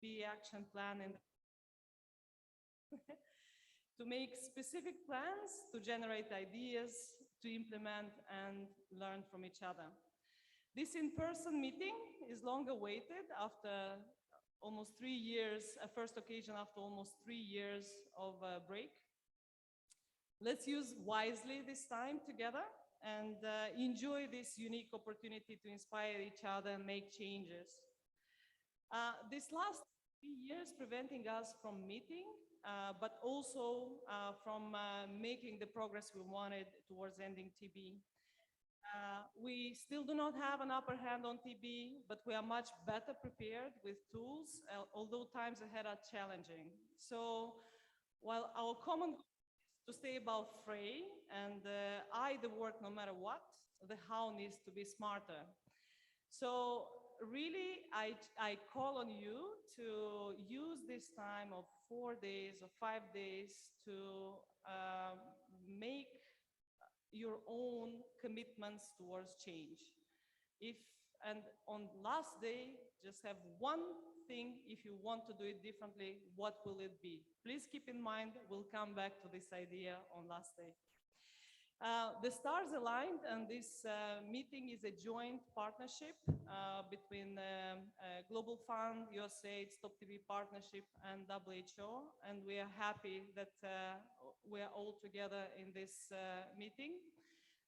TB action plan in to make specific plans, to generate ideas, to implement and learn from each other. This in-person meeting is long awaited after almost 3 years, a first occasion after almost 3 years of break. Let's use wisely this time together and enjoy this unique opportunity to inspire each other and make changes. This last 3 years preventing us from meeting, but also from making the progress we wanted towards ending TB. We still do not have an upper hand on TB, but we are much better prepared with tools, although times ahead are challenging. So while our common goal is to stay above fray and I the work no matter what, the how needs to be smarter. So really, I call on you to use this time of 4 days or 5 days to make your own commitments towards change. And on last day, just have one thing. If you want to do it differently, what will it be? Please keep in mind, we'll come back to this idea on last day. The stars aligned, and this meeting is a joint partnership between Global Fund, USAID, Stop TB Partnership, and WHO. And we are happy that we are all together in this meeting.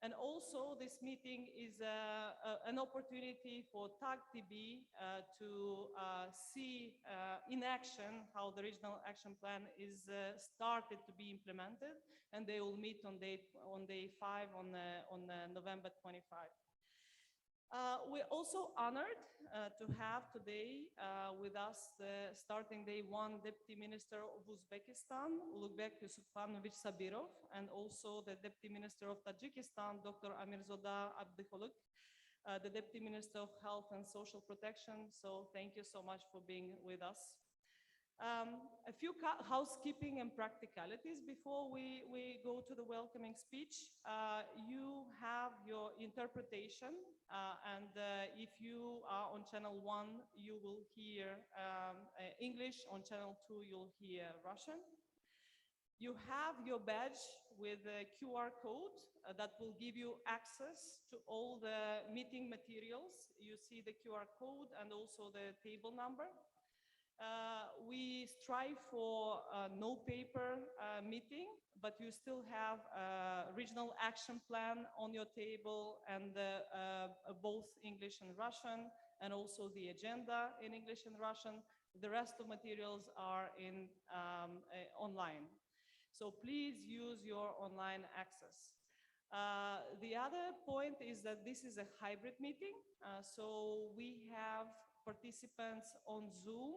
And also, this meeting is an opportunity for TAG TB to see in action how the regional action plan is started to be implemented, and they will meet on day 5 on November 25. We're also honored to have today with us starting day 1 Deputy Minister of Uzbekistan, Ulugбек Yusufxanovich Sabirov, and also the Deputy Minister of Tajikistan, Dr. Amirzoda Abdiholuk, the Deputy Minister of Health and Social Protection. So thank you so much for being with us. A few housekeeping and practicalities before we go to the welcoming speech. You have your interpretation, and if you are on channel 1, you will hear English. On channel 2, you'll hear Russian. You have your badge with a QR code that will give you access to all the meeting materials. You see the QR code and also the table number. We strive for no paper meeting, but you still have a regional action plan on your table, and both English and Russian, and also the agenda in English and Russian. The rest of materials are in online. So please use your online access. The other point is that this is a hybrid meeting. So we have participants on Zoom.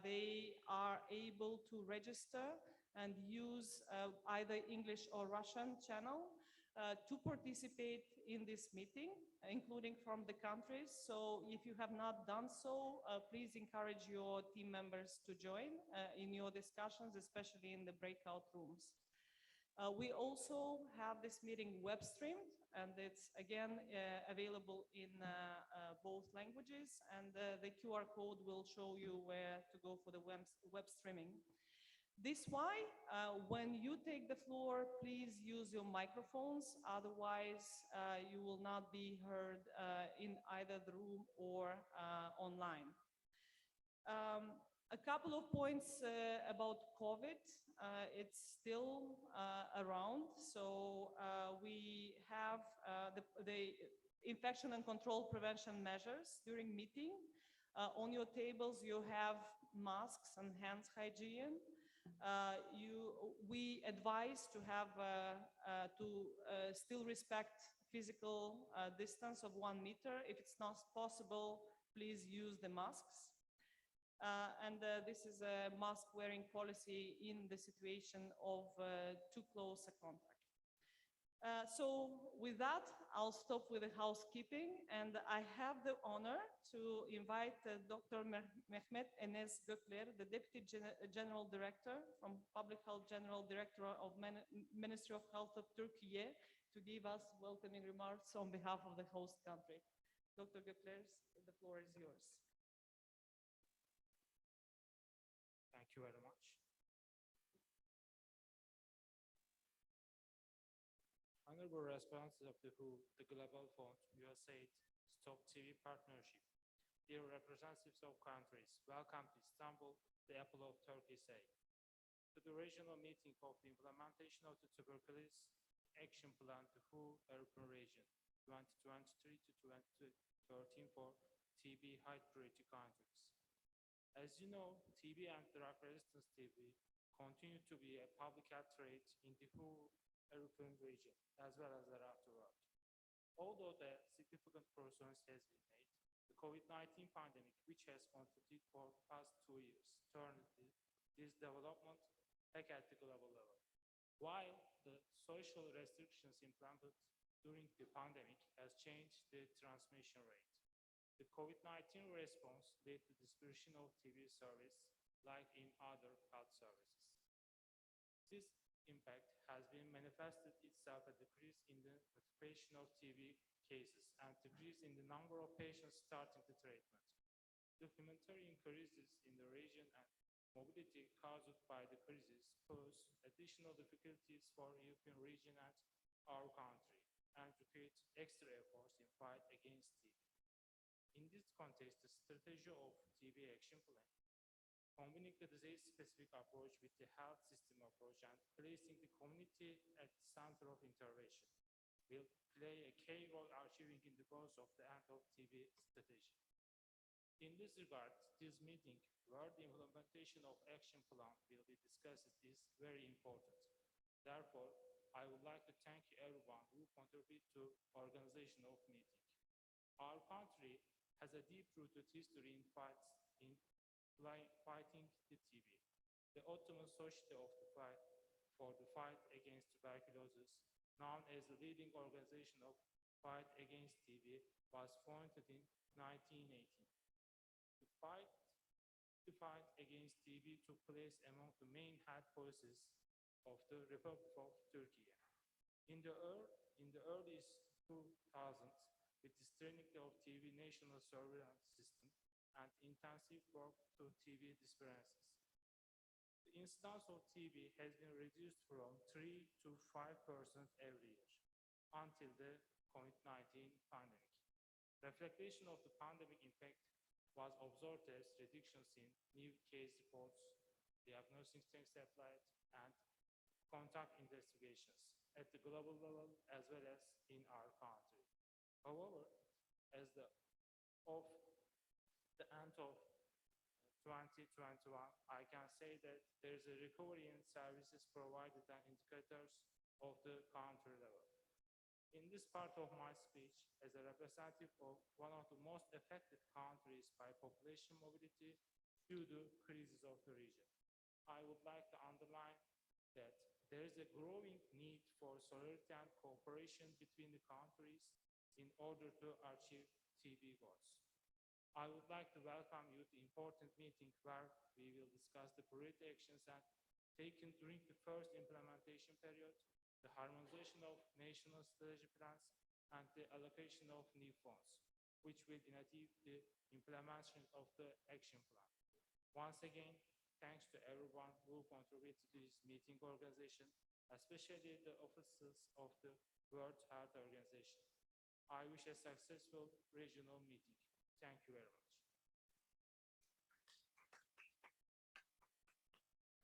They are able to register and use either English or Russian channel to participate in this meeting, including from the countries. So if you have not done so, please encourage your team members to join in your discussions, especially in the breakout rooms. We also have this meeting web streamed, and it's again available in both languages, and the QR code will show you where to go for the web streaming. This why, when you take the floor, please use your microphones, otherwise you will not be heard in either the room or online. A couple of points about COVID. It's still around, so we have the infection and control prevention measures during meeting. On your tables, you have masks and hands hygiene. We advise to have still respect physical distance of 1 meter. If it's not possible, please use the masks. This is a mask wearing policy in the situation of too close a contact. So with that, I'll stop with the housekeeping, and I have the honor to invite Dr. Mehmet Enes Gökler, the Deputy General Director from Public Health General Directorate of Ministry of Health of Türkiye, to give us welcoming remarks on behalf of the host country. Dr. Gökler, the floor is yours. Thank you very much. Honorable responses of the WHO, the Global Fund, USAID, Stop TB Partnership. Dear representatives of countries, welcome to Istanbul, the apple of Turkey say. To the regional meeting of the implementation of the Tuberculosis Action Plan to WHO European Region 2023 to 2013 for TB high priority countries. As you know, TB and drug-resistant TB continue to be a public health threat in the WHO European region, as well as around the world. Although the significant progress has been made, the COVID-19 pandemic, which has continued for the past 2 years, turned this development back at the global level. While the social restrictions implemented during the pandemic has changed the transmission rate, the COVID-19 response led to dispersion of TB service like in other health services. This impact has been manifested itself a decrease in the notification of TB cases and decrease in the number of patients starting the treatment. Documentary increases in the region and mobility caused by the crisis pose additional difficulties for the European region and our country and require extra efforts in fight against TB. In this context, the strategy of TB Action Plan, combining the disease-specific approach with the health system approach and placing the community at the center of intervention, will play a key role achieving in the goals of the end of TB strategy. In this regard, this meeting, where the implementation of action plan will be discussed, is very important. Therefore, I would like to thank everyone who contributed to organization of meeting. Our country has a deep-rooted history in fighting the TB. The Ottoman Society of the Fight for the Fight Against Tuberculosis, known as the leading organization of fight against TB, was founded in 1918. The fight against TB took place among the main health policies of the Republic of Türkiye. In the early 2000s, with the strengthening of TB national surveillance system and intensive work to TB disappearances, the incidence of TB has been reduced from 3 to 5% every year until the COVID-19 pandemic. Reflection of the pandemic impact was observed as reductions in new case reports, diagnostic tests applied, and contact investigations at the global level as well as in our country. However, as of the end of 2021, I can say that there is a recovery in services provided and indicators of the country level. In this part of my speech, as a representative of one of the most affected countries by population mobility due to the crisis of the region, I would like to underline that there is a growing need for solidarity and cooperation between the countries in order to achieve TB goals. I would like to welcome you to the important meeting where we will discuss the priority actions and taken during the first implementation period, the harmonization of national strategy plans, and the allocation of new funds, which will enable the implementation of the action plan. Once again, thanks to everyone who contributed to this meeting organization, especially the officers of the World Health Organization. I wish a successful regional meeting. Thank you very much.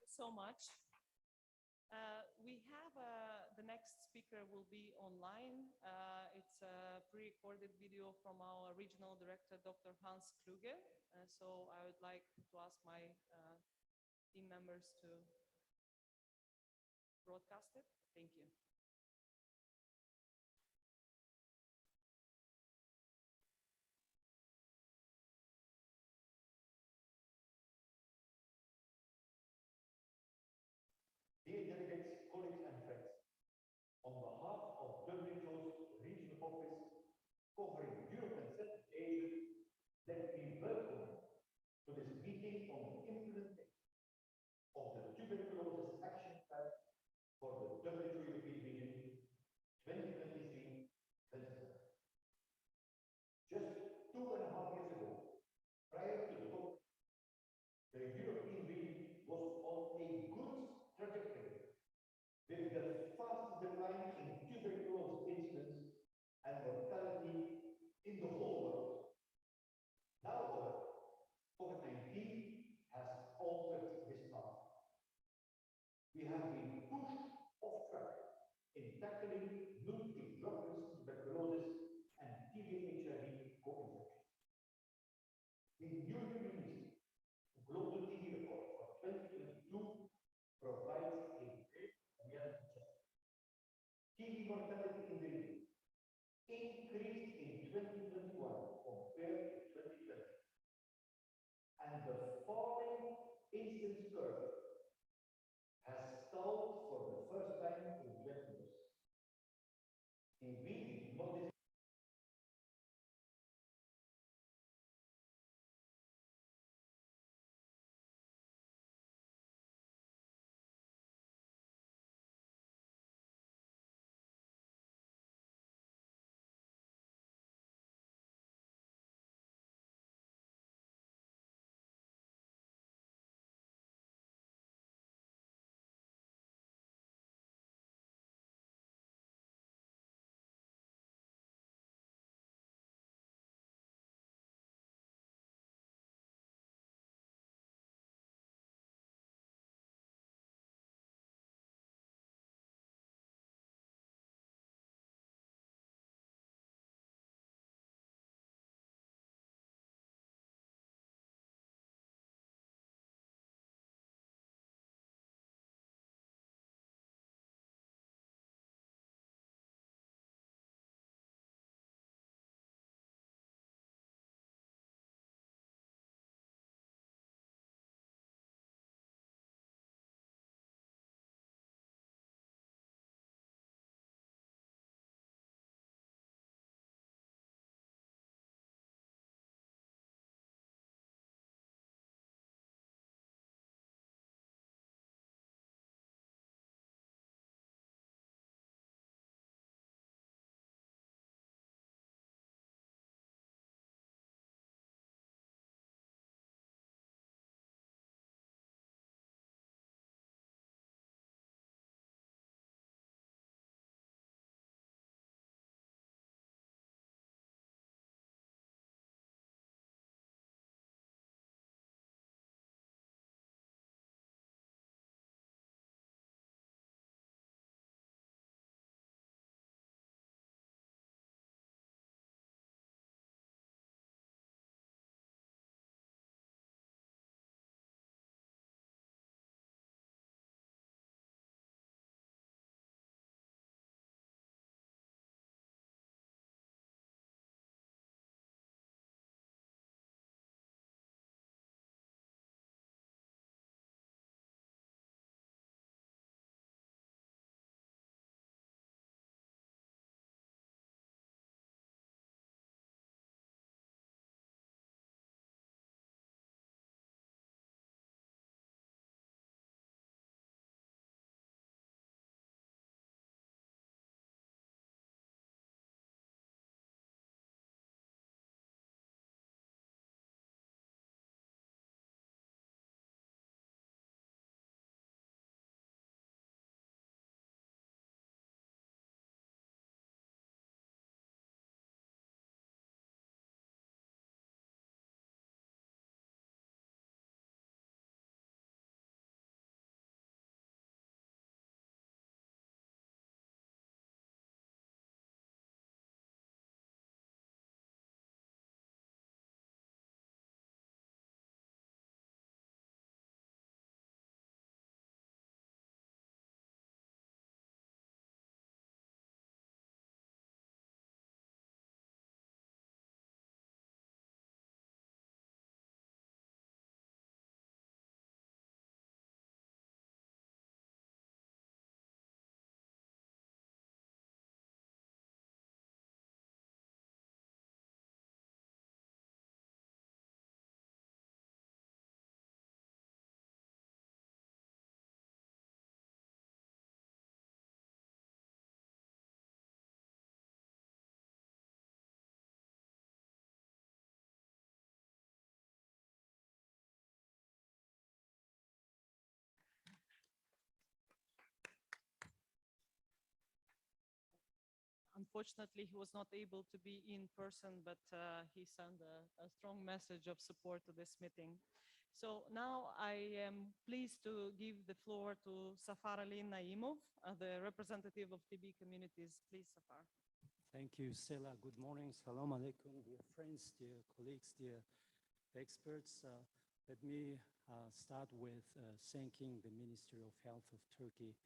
So much. We have the next speaker will be online. It's a pre-recorded video from our regional director, Dr. Hans Kluge. So I would like to ask my team members to broadcast it. Thank you. Dear delegates, colleagues and friends, on behalf of WHO's regional office covering Europe and Central Asia, let me welcome you to this meeting on the implementation of the Tuberculosis Action Plan for the WHO European with the fastest decline in tuberculosis incidence and mortality in the whole world. Now, COVID-19 has altered this path. We have been pushed off track in tackling multi-drug-resistant tuberculosis and TB-HIV co-infection. The newly released Global TB report for 2022 provides a great reality check. TB mortality in the region increased in 2021 compared to 2020. And the falling incidence curve has stalled for the first time in 20 years. TB unfortunately, he was not able to be in person, but he sent a strong message of support to this meeting. So now I am pleased to give the floor to Safar Ali Naimov, the representative of TB communities. Please, Safar. Thank you, Stella. Good morning. Salam alaikum, dear friends, dear colleagues, dear experts. Let me start with thanking the Ministry of Health of Turkey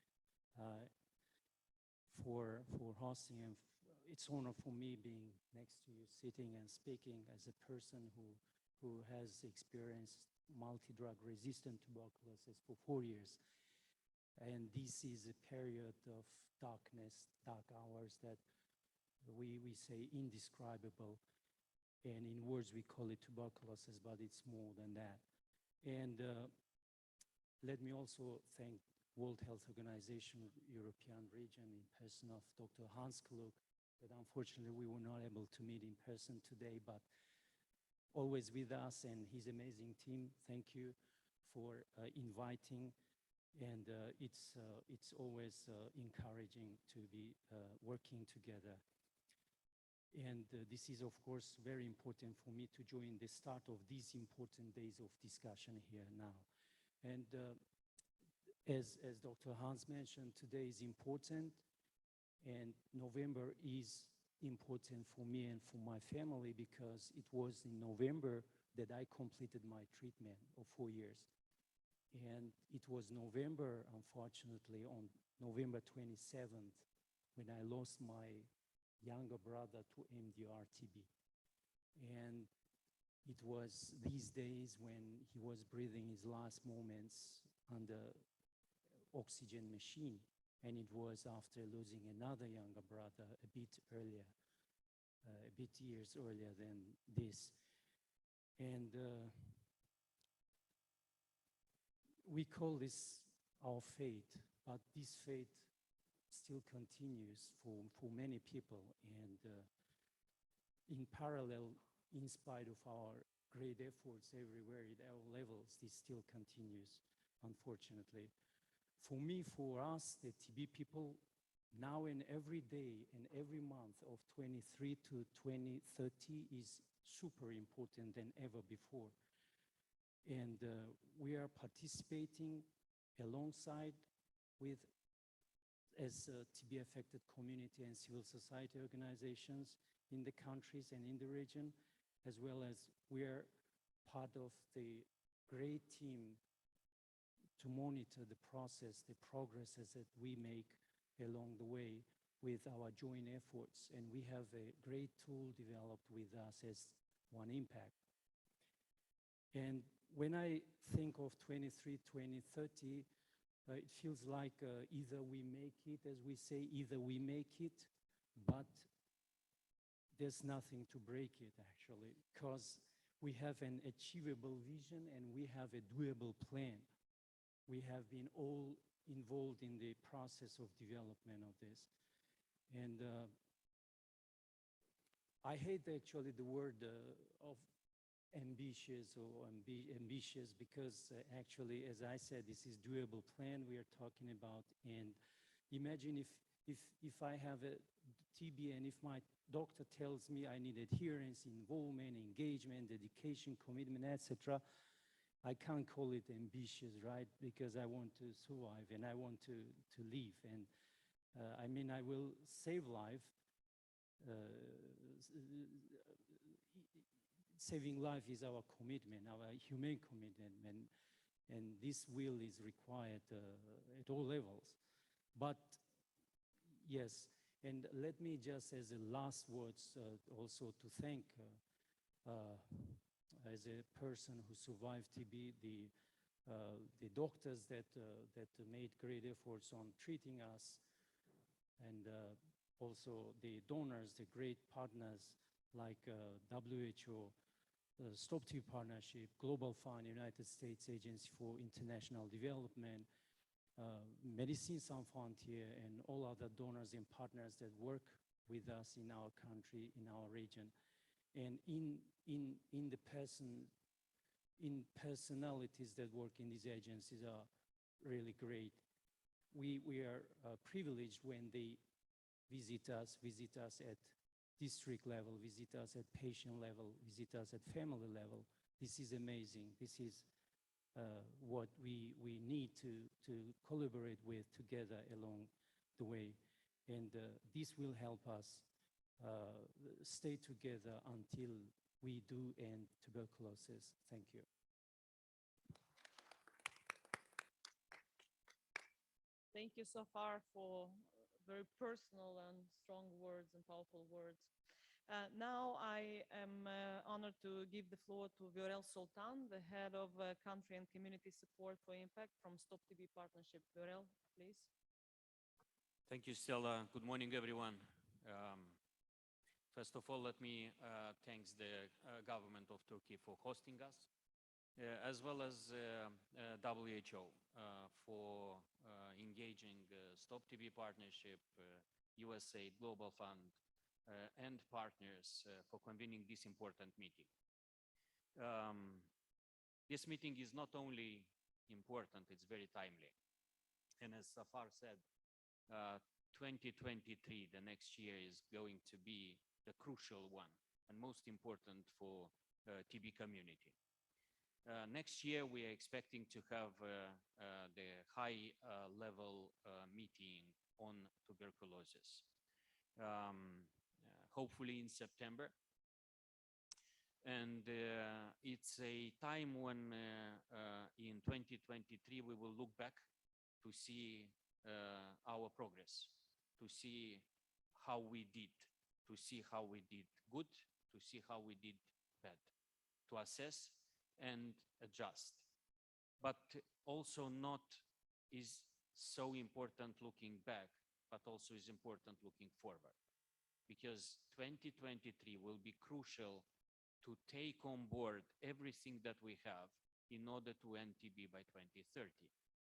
for hosting. And it's an honor for me being next to you, sitting and speaking as a person who has experienced multi-drug resistant tuberculosis for 4 years. And this is a period of darkness, dark hours that we say indescribable. And in words, we call it tuberculosis, but it's more than that. And let me also thank World Health Organization, European region, in person of Dr. Hans Klug, that unfortunately we were not able to meet in person today, but always with us, and his amazing team. Thank you for inviting. And it's always encouraging to be working together. And this is, of course, very important for me to join the start of these important days of discussion here now. And as Dr. Hans mentioned, today is important, and November is important for me and for my family because it was in November that I completed my treatment of 4 years. And it was November, unfortunately, on November 27th, when I lost my younger brother to MDR-TB. And it was these days when he was breathing his last moments under oxygen machine. And it was after losing another younger brother a bit earlier, a bit years earlier than this. And we call this our fate, but this fate still continues for many people. And in parallel, in spite of our great efforts everywhere at all levels, this still continues, unfortunately. For me, for us, the TB people, now and every day and every month of 23 to 2030 is super important than ever before. And we are participating alongside with as TB-affected community and civil society organizations in the countries and in the region, as well as we are part of the great team to monitor the process, the progresses that we make along the way with our joint efforts. And we have a great tool developed with us as One Impact. And when I think of 23, 2030, it feels like either we make it, as we say, either we make it, but there's nothing to break it, actually, because we have an achievable vision and we have a doable plan. We have been all involved in the process of development of this. And I hate actually the word of ambitious or ambitious because actually, as I said, this is doable plan we are talking about. And imagine if I have a TB and if my doctor tells me I need adherence, involvement, engagement, dedication, commitment, etc., I can't call it ambitious, right? Because I want to survive and I want to live. And I mean, I will save life. Saving life is our commitment, our humane commitment, and this will is required at all levels. But yes, and let me just as a last words also to thank as a person who survived TB, the doctors that made great efforts on treating us, and also the donors, the great partners like WHO, Stop TB Partnership, Global Fund, United States Agency for International Development, Médecins Sans Frontières, and all other donors and partners that work with us in our country, in our region. And in the personalities that work in these agencies are really great. We are privileged when they visit us at district level, visit us at patient level, visit us at family level. This is amazing. This is what we need to collaborate with together along the way. And this will help us stay together until we do end tuberculosis. Thank you. Thank you so far for very personal and strong words and powerful words. Now I am honored to give the floor to Viorel Sultan, the head of Country and Community Support for Impact from Stop TB Partnership. Viorel, please. Thank you, Stella. Good morning, everyone. First of all, let me thank the government of Turkey for hosting us, as well as WHO for engaging Stop TB Partnership, USAID, Global Fund, and partners for convening this important meeting. This meeting is not only important, it's very timely. And as Safar said, 2023, the next year, is going to be the crucial one and most important for TB community. Next year, we are expecting to have the high-level meeting on tuberculosis, hopefully in September. And it's a time when in 2023, we will look back to see our progress, to see how we did, to see how we did good, to see how we did bad, to assess and adjust. But also not is so important looking back, but also is important looking forward. Because 2023 will be crucial to take on board everything that we have in order to end TB by 2030.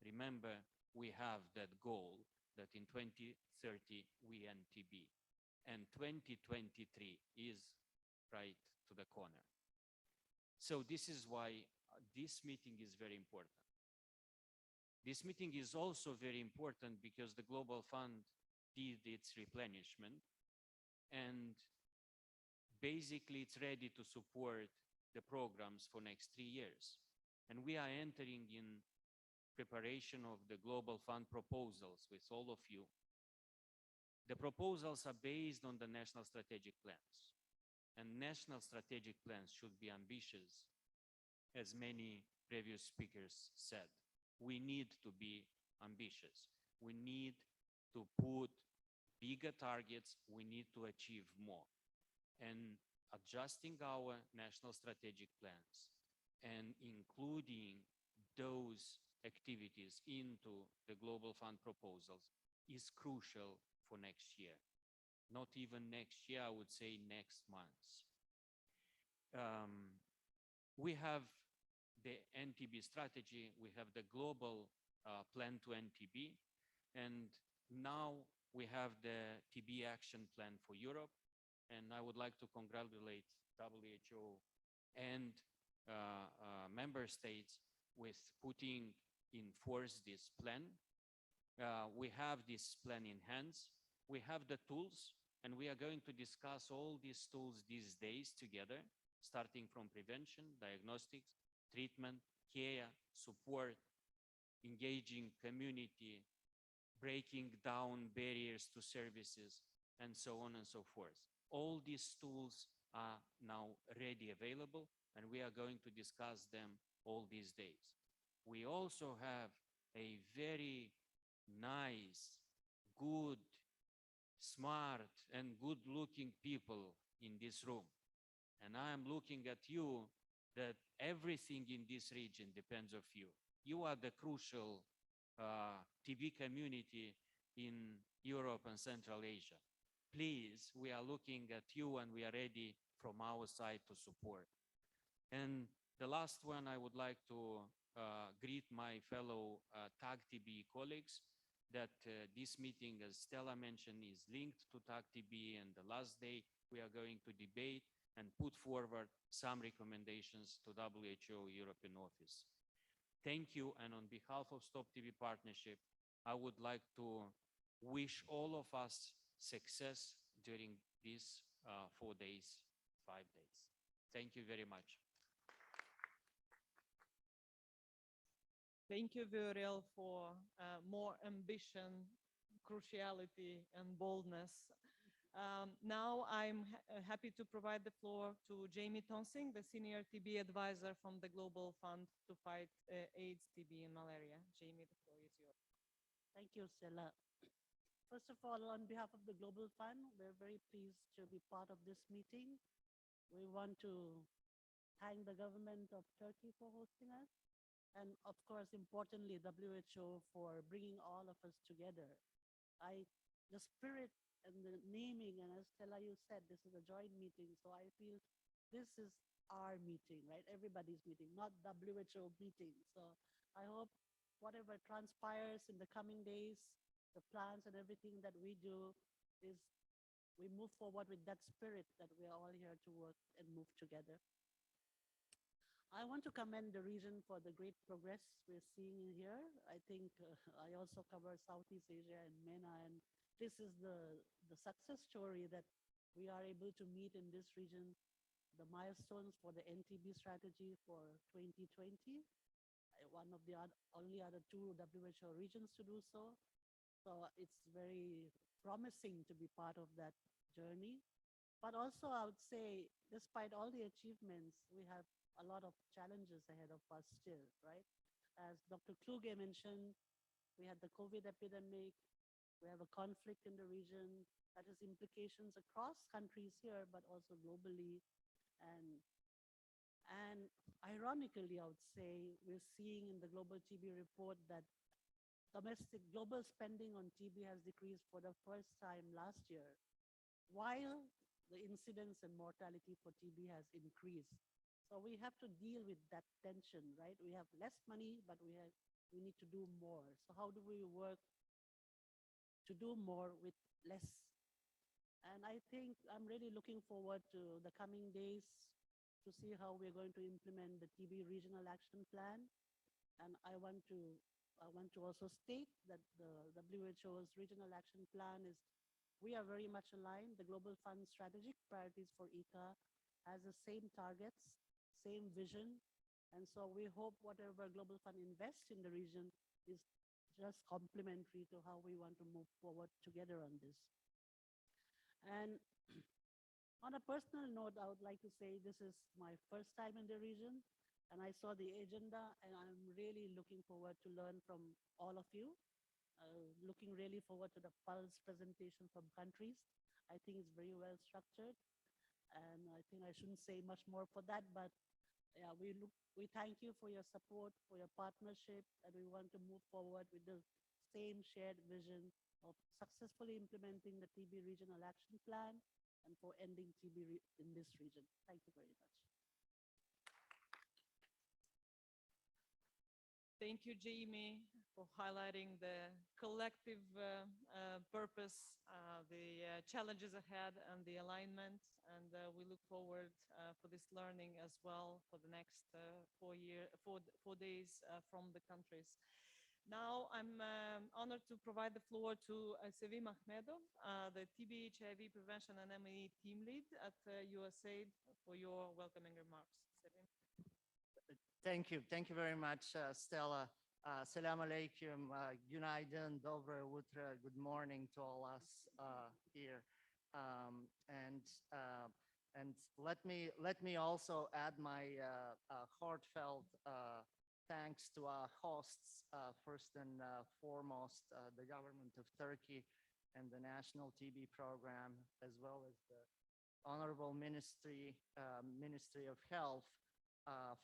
Remember, we have that goal that in 2030 we end TB, and 2023 is right to the corner. So this is why this meeting is very important. This meeting is also very important because the Global Fund did its replenishment, and basically it's ready to support the programs for next 3 years. And we are entering in preparation of the Global Fund proposals with all of you. The proposals are based on the national strategic plans. And national strategic plans should be ambitious, as many previous speakers said. We need to be ambitious. We need to put bigger targets. We need to achieve more. And adjusting our national strategic plans and including those activities into the Global Fund proposals is crucial for next year. Not even next year, I would say next months. We have the NTB strategy, we have the global plan to NTB, and now we have the TB action plan for Europe. And I would like to congratulate WHO and member states with putting in force this plan. We have this plan in hands. We have the tools, and we are going to discuss all these tools these days together, starting from prevention, diagnostics, treatment, care, support, engaging community, breaking down barriers to services, and so on and so forth. All these tools are now ready, available, and we are going to discuss them all these days. We also have a very nice, good, smart, and good-looking people in this room. And I am looking at you that everything in this region depends on you. You are the crucial TB community in Europe and Central Asia. Please, we are looking at you and we are ready from our side to support. And the last one, I would like to greet my fellow TAG TB colleagues that this meeting, as Stella mentioned, is linked to TAG TB, and the last day we are going to debate and put forward some recommendations to WHO European Office. Thank you, and on behalf of Stop TB Partnership, I would like to wish all of us success during these 4 days, 5 days. Thank you very much. Thank you, Viorel, for more ambition, cruciality, and boldness. Now I'm happy to provide the floor to Jamie Tonsing, the Senior TB Advisor from the Global Fund to fight AIDS, TB, and malaria. Jamie, the floor is yours. Thank you, Stella. First of all, on behalf of the Global Fund, we're very pleased to be part of this meeting. We want to thank the government of Turkey for hosting us, and of course, importantly, WHO for bringing all of us together. The spirit and the naming, and as Stella, you said, this is a joint meeting, so I feel this is our meeting, right? Everybody's meeting, not WHO meeting. So I hope whatever transpires in the coming days, the plans and everything that we do is we move forward with that spirit that we are all here to work and move together. I want to commend the region for the great progress we're seeing in here. I think I also cover Southeast Asia and MENA, and this is the success story that we are able to meet in this region, the milestones for the NTB strategy for 2020, one of the only other 2 WHO regions to do so. So it's very promising to be part of that journey. But also I would say, despite all the achievements, we have a lot of challenges ahead of us still, right? As Dr. Kluge mentioned, we had the COVID epidemic, we have a conflict in the region that has implications across countries here, but also globally. And ironically, I would say, we're seeing in the Global TB report that domestic global spending on TB has decreased for the first time last year, while the incidence and mortality for TB has increased. So we have to deal with that tension, right? We have less money, but we need to do more. So how do we work to do more with less? And I think I'm really looking forward to the coming days to see how we're going to implement the TB Regional Action Plan. And I want to also state that the WHO's Regional Action Plan is, we are very much aligned. The Global Fund strategic priorities for ICA has the same targets, same vision. And so we hope whatever Global Fund invests in the region is just complementary to how we want to move forward together on this. And on a personal note, I would like to say this is my first time in the region, and I saw the agenda, and I'm really looking forward to learn from all of you. Looking really forward to the pulse presentation from countries. I think it's very well structured, and I think I shouldn't say much more for that, but yeah, we thank you for your support, for your partnership, and we want to move forward with the same shared vision of successfully implementing the TB Regional Action Plan and for ending TB in this region. Thank you very much. Thank you, Jamie, for highlighting the collective purpose, the challenges ahead, and the alignment. And we look forward for this learning as well for the next 4 days from the countries. Now, I'm honored to provide the floor to Sevim Ahmedov, the TB HIV prevention and ME team lead at USAID, for your welcoming remarks. Sevim. Thank you. Thank you very much, Stella. Assalamu alaikum, günaydın, dobre utro, good morning to all us here. And let me also add my heartfelt thanks to our hosts, first and foremost, the government of Turkey and the National TB Program, as well as the Honorable Ministry of Health,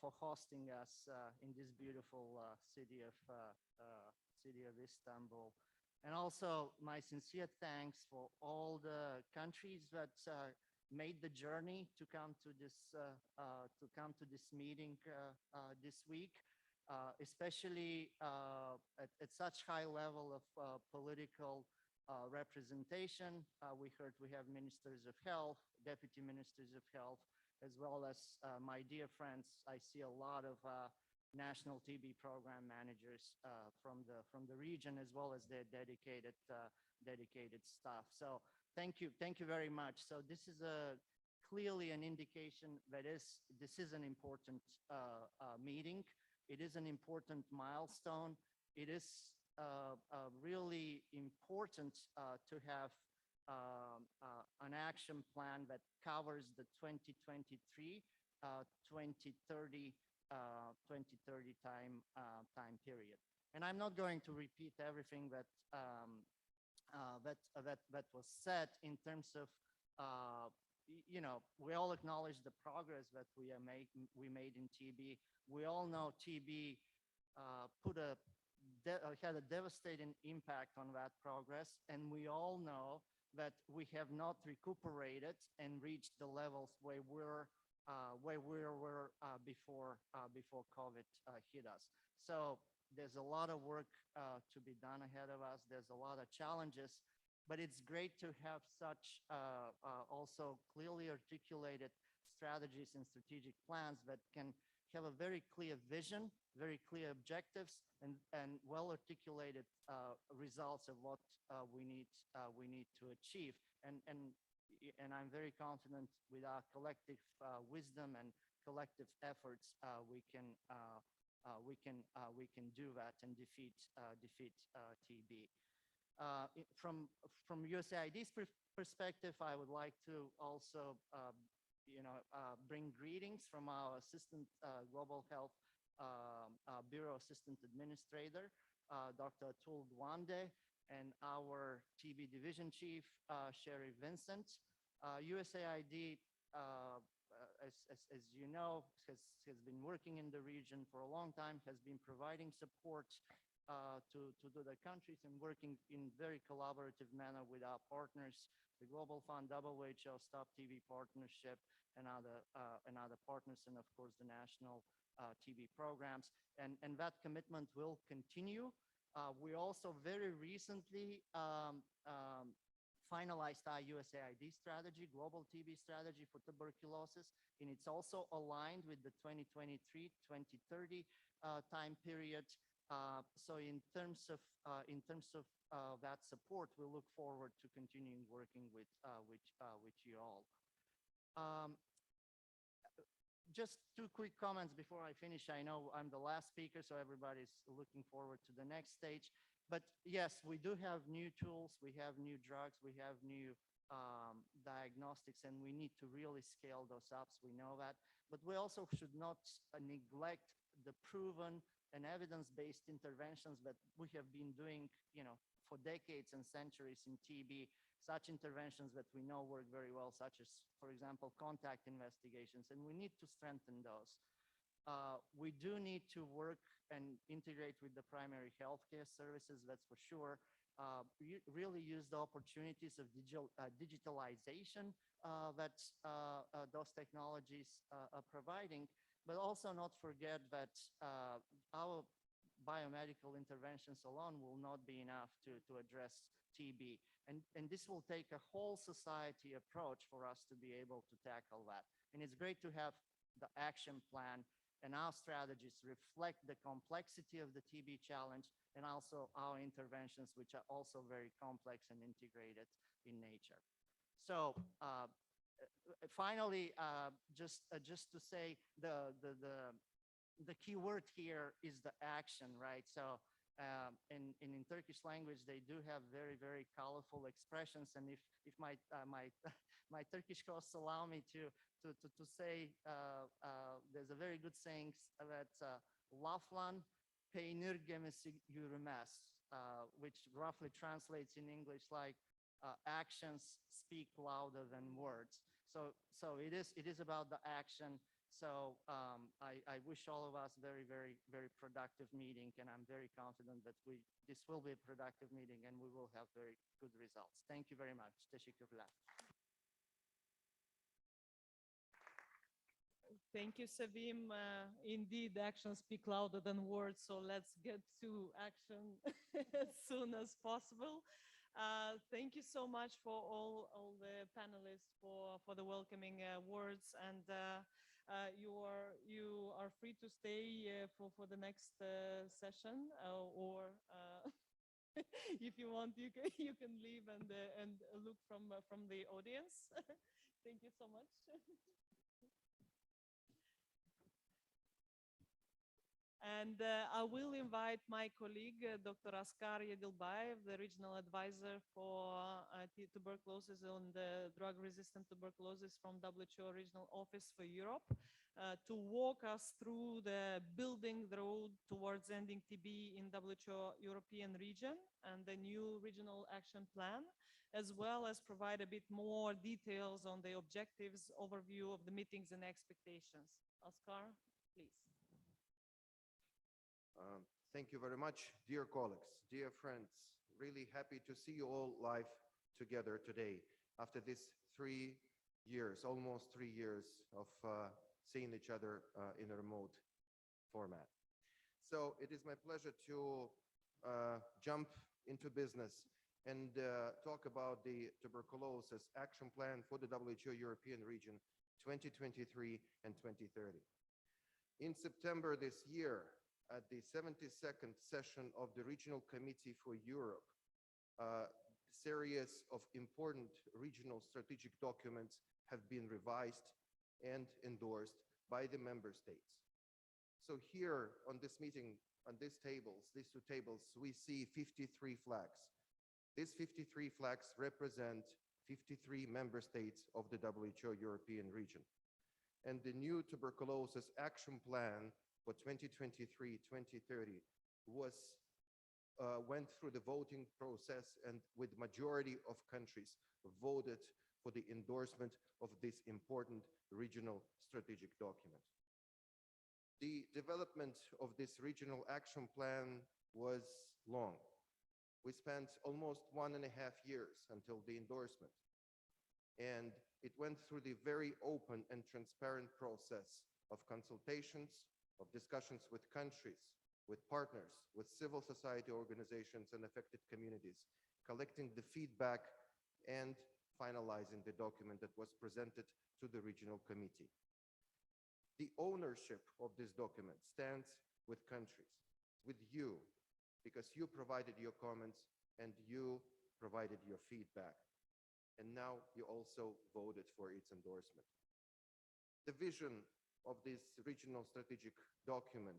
for hosting us in this beautiful city of Istanbul. And also my sincere thanks for all the countries that made the journey to come to this meeting this week. Especially at such high level of political representation. We heard we have ministers of health, deputy ministers of health, as well as my dear friends. I see a lot of national TB program managers from the region, as well as their dedicated staff. So Thank you very much. So this is clearly an indication that this is an important meeting. It is an important milestone. It is really important to have an action plan that covers the 2023, 2030, 2030 time period. And I'm not going to repeat everything that that was said in terms of we all acknowledge the progress that we made in TB. We all know TB had a devastating impact on that progress, and we all know that we have not recuperated and reached the levels where we were before COVID hit us. So there's a lot of work to be done ahead of us. There's a lot of challenges, but it's great to have such also clearly articulated strategies and strategic plans that can have a very clear vision, very clear objectives, and well-articulated results of what we need to achieve. And I'm very confident with our collective wisdom and collective efforts, we can do that and defeat TB. From USAID's perspective, I would like to also bring greetings from our Assistant Global Health Bureau Assistant Administrator, Dr. Atul Gwande, and our TB Division Chief, Sherry Vincent. USAID, as you know, has been working in the region for a long time, has been providing support to the countries and working in very collaborative manner with our partners, the Global Fund, WHO, Stop TB Partnership, and other partners, and of course the national TB programs. And that commitment will continue. We also very recently finalized our USAID strategy, global TB strategy for tuberculosis, and it's also aligned with the 2023-2030 time period. So in terms of that support, we look forward to continuing working with you all. Just two quick comments before I finish. I know I'm the last speaker, so everybody's looking forward to the next stage. But yes, we do have new tools, we have new drugs, we have new diagnostics, and we need to really scale those up. We know that. But we also should not neglect the proven and evidence-based interventions that we have been doing, for decades and centuries in TB, such interventions that we know work very well, such as, for example, contact investigations, and we need to strengthen those. We do need to work and integrate with the primary healthcare services, that's for sure. Really use the opportunities of digitalization that those technologies are providing, but also not forget that our biomedical interventions alone will not be enough to address TB. And this will take a whole society approach for us to be able to tackle that. And it's great to have the action plan and our strategies reflect the complexity of the TB challenge and also our interventions, which are also very complex and integrated in nature. So finally, just to say the key word here is the action, right? So in Turkish language, they do have very, very colorful expressions. And if my Turkish hosts allow me to say, there's a very good saying that laflan peynir gemisi yürümez, which roughly translates in English like actions speak louder than words. So it is about the action. So I wish all of us very, very, very productive meeting, and I'm very confident that this will be a productive meeting and we will have very good results. Thank you very much. Teşekkürler. Thank you, Sevim. Indeed, actions speak louder than words, so let's get to action as soon as possible. Thank you so much for all the panelists for the welcoming words, and you are free to stay for the next session or If you want, you can leave and look from the audience. Thank you so much. And I will invite my colleague, Dr. Askar Yedilbayev, the regional advisor for tuberculosis and drug-resistant tuberculosis from WHO Regional Office for Europe, to walk us through the building the road towards ending TB in WHO European region and the new regional action plan, as well as provide a bit more details on the objectives, overview of the meetings and expectations. Askar, please. Thank you very much, dear colleagues, dear friends. Really happy to see you all live together today after this 3 years, almost 3 years of seeing each other in a remote format. So it is my pleasure to jump into business and talk about the Tuberculosis Action Plan for the WHO European region 2023 and 2030. In September this year, at the 72nd session of the Regional Committee for Europe, a series of important regional strategic documents have been revised and endorsed by the member states. So here on this meeting, on these two tables, we see 53 flags. These 53 flags represent 53 member states of the WHO European region. And the new Tuberculosis Action Plan for 2023-2030 went through the voting process, and with majority of countries voted for the endorsement of this important regional strategic document. The development of this regional action plan was long. We spent almost 1.5 years until the endorsement, and it went through the very open and transparent process of consultations, of discussions with countries, with partners, with civil society organizations and affected communities, collecting the feedback and finalizing the document that was presented to the regional committee. The ownership of this document stands with countries, with you, because you provided your comments and you provided your feedback. And now you also voted for its endorsement. The vision of this regional strategic document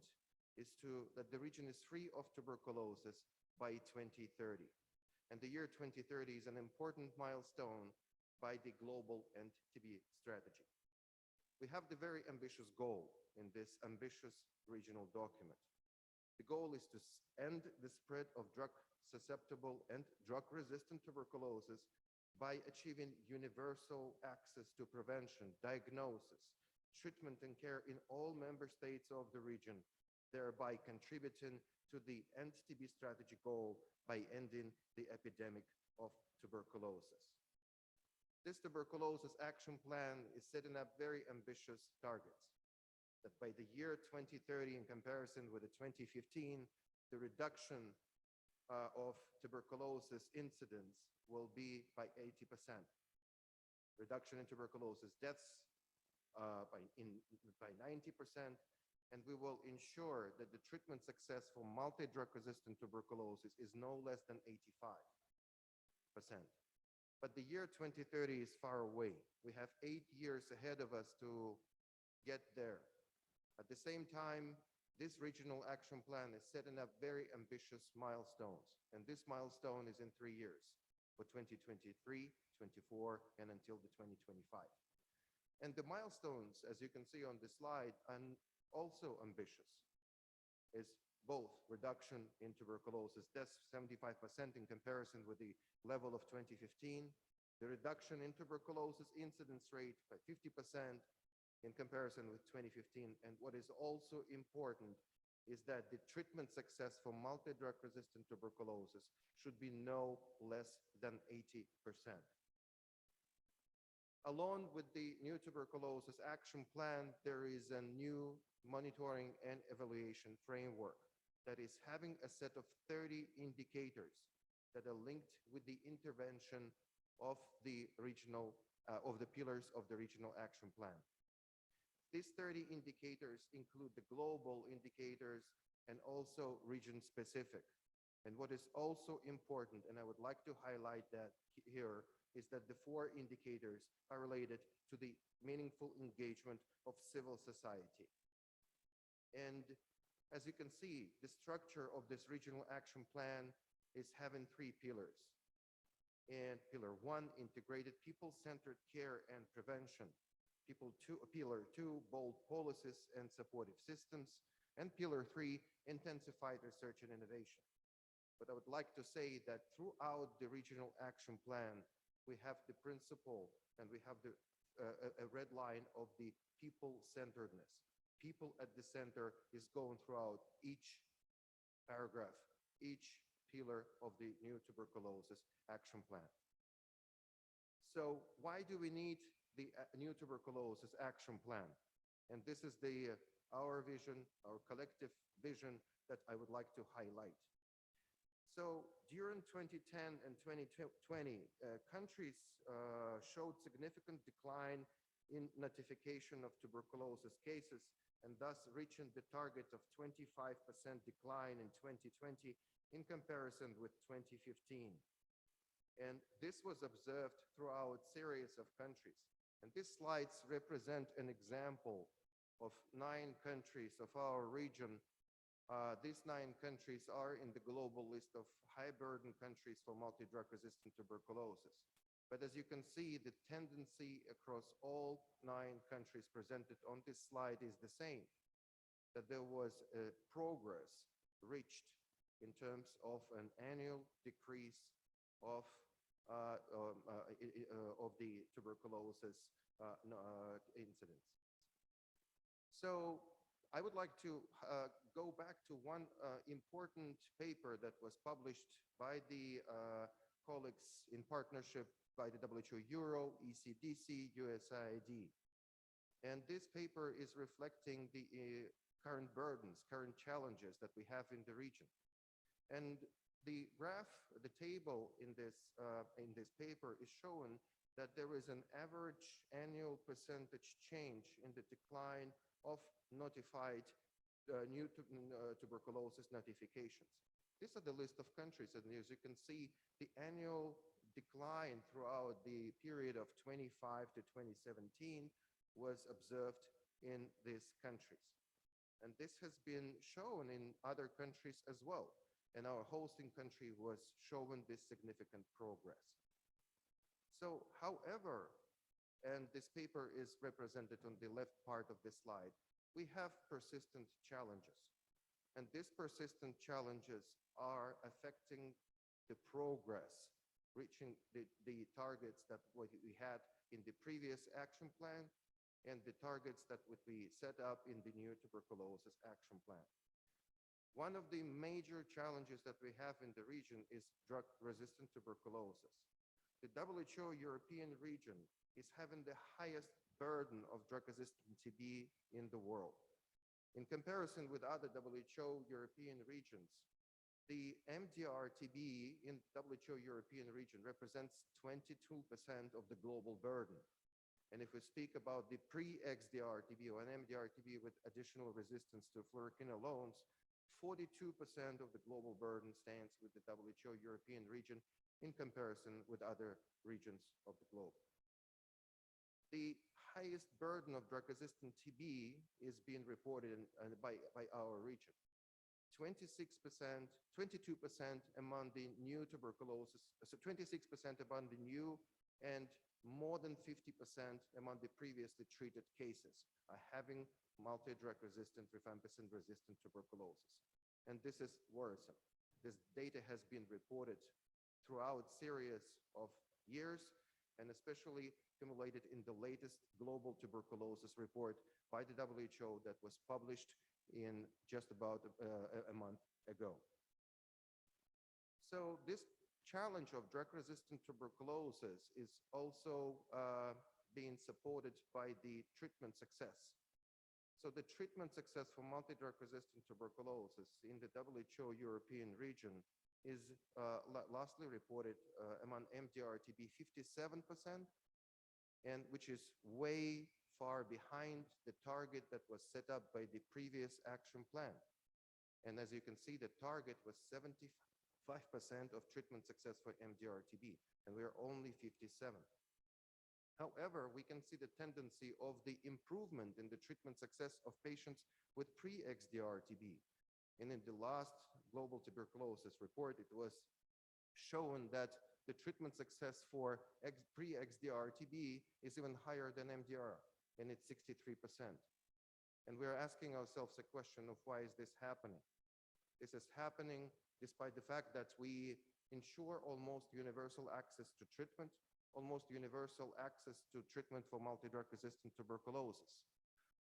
is that the region is free of tuberculosis by 2030. And the year 2030 is an important milestone by the global TB strategy. We have the very ambitious goal in this ambitious regional document. The goal is to end the spread of drug-susceptible and drug-resistant tuberculosis by achieving universal access to prevention, diagnosis, treatment and care in all member states of the region, thereby contributing to the TB strategy goal by ending the epidemic of tuberculosis. This Tuberculosis Action Plan is setting up very ambitious targets, that by the year 2030, in comparison with the 2015, the reduction of tuberculosis incidence will be by 80%. Reduction in tuberculosis deaths by 90%, and we will ensure that the treatment success for multi-drug resistant tuberculosis is no less than 85%. But the year 2030 is far away. We have 8 years ahead of us to get there. At the same time, this regional action plan is setting up very ambitious milestones, and this milestone is in 3 years, for 2023, 24, and until the 2025. And the milestones, as you can see on the slide, are also ambitious. Is both reduction in tuberculosis deaths, 75% in comparison with the level of 2015, the reduction in tuberculosis incidence rate by 50% in comparison with 2015. And what is also important is that the treatment success for multi-drug resistant tuberculosis should be no less than 80%. Along with the new Tuberculosis Action Plan, there is a new monitoring and evaluation framework that is having a set of 30 indicators that are linked with the intervention of the regional, of the pillars of the Regional Action Plan. These 30 indicators include the global indicators and also region-specific. And what is also important, and I would like to highlight that here, is that the 4 indicators are related to the meaningful engagement of civil society. And as you can see, the structure of this regional action plan is having 3 pillars. And pillar 1, integrated people-centered care and prevention. Pillar 2, bold policies and supportive systems. And pillar 3, intensified research and innovation. But I would like to say that throughout the regional action plan, we have the principle and we have a red line of the people-centeredness. People at the center is going throughout each paragraph, each pillar of the new tuberculosis action plan. So why do we need the new tuberculosis action plan? And this is our vision, our collective vision that I would like to highlight. So during 2010 and 2020, countries showed significant decline in notification of tuberculosis cases, and thus reaching the target of 25% decline in 2020 in comparison with 2015. And this was observed throughout a series of countries. And these slides represent an example of 9 countries of our region. These 9 countries are in the global list of high-burden countries for multi-drug resistant tuberculosis. But as you can see, the tendency across all 9 countries presented on this slide is the same, that there was a progress reached in terms of an annual decrease of the tuberculosis incidence. So I would like to go back to one important paper that was published by the colleagues in partnership by the WHO Euro, ECDC, USAID. And this paper is reflecting the current burdens, current challenges that we have in the region. And the graph, the table in this paper is showing that there is an average annual percentage change in the decline of notified new tuberculosis notifications. These are the list of countries, and as you can see, the annual decline throughout the period of 25 to 2017 was observed in these countries. And this has been shown in other countries as well. And our hosting country was showing this significant progress. So, however, and this paper is represented on the left part of this slide, we have persistent challenges. And these persistent challenges are affecting the progress, reaching the targets that we had in the previous action plan and the targets that would be set up in the new tuberculosis action plan. One of the major challenges that we have in the region is drug-resistant tuberculosis. The WHO European region is having the highest burden of drug-resistant TB in the world. In comparison with other WHO European regions, the MDR-TB in WHO European region represents 22% of the global burden. And if we speak about the pre-XDR-TB or an MDR-TB with additional resistance to fluoroquinolones, 42% of the global burden stands with the WHO European region in comparison with other regions of the globe. The highest burden of drug-resistant TB is being reported by our region. 22% among the new tuberculosis, so 26% among the new and more than 50% among the previously treated cases are having multi-drug resistant, rifampicin resistant tuberculosis. And this is worrisome. This data has been reported throughout series of years, and especially accumulated in the latest global tuberculosis report by the WHO that was published in just about a month ago. So this challenge of drug-resistant tuberculosis is also being supported by the treatment success. So the treatment success for multi-drug resistant tuberculosis in the WHO European region is lastly reported among MDR-TB 57%, and which is way far behind the target that was set up by the previous action plan. And as you can see, the target was 75% 5% of treatment success for MDR-TB, and we are only 57. However, we can see the tendency of the improvement in the treatment success of patients with pre-XDR-TB. And in the last global tuberculosis report, it was shown that the treatment success for pre-XDR-TB is even higher than MDR, and it's 63%. And we're asking ourselves a question of why is this happening? This is happening despite the fact that we ensure almost universal access to treatment, almost universal access to treatment for multi-drug resistant tuberculosis.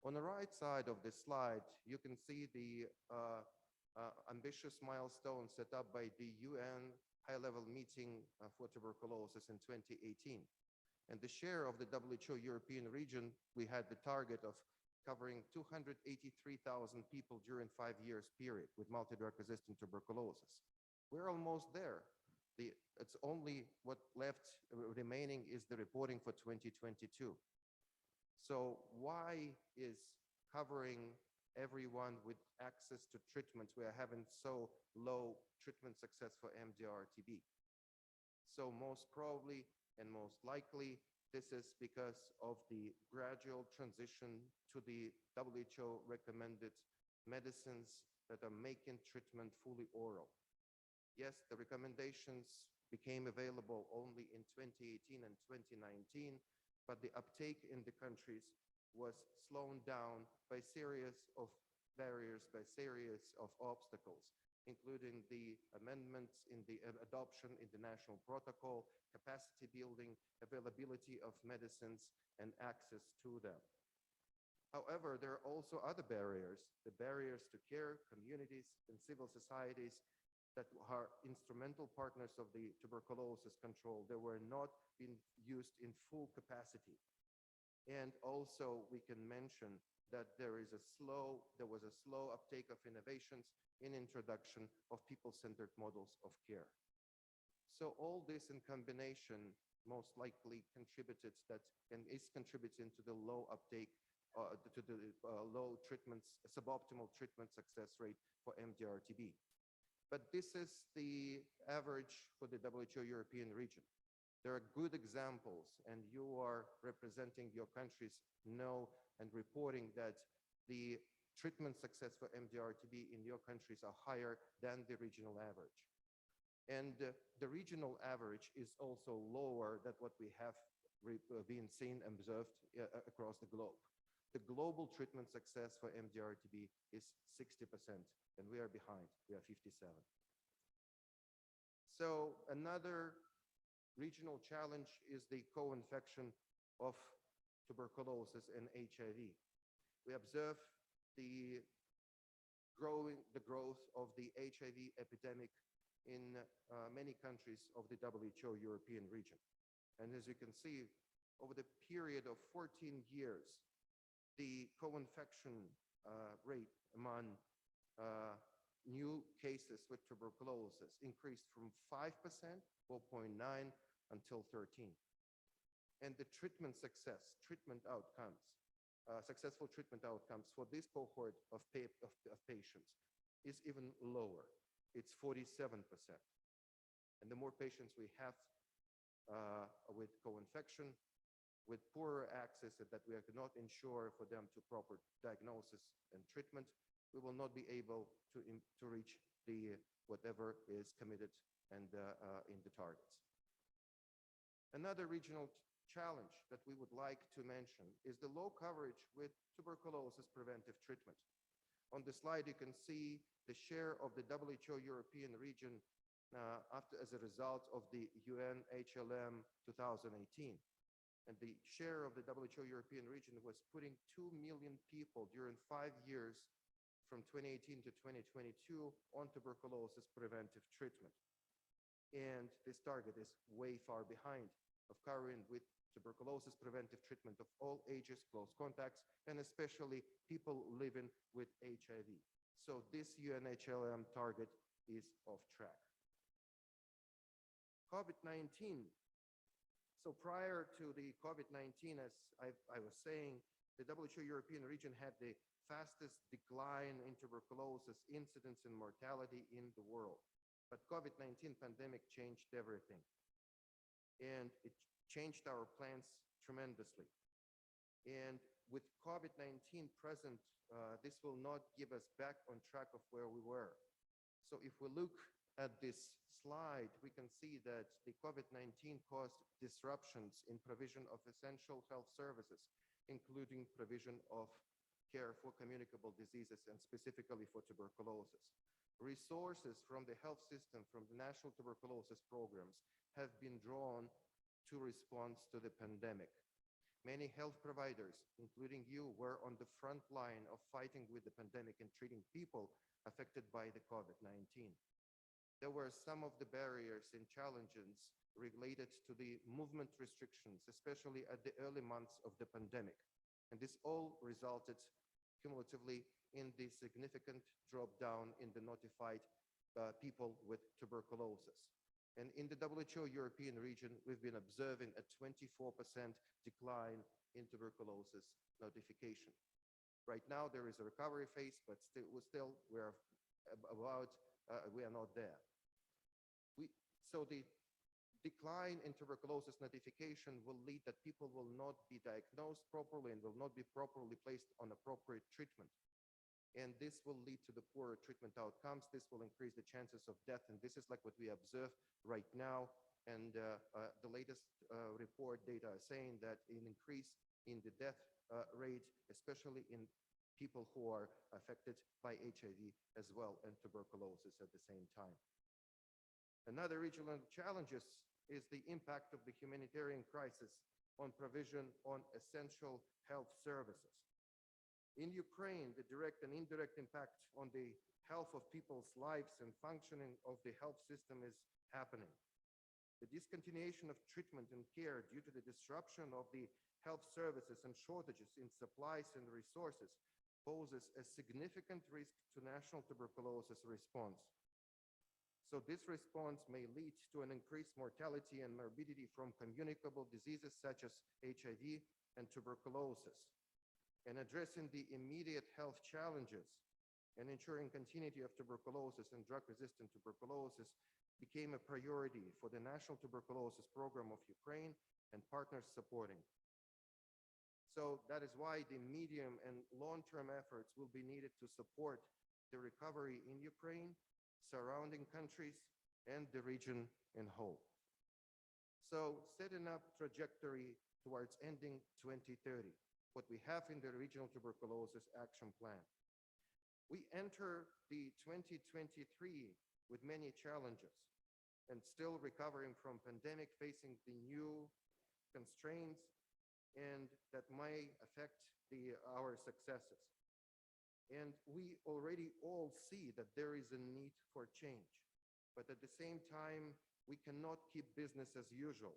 On the right side of this slide, you can see the ambitious milestone set up by the UN high-level meeting for tuberculosis in 2018. And the share of the WHO European region, we had the target of covering 283,000 people during 5 years period with multi-drug resistant tuberculosis. We're almost there. It's only what left remaining is the reporting for 2022. So why is covering everyone with access to treatment, we are having so low treatment success for MDR-TB? So most probably and most likely, this is because of the gradual transition to the WHO recommended medicines that are making treatment fully oral. Yes, the recommendations became available only in 2018 and 2019, but the uptake in the countries was slowed down by series of barriers, by series of obstacles, including the amendments in the adoption in the national protocol, capacity building, availability of medicines, and access to them. However, there are also other barriers, the barriers to care, communities, and civil societies that are instrumental partners of the tuberculosis control. They were not being used in full capacity. And also we can mention that there was a slow uptake of innovations in introduction of people-centered models of care. So all this in combination most likely contributed that and is contributing to the low uptake, to the low treatments, suboptimal treatment success rate for MDR-TB. But this is the average for the WHO European region. There are good examples, and you are representing your countries know and reporting that the treatment success for MDR-TB in your countries are higher than the regional average. And the regional average is also lower than what we have been seen and observed across the globe. The global treatment success for MDR-TB is 60%, and we are behind. We are 57. So another regional challenge is the co-infection of tuberculosis and HIV. We observe the growth of the HIV epidemic in many countries of the WHO European region. And as you can see, over the period of 14 years, the co-infection rate among new cases with tuberculosis increased from 5%, 4.9, until 13. And the treatment success, successful treatment outcomes for this cohort of patients is even lower. It's 47%. And the more patients we have with co-infection, with poorer access that we cannot ensure for them to proper diagnosis and treatment, we will not be able to reach the whatever is committed and in the targets. Another regional challenge that we would like to mention is the low coverage with tuberculosis preventive treatment. On the slide, you can see the share of the WHO European region as a result of the UN HLM 2018. And the share of the WHO European region was putting 2 million people during 5 years from 2018 to 2022 on tuberculosis preventive treatment. And this target is way far behind of covering with tuberculosis preventive treatment of all ages, close contacts, and especially people living with HIV. So this UNHLM target is off track. COVID-19. So prior to the COVID-19, as I was saying, the WHO European region had the fastest decline in tuberculosis incidence and mortality in the world. But COVID-19 pandemic changed everything. And it changed our plans tremendously. And with COVID-19 present, this will not give us back on track of where we were. So if we look at this slide, we can see that the COVID-19 caused disruptions in provision of essential health services, including provision of care for communicable diseases and specifically for tuberculosis. Resources from the health system, from the national tuberculosis programs, have been drawn to respond to the pandemic. Many health providers, including you, were on the front line of fighting with the pandemic and treating people affected by the COVID-19. There were some of the barriers and challenges related to the movement restrictions, especially at the early months of the pandemic. And this all resulted cumulatively in the significant drop down in the notified people with tuberculosis. And in the WHO European region, we've been observing a 24% decline in tuberculosis notification. Right now, there is a recovery phase, but we are not there. So the decline in tuberculosis notification will lead that people will not be diagnosed properly and will not be properly placed on appropriate treatment. And this will lead to the poorer treatment outcomes. This will increase the chances of death. And this is like what we observe right now. And the latest report data are saying that an increase in the death rate, especially in people who are affected by HIV as well and tuberculosis at the same time. Another regional challenges is the impact of the humanitarian crisis on provision on essential health services. In Ukraine, the direct and indirect impact on the health of people's lives and functioning of the health system is happening. The discontinuation of treatment and care due to the disruption of the health services and shortages in supplies and resources poses a significant risk to national tuberculosis response. So this response may lead to an increased mortality and morbidity from communicable diseases such as HIV and tuberculosis. And addressing the immediate health challenges and ensuring continuity of tuberculosis and drug-resistant tuberculosis became a priority for the National Tuberculosis Program of Ukraine and partners supporting. So that is why the medium and long-term efforts will be needed to support the recovery in Ukraine, surrounding countries, and the region in whole. So setting up trajectory towards ending 2030, what we have in the Regional Tuberculosis Action Plan. We enter the 2023 with many challenges and still recovering from pandemic, facing the new constraints and that may affect our successes. And we already all see that there is a need for change, but at the same time, we cannot keep business as usual.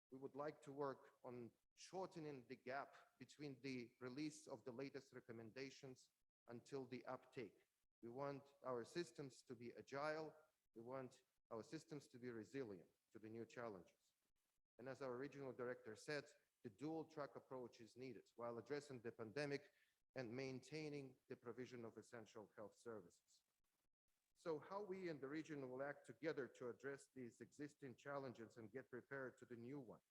We would like to work on shortening the gap between the release of the latest recommendations until the uptake. We want our systems to be agile. We want our systems to be resilient to the new challenges. And as our regional director said, the dual track approach is needed while addressing the pandemic and maintaining the provision of essential health services. So how we in the region will act together to address these existing challenges and get prepared to the new one.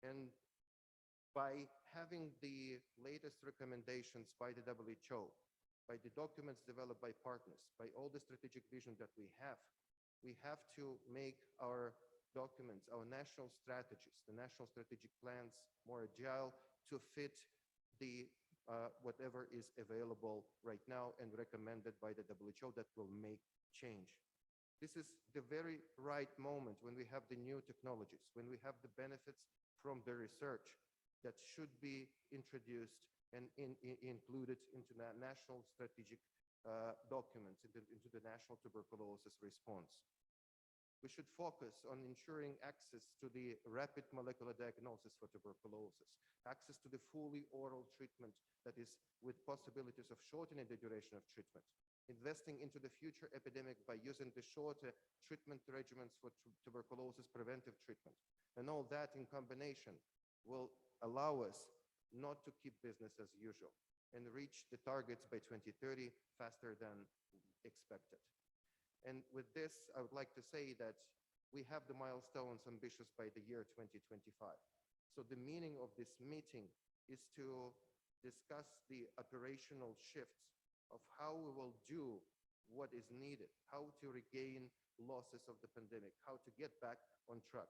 And by having the latest recommendations by the WHO, by the documents developed by partners, by all the strategic vision that we have to make our documents, our national strategies, the national strategic plans more agile to fit the whatever is available right now and recommended by the WHO that will make change. This is the very right moment when we have the new technologies, when we have the benefits from the research that should be introduced and included into the national strategic documents, into the national tuberculosis response. We should focus on ensuring access to the rapid molecular diagnosis for tuberculosis, access to the fully oral treatment that is with possibilities of shortening the duration of treatment, investing into the future epidemic by using the shorter treatment regimens for tuberculosis preventive treatment. And all that in combination will allow us not to keep business as usual and reach the targets by 2030 faster than expected. And with this, I would like to say that we have the milestones ambitious by the year 2025. So the meaning of this meeting is to discuss the operational shifts of how we will do what is needed, how to regain losses of the pandemic, how to get back on track.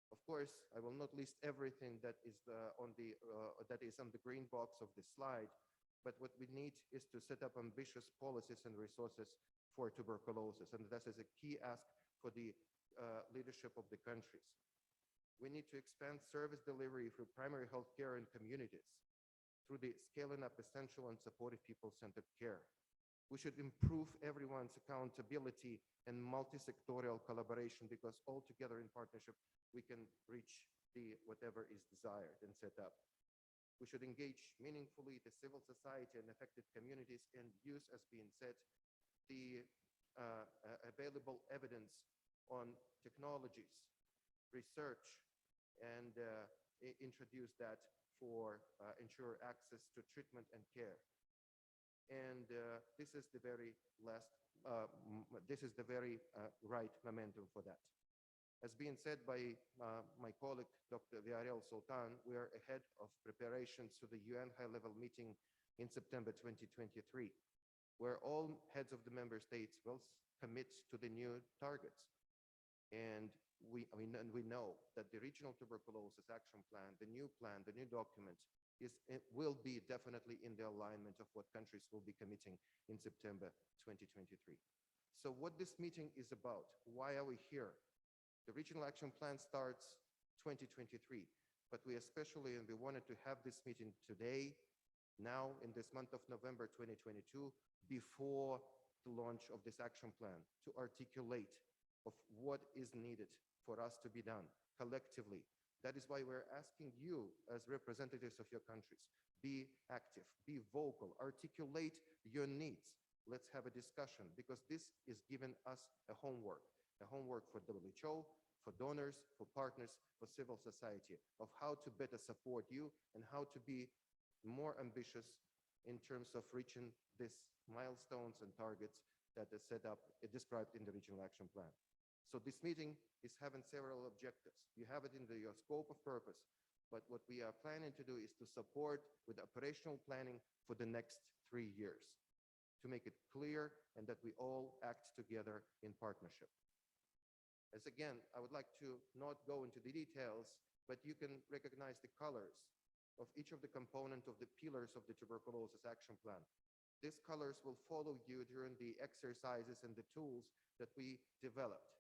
Of course, I will not list everything that is on the green box of the slide, but what we need is to set up ambitious policies and resources for tuberculosis, and that is a key ask for the leadership of the countries. We need to expand service delivery through primary health care in communities, through the scaling up essential and supportive people-centered care. We should improve everyone's accountability and multi-sectorial collaboration, because all together in partnership, we can reach whatever is desired and set up. We should engage meaningfully the civil society and affected communities and use, as being said, the available evidence on technologies, research, and introduce that for ensure access to treatment and care. And this is the very right momentum for that. As being said by my colleague, Dr. Viorel Sultan, we are ahead of preparations to the UN high-level meeting in September 2023, where all heads of the member states will commit to the new targets. And we know that the Regional Tuberculosis Action Plan, the new document, will be definitely in the alignment of what countries will be committing in September 2023. So what this meeting is about, why are we here? The Regional Action Plan starts 2023, but we wanted to have this meeting today, now in this month of November 2022, before the launch of this action plan, to articulate of what is needed for us to be done collectively. That is why we're asking you as representatives of your countries, be active, be vocal, articulate your needs. Let's have a discussion, because this is giving us a homework for WHO, for donors, for partners, for civil society, of how to better support you and how to be more ambitious in terms of reaching these milestones and targets that are described in the Regional Action Plan. So this meeting is having several objectives. You have it in your scope of purpose, but what we are planning to do is to support with operational planning for the next 3 years, to make it clear and that we all act together in partnership. As again, I would like to not go into the details, but you can recognize the colors of each of the components of the pillars of the Tuberculosis Action Plan. These colors will follow you during the exercises and the tools that we developed.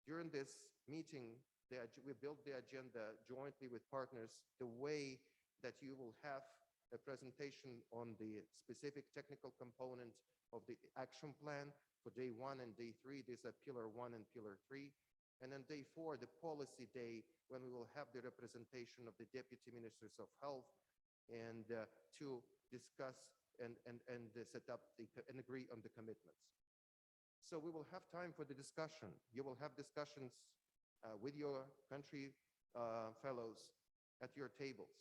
During this meeting, we built the agenda jointly with partners, the way that you will have a presentation on the specific technical component of the action plan for day 1 and day 3. These are pillar 1 and pillar 3. And on day 4, the policy day, when we will have the representation of the deputy ministers of health and to discuss and set up and agree on the commitments. So we will have time for the discussion. You will have discussions with your country fellows at your tables.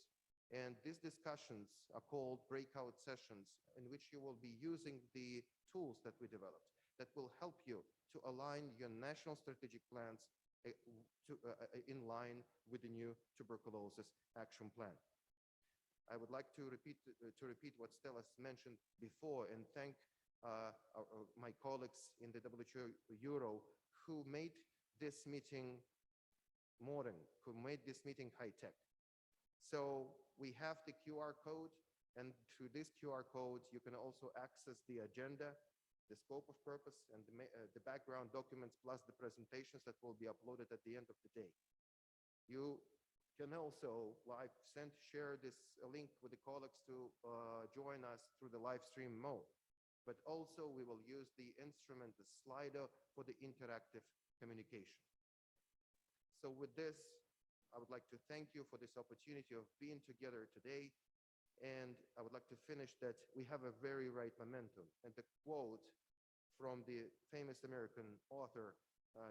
And these discussions are called breakout sessions, in which you will be using the tools that we developed that will help you to align your national strategic plans in line with the new Tuberculosis Action Plan. I would like to repeat what Stella mentioned before and thank my colleagues in the WHO Euro who made this meeting modern, who made this meeting high-tech. So we have the QR code, and through this QR code, you can also access the agenda, the scope of purpose, and the background documents, plus the presentations that will be uploaded at the end of the day. You can also share this link with the colleagues to join us through the live stream mode. But also we will use the instrument, the slider, for the interactive communication. So with this, I would like to thank you for this opportunity of being together today. And I would like to finish that we have a very right momentum. And the quote from the famous American author,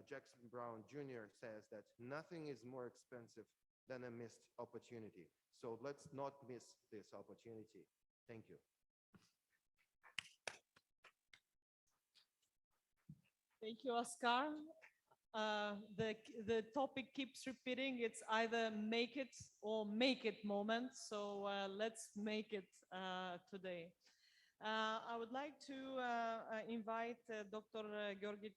Jackson Brown Jr. says that nothing is more expensive than a missed opportunity. So let's not miss this opportunity. Thank you. Thank you, Oscar. The topic keeps repeating. It's either make it or make it moment. So let's make it today. I would like to invite Dr. Georgi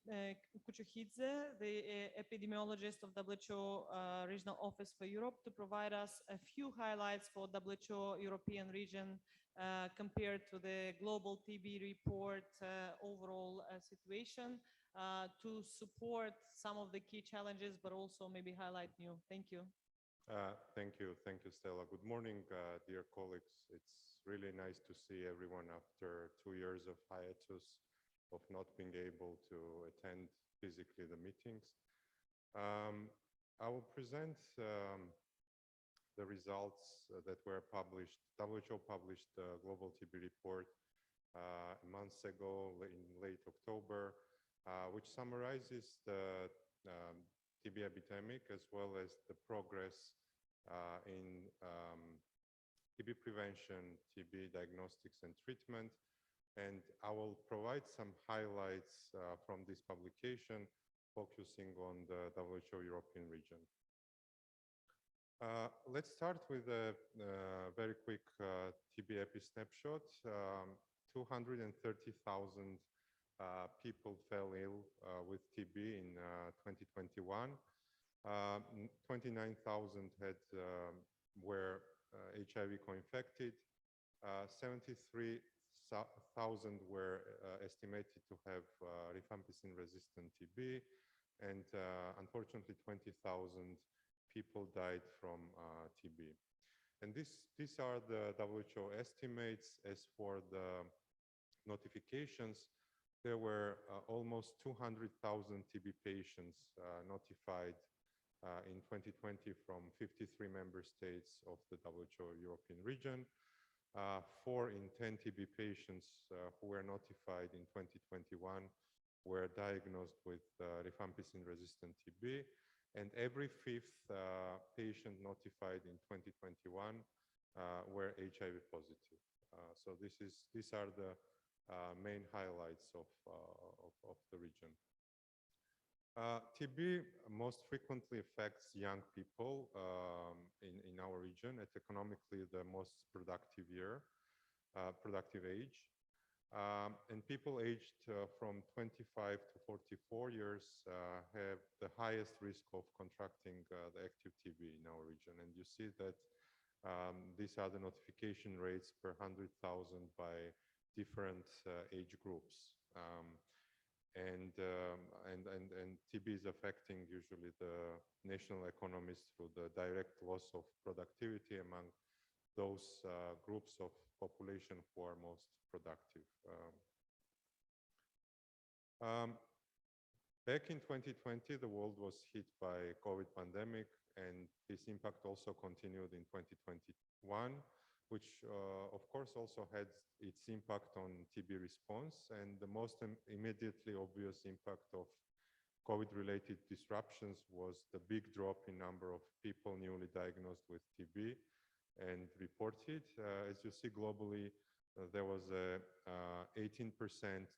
Kuchukhidze, the epidemiologist of WHO Regional Office for Europe, to provide us a few highlights for WHO European region compared to the global TB report overall situation to support some of the key challenges, but also maybe highlight new. Thank you. Thank you. Thank you, Stella. Good morning, dear colleagues. It's really nice to see everyone after 2 years of hiatus of not being able to attend physically the meetings. I will present the results that were published. WHO published the Global TB Report months ago in late October, which summarizes the TB epidemic as well as the progress in TB prevention, TB diagnostics and treatment. And I will provide some highlights from this publication focusing on the WHO European region. Let's start with a very quick TB epi snapshot. 230,000 people fell ill with TB in 2021. 29,000 were HIV co-infected. 73,000 were estimated to have rifampicin-resistant TB, and unfortunately, 20,000 people died from TB. And these are the WHO estimates. As for the notifications, there were almost 200,000 TB patients notified in 2020 from 53 member states of the WHO European region. 4 in 10 TB patients who were notified in 2021 were diagnosed with rifampicin-resistant TB, and every 5th patient notified in 2021 were HIV positive. So these are the main highlights of the region. TB most frequently affects young people in our region at economically the most productive age. And people aged from 25 to 44 years have the highest risk of contracting the active TB in our region. And you see that these are the notification rates per 100,000 by different age groups. And TB is affecting usually the national economies through the direct loss of productivity among those groups of population who are most productive. Back in 2020, the world was hit by COVID pandemic, and this impact also continued in 2021, which of course also had its impact on TB response. And the most immediately obvious impact of COVID-related disruptions was the big drop in number of people newly diagnosed with TB and reported. As you see globally, there was a 18%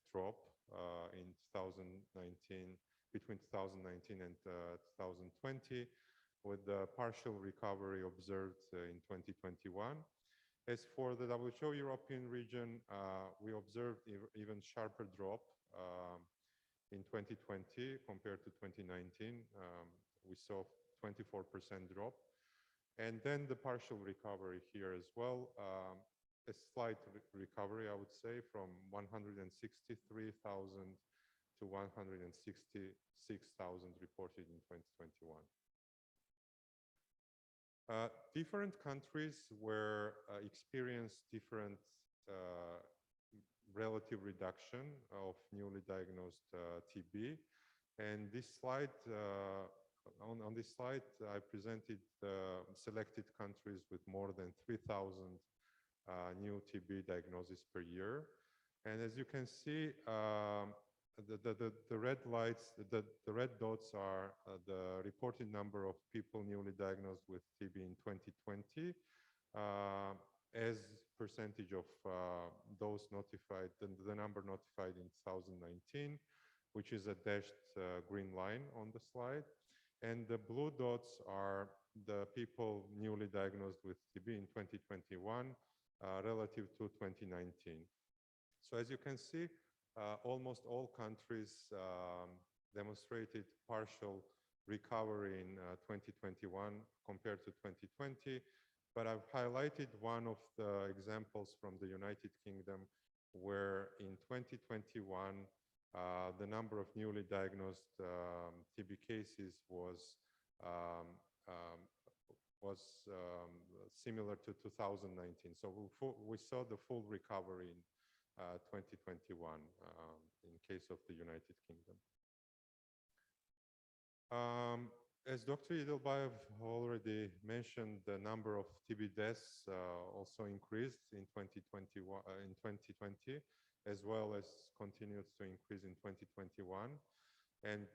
drop in 2019, between 2019 and 2020, with the partial recovery observed in 2021. As for the WHO European region, we observed even sharper drop in 2020 compared to 2019. We saw 24% drop. And then the partial recovery here as well, a slight recovery, I would say, from 163,000 to 166,000 reported in 2021. Different countries experienced different relative reduction of newly diagnosed TB. And this slide, on this slide, I presented selected countries with more than 3,000 new TB diagnoses per year. And as you can see, the red lights, the red dots are the reported number of people newly diagnosed with TB in 2020 as percentage of those notified, the number notified in 2019. which is a dashed green line on the slide. And the blue dots are the people newly diagnosed with TB in 2021 relative to 2019. So as you can see, almost all countries demonstrated partial recovery in 2021 compared to 2020. But I've highlighted one of the examples from the United Kingdom where in 2021, the number of newly diagnosed TB cases was similar to 2019. So we saw the full recovery in 2021 in case of the United Kingdom. As Dr. Idilbayev already mentioned, the number of TB deaths also increased in 2020, as well as continued to increase in 2021, and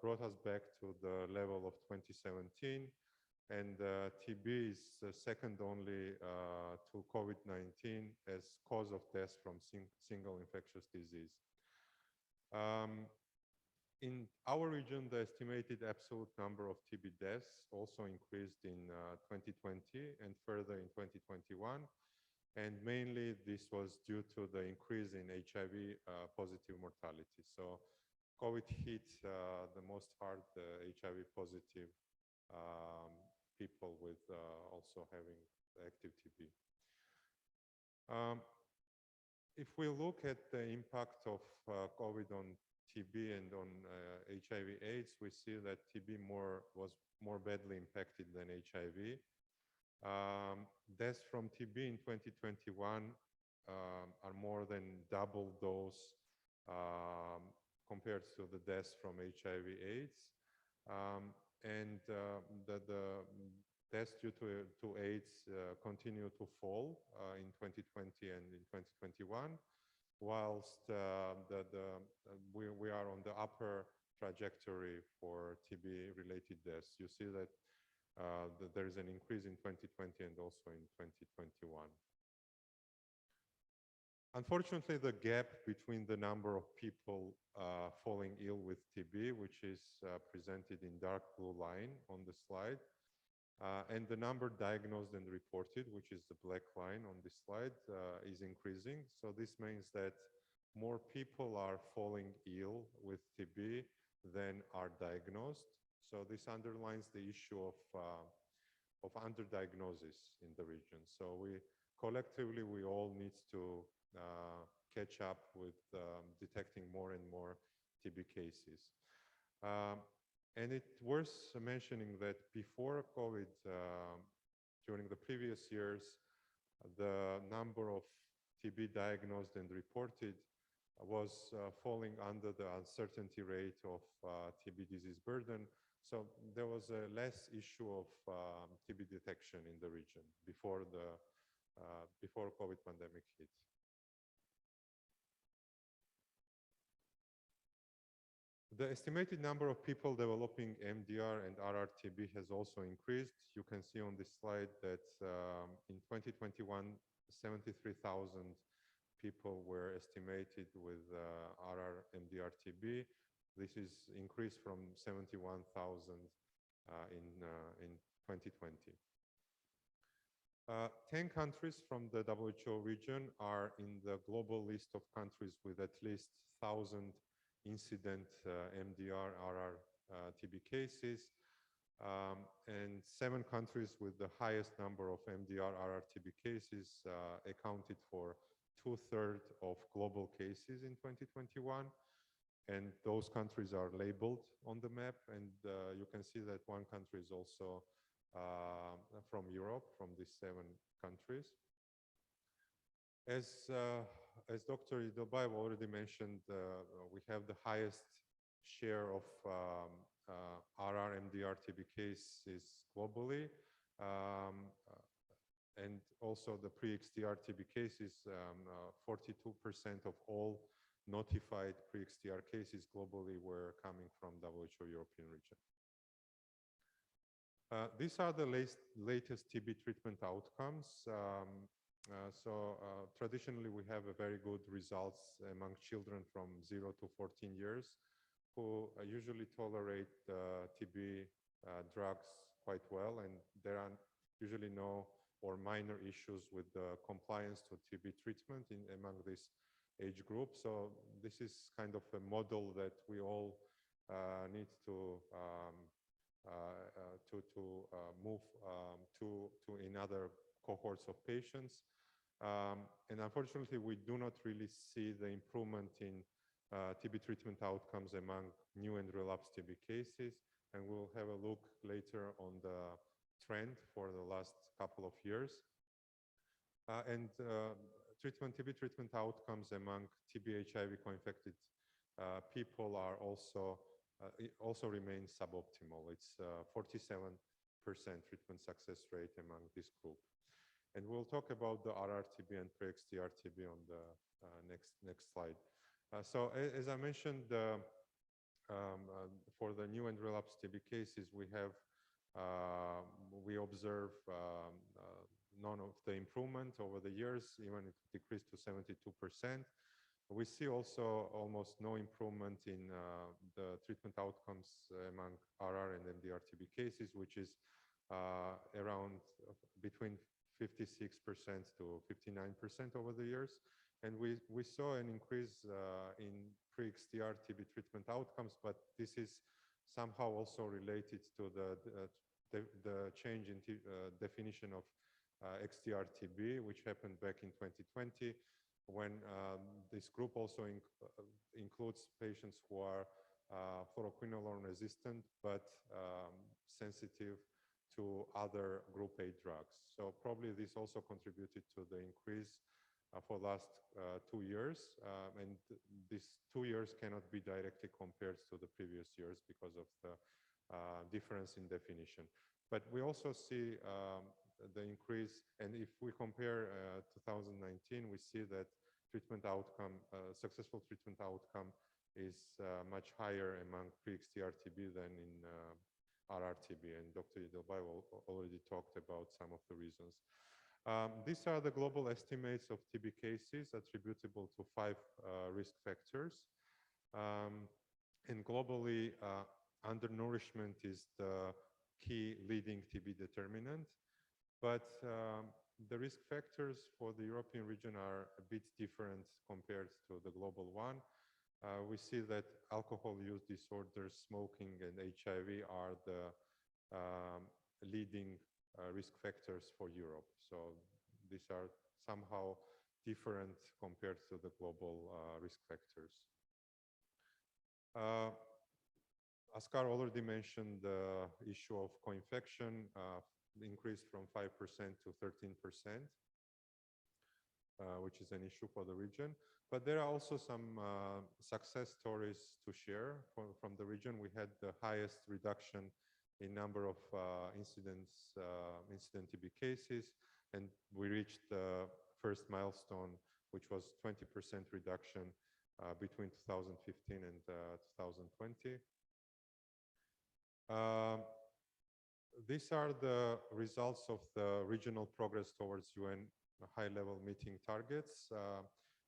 brought us back to the level of 2017. And TB is second only to COVID-19 as cause of death from single infectious disease. In our region, the estimated absolute number of TB deaths also increased in 2020 and further in 2021. And mainly this was due to the increase in HIV positive mortality. So COVID hit the most hard HIV positive people with also having active TB. If we look at the impact of COVID on TB and on HIV/AIDS, we see that TB was more badly impacted than HIV. Deaths from TB in 2021 are more than double those compared to the deaths from HIV/AIDS. And the deaths due to AIDS continue to fall in 2020 and in 2021, whilst we are on the upper trajectory for TB-related deaths. You see that there is an increase in 2020 and also in 2021. Unfortunately, the gap between the number of people falling ill with TB, which is presented in dark blue line on the slide, and the number diagnosed and reported, which is the black line on this slide, is increasing. So this means that more people are falling ill with TB than are diagnosed. So this underlines the issue of underdiagnosis in the region. So collectively, we all need to catch up with detecting more and more TB cases. And it's worth mentioning that before COVID, during the previous years, the number of TB diagnosed and reported was falling under the uncertainty rate of TB disease burden. So there was a less issue of TB detection in the region before COVID pandemic hit. The estimated number of people developing MDR and RR-TB has also increased. You can see on this slide that in 2021, 73,000 people were estimated with RR-MDR-TB. This is increased from 71,000 in 2020. 10 countries from the WHO region are in the global list of countries with at least 1,000 incident MDR/RR TB cases, and 7 countries with the highest number of MDR/RR TB cases accounted for 2/3 of global cases in 2021. And those countries are labeled on the map, and you can see that one country is also from Europe, from these 7 countries. As Dr. Idilbayev already mentioned, we have the highest share of RR-MDR TB cases globally, and also the pre-XDR TB cases. 42% of all notified pre-XDR cases globally were coming from WHO European region. These are the latest TB treatment outcomes. Traditionally, we have a very good results among children from 0 to 14 years. who usually tolerate TB drugs quite well, and there are usually no or minor issues with the compliance to TB treatment among this age group. So this is kind of a model that we all need to move to in other cohorts of patients. And unfortunately, we do not really see the improvement in TB treatment outcomes among new and relapsed TB cases. And we'll have a look later on the trend for the last couple of years. TB treatment outcomes among TB HIV co-infected people are also remain suboptimal. It's 47% treatment success rate among this group. And we'll talk about the RRTB and pre-XDR-TB on the next slide. So as I mentioned, for the new and relapsed TB cases, we observe none of the improvement over the years, even it decreased to 72%. We see also almost no improvement in the treatment outcomes among RR and MDR-TB cases, which is around between 56% to 59% over the years. And we saw an increase in pre-XDR-TB treatment outcomes, but this is somehow also related to the change in definition of XDR-TB, which happened back in 2020, when this group also includes patients who are fluoroquinolone resistant, but sensitive to other group A drugs. So probably this also contributed to the increase for last 2 years. And these 2 years cannot be directly compared to the previous years because of the difference in definition. But we also see the increase, and if we compare 2019, we see that treatment outcome, successful treatment outcome is much higher among pre-XDR-TB than in RR-TB, and Dr. Idilbay already talked about some of the reasons. These are the global estimates of TB cases attributable to 5 risk factors. And globally, undernourishment is the key leading TB determinant. But the risk factors for the European region are a bit different compared to the global one. We see that alcohol use disorders, smoking, and HIV are the leading risk factors for Europe. So these are somehow different compared to the global risk factors. Askar already mentioned the issue of co-infection, increased from 5% to 13%, which is an issue for the region. But there are also some success stories to share from the region. We had the highest reduction in number of incident TB cases, and we reached the first milestone, which was 20% reduction between 2015 and 2020. These are the results of the regional progress towards UN high-level meeting targets.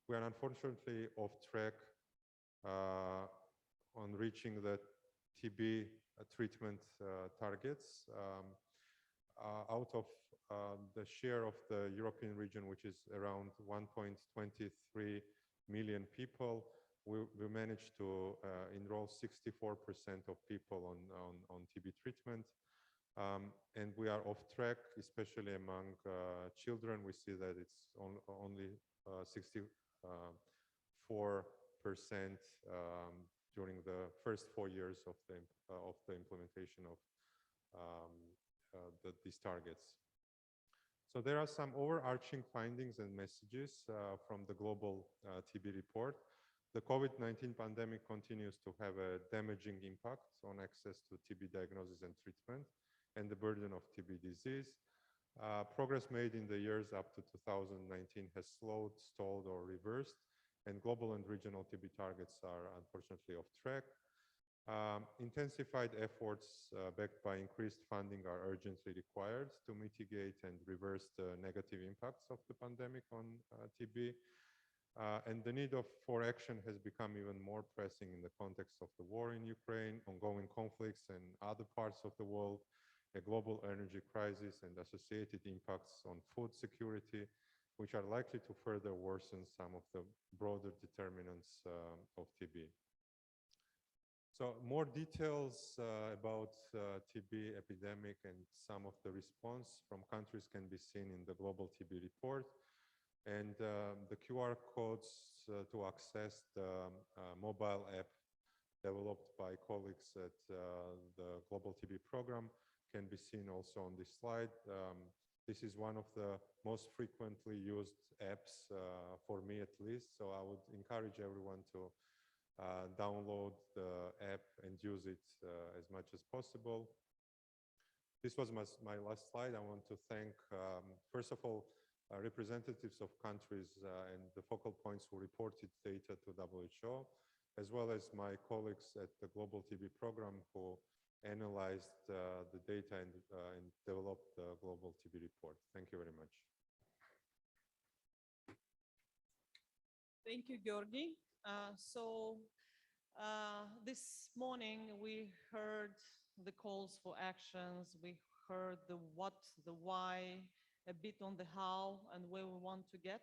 We are unfortunately off track on reaching the TB treatment targets. Out of the share of the European region, which is around 1.23 million people, we managed to enroll 64% of people on TB treatment. And we are off track, especially among children. We see that it's only 64% during the first 4 years of the implementation of these targets. So there are some overarching findings and messages from the global TB report. The COVID-19 pandemic continues to have a damaging impact on access to TB diagnosis and treatment and the burden of TB disease. Progress made in the years up to 2019 has slowed, stalled, or reversed, and global and regional TB targets are unfortunately off track. Intensified efforts backed by increased funding are urgently required to mitigate and reverse the negative impacts of the pandemic on TB. And the need for action has become even more pressing in the context of the war in Ukraine, ongoing conflicts in other parts of the world, a global energy crisis and associated impacts on food security, which are likely to further worsen some of the broader determinants of TB. So more details about TB epidemic and some of the response from countries can be seen in the Global TB report. And the QR codes to access the mobile app developed by colleagues at the Global TB program can be seen also on this slide. This is one of the most frequently used apps for me at least, so I would encourage everyone to download the app and use it as much as possible. This was my last slide. I want to thank, first of all, representatives of countries and the focal points who reported data to WHO, as well as my colleagues at the Global TB program who analyzed the data and developed the Global TB report. Thank you very much. Thank you, Georgi. This morning we heard the calls for actions, we heard the what, the why, a bit on the how and where we want to get.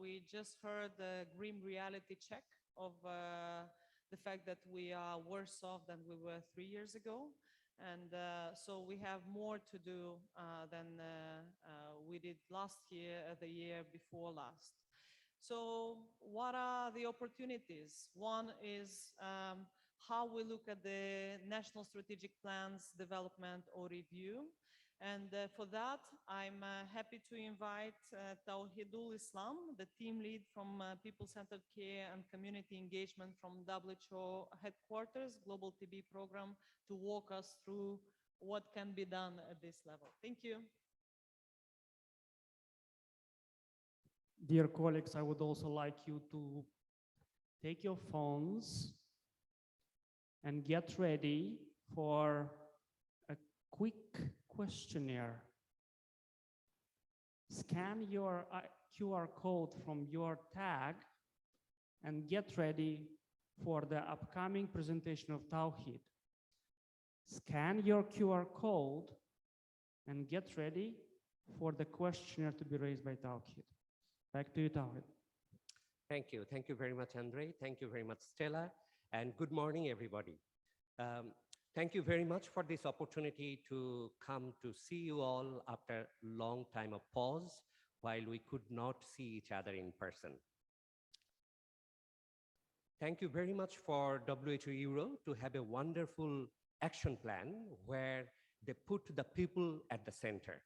We just heard the grim reality check of the fact that we are worse off than we were 3 years ago. And so we have more to do than we did last year, the year before last. So what are the opportunities? One is how we look at the national strategic plans development or review. And for that, I'm happy to invite Tawhidul Islam, the team lead from People-Centered Care and Community Engagement from WHO headquarters, Global TB program, to walk us through what can be done at this level. Thank you. Dear colleagues, I would also like you to take your phones and get ready for a quick questionnaire. Scan your QR code from your tag and get ready for the upcoming presentation of Tawhid. Scan your QR code and get ready for the questionnaire to be raised by Tawhid. Back to you, Tawhid. Thank you. Thank you very much, Andre. Thank you very much, Stella. And good morning, everybody. Thank you very much for this opportunity to come to see you all after a long time of pause while we could not see each other in person. Thank you very much for WHO Euro to have a wonderful action plan where they put the people at the center.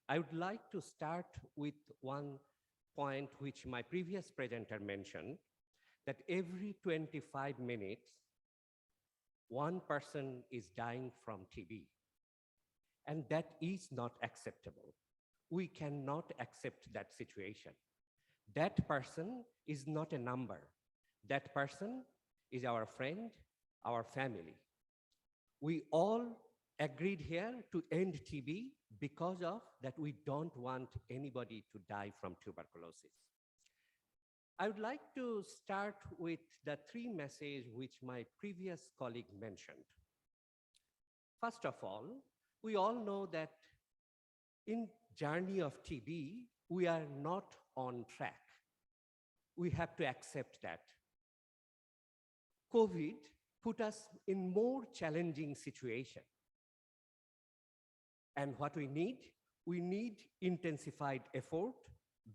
I would like to start with one point which my previous presenter mentioned, that every 25 minutes, one person is dying from TB. And that is not acceptable. We cannot accept that situation. That person is not a number. That person is our friend, our family. We all agreed here to end TB because of that we don't want anybody to die from tuberculosis. I would like to start with the three messages which my previous colleague mentioned. First of all, we all know that in journey of TB, we are not on track. We have to accept that. COVID put us in more challenging situation. And what we need intensified effort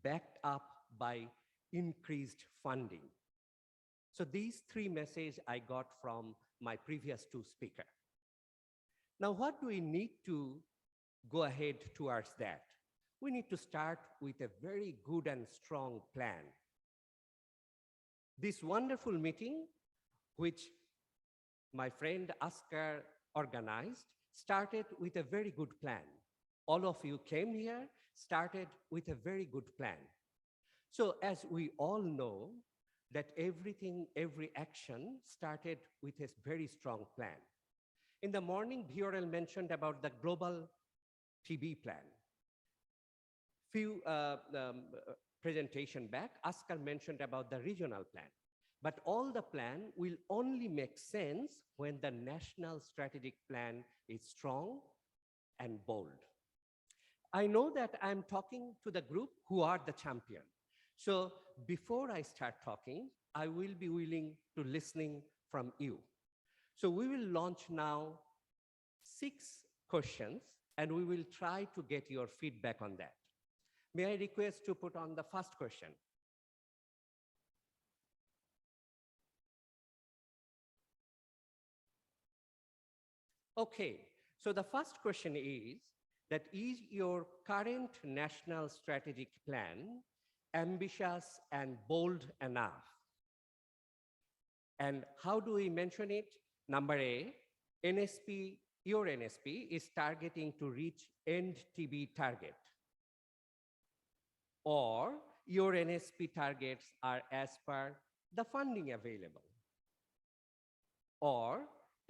backed up by increased funding. So these three messages I got from my previous two speakers. Now, what do we need to go ahead towards that? We need to start with a very good and strong plan. This wonderful meeting, which my friend Askar organized, started with a very good plan. All of you came here, started with a very good plan. So as we all know, that every action started with a very strong plan. In the morning, Viorel mentioned about the global TB plan. presentation back, Oscar mentioned about the regional plan. But all the plan will only make sense when the national strategic plan is strong and bold. I know that I'm talking to the group who are the champion. So before I start talking, I will be willing to listening from you. So we will launch now 6 questions, and we will try to get your feedback on that. May I request to put on the first question? Okay, so the first question is that is your current national strategic plan ambitious and bold enough? And how do we mention it? Number A, NSP, your NSP is targeting to reach end TB target. Or your NSP targets are as per the funding available. Or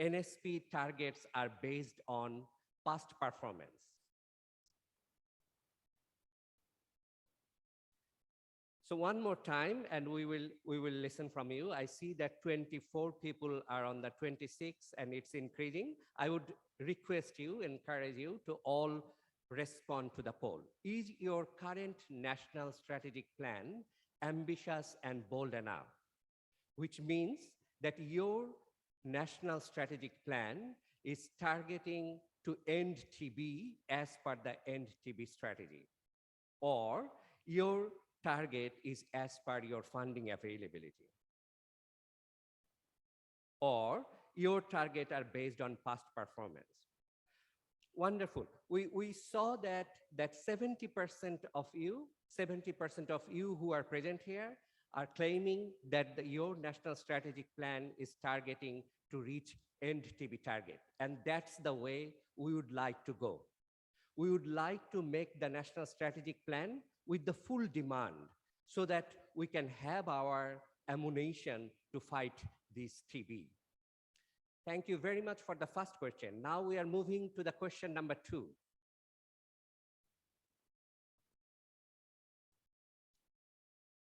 NSP targets are based on past performance. So one more time, and we will listen from you. I see that 24 people are on the 26, and it's increasing. I would request you, encourage you to all respond to the poll. Is your current national strategic plan ambitious and bold enough? Which means that your national strategic plan is targeting to end TB as per the end TB strategy, or your target is as per your funding availability, or your target are based on past performance. Wonderful. We saw that 70% of you who are present here are claiming that your national strategic plan is targeting to reach end TB target. And that's the way we would like to go. We would like to make the national strategic plan with the full demand so that we can have our ammunition to fight this TB. Thank you very much for the first question. Now we are moving to the question number 2.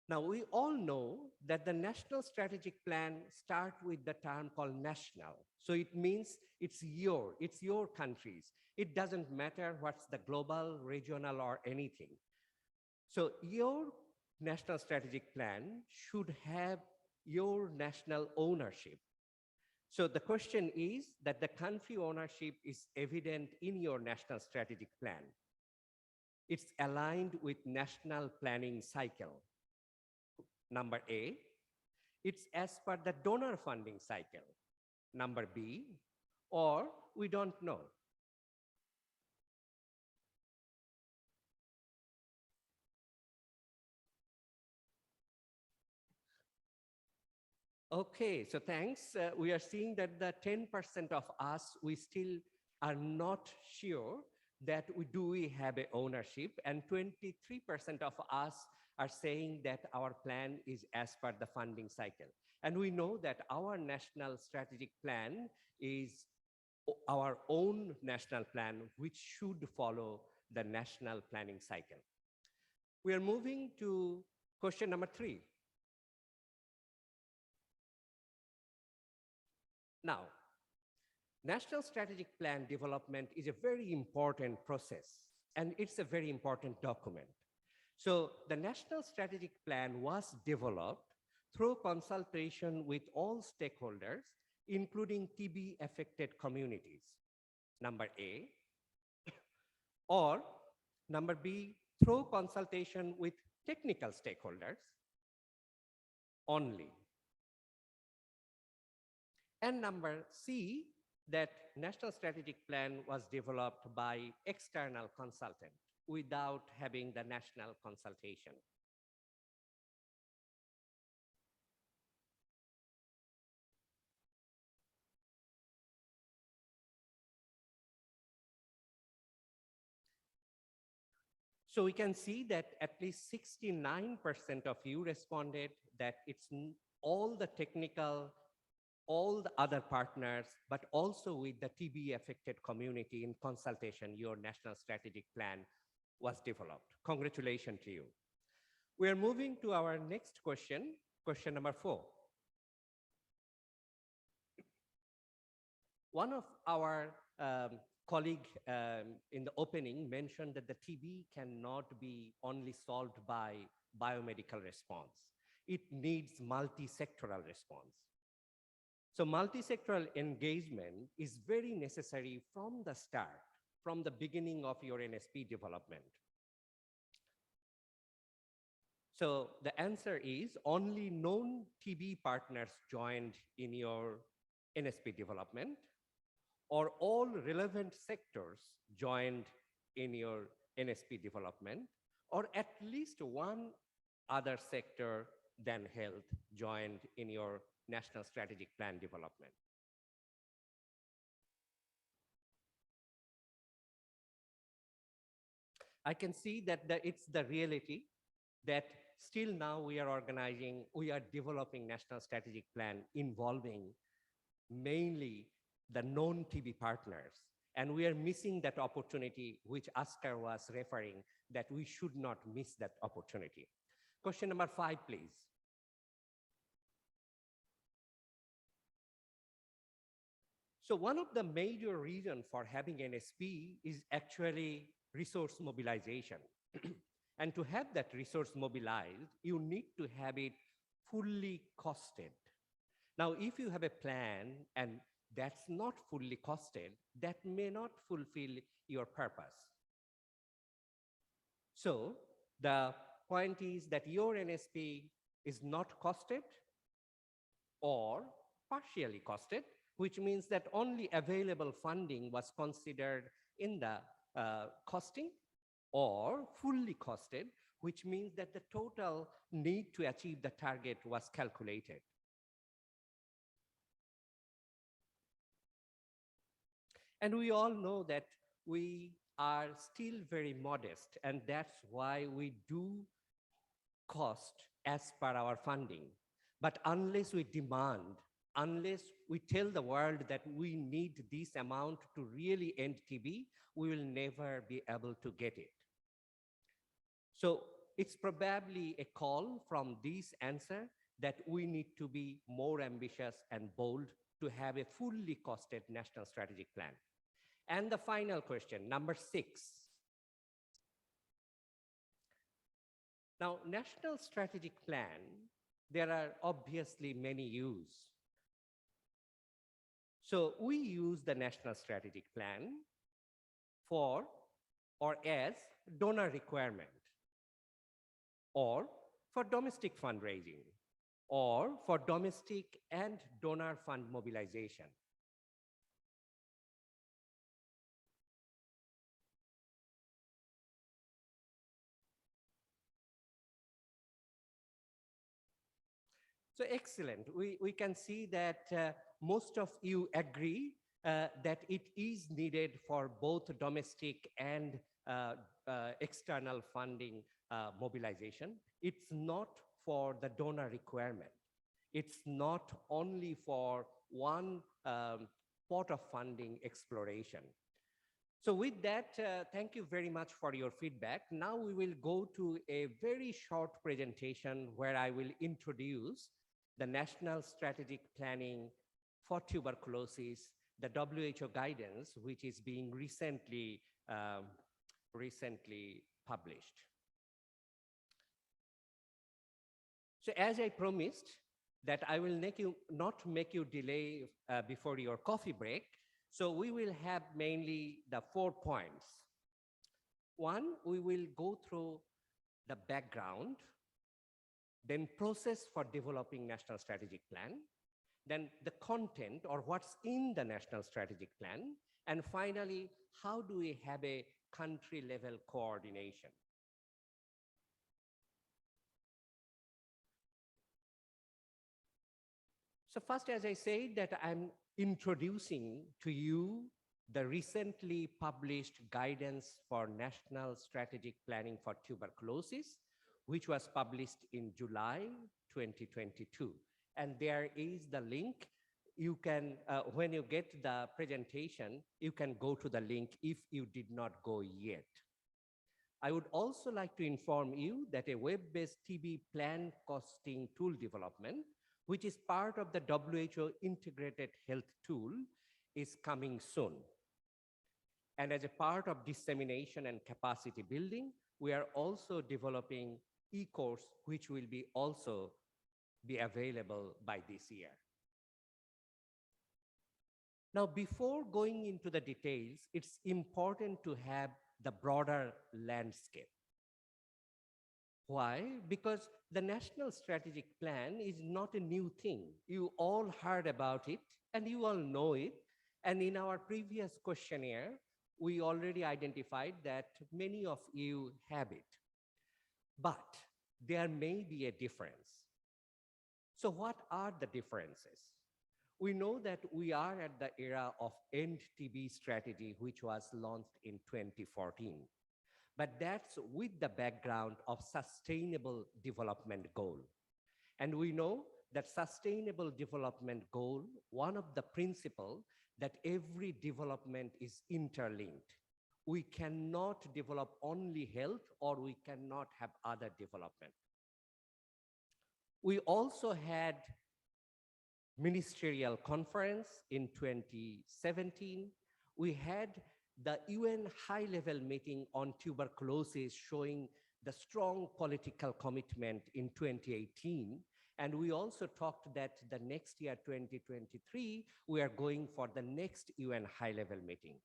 Now we all know that the national strategic plan starts with the term called national. So it means it's your countries. It doesn't matter what's the global, regional, or anything. So your national strategic plan should have your national ownership. So the question is that the country ownership is evident in your national strategic plan. It's aligned with national planning cycle. Number A, it's as per the donor funding cycle. Number B, or we don't know. Okay, so thanks. We are seeing that the 10% of us, we still are not sure that we have a ownership, and 23% of us are saying that our plan is as per the funding cycle. And we know that our national strategic plan is our own national plan, which should follow the national planning cycle. We are moving to question number 3. Now, national strategic plan development is a very important process, and it's a very important document. So the national strategic plan was developed through consultation with all stakeholders, including TB affected communities, number A, or number B, through consultation with technical stakeholders only. And number C, that national strategic plan was developed by external consultant without having the national consultation. So we can see that at least 69% of you responded that it's all the technical, all the other partners, but also with the TB affected community in consultation, your national strategic plan was developed. Congratulations to you. We are moving to our next question, question number 4. One of our colleague in the opening mentioned that the TB cannot be only solved by biomedical response. It needs multi-sectoral response. So multi-sectoral engagement is very necessary from the start, from the beginning of your NSP development. So the answer is only known TB partners joined in your NSP development, or all relevant sectors joined in your NSP development, or at least one other sector than health joined in your national strategic plan development. I can see that it's the reality that still now we are developing national strategic plan involving mainly the known TB partners. And we are missing that opportunity which Oscar was referring, that we should not miss that opportunity. Question number 5, please. So one of the major reasons for having NSP is actually resource mobilization. And to have that resource mobilized, you need to have it fully costed. Now, if you have a plan and that's not fully costed, that may not fulfill your purpose. So the point is that your NSP is not costed or partially costed, which means that only available funding was considered in the costing, or fully costed, which means that the total need to achieve the target was calculated. And we all know that we are still very modest, and that's why we do cost as per our funding. But unless we demand, unless we tell the world that we need this amount to really end TB, we will never be able to get it. So it's probably a call from this answer that we need to be more ambitious and bold to have a fully costed national strategic plan. And the final question, number 6. Now, national strategic plan, there are obviously many use. So we use the national strategic plan for or as donor requirement, or for domestic fundraising, or for domestic and donor fund mobilization. So excellent. We can see that most of you agree that it is needed for both domestic and external funding mobilization. It's not for the donor requirement. It's not only for one pot of funding exploration. So with that, thank you very much for your feedback. Now we will go to a very short presentation where I will introduce the National Strategic Planning for Tuberculosis, the WHO guidance, which is being recently published. So as I promised that I will not make you delay before your coffee break, so we will have mainly the 4 points. 1, we will go through the background, then process for developing national strategic plan, then the content or what's in the national strategic plan, and finally, how do we have a country level coordination? So first, as I said, that I'm introducing to you the recently published guidance for national strategic planning for tuberculosis, which was published in July 2022. And there is the link. You can, when you get the presentation, you can go to the link if you did not go yet. I would also like to inform you that a web-based TB plan costing tool development, which is part of the WHO integrated health tool, is coming soon. And as a part of dissemination and capacity building, we are also developing e-course, which will be also be available by this year. Now, before going into the details, it's important to have the broader landscape. Why? Because the National Strategic Plan is not a new thing. You all heard about it and you all know it. And in our previous questionnaire, we already identified that many of you have it. But there may be a difference. So what are the differences? We know that we are at the era of End TB strategy, which was launched in 2014. But that's with the background of sustainable development goal. And we know that sustainable development goal, one of the principles that every development is interlinked. We cannot develop only health or we cannot have other development. We also had ministerial conference in 2017. We had the UN high-level meeting on tuberculosis showing the strong political commitment in 2018. And we also talked that the next year, 2023, we are going for the next UN high-level meeting.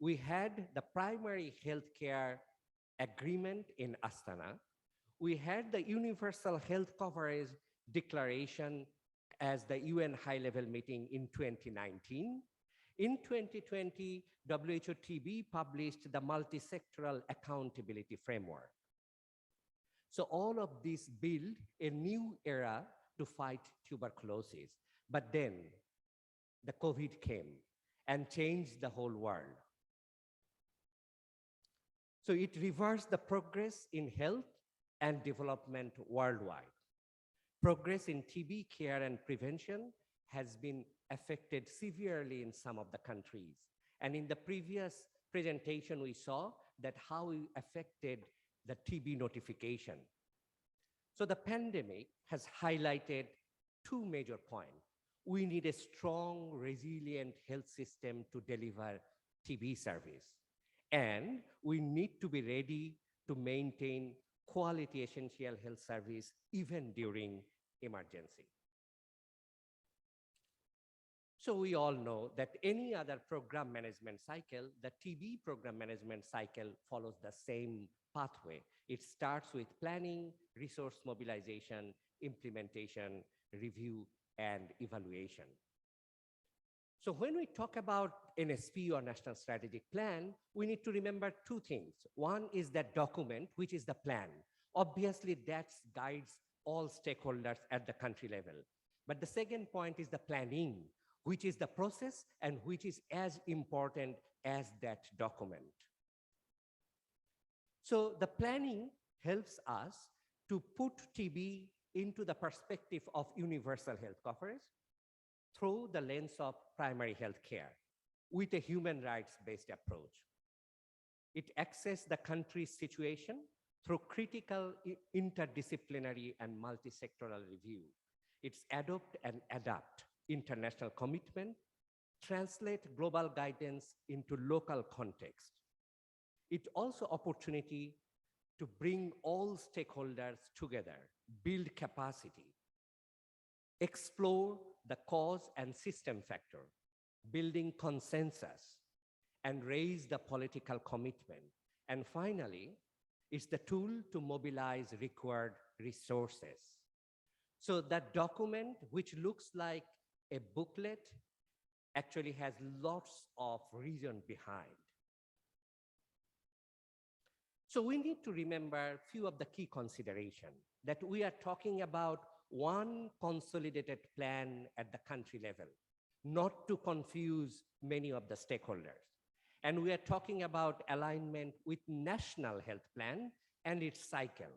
We had the primary healthcare agreement in Astana. We had the universal health coverage declaration as the UN high-level meeting in 2019. In 2020, WHO TB published the multi-sectoral accountability framework. So all of this build a new era to fight tuberculosis. But then the COVID came and changed the whole world. So it reversed the progress in health and development worldwide. Progress in TB care and prevention has been affected severely in some of the countries. And in the previous presentation, we saw that how it affected the TB notification. So the pandemic has highlighted two major points. We need a strong, resilient health system to deliver TB service. And we need to be ready to maintain quality essential health service even during emergency. So we all know that any other program management cycle, the TB program management cycle follows the same pathway. It starts with planning, resource mobilization, implementation, review, and evaluation. So when we talk about NSP or National Strategic Plan, we need to remember two things. One is that document, which is the plan. Obviously, that guides all stakeholders at the country level. But the second point is the planning, which is the process and which is as important as that document. So the planning helps us to put TB into the perspective of universal health coverage through the lens of primary health care with a human rights-based approach. It assesses the country's situation through critical interdisciplinary and multi-sectoral review. It's adopt and adapt international commitment, translate global guidance into local context. It also opportunity to bring all stakeholders together, build capacity, explore the cause and system factor, building consensus, and raise the political commitment. And finally, it's the tool to mobilize required resources. So that document, which looks like a booklet, actually has lots of reason behind. So we need to remember a few of the key considerations, that we are talking about one consolidated plan at the country level, not to confuse many of the stakeholders. And we are talking about alignment with national health plan and its cycle.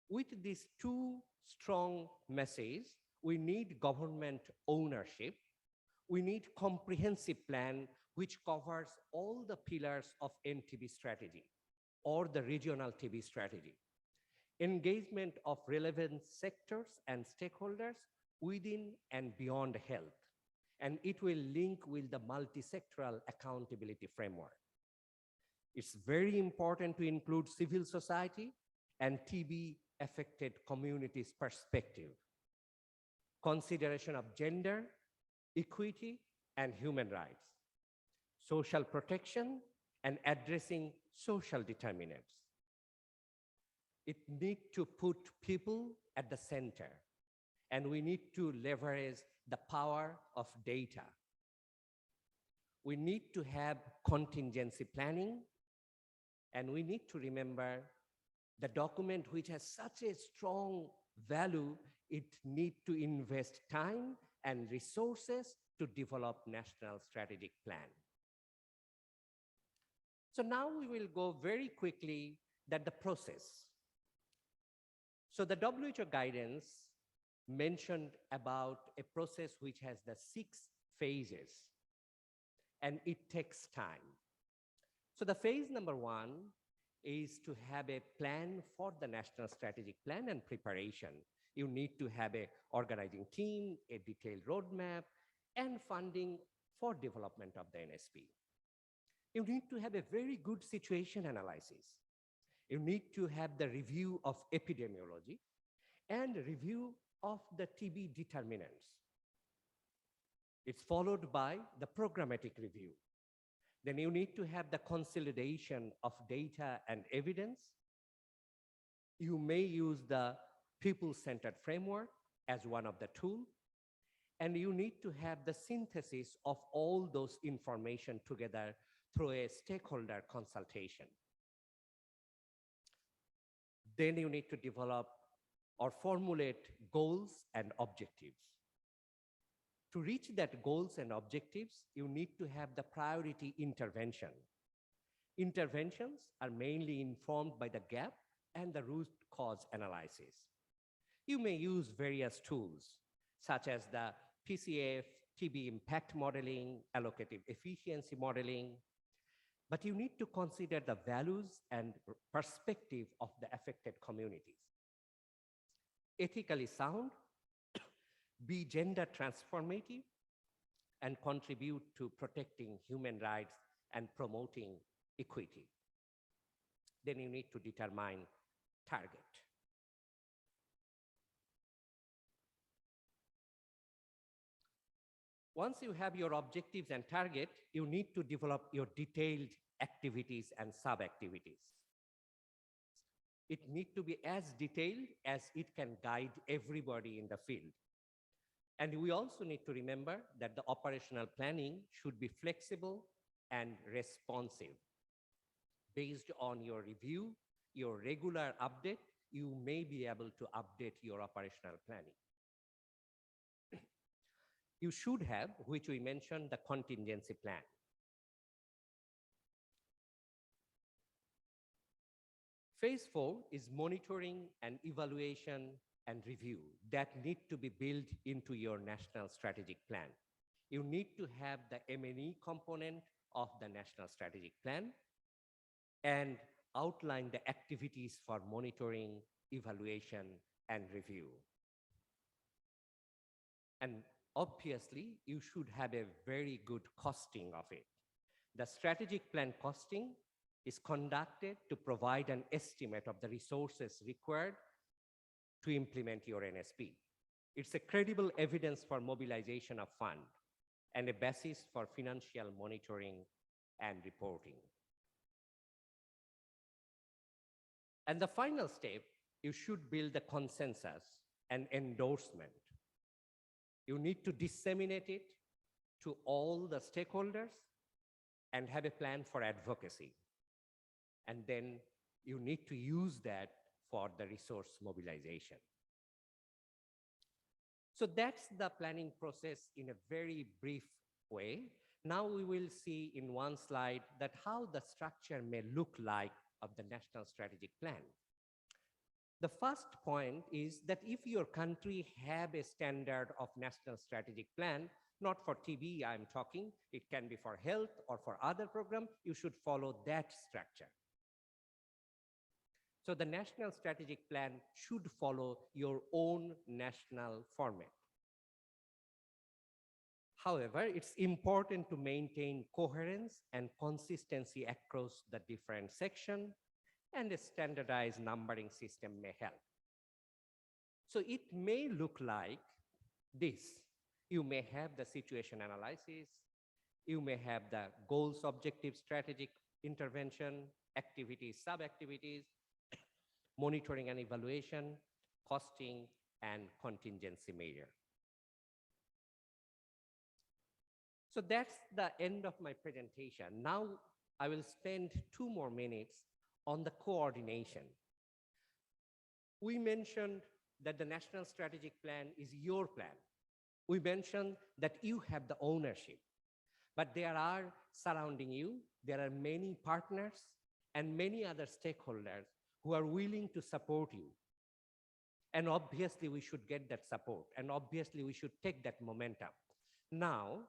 With these two strong messages, we need government ownership. We need comprehensive plan which covers all the pillars of NTB strategy or the regional TB strategy. Engagement of relevant sectors and stakeholders within and beyond health, and it will link with the multi-sectoral accountability framework. It's very important to include civil society and TB-affected communities' perspective, consideration of gender, equity, and human rights, social protection, and addressing social determinants. It needs to put people at the center, and we need to leverage the power of data. We need to have contingency planning, and we need to remember the document which has such a strong value, it needs to invest time and resources to develop national strategic plan. So now we will go very quickly that the process. So the WHO guidance mentioned about a process which has the 6 phases, and it takes time. So the phase number 1 is to have a plan for the national strategic plan and preparation. You need to have an organizing team, a detailed roadmap, and funding for development of the NSP. You need to have a very good situation analysis. You need to have the review of epidemiology and review of the TB determinants. It's followed by the programmatic review. Then you need to have the consolidation of data and evidence. You may use the people-centered framework as one of the tools. And you need to have the synthesis of all those information together through a stakeholder consultation. Then you need to develop or formulate goals and objectives. To reach that goals and objectives, you need to have the priority intervention. Interventions are mainly informed by the gap and the root cause analysis. You may use various tools, such as the PCF, TB impact modeling, allocative efficiency modeling, but you need to consider the values and perspective of the affected communities. Ethically sound, be gender transformative, and contribute to protecting human rights and promoting equity. Then you need to determine target. Once you have your objectives and target, you need to develop your detailed activities and sub-activities. It needs to be as detailed as it can guide everybody in the field. And we also need to remember that the operational planning should be flexible and responsive. Based on your review, your regular update, you may be able to update your operational planning. You should have, which we mentioned, the contingency plan. Phase 4 is monitoring and evaluation and review that need to be built into your national strategic plan. You need to have the M&E component of the national strategic plan and outline the activities for monitoring, evaluation, and review. And obviously, you should have a very good costing of it. The strategic plan costing is conducted to provide an estimate of the resources required to implement your NSP. It's a credible evidence for mobilization of fund and a basis for financial monitoring and reporting. And the final step, you should build a consensus and endorsement. You need to disseminate it to all the stakeholders and have a plan for advocacy. And then you need to use that for the resource mobilization. So that's the planning process in a very brief way. Now we will see in one slide that how the structure may look like of the national strategic plan. The first point is that if your country have a standard of national strategic plan, not for TB I'm talking, it can be for health or for other program, you should follow that structure. So the national strategic plan should follow your own national format. However, it's important to maintain coherence and consistency across the different sections, and a standardized numbering system may help. So it may look like this. You may have the situation analysis, you may have the goals, objectives, strategic intervention, activities, sub-activities, monitoring and evaluation, costing, and contingency measure. So that's the end of my presentation. Now I will spend 2 more minutes on the coordination. We mentioned that the National Strategic Plan is your plan. We mentioned that you have the ownership, but there are surrounding you, there are many partners and many other stakeholders who are willing to support you. And obviously we should get that support, and obviously we should take that momentum. Now,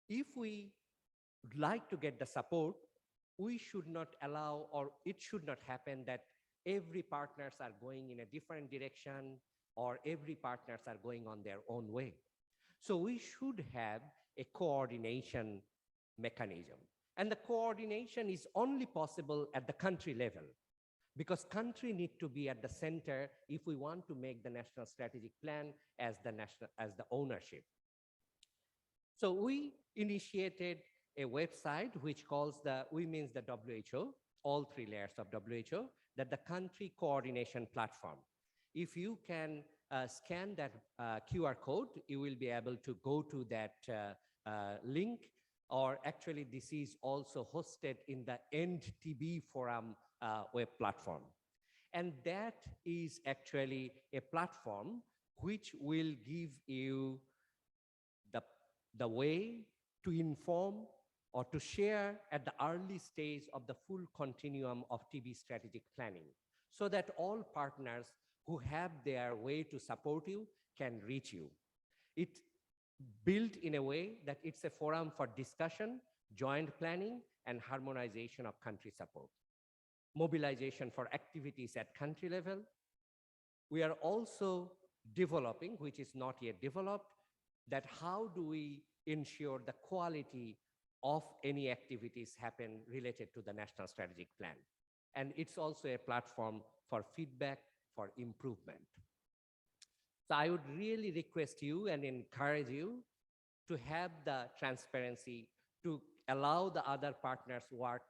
if we would like to get the support, we should not allow, or it should not happen that every partners are going in a different direction or every partners are going on their own way. So we should have a coordination mechanism. And the coordination is only possible at the country level, because country need to be at the center if we want to make the national strategic plan as the ownership. So we initiated a website which calls the WHO, all 3 layers of WHO, that the country coordination platform. If you can scan that QR code, you will be able to go to that link, or actually this is also hosted in the End TB Forum web platform. And that is actually a platform which will give you the way to inform or to share at the early stage of the full continuum of TB strategic planning, so that all partners who have their way to support you can reach you. It's built in a way that it's a forum for discussion, joint planning, and harmonization of country support. Mobilization for activities at country level. We are also developing, which is not yet developed, that how do we ensure the quality of any activities happen related to the National Strategic Plan. And it's also a platform for feedback, for improvement. So I would really request you and encourage you to have the transparency, to allow the other partners work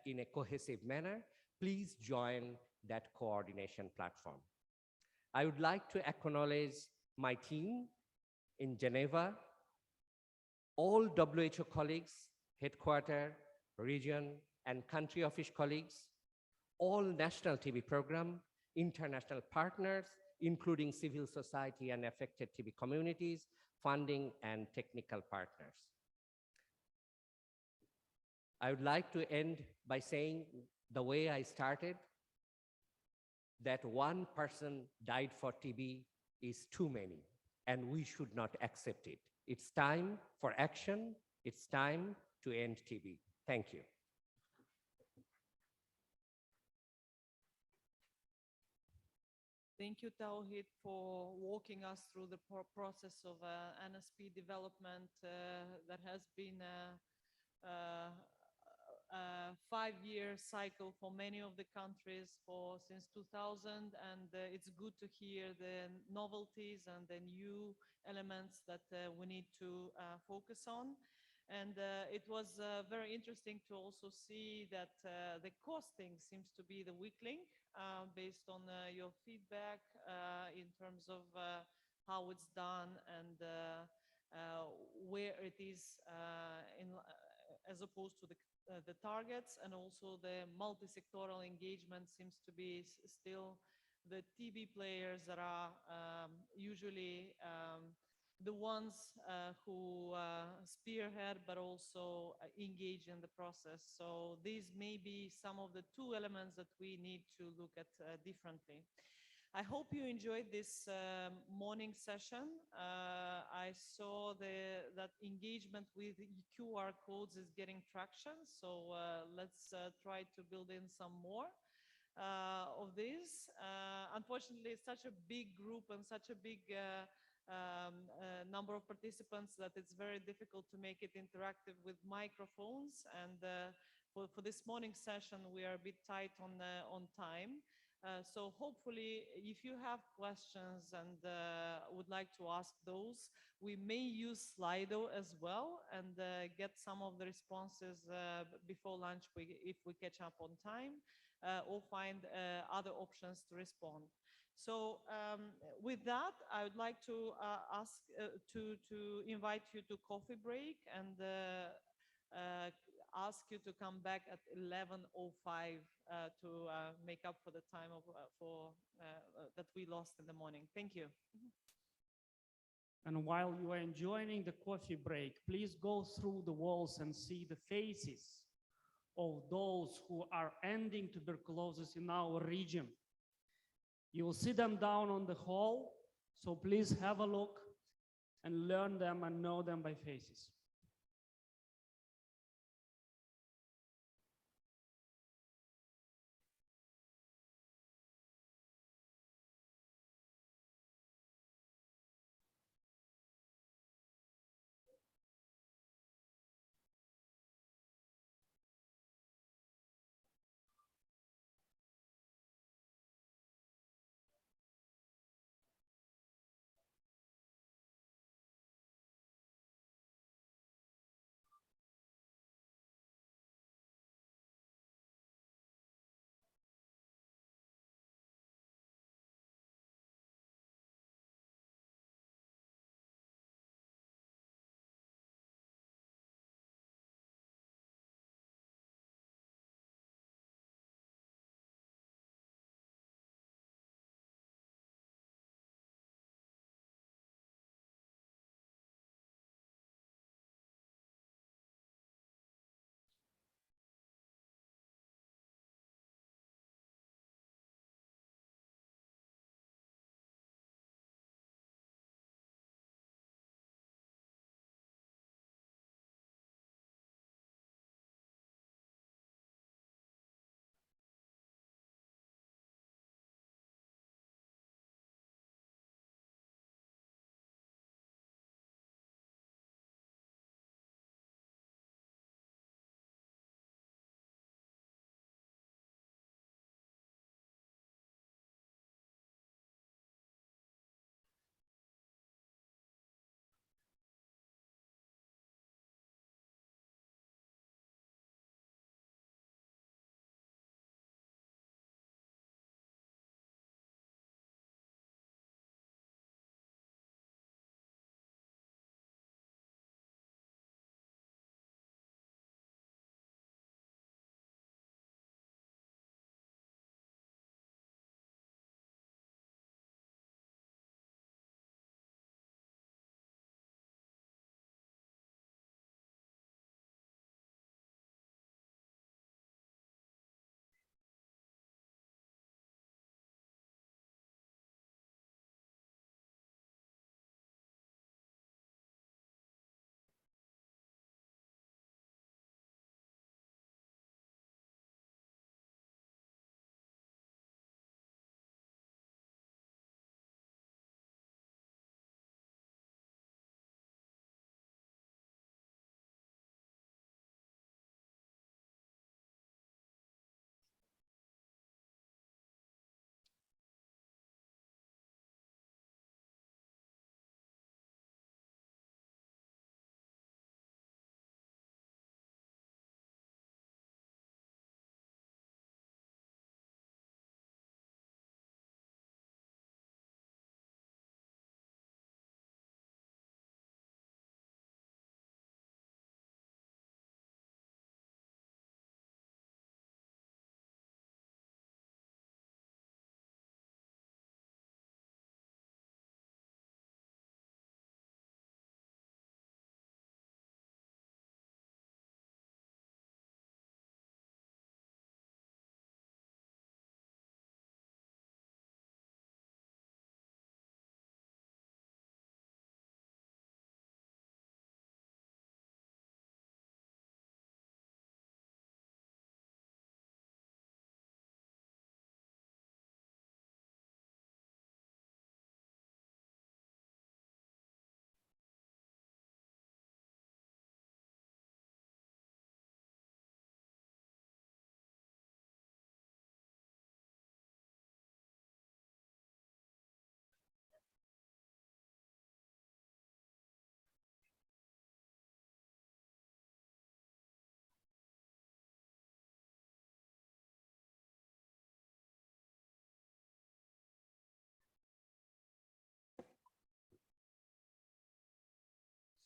in a cohesive manner. Please join that coordination platform. I would like to acknowledge my team in Geneva, all WHO colleagues, headquarter, region, and country office colleagues, all national TB program, international partners, including civil society and affected TB communities, funding and technical partners. I would like to end by saying the way I started, that one person died for TB is too many, and we should not accept it. It's time for action. It's time to end TB. Thank you. Thank you, Tawhid, for walking us through the process of NSP development that has been a 5-year cycle for many of the countries since 2000, and it's good to hear the novelties and the new elements that we need to focus on. And it was very interesting to also see that the costing seems to be the weak link based on your feedback in terms of how it's done and where it is as opposed to the targets, and also the multi-sectoral engagement seems to be still the TB players that are usually the ones who spearhead but also engage in the process. So these may be some of the 2 elements that we need to look at differently. I hope you enjoyed this morning session. I saw that engagement with QR codes is getting traction, so let's try to build in some more of these. Unfortunately, it's such a big group and such a big number of participants that it's very difficult to make it interactive with microphones. And for this morning session, we are a bit tight on time. So hopefully, if you have questions and would like to ask those, we may use Slido as well and get some of the responses before lunch if we catch up on time, or find other options to respond. So with that, I would like to ask to invite you to coffee break and ask you to come back at 11:05 to make up for the time that we lost in the morning. Thank you. And while you are enjoying the coffee break, please go through the walls and see the faces of those who are ending tuberculosis in our region. You will see them down on the hall, so please have a look and learn them and know them by faces.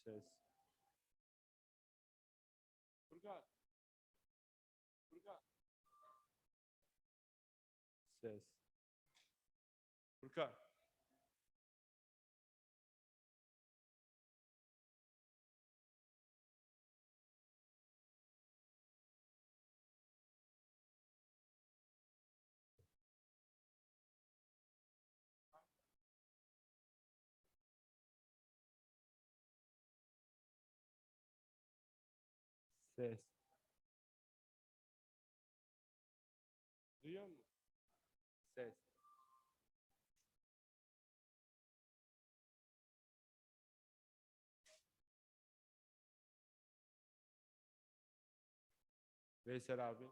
Ses. Furkan. Furkan. Ses. Furkan. Ses. Duyuyor musun? Ses. Veysel abi.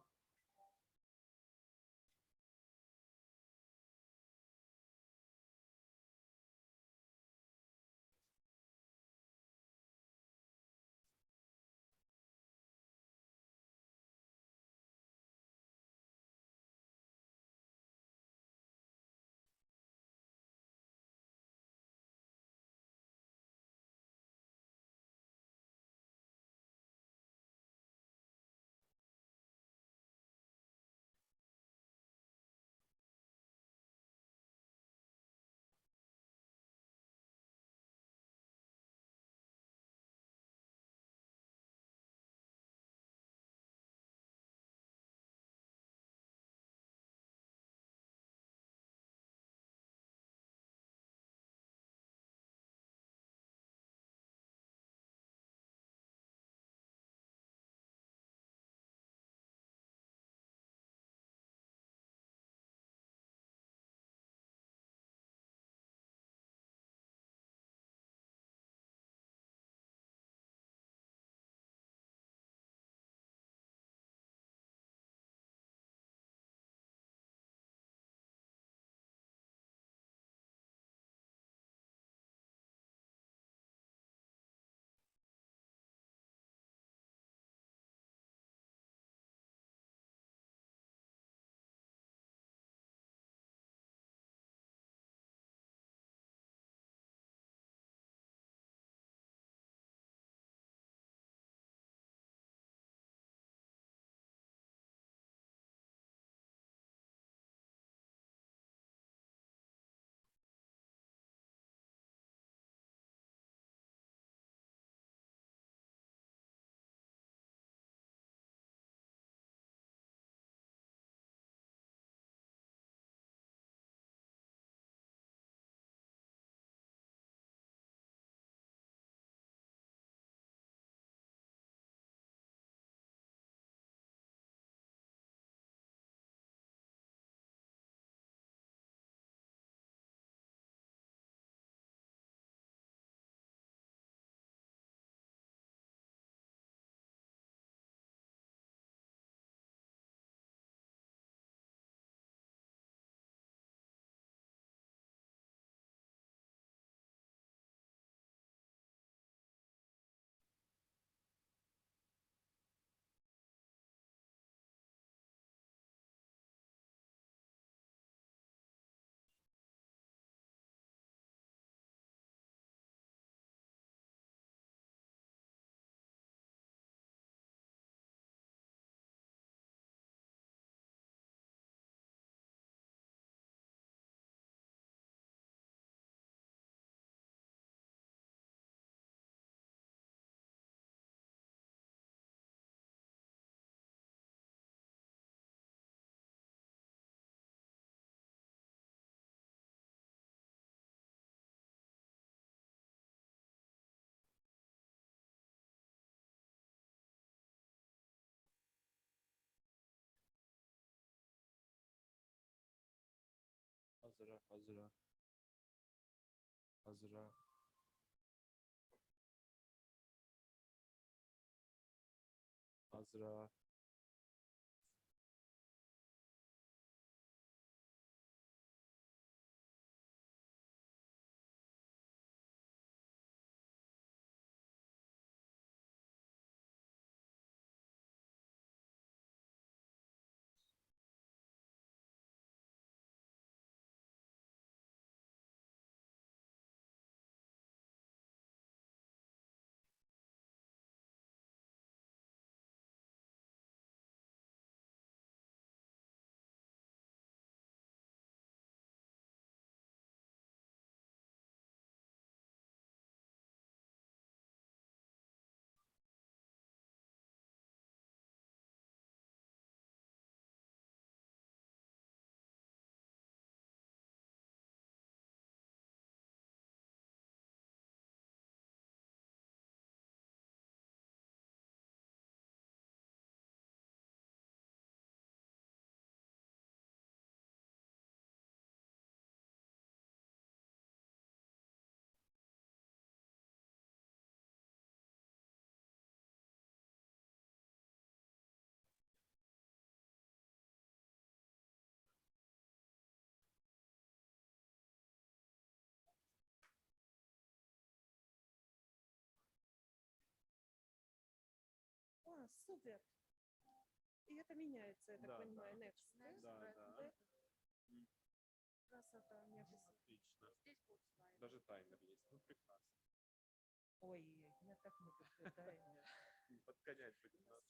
Hazıra, hazıra. Hazıra. Hazıra. Супер. И это меняется, я так Да, понимаю, да. next. Да, да. Да? Красота, мне Отлично. Даже таймер есть. Ну, прекрасно. Ой, я так не люблю, да, Подгонять будем нас.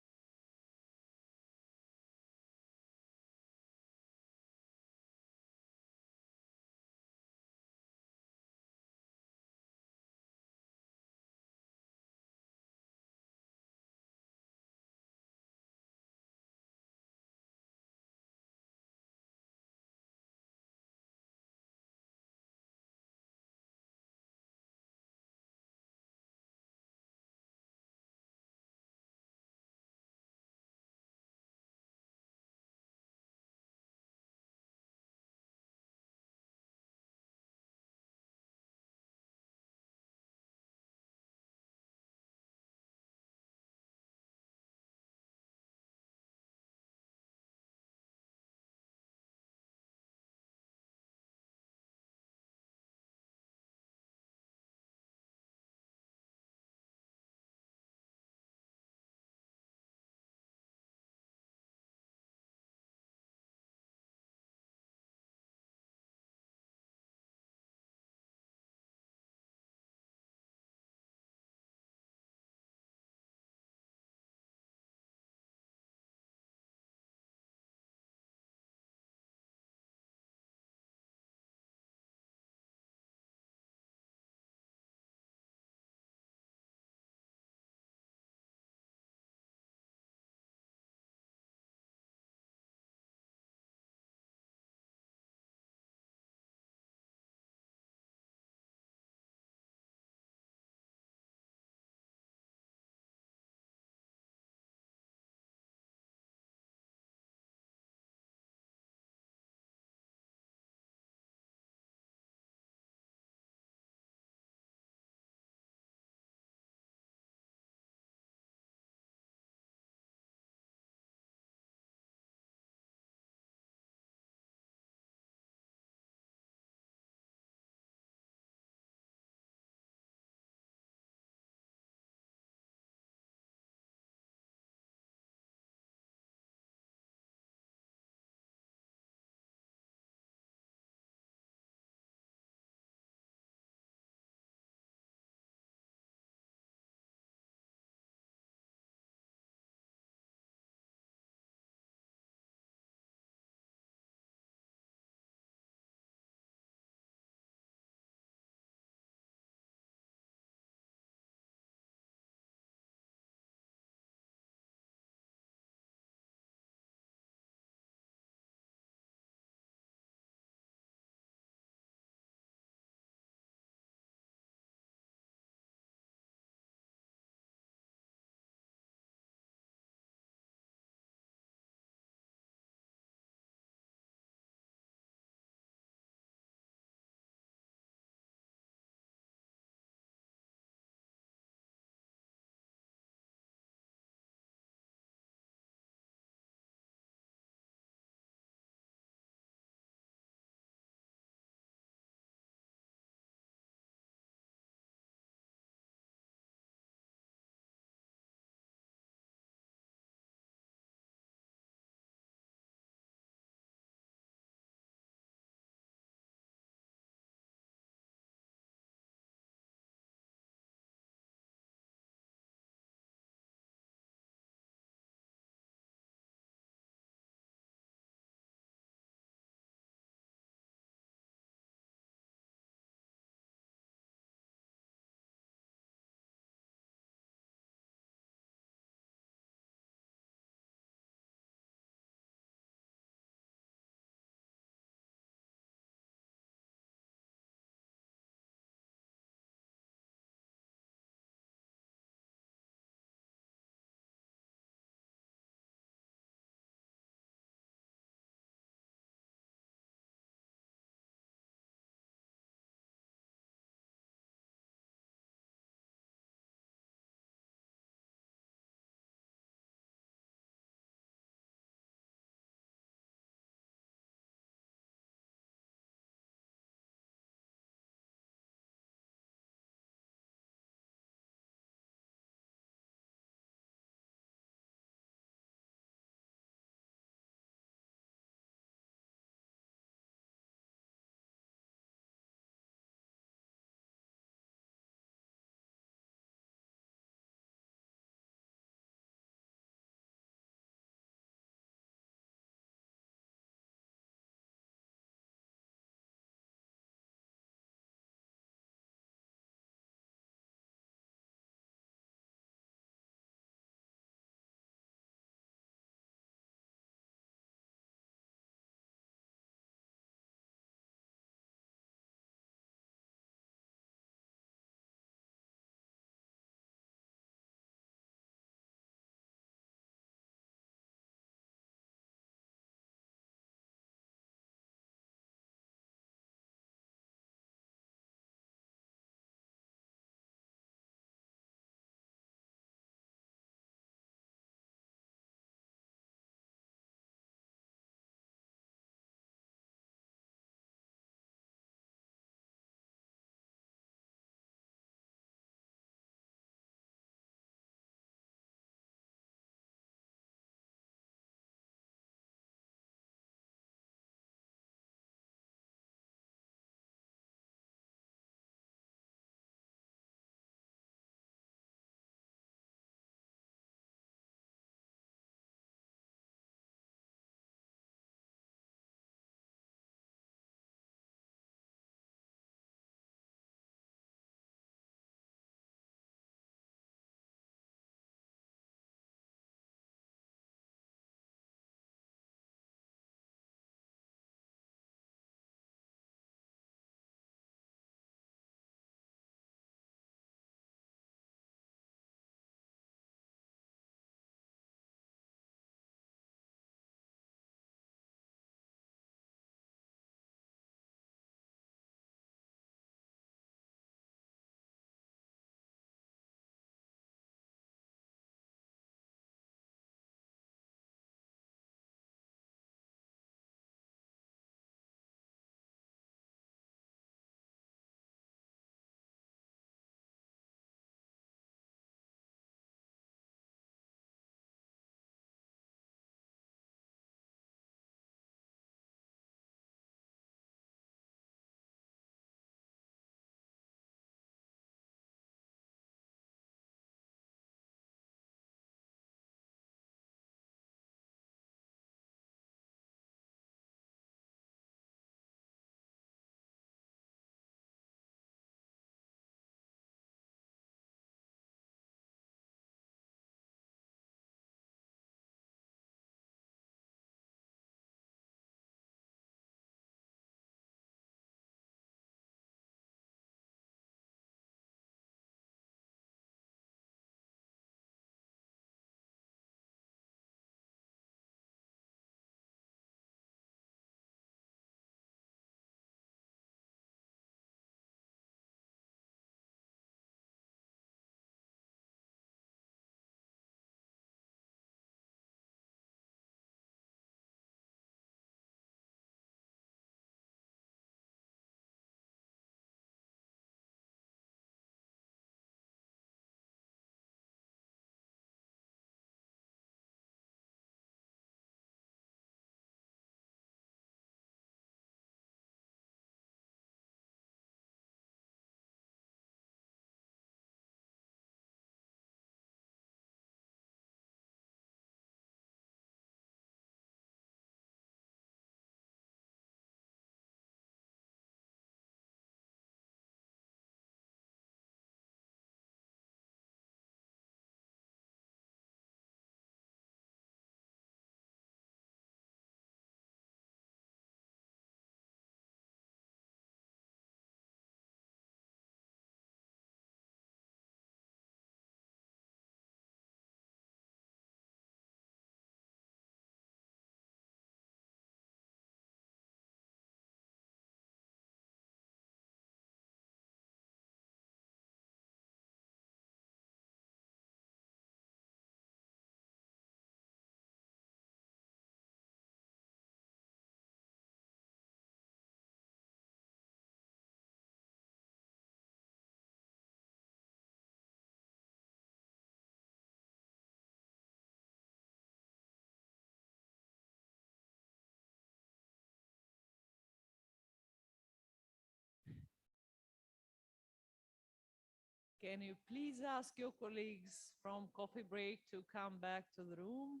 Can you please ask your colleagues from coffee break to come back to the room?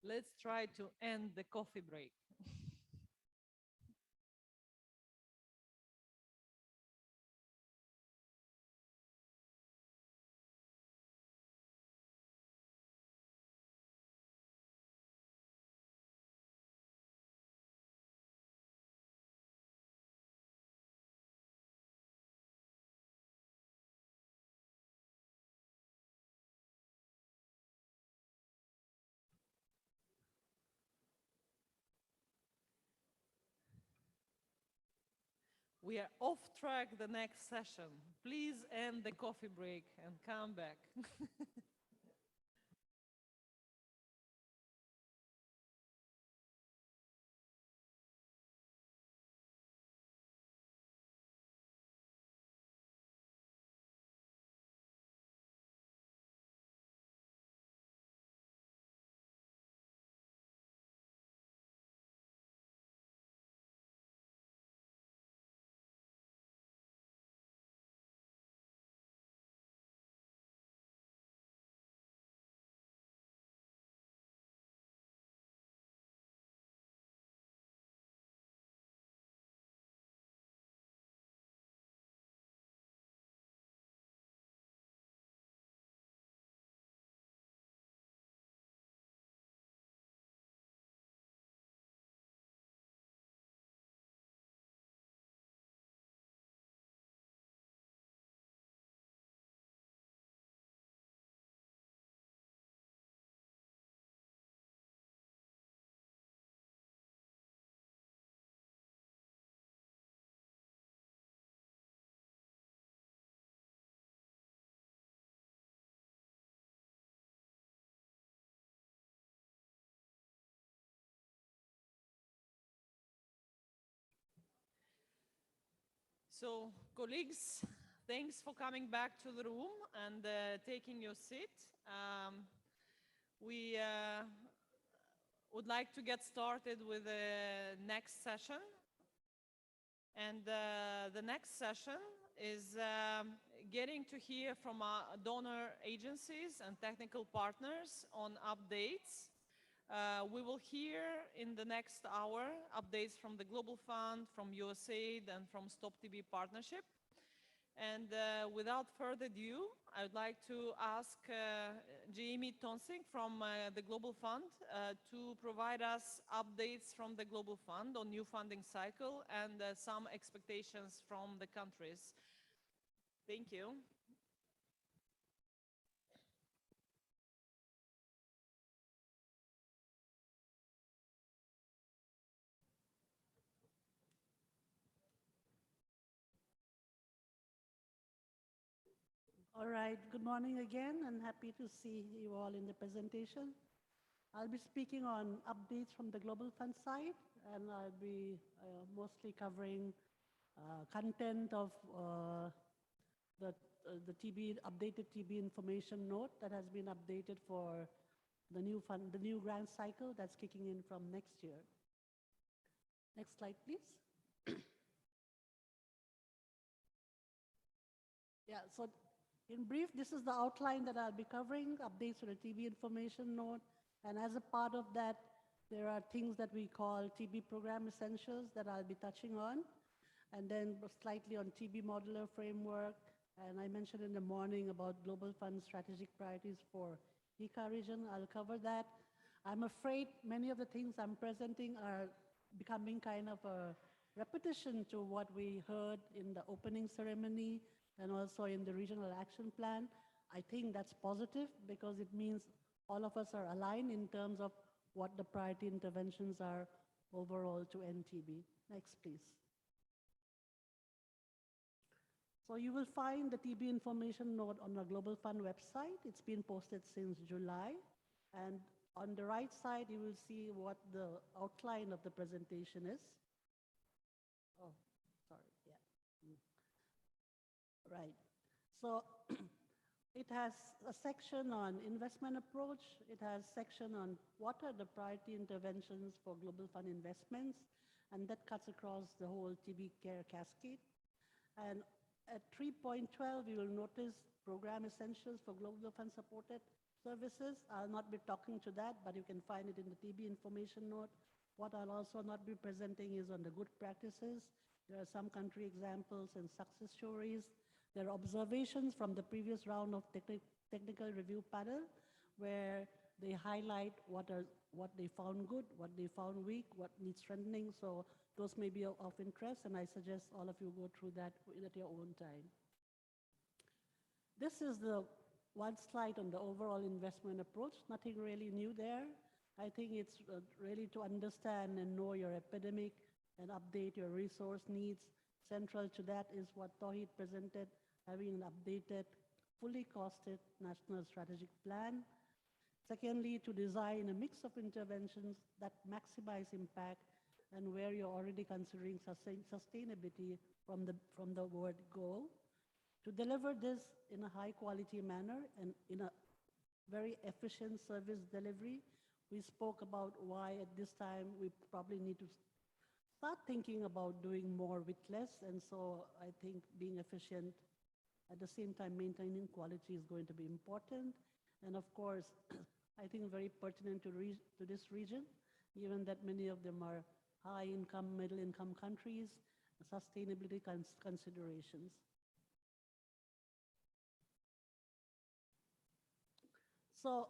Let's try to end the coffee break. We are off track the next session. Please end the coffee break and come back. So, colleagues, thanks for coming back to the room and taking your seat. We would like to get started with the next session. And the next session is getting to hear from our donor agencies and technical partners on updates. We will hear in the next hour updates from the Global Fund, from USAID, and from Stop TB Partnership. And without further ado, I would like to ask Jamie Tonsing from the Global Fund to provide us updates from the Global Fund on new funding cycle and some expectations from the countries. Thank you. All right, good morning again, and happy to see you all in the presentation. I'll be speaking on updates from the Global Fund side, and I'll be mostly covering content of the updated TB information note that has been updated for the new fund, the new grant cycle that's kicking in from next year. Next slide, please. Yeah, so in brief, this is the outline that I'll be covering, updates for the TB information note. And as a part of that, there are things that we call TB program essentials that I'll be touching on. And then slightly on TB modular framework. And I mentioned in the morning about Global Fund strategic priorities for ICA region. I'll cover that. I'm afraid many of the things I'm presenting are becoming kind of a repetition to what we heard in the opening ceremony and also in the regional action plan. I think that's positive because it means all of us are aligned in terms of what the priority interventions are overall to end TB. Next, please. So you will find the TB information note on the Global Fund website. It's been posted since July. And on the right side, you will see what the outline of the presentation is. Oh, sorry, yeah. Right. So it has a section on investment approach. It has a section on what are the priority interventions for Global Fund investments. and that cuts across the whole TB care cascade. And at 3.12, you will notice program essentials for Global Fund supported services. I'll not be talking to that, but you can find it in the TB information note. What I'll also not be presenting is on the good practices. There are some country examples and success stories. There are observations from the previous round of technical review panel, where they highlight what they found good, what they found weak, what needs strengthening. So those may be of interest, and I suggest all of you go through that at your own time. This is the one slide on the overall investment approach. Nothing really new there. I think it's really to understand and know your epidemic and update your resource needs. Central to that is what Tauhid presented, having an updated, fully costed national strategic plan. Secondly, to design a mix of interventions that maximize impact and where you're already considering sustainability from the word goal. To deliver this in a high quality manner and in a very efficient service delivery, we spoke about why at this time we probably need to start thinking about doing more with less. And so I think being efficient at the same time maintaining quality is going to be important. And of course, I think very pertinent to this region, given that many of them are high income, middle income countries, sustainability considerations. So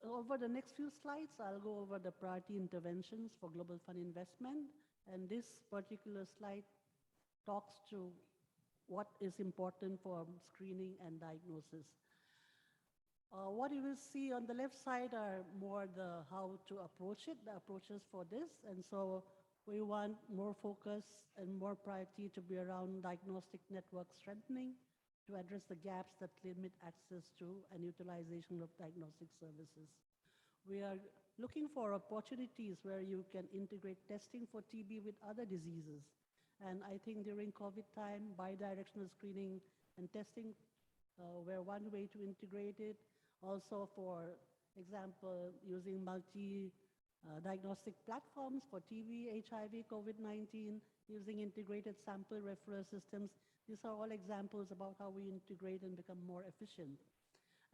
over the next few slides, I'll go over the priority interventions for Global Fund investment. And this particular slide talks to what is important for screening and diagnosis. What you will see on the left side are more the how to approach it, the approaches for this. And so we want more focus and more priority to be around diagnostic network strengthening to address the gaps that limit access to and utilization of diagnostic services. We are looking for opportunities where you can integrate testing for TB with other diseases. And I think during COVID time, bidirectional screening and testing were one way to integrate it. Also, for example, using multi-diagnostic platforms for TB, HIV, COVID-19, using integrated sample referral systems. These are all examples about how we integrate and become more efficient.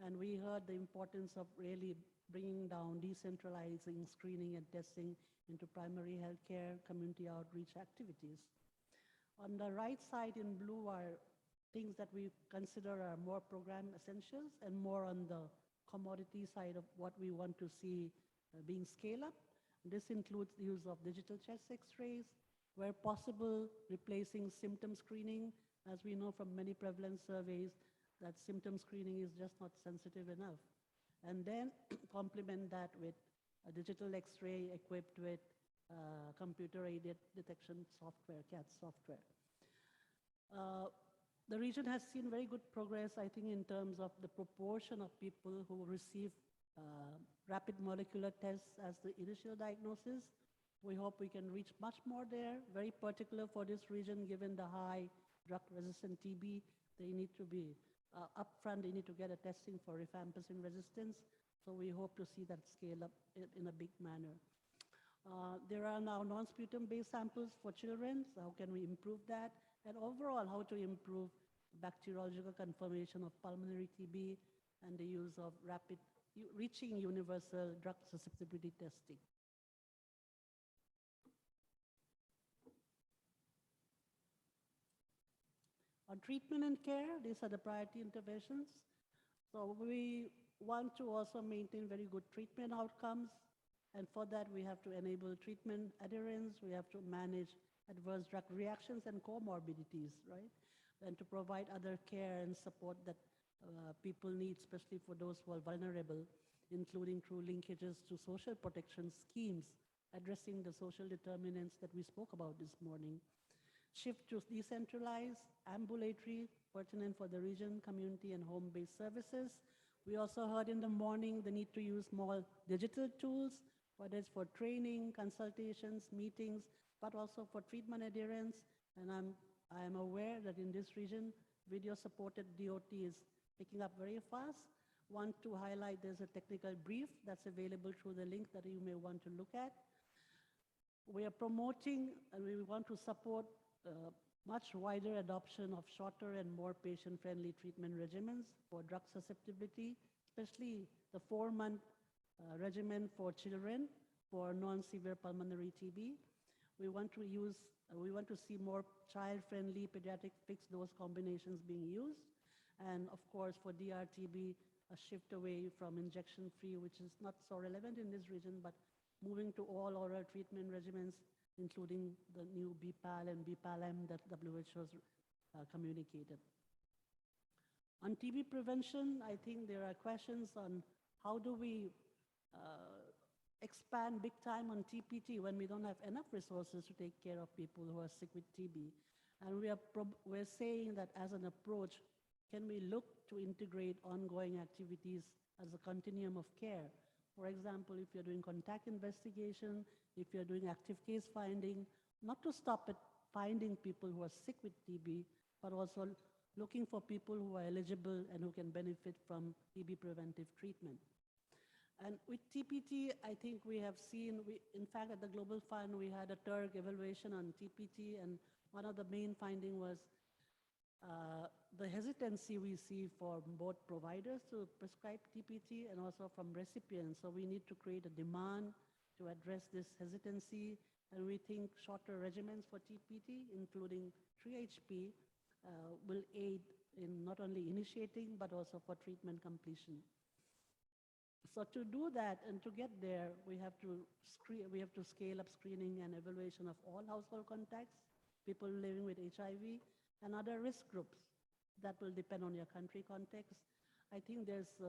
And we heard the importance of really bringing down decentralizing screening and testing into primary healthcare, community outreach activities. On the right side in blue are things that we consider are more program essentials and more on the commodity side of what we want to see being scaled up. This includes the use of digital chest x-rays, where possible replacing symptom screening. As we know from many prevalence surveys, that symptom screening is just not sensitive enough. And then complement that with a digital x-ray equipped with computer-aided detection software, CAT software. The region has seen very good progress, I think, in terms of the proportion of people who receive rapid molecular tests as the initial diagnosis. We hope we can reach much more there. Very particular for this region, given the high drug-resistant TB, they need to be upfront, they need to get a testing for rifampicin resistance. So we hope to see that scale up in a big manner. There are now non-sputum-based samples for children. So how can we improve that? And overall, how to improve bacteriological confirmation of pulmonary TB and the use of rapid, reaching universal drug susceptibility testing. On treatment and care, these are the priority interventions. So we want to also maintain very good treatment outcomes. And for that, we have to enable treatment adherence. We have to manage adverse drug reactions and comorbidities, right? And to provide other care and support that people need, especially for those who are vulnerable, including through linkages to social protection schemes, addressing the social determinants that we spoke about this morning. Shift to decentralized, ambulatory, pertinent for the region, community, and home-based services. We also heard in the morning the need to use more digital tools, whether it's for training, consultations, meetings, but also for treatment adherence. And I'm aware that in this region, video-supported DOT is picking up very fast. Want to highlight there's a technical brief that's available through the link that you may want to look at. We are promoting and we want to support much wider adoption of shorter and more patient-friendly treatment regimens for drug susceptibility, especially the 4-month regimen for children for non-severe pulmonary TB. We want to see more child-friendly pediatric fixed-dose combinations being used. And of course, for DRTB, a shift away from injection-free, which is not so relevant in this region, but moving to all oral treatment regimens, including the new BPAL and BPALM that WHO has communicated. On TB prevention, I think there are questions on how do we expand big time on TPT when we don't have enough resources to take care of people who are sick with TB. And we're saying that as an approach, can we look to integrate ongoing activities as a continuum of care? For example, if you're doing contact investigation, if you're doing active case finding, not to stop at finding people who are sick with TB, but also looking for people who are eligible and who can benefit from TB preventive treatment. And with TPT, I think we have seen, in fact, at the Global Fund, we had a TURG evaluation on TPT, and one of the main findings was the hesitancy we see for both providers to prescribe TPT and also from recipients. So we need to create a demand to address this hesitancy, and we think shorter regimens for TPT, including 3HP, will aid in not only initiating, but also for treatment completion. So to do that and to get there, we have to scale up screening and evaluation of all household contacts, people living with HIV, and other risk groups. That will depend on your country context. I think there's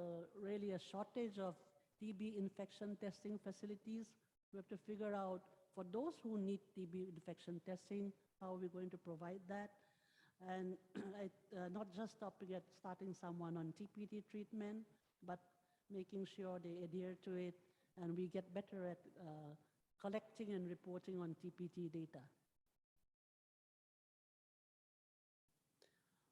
really a shortage of TB infection testing facilities. We have to figure out, for those who need TB infection testing, how are we going to provide that? And not just starting someone on TPT treatment, but making sure they adhere to it, and we get better at collecting and reporting on TPT data.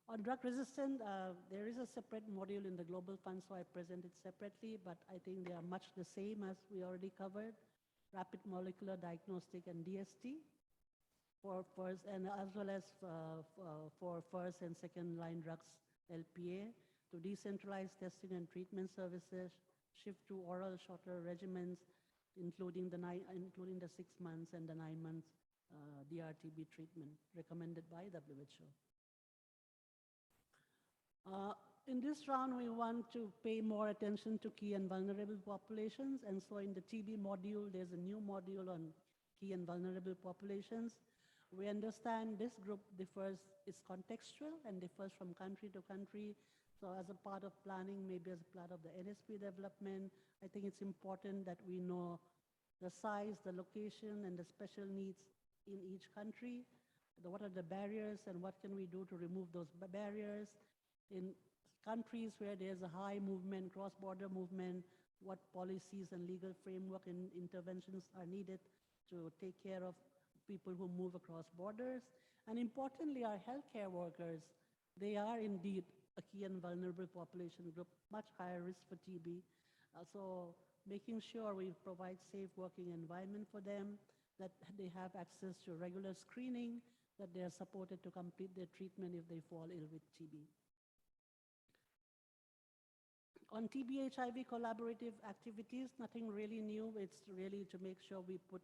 On drug resistant, there is a separate module in the Global Fund, so I present it separately, but I think they are much the same as we already covered. Rapid molecular diagnostic and DST for first, and as well as for first and second line drugs, LPA, to decentralize testing and treatment services, shift to oral shorter regimens, including the 6 months and the 9 months DRTB treatment recommended by WHO. In this round, we want to pay more attention to key and vulnerable populations. And so in the TB module, there's a new module on key and vulnerable populations. We understand this group differs, it's contextual and differs from country to country. So as a part of planning, maybe as a part of the NSP development, I think it's important that we know the size, the location, and the special needs in each country. What are the barriers and what can we do to remove those barriers? In countries where there's a high movement, cross-border movement, what policies and legal framework and interventions are needed to take care of people who move across borders. And importantly, our healthcare workers, they are indeed a key and vulnerable population group, much higher risk for TB. So making sure we provide safe working environment for them, that they have access to regular screening, that they are supported to complete their treatment if they fall ill with TB. On TB HIV collaborative activities, nothing really new. It's really to make sure we put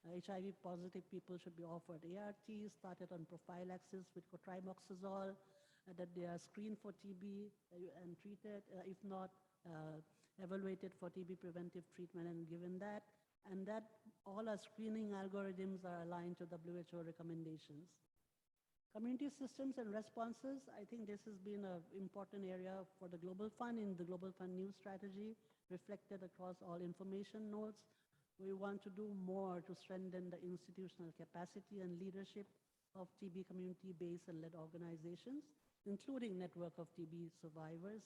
HIV positive people should be offered ARTs, started on prophylaxis with cotrimoxazole, that they are screened for TB and treated, if not evaluated for TB preventive treatment and given that, and that all our screening algorithms are aligned to WHO recommendations. Community systems and responses, I think this has been an important area for the Global Fund in the Global Fund New Strategy, reflected across all information nodes. We want to do more to strengthen the institutional capacity and leadership of TB community-based and led organizations, including network of TB survivors.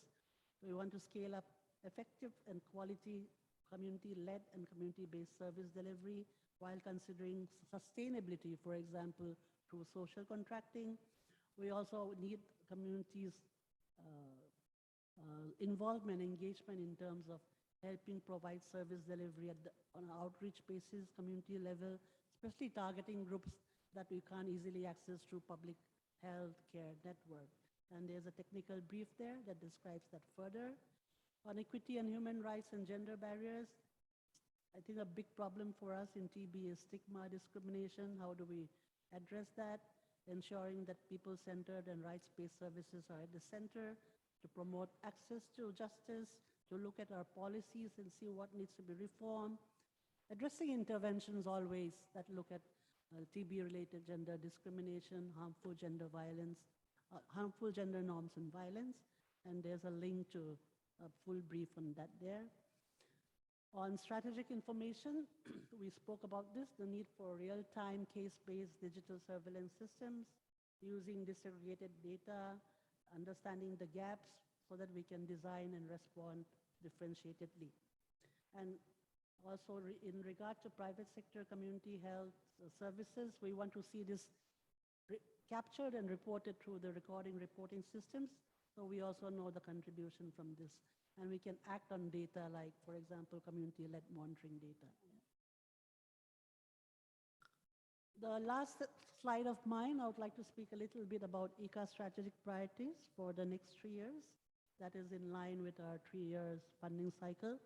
We want to scale up effective and quality community-led and community-based service delivery while considering sustainability, for example, through social contracting. We also need communities' involvement, engagement in terms of helping provide service delivery on an outreach basis, community level, especially targeting groups that we can't easily access through public health care network. And there's a technical brief there that describes that further. On equity and human rights and gender barriers, I think a big problem for us in TB is stigma discrimination. How do we address that? Ensuring that people-centered and rights-based services are at the center to promote access to justice, to look at our policies and see what needs to be reformed. Addressing interventions always that look at TB-related gender discrimination, harmful gender violence, harmful gender norms and violence. And there's a link to a full brief on that there. On strategic information, we spoke about this, the need for real-time case-based digital surveillance systems, using disaggregated data, understanding the gaps so that we can design and respond differentiatedly. And also in regard to private sector community health services, we want to see this captured and reported through the reporting systems. So we also know the contribution from this. And we can act on data like, for example, community-led monitoring data. The last slide of mine, I would like to speak a little bit about ICA's strategic priorities for the next 3 years. That is in line with our 3 years funding cycle.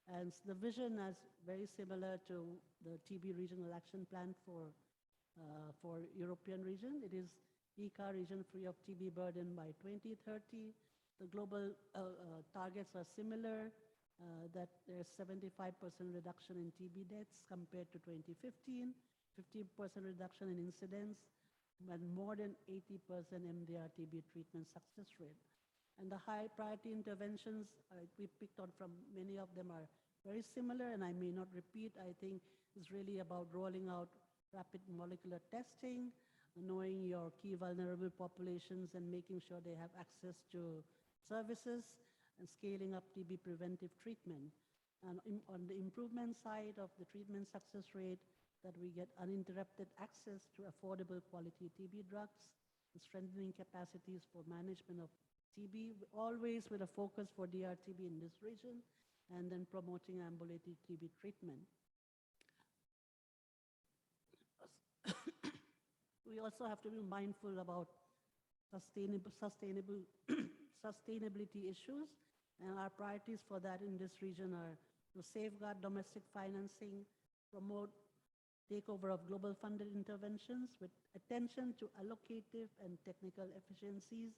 And the vision is very similar to the TB Regional Action Plan for European region. It is ICA region free of TB burden by 2030. The global targets are similar, that there's 75% reduction in TB deaths compared to 2015, 50% reduction in incidence, and more than 80% MDR TB treatment success rate. And the high priority interventions we picked on from many of them are very similar, and I may not repeat. I think it's really about rolling out rapid molecular testing, knowing your key vulnerable populations and making sure they have access to services, and scaling up TB preventive treatment. And on the improvement side of the treatment success rate, that we get uninterrupted access to affordable quality TB drugs, strengthening capacities for management of TB, always with a focus for DRTB in this region, and then promoting ambulatory TB treatment. We also have to be mindful about sustainability issues, and our priorities for that in this region are to safeguard domestic financing, promote takeover of global funded interventions with attention to allocative and technical efficiencies,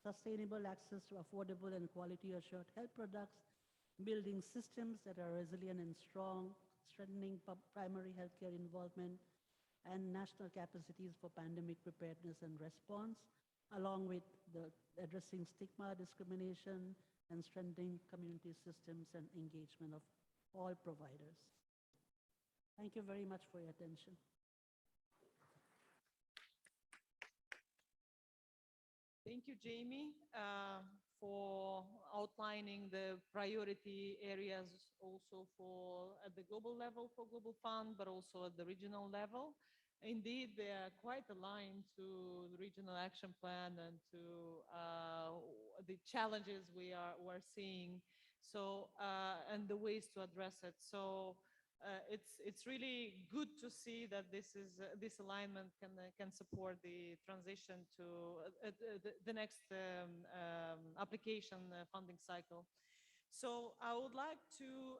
sustainable access to affordable and quality assured health products, building systems that are resilient and strong, strengthening primary healthcare involvement, and national capacities for pandemic preparedness and response, along with addressing stigma, discrimination, and strengthening community systems and engagement of all providers. Thank you very much for your attention. Thank you, Jamie, for outlining the priority areas also for at the global level for Global Fund, but also at the regional level. Indeed, they are quite aligned to the Regional Action Plan and to the challenges we're seeing. So and the ways to address it. So it's really good to see that this alignment can support the transition to the next application funding cycle. So I would like to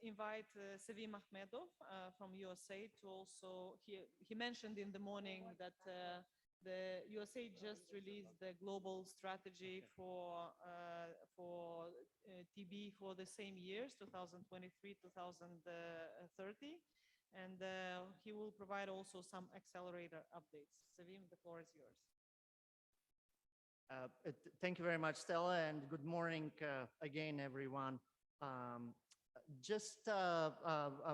invite Sevim Ahmedov from USAID to also, he mentioned in the morning that the USAID just released the global strategy for TB for the same years, 2023-2030. And he will provide also some accelerator updates. Sevim, the floor is yours. Thank you very much, Stella, and good morning again, everyone.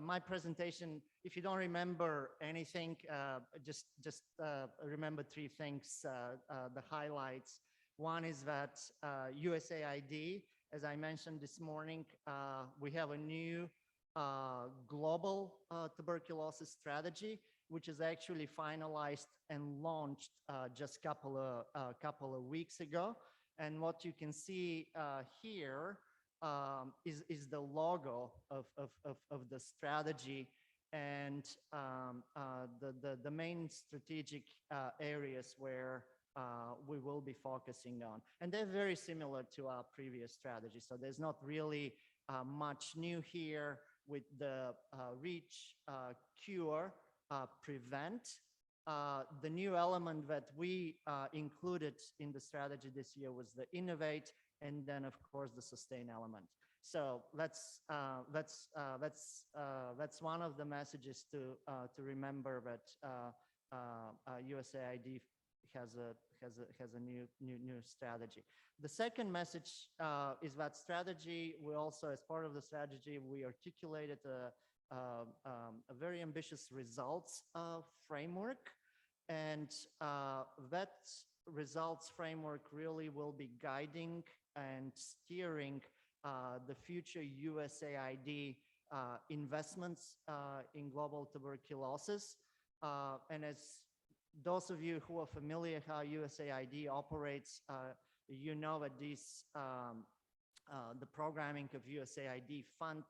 My presentation, if you don't remember anything, just remember 3 things, the highlights. One is that USAID, as I mentioned this morning, we have a new global tuberculosis strategy, which is actually finalized and launched just couple of weeks ago. And what you can see here is the logo of the strategy. and the main strategic areas where we will be focusing on. And they're very similar to our previous strategy. So there's not really much new here with the reach, cure, prevent. The new element that we included in the strategy this year was the innovate, and then of course the sustain element. So that's one of the messages to remember, that USAID has a new strategy. The second message is that strategy. We also, as part of the strategy, we articulated a very ambitious results framework, and that results framework really will be guiding and steering the future USAID investments in global tuberculosis. And as those of you who are familiar how USAID operates, you know that the programming of USAID fund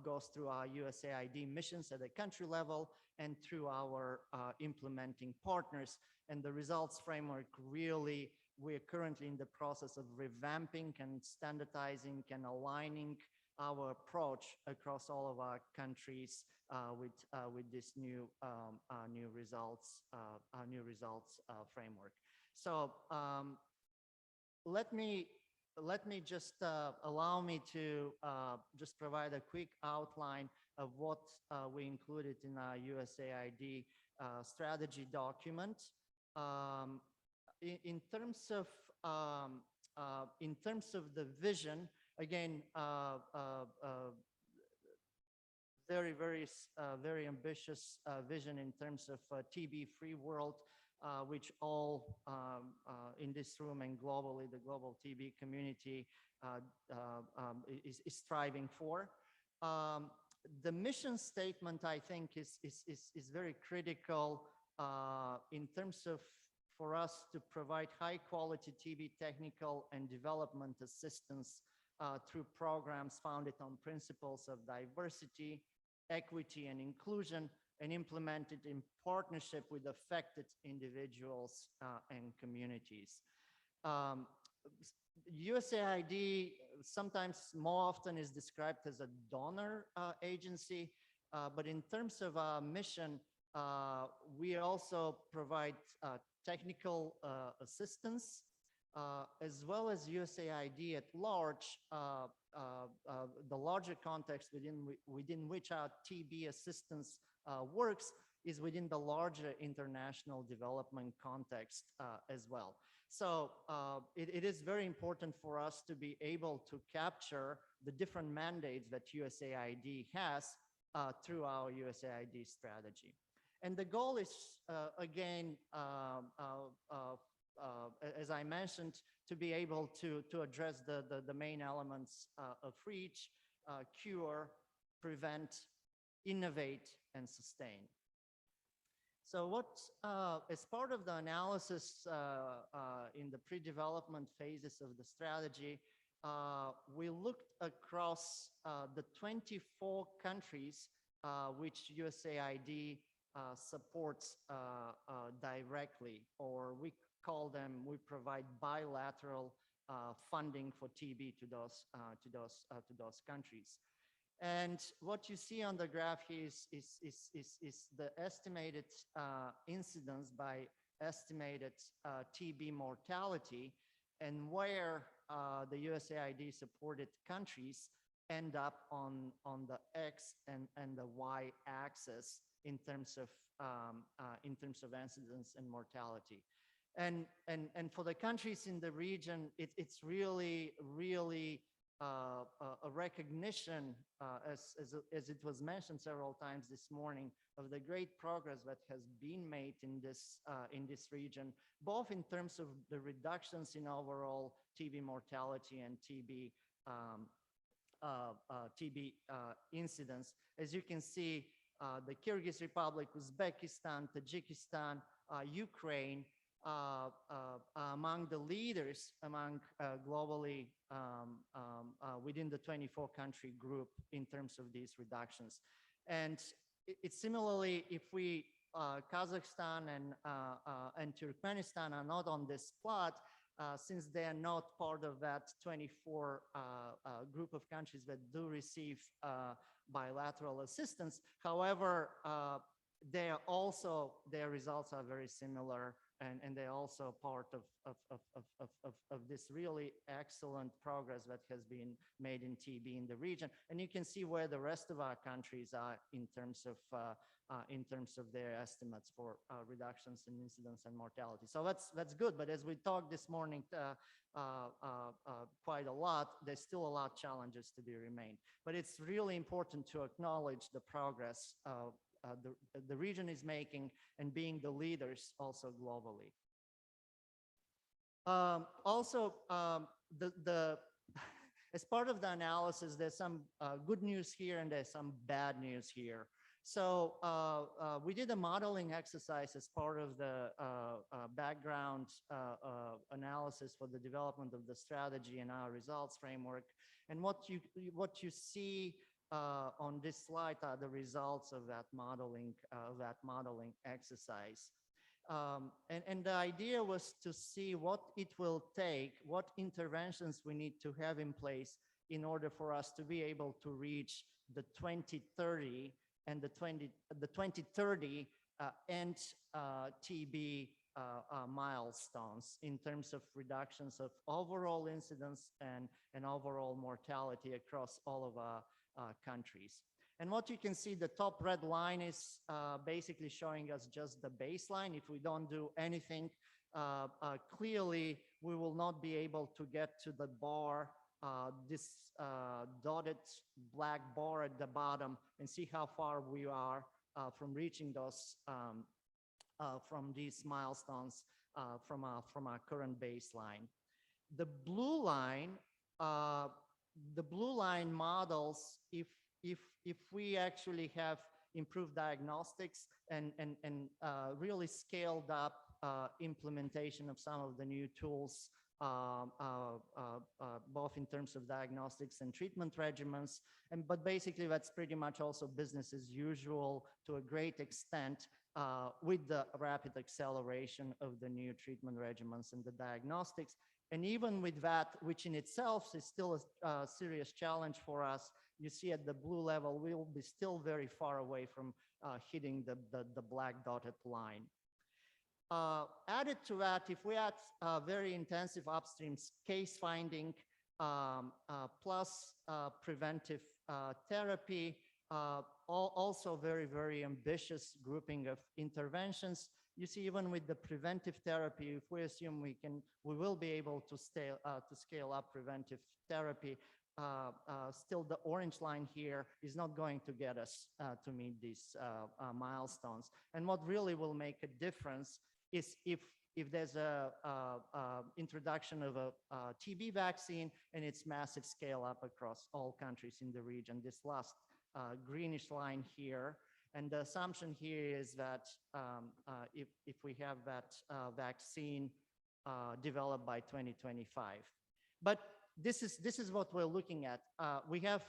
goes through our USAID missions at the country level and through our implementing partners. And the results framework, really, we're currently in the process of revamping and standardizing and aligning our approach across all of our countries with this new results framework. So let me just allow me to just provide a quick outline of what we included in our USAID strategy document. In terms of the vision, again, very ambitious vision in terms of TB-free world, which all in this room and globally, the global TB community is striving for. The mission statement, I think, is very critical in terms of for us to provide high quality TB technical and development assistance through programs founded on principles of diversity, equity, and inclusion, and implemented in partnership with affected individuals and communities. USAID sometimes more often is described as a donor agency, but in terms of our mission, we also provide technical assistance, as well as USAID at large, the larger context within which our TB assistance works is within the larger international development context as well. So it is very important for us to be able to capture the different mandates that USAID has through our USAID strategy. And the goal is, again, as I mentioned, to be able to address the main elements of reach, cure, prevent, innovate, and sustain. So what, as part of the analysis in the pre-development phases of the strategy, we looked across the 24 countries which USAID supports directly, or we call them, we provide bilateral funding for TB to those countries. And what you see on the graph here is the estimated incidence by estimated TB mortality, and where the USAID supported countries end up on the X and the Y axis in terms of incidence and mortality. And for the countries in the region, it's really a recognition, as it was mentioned several times this morning, of the great progress that has been made in this region, both in terms of the reductions in overall TB mortality and TB incidence. As you can see, the Kyrgyz Republic, Uzbekistan, Tajikistan, Ukraine, among the leaders globally within the 24 country group in terms of these reductions. And it's similarly, if we, Kazakhstan and Turkmenistan are not on this plot, since they are not part of that 24 group of countries that do receive bilateral assistance. However, they are also, their results are very similar, and they're also part of this really excellent progress that has been made in TB in the region. And you can see where the rest of our countries are in terms of their estimates for reductions in incidence and mortality. So that's good. But as we talked this morning quite a lot, there's still a lot of challenges to be remained. But it's really important to acknowledge the progress the region is making and being the leaders also globally. As part of the analysis, there's some good news here and there's some bad news here. So we did a modeling exercise as part of the background analysis for the development of the strategy and our results framework. And what you see on this slide are the results of that modeling exercise. And the idea was to see what it will take, what interventions we need to have in place in order for us to be able to reach the 2030 and the 2030 end TB milestones in terms of reductions of overall incidence and overall mortality across all of our countries. And what you can see, the top red line is basically showing us just the baseline. If we don't do anything, clearly we will not be able to get to the bar, this dotted black bar at the bottom, and see how far we are from reaching those, from these milestones from our current baseline. The blue line models if we actually have improved diagnostics and really scaled up implementation of some of the new tools, both in terms of diagnostics and treatment regimens. But basically that's pretty much also business as usual to a great extent with the rapid acceleration of the new treatment regimens and the diagnostics. And even with that, which in itself is still a serious challenge for us, you see at the blue level, we will be still very far away from hitting the black dotted line. Added to that, if we add very intensive upstream case finding plus preventive therapy, also very, very ambitious grouping of interventions. You see, even with the preventive therapy, if we assume we will be able to scale up preventive therapy, still the orange line here is not going to get us to meet these milestones. And what really will make a difference is if there's a introduction of a TB vaccine and its massive scale up across all countries in the region, this last greenish line here. And the assumption here is that if we have that vaccine developed by 2025. But this is what we're looking at. We have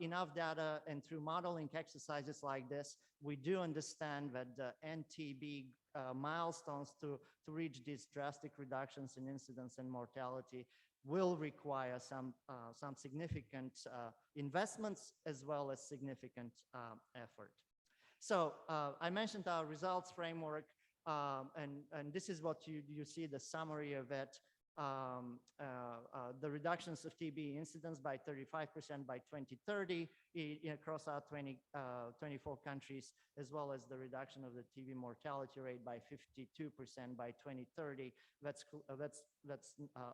enough data, and through modeling exercises like this, we do understand that the NTB milestones to reach these drastic reductions in incidence and mortality will require some significant investments as well as significant effort. So I mentioned our results framework, and this is what you see, the summary of it. The reductions of TB incidence by 35% by 2030 across our 24 countries, as well as the reduction of the TB mortality rate by 52% by 2030. That's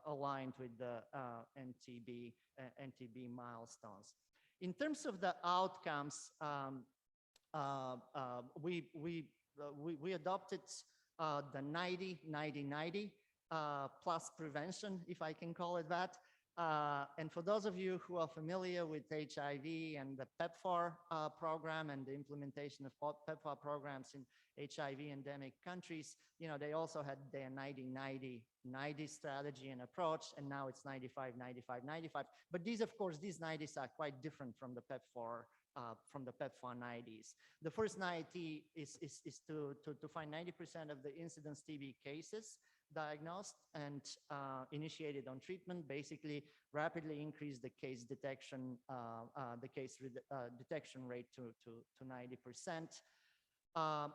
aligned with the NTB milestones. In terms of the outcomes, we adopted the 90-90-90 plus prevention, if I can call it that. And for those of you who are familiar with HIV and the PEPFAR program and the implementation of PEPFAR programs in HIV endemic countries, you know, they also had their 90-90-90 strategy and approach, and now it's 95-95-95. But these, of course, these 90s are quite different from the PEPFAR 90s. The first 90 is to find 90% of the incidence TB cases diagnosed and initiated on treatment, basically rapidly increase the case detection, detection rate to 90%.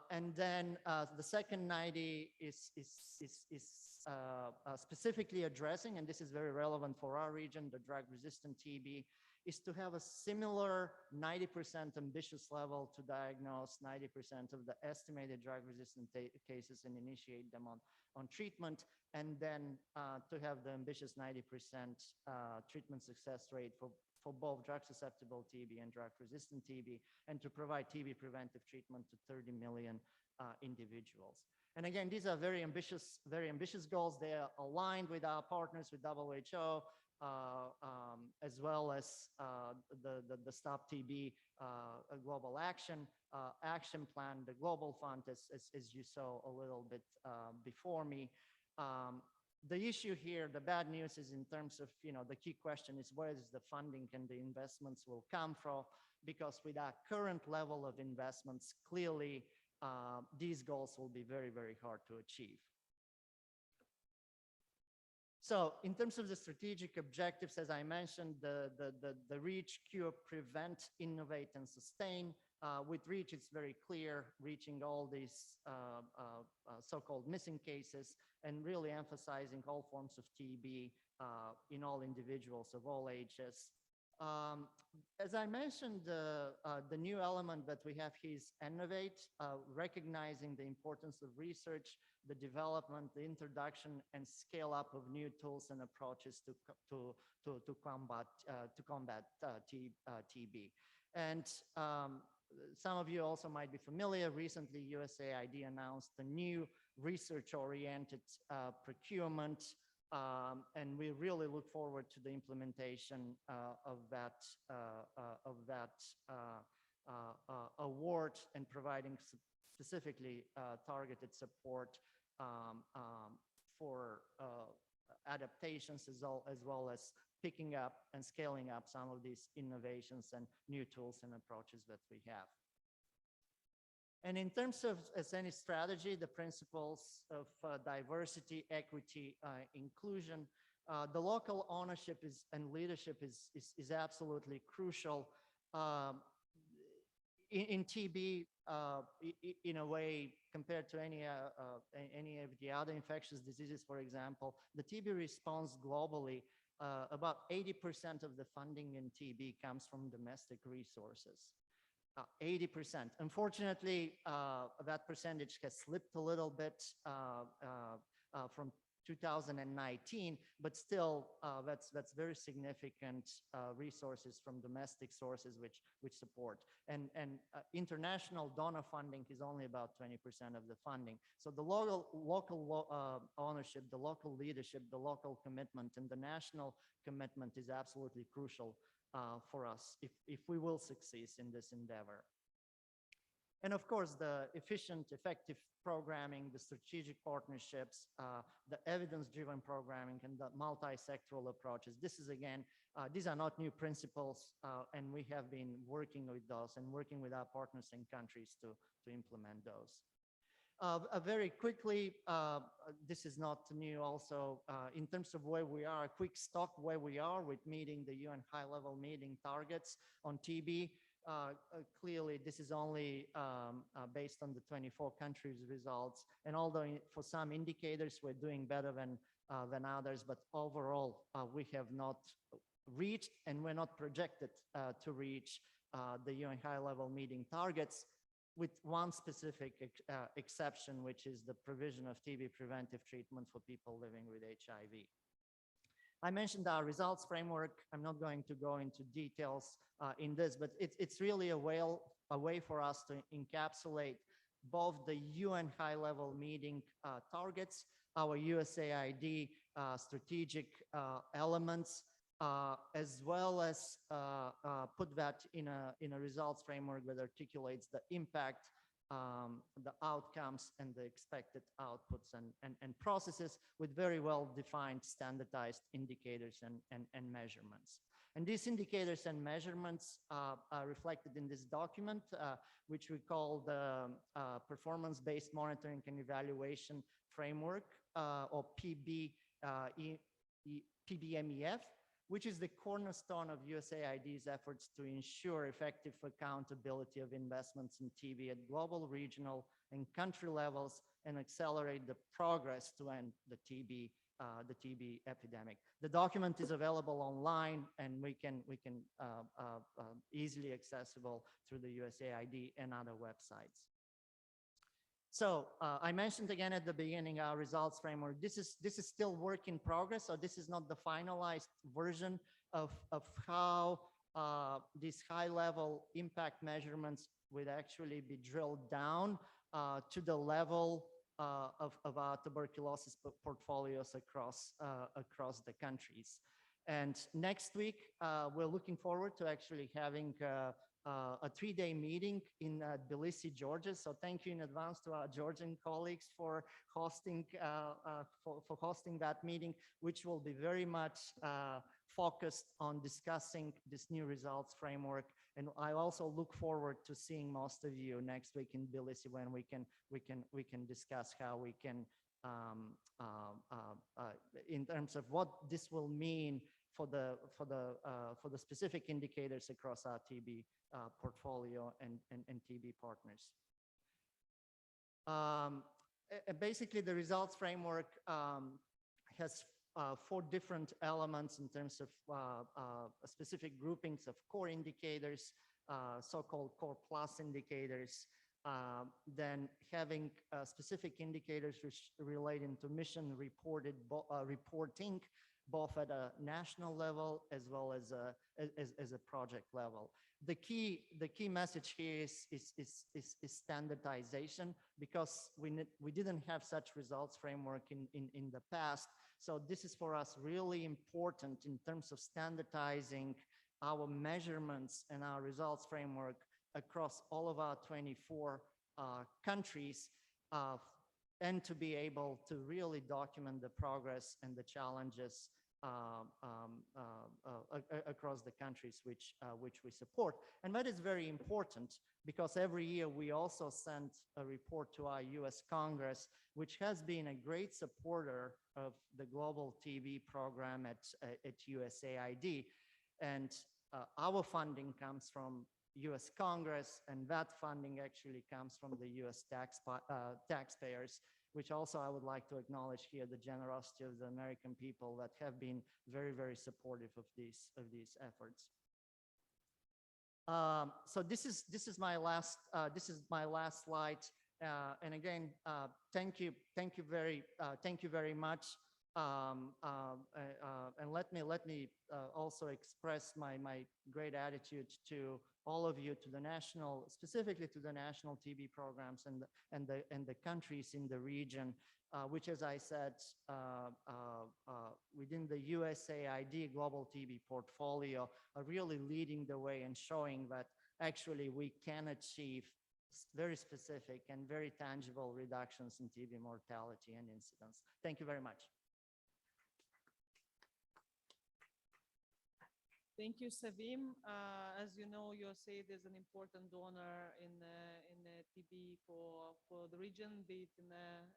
And then the second 90 is specifically addressing, and this is very relevant for our region, the drug-resistant TB, is to have a similar 90% ambitious level to diagnose 90% of the estimated drug-resistant cases and initiate them on treatment, and then to have the ambitious 90% treatment success rate for both drug-susceptible TB and drug-resistant TB, and to provide TB preventive treatment to 30 million individuals. And again, these are very ambitious goals. They are aligned with our partners, with WHO, as well as the Stop TB Global Action Plan, the Global Fund, as you saw a little bit before me. The issue here, the bad news is in terms of, you know, the key question is where is the funding and the investments will come from, because with our current level of investments, clearly these goals will be very, very hard to achieve. So in terms of the strategic objectives, as I mentioned, the reach, cure, prevent, innovate, and sustain. With reach, it's very clear, reaching all these so-called missing cases and really emphasizing all forms of TB in all individuals of all ages. As I mentioned, the new element that we have here is innovate, recognizing the importance of research, the development, the introduction, and scale up of new tools and approaches to combat TB. And some of you also might be familiar. Recently, USAID announced a new research-oriented procurement, and we really look forward to the implementation of that award and providing specifically targeted support for adaptations as well as picking up and scaling up some of these innovations and new tools and approaches that we have. And in terms of, as any strategy, the principles of diversity, equity, inclusion, the local ownership and leadership is absolutely crucial. In TB, in a way, compared to any of the other infectious diseases, for example, the TB response globally, about 80% of the funding in TB comes from domestic resources. 80%. Unfortunately, that percentage has slipped a little bit from 2019, but still, that's very significant resources from domestic sources which support. And international donor funding is only about 20% of the funding. So the local ownership, the local leadership, the local commitment, and the national commitment is absolutely crucial for us if we will succeed in this endeavor. And of course, the efficient, effective programming, the strategic partnerships, the evidence-driven programming, and the multi-sectoral approaches. This is, again, these are not new principles, and we have been working with those and working with our partners in countries to implement those. Very quickly, this is not new also, in terms of where we are, a quick stop where we are with meeting the UN high-level meeting targets on TB. Clearly, this is only based on the 24 countries' results. And although for some indicators, we're doing better than others, but overall, we have not reached and we're not projected to reach the UN high-level meeting targets, with one specific exception, which is the provision of TB preventive treatment for people living with HIV. I mentioned our results framework. I'm not going to go into details in this, but it's really a way for us to encapsulate both the UN high-level meeting targets, our USAID strategic elements, as well as put that in a results framework that articulates the impact, the outcomes, and the expected outputs and processes with very well-defined standardized indicators and measurements. And these indicators and measurements are reflected in this document, which we call the Performance-Based Monitoring and Evaluation Framework, or PBMEF, which is the cornerstone of USAID's efforts to ensure effective accountability of investments in TB at global, regional, and country levels, and accelerate the progress to end the TB epidemic. The document is available online, and we can easily accessible through the USAID and other websites. So I mentioned again at the beginning our results framework. This is still work in progress, so this is not the finalized version of how these high-level impact measurements would actually be drilled down to the level of our tuberculosis portfolios across the countries. And next week, we're looking forward to actually having a 3-day meeting in Tbilisi, Georgia. So thank you in advance to our Georgian colleagues for hosting that meeting, which will be very much focused on discussing this new results framework. And I also look forward to seeing most of you next week in Tbilisi, when we can discuss how we can, in terms of what this will mean for the specific indicators across our TB portfolio and TB partners. Basically, the results framework has 4 different elements in terms of specific groupings of core indicators, so-called core plus indicators, then having specific indicators which relate into mission reporting, both at a national level as well as a project level. The key message here is standardization, because we didn't have such results framework in the past. So this is for us really important in terms of standardizing our measurements and our results framework across all of our 24 countries, and to be able to really document the progress and the challenges across the countries which we support. And that is very important, because every year we also send a report to our US Congress, which has been a great supporter of the global TB program at USAID. And our funding comes from US Congress, and that funding actually comes from the US taxpayers, which also I would like to acknowledge here the generosity of the American people that have been very, very supportive of these efforts. So this is my last slide. And again, thank you very much. And let me also express my great attitude to all of you, specifically to the national TB programs and the countries in the region, which, as I said, within the USAID global TB portfolio, are really leading the way and showing that actually we can achieve very specific and very tangible reductions in TB mortality and incidence. Thank you very much. Thank you, Savim. As you know, USAID is an important donor in TB for the region, be it in a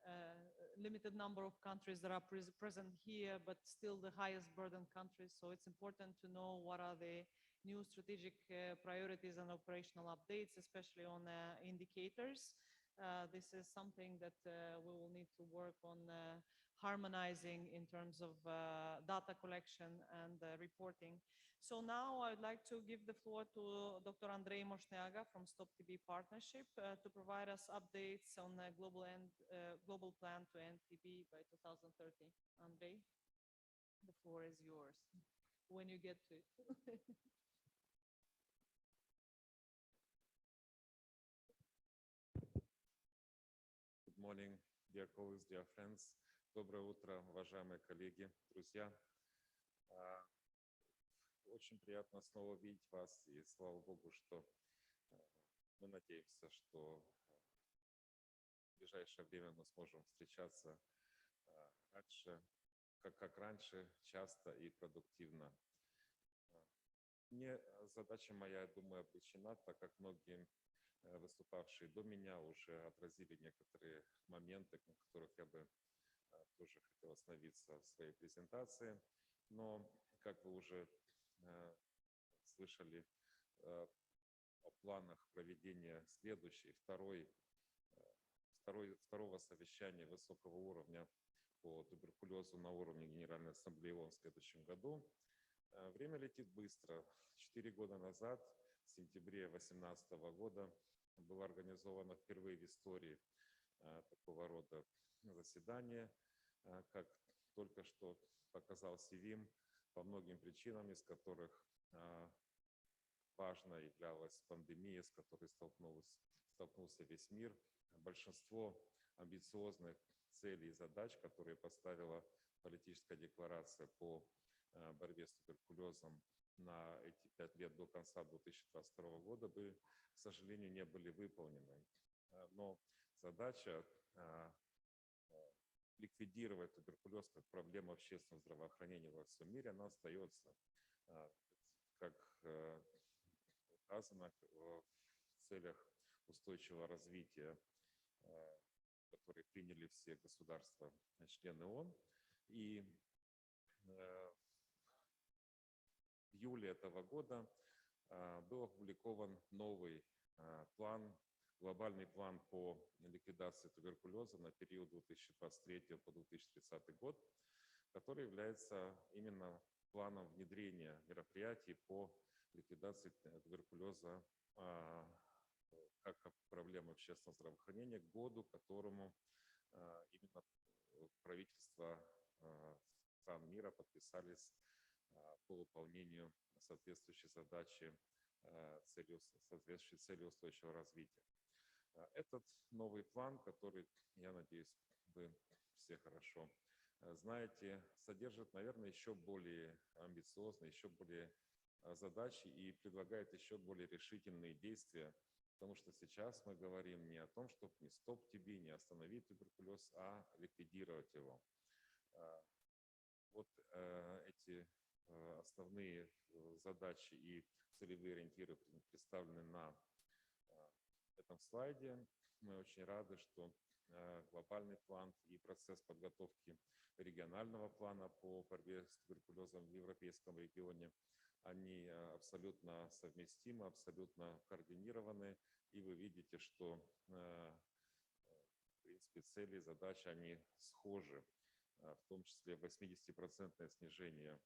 limited number of countries that are present here, but still the highest burden countries. So it's important to know what are the new strategic priorities and operational updates, especially on indicators. This is something that we will need to work on harmonizing in terms of data collection and reporting. So now I'd like to give the floor to Dr. Andrei Moshneaga from Stop TB Partnership to provide us updates on the global plan to end TB by 2030. Andrei, the floor is yours when you get to it. Good morning, dear colleagues, dear friends. Доброе утро, уважаемые коллеги, друзья. очень приятно снова видеть вас, и слава Богу, что мы надеемся, что в ближайшее время мы сможем встречаться раньше, как раньше, часто и продуктивно. Мне задача моя, я думаю, облегчена, так как многие выступавшие до меня уже отразили некоторые моменты, на которых я бы тоже хотел остановиться в своей презентации. Но, как вы уже слышали, о планах проведения второго совещания высокого уровня по туберкулезу на уровне Генеральной Ассамблеи ООН в следующем году. Время летит быстро. 4 года назад, в сентябре 2018 года, было организовано впервые в истории такого рода заседание, как только что показал Севим, по многим причинам, из которых важно являлась пандемия, с которой столкнулся весь мир. Большинство амбициозных целей и задач, которые поставила политическая декларация по борьбе с туберкулезом на эти 5 лет до конца 2022 года, к сожалению, не были выполнены. Но задача ликвидировать туберкулез как проблему общественного здравоохранения во всем мире, она остается, как указано в целях устойчивого развития, которые приняли все государства, члены ООН. И в июле этого года был опубликован новый план, глобальный план по ликвидации туберкулеза на период 2023 по 2030 год, который является именно планом внедрения мероприятий по ликвидации туберкулеза как проблемы общественного здравоохранения к году, к которому именно правительства стран мира подписались по выполнению соответствующей задачи, соответствующей цели устойчивого развития. Этот новый план, который, я надеюсь, вы все хорошо знаете, содержит, наверное, еще более амбициозные, еще более задачи и предлагает еще более решительные действия, потому что сейчас мы говорим не о том, чтобы не стоп TB, не остановить туберкулез, а ликвидировать его. Вот эти основные задачи и целевые ориентиры представлены на этом слайде. Мы очень рады, что глобальный план и процесс подготовки регионального плана по борьбе с туберкулезом в европейском регионе, они абсолютно совместимы, абсолютно координированы, и вы видите, что в принципе цели и задачи, они схожи, в том числе 80% снижение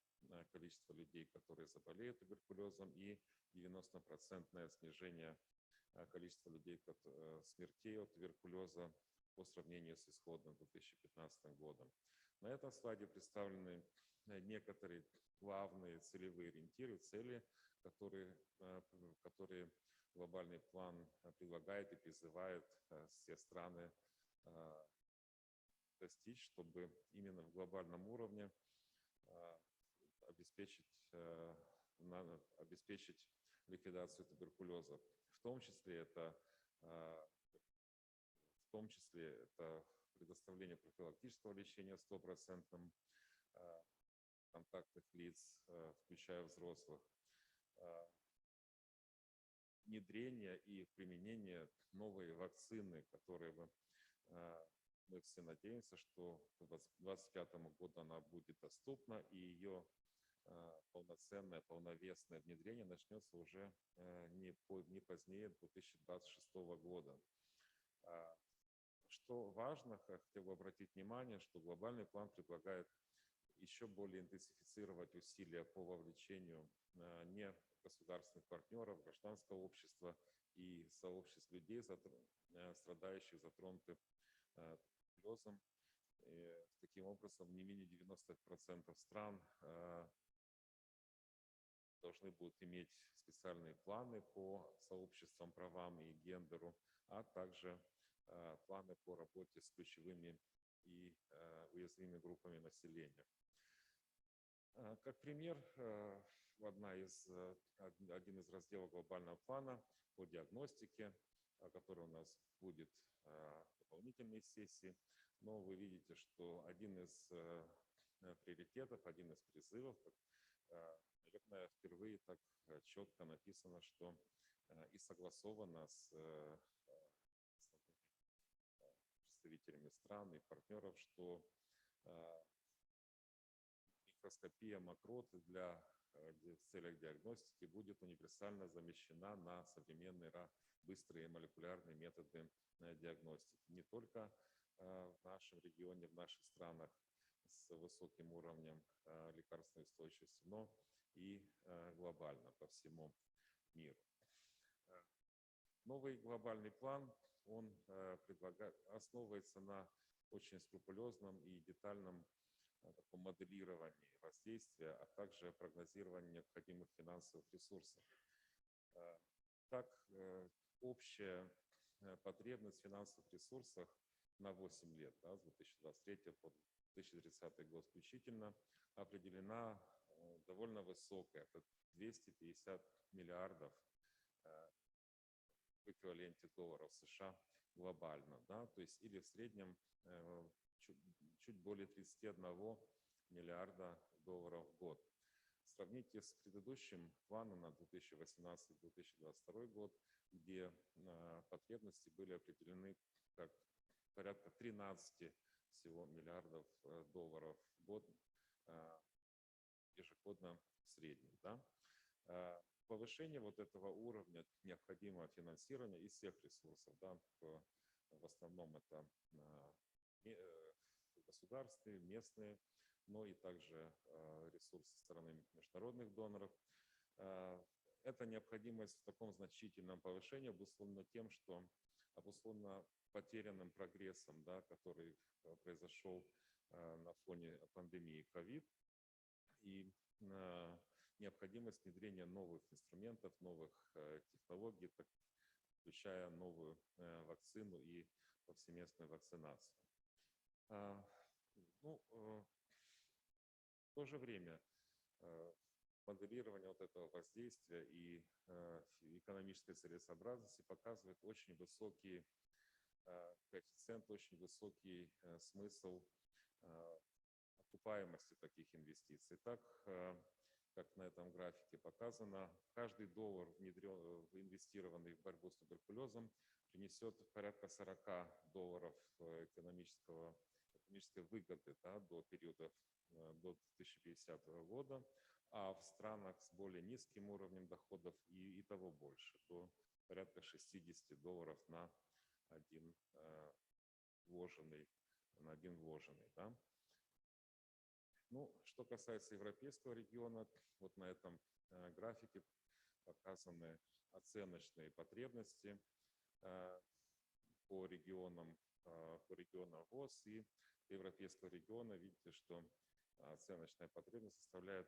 количества людей, которые заболеют туберкулезом, и 90% снижение количества людей, смертей от туберкулеза по сравнению с исходным 2015 годом. На этом слайде представлены некоторые главные целевые ориентиры, цели, которые глобальный план предлагает и призывает все страны достичь, чтобы именно в глобальном уровне обеспечить ликвидацию туберкулеза. В том числе это предоставление профилактического лечения 100% контактных лиц, включая взрослых, внедрение и применение новой вакцины, которые мы все надеемся, что к 2025 году она будет доступна, и ее полноценное, полновесное внедрение начнется уже не позднее 2026 года. Что важно, хотел бы обратить внимание, что глобальный план предлагает еще более интенсифицировать усилия по вовлечению негосударственных партнеров, гражданского общества и сообществ людей, страдающих, затронутых туберкулезом. Таким образом, не менее 90% стран должны будут иметь специальные планы по сообществам, правам и гендеру, а также планы по работе с ключевыми и уязвимыми группами населения. Как пример, один из разделов глобального плана по диагностике, который у нас будет дополнительные сессии. Но вы видите, что один из приоритетов, один из призывов, наверное, впервые так четко написано, что и согласовано с представителями стран и партнеров, что микроскопия мокрот в целях диагностики будет универсально замещена на современные быстрые молекулярные методы диагностики. Не только в нашем регионе, в наших странах с высоким уровнем лекарственной устойчивости, но и глобально по всему миру. Новый глобальный план, он основывается на очень скрупулезном и детальном таком моделировании воздействия, а также прогнозировании необходимых финансовых ресурсов. Так, общая потребность в финансовых ресурсах на 8 лет, да, с 2023 по 2030 год включительно, определена довольно высокая, это 250 миллиардов в эквиваленте долларов США глобально, да, то есть или в среднем чуть более 31 миллиарда долларов в год. Сравните с предыдущим планом на 2018-2022 год, где потребности были определены как порядка 13 всего миллиардов долларов в год ежегодно в среднем. Да? Повышение вот этого уровня необходимого финансирования из всех ресурсов, да, в основном это государственные, местные, но и также ресурсы со стороны международных доноров. Эта необходимость в таком значительном повышении обусловлена тем, что обусловлена потерянным прогрессом, да, который произошел на фоне пандемии COVID, и необходимость внедрения новых инструментов, новых технологий, включая новую вакцину и повсеместную вакцинацию. В то же время моделирование вот этого воздействия и экономической целесообразности показывает очень высокий коэффициент, очень высокий смысл окупаемости таких инвестиций. Так, как на этом графике показано, каждый доллар, инвестированный в борьбу с туберкулезом, принесет порядка 40 долларов экономической выгоды, да, до периода до 2050 года, а в странах с более низким уровнем доходов и того больше, до порядка 60 долларов на один вложенный. Да? Ну, что касается европейского региона, вот на этом графике показаны оценочные потребности по регионам ВОС и европейского региона. Видите, что оценочная потребность составляет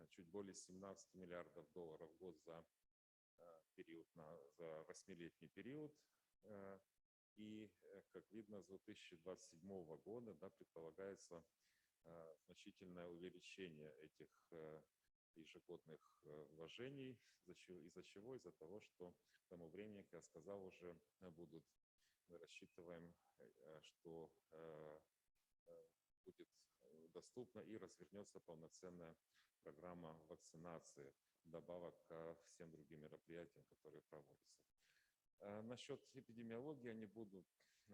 чуть более 17 миллиардов долларов в год за 8-летний период. И, как видно, с 2027 года, да, предполагается значительное увеличение этих ежегодных вложений. Из-за чего? Из-за того, что к тому времени, как я сказал, уже мы рассчитываем, что будет доступна и развернется полноценная программа вакцинации, добавок ко всем другим мероприятиям, которые проводятся. Насчет эпидемиологии я не буду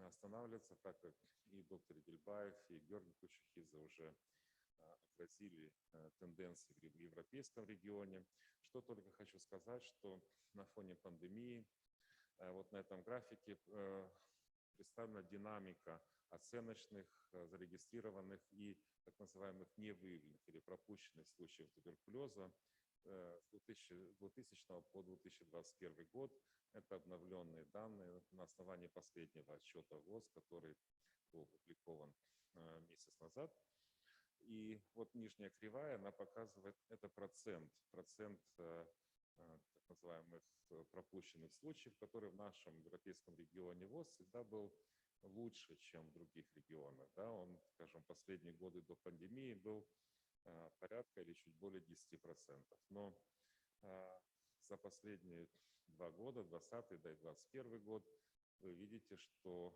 останавливаться, так как и доктор Дильбаев, и Георгий Кучухидзе уже отразили тенденции в европейском регионе. Что только хочу сказать, что на фоне пандемии вот на этом графике представлена динамика оценочных, зарегистрированных и так называемых невыявленных или пропущенных случаев туберкулеза с 2000 по 2021 год. Это обновленные данные на основании последнего отчета ВОЗ, который был опубликован месяц назад. И вот нижняя кривая, она показывает, это процент так называемых пропущенных случаев, который в нашем европейском регионе ВОЗ всегда был лучше, чем в других регионах. Да? Он, скажем, последние годы до пандемии был порядка или чуть более 10%. Но за последние 2 года, 2020 да и 2021 год, вы видите, что,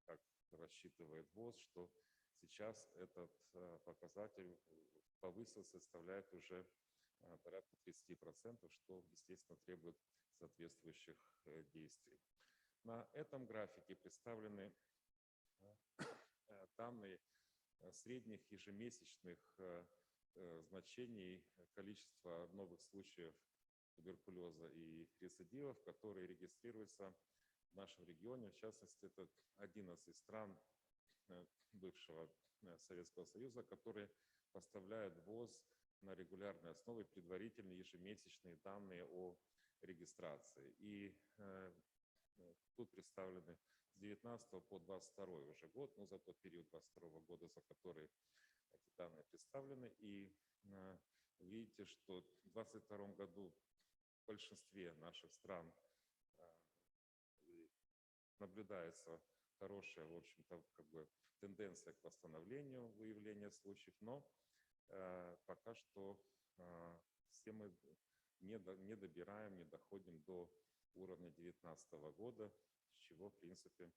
как рассчитывает ВОЗ, что сейчас этот показатель повысился, составляет уже порядка 30%, что, естественно, требует соответствующих действий. На этом графике представлены данные средних ежемесячных значений количества новых случаев туберкулеза и рецидивов, которые регистрируются в нашем регионе. В частности, это 11 стран бывшего Советского Союза, которые поставляют в ВОЗ на регулярной основе предварительные ежемесячные данные о регистрации. И тут представлены с 19 по 22 уже год, но за тот период 22 года, за который эти данные представлены. И видите, что в 22 году в большинстве наших стран наблюдается хорошая, в общем-то, тенденция к восстановлению выявления случаев, но пока что все мы не добираем, не доходим до уровня 2019 года, с чего, в принципе,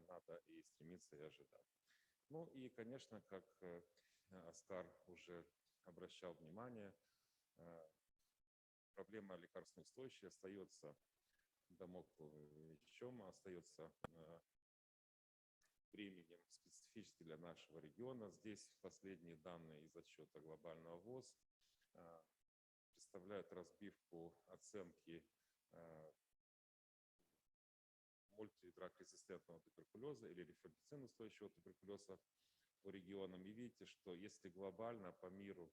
надо и стремиться, и ожидать. Ну и, конечно, как Оскар уже обращал внимание, проблема лекарственной устойчивости остается дамокловым мечом, остается бременем специфически для нашего региона. Здесь последние данные из отчета глобального ВОЗ представляют разбивку оценки мультидраг-резистентного туберкулеза или рифампицин-устойчивого туберкулеза по регионам. И видите, что если глобально по миру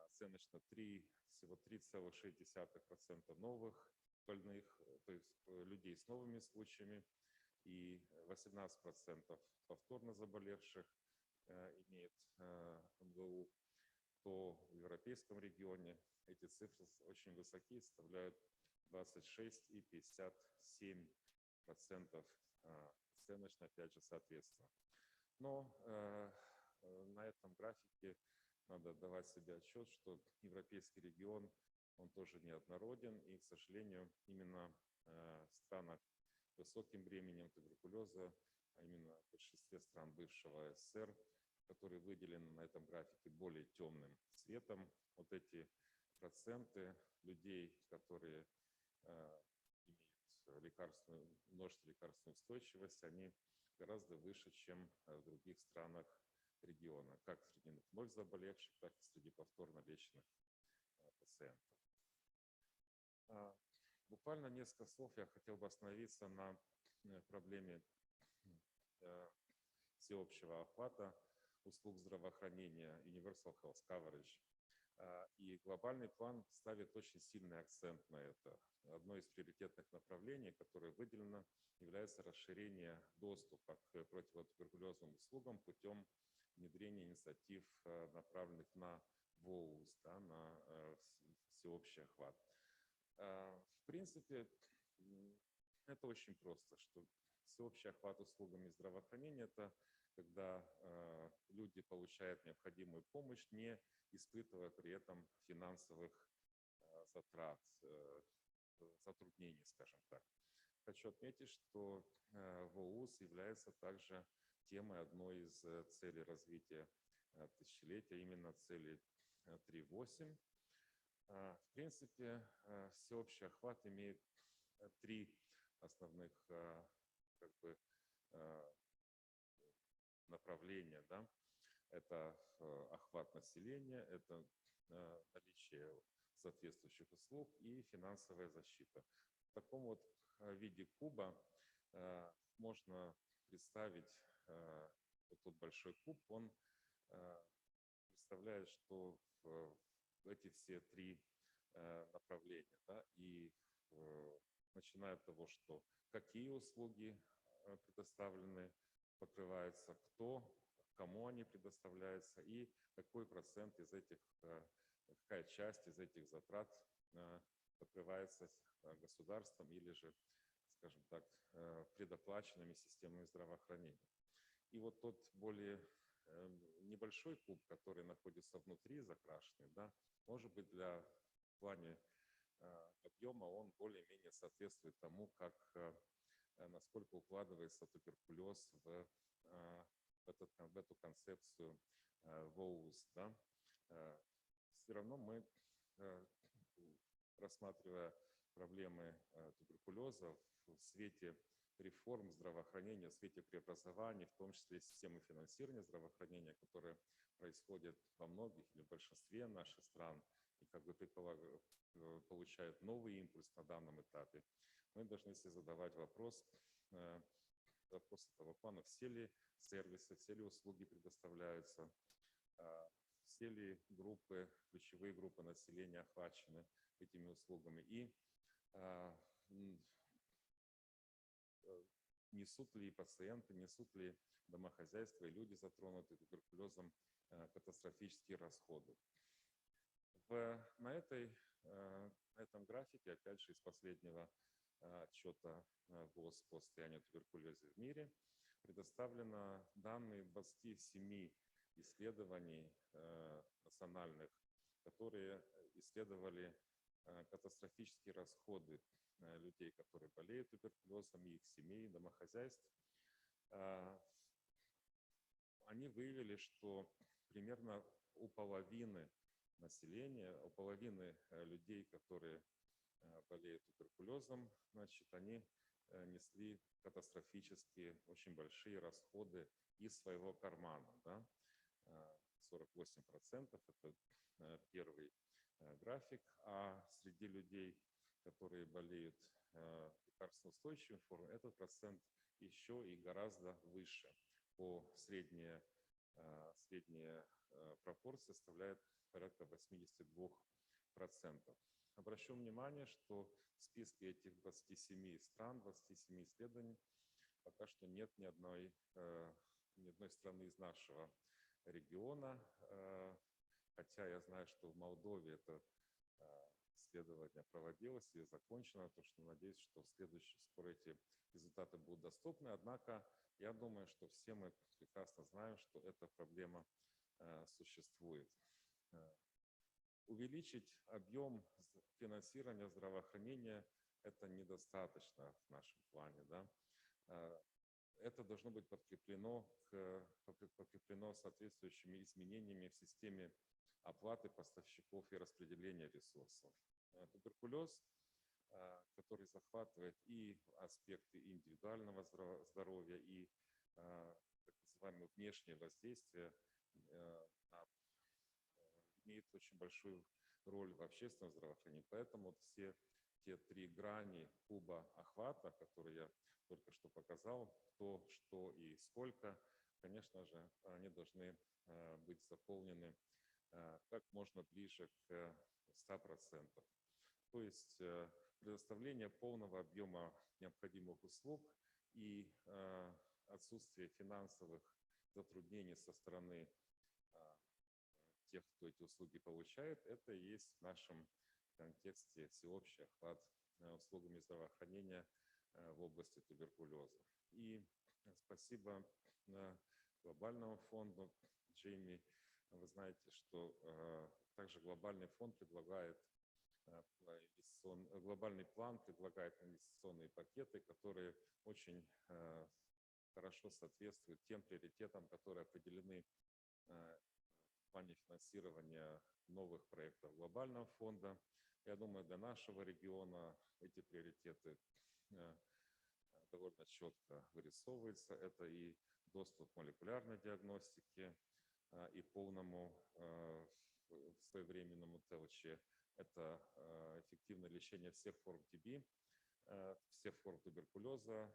оценочно всего 3,6% новых больных, то есть людей с новыми случаями, и 18% повторно заболевших имеет МГУ, то в европейском регионе эти цифры очень высокие, составляют 26 и 57% оценочно, опять же, соответственно. Но на этом графике надо давать себе отчет, что европейский регион, он тоже неоднороден, и, к сожалению, именно в странах с высоким бременем туберкулеза, а именно в большинстве стран бывшего СССР, которые выделены на этом графике более темным цветом, вот эти проценты людей, которые имеют множество лекарственной устойчивости, они гораздо выше, чем в других странах региона, как среди вновь заболевших, так и среди повторно леченных пациентов. Буквально несколько слов я хотел бы остановиться на проблеме всеобщего охвата услуг здравоохранения, Universal Health Coverage. И глобальный план ставит очень сильный акцент на это. Одно из приоритетных направлений, которое выделено, является расширение доступа к противотуберкулезным услугам путем внедрения инициатив, направленных на ВОУЗ, да, на всеобщий охват. В принципе, это очень просто, что всеобщий охват услугами здравоохранения – это когда люди получают необходимую помощь, не испытывая при этом финансовых затрат, затруднений, скажем так. Хочу отметить, что ВОУЗ является также темой одной из целей развития тысячелетия, именно цели 3.8. В принципе, всеобщий охват имеет 3 основных направления. Да? Это охват населения, это наличие соответствующих услуг и финансовая защита. В таком вот виде куба можно представить вот тот большой куб, он представляет, что эти все 3 направления, да, и начиная от того, что какие услуги предоставлены, покрываются, кому они предоставляются и какой процент из этих, какая часть из этих затрат покрывается государством или же, скажем так, предоплаченными системами здравоохранения. И вот тот более небольшой куб, который находится внутри закрашенный, да, может быть, в плане объема он более-менее соответствует тому, насколько укладывается туберкулез в эту концепцию ВОУЗ. Да. Все равно мы, рассматривая проблемы туберкулеза в свете реформ здравоохранения, в свете преобразований, в том числе системы финансирования здравоохранения, которые происходят во многих или в большинстве наших стран, и как бы получают новый импульс на данном этапе, мы должны себе задавать вопрос этого плана: все ли сервисы, все ли услуги предоставляются, все ли ключевые группы населения охвачены этими услугами, и несут ли пациенты, несут ли домохозяйства и люди, затронутые туберкулезом, катастрофические расходы. На этом графике, опять же, из последнего отчета ВОЗ по состоянию туберкулеза в мире, предоставлены данные 27 исследований национальных, которые исследовали катастрофические расходы людей, которые болеют туберкулезом, и их семей, домохозяйств. Они выявили, что примерно у половины населения, у половины людей, которые болеют туберкулезом, значит, они несли катастрофические, очень большие расходы из своего кармана. Да? 48% – это первый график, а среди людей, которые болеют лекарствоустойчивыми формами, этот процент еще и гораздо выше. Средняя пропорция составляет порядка 82%. Обращу внимание, что в списке этих 27 стран, 27 исследований, пока что нет ни одной страны из нашего региона, хотя я знаю, что в Молдове это исследование проводилось и закончено, то что надеюсь, что скоро эти результаты будут доступны. Однако я думаю, что все мы прекрасно знаем, что эта проблема существует. Увеличить объем финансирования здравоохранения – это недостаточно в нашем плане. Да? Это должно быть подкреплено соответствующими изменениями в системе оплаты поставщиков и распределения ресурсов. Туберкулез, который захватывает и аспекты индивидуального здоровья, и так называемое внешнее воздействие, имеет очень большую роль в общественном здравоохранении. Поэтому все те три грани куба охвата, которые я только что показал, кто, что и сколько, конечно же, они должны быть заполнены как можно ближе к 100%. То есть предоставление полного объема необходимых услуг и отсутствие финансовых затруднений со стороны тех, кто эти услуги получает, это и есть в нашем контексте всеобщий охват услугами здравоохранения в области туберкулеза. И спасибо глобальному фонду. Джейми, вы знаете, что также глобальный фонд предлагает глобальный план, предлагает инвестиционные пакеты, которые очень хорошо соответствуют тем приоритетам, которые определены в плане финансирования новых проектов глобального фонда. Я думаю, для нашего региона эти приоритеты довольно четко вырисовываются. Это и доступ к молекулярной диагностике, и полному своевременному ТЛЧ. Это эффективное лечение всех форм ТБ, всех форм туберкулеза.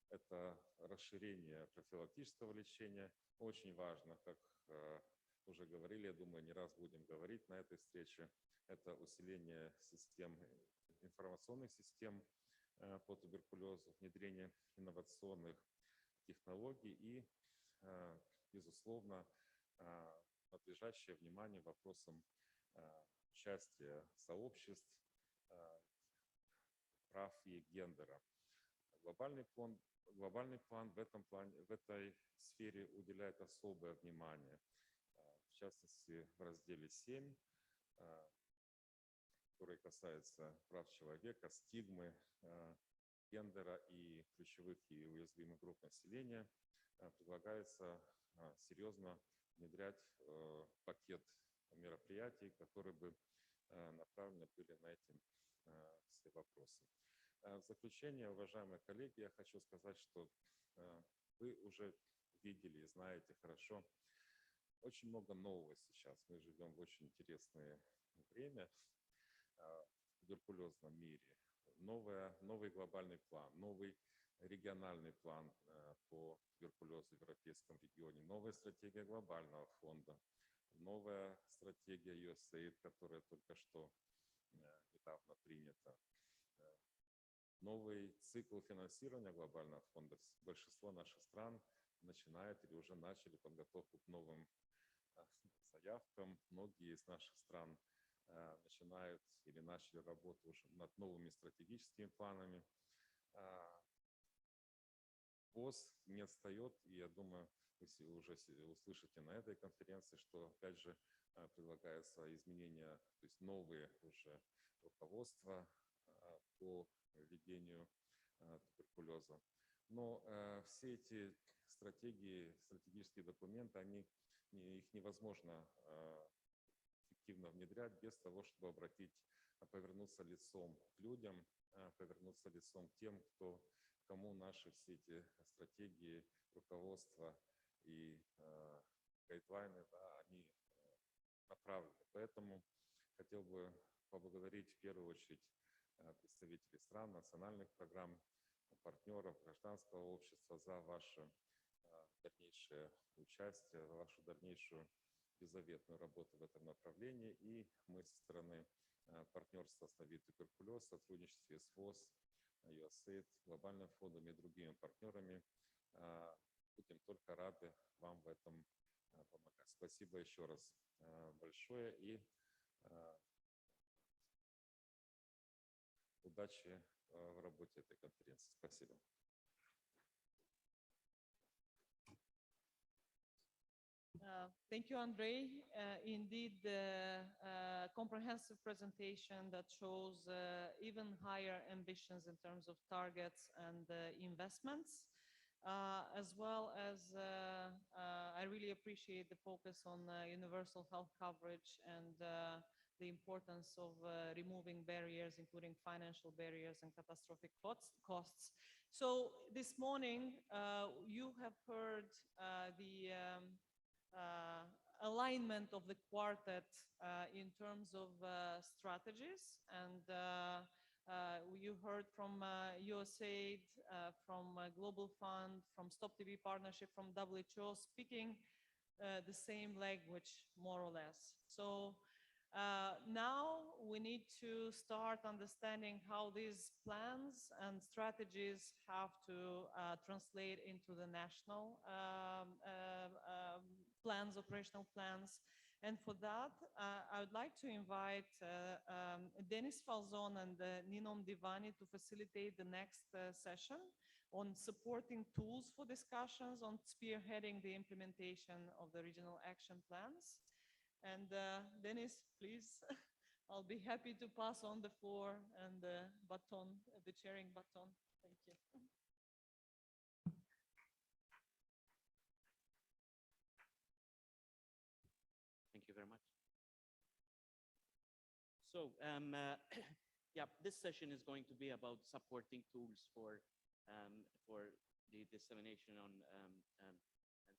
Это расширение профилактического лечения. Очень важно, как уже говорили, я думаю, не раз будем говорить на этой встрече, это усиление информационных систем по туберкулезу, внедрение инновационных технологий и, безусловно, надлежащее внимание вопросам участия сообществ, прав и гендера. Глобальный план в этом плане, в этой сфере уделяет особое внимание, в частности, в разделе 7, который касается прав человека, стигмы, гендера и ключевых и уязвимых групп населения, предлагается серьезно внедрять пакет мероприятий, которые бы направлены были на эти все вопросы. В заключение, уважаемые коллеги, я хочу сказать, что вы уже видели и знаете хорошо, очень много нового сейчас. Мы живем в очень интересное время в туберкулезном мире. Новый глобальный план, новый региональный план по туберкулезу в европейском регионе, новая стратегия глобального фонда, новая стратегия USAID, которая только что недавно принята, новый цикл финансирования глобального фонда. Большинство наших стран начинает или уже начали подготовку к новым заявкам. Многие из наших стран начинают или начали работу уже над новыми стратегическими планами. ВОЗ не отстает, и я думаю, вы уже услышите на этой конференции, что, опять же, предлагается изменения, то есть новые уже руководства по ведению туберкулеза. Но все эти стратегические документы, их невозможно эффективно внедрять без того, чтобы повернуться лицом к людям, повернуться лицом к тем, кому наши все эти стратегии, руководства и гайдлайны, да, они направлены. Поэтому хотел бы поблагодарить в первую очередь представителей стран, национальных программ, партнеров, гражданского общества за ваше дальнейшее участие, за вашу дальнейшую беззаветную работу в этом направлении. И мы со стороны партнерства «Остановить туберкулез», в сотрудничестве с ВОЗ, USAID, Глобальным фондом и другими партнерами будем только рады вам в этом помогать. Спасибо еще раз большое и удачи в работе этой конференции. Спасибо. Thank you, Andrei. Indeed, comprehensive presentation that shows even higher ambitions in terms of targets and investments, as well as I really appreciate the focus on universal health coverage and the importance of removing barriers, including financial barriers and catastrophic costs. So this morning, you have heard the alignment of the quartet in terms of strategies, and you heard from USAID, from Global Fund, from Stop TB Partnership, from WHO, speaking the same language, more or less. So now we need to start understanding how these plans and strategies have to translate into the national plans, operational plans. And for that, I would like to invite Denis Falzon and Ninom Divani to facilitate the next session on supporting tools for discussions on spearheading the implementation of the regional action plans. And Denis, please, I'll be happy to pass on the floor and the baton, the chairing baton. Thank you. Thank you very much. So, yeah, this session is going to be about supporting tools for the dissemination on and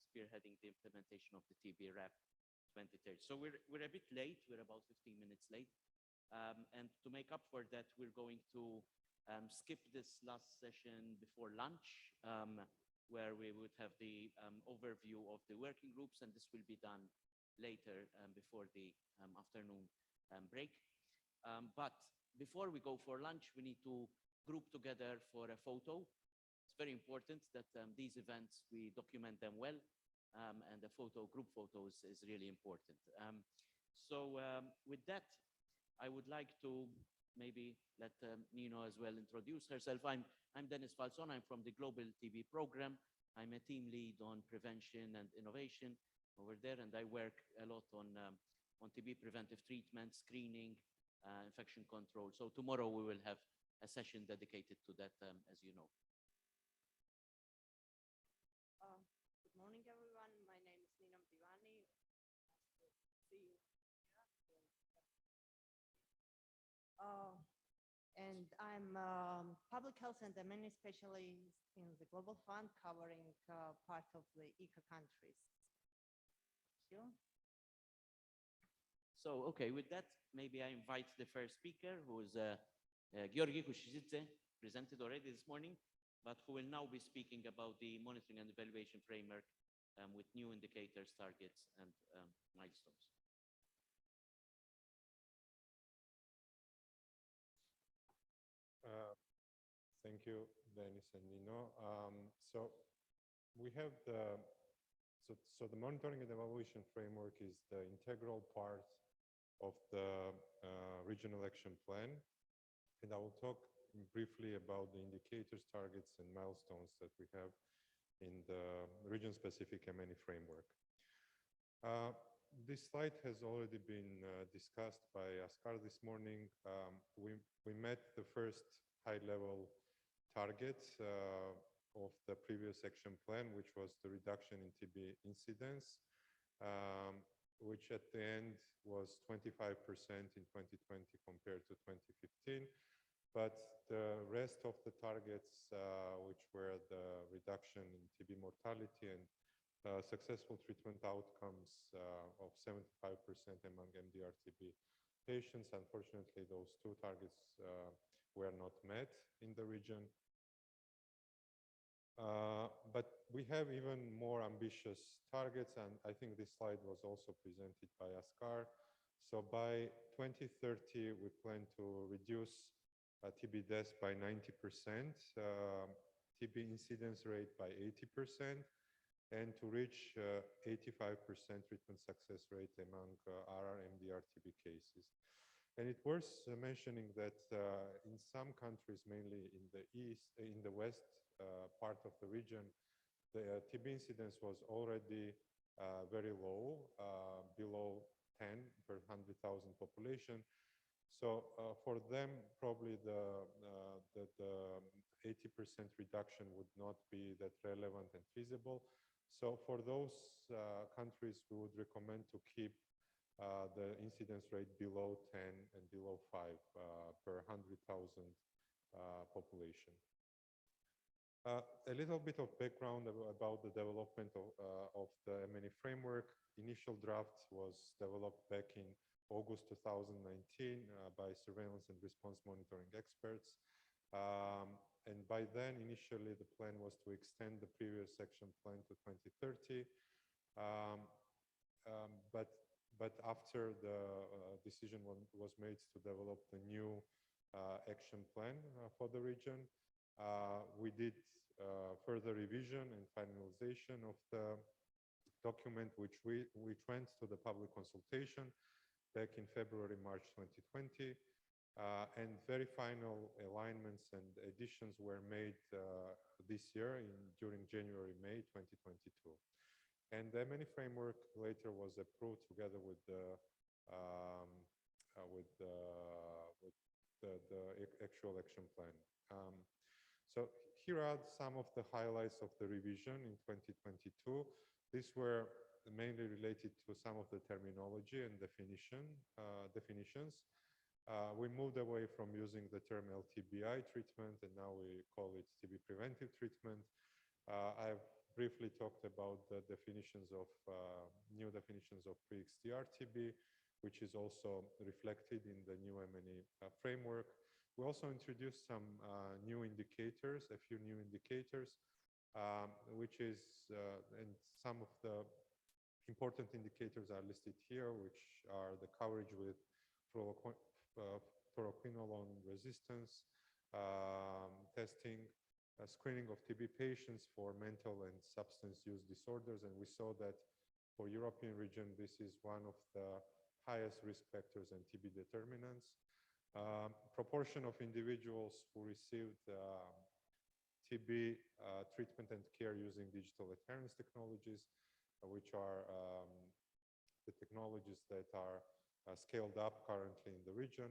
spearheading the implementation of the TB RAP 2030. So we're a bit late. We're about 15 minutes late, and to make up for that, we're going to skip this last session before lunch, where we would have the overview of the working groups, and this will be done later before the afternoon break. But before we go for lunch, we need to group together for a photo. It's very important that these events, we document them well, and the group photos is really important. So with that, I would like to maybe let Nino as well introduce herself. I'm Dennis Falzon. I'm from the Global TB Program. I'm a team lead on prevention and innovation over there, and I work a lot on TB preventive treatment, screening, infection control. So tomorrow we will have a session dedicated to that, as you know. Good morning, everyone. My name is Nina Mdivani. Nice to see you here. And I'm public health and MNE specialist in the Global Fund, covering part of the ECA countries. Thank you. So, okay, with that, maybe I invite the first speaker, who is Georgi Kushizidze, presented already this morning, but who will now be speaking about the monitoring and evaluation framework with new indicators, targets, and milestones. Thank you, Dennis and Nino. So we have the monitoring and evaluation framework is the integral part of the regional action plan. And I will talk briefly about the indicators, targets, and milestones that we have in the region-specific MNE framework. This slide has already been discussed by Askar this morning. We met the first high-level targets of the previous action plan, which was the reduction in TB incidence, which at the end was 25% in 2020 compared to 2015. But the rest of the targets, which were the reduction in TB mortality and successful treatment outcomes of 75% among MDR-TB patients, unfortunately, those two targets were not met in the region. But we have even more ambitious targets, and I think this slide was also presented by Askar. So by 2030, we plan to reduce TB deaths by 90%, TB incidence rate by 80%, and to reach 85% treatment success rate among RR MDR-TB cases. And it's worth mentioning that in some countries, mainly in the east, in the west part of the region, the TB incidence was already very low, below 10 per 100,000 population. So for them, probably the 80% reduction would not be that relevant and feasible. So for those countries, we would recommend to keep the incidence rate below 10 and below 5 per 100,000 population. A little bit of background about the development of the MNE framework. Initial draft was developed back in August 2019 by surveillance and response monitoring experts. And by then, initially, the plan was to extend the previous action plan to 2030. But after the decision was made to develop the new action plan for the region, we did further revision and finalization of the document, which went to the public consultation back in February, March 2020. And very final alignments and additions were made this year during January, May 2022. And the MNE framework later was approved together with the actual action plan. So here are some of the highlights of the revision in 2022. These were mainly related to some of the terminology and definitions. We moved away from using the term LTBI treatment, and now we call it TB preventive treatment. I've briefly talked about the definitions of new definitions of pre-XDR TB, which is also reflected in the new MNE framework. We also introduced some new indicators, a few new indicators, which is, and some of the important indicators are listed here, which are the coverage with fluoroquinolone resistance, testing, screening of TB patients for mental and substance use disorders. And we saw that for European region, this is one of the highest risk factors and TB determinants. Proportion of individuals who received TB treatment and care using digital adherence technologies, which are the technologies that are scaled up currently in the region.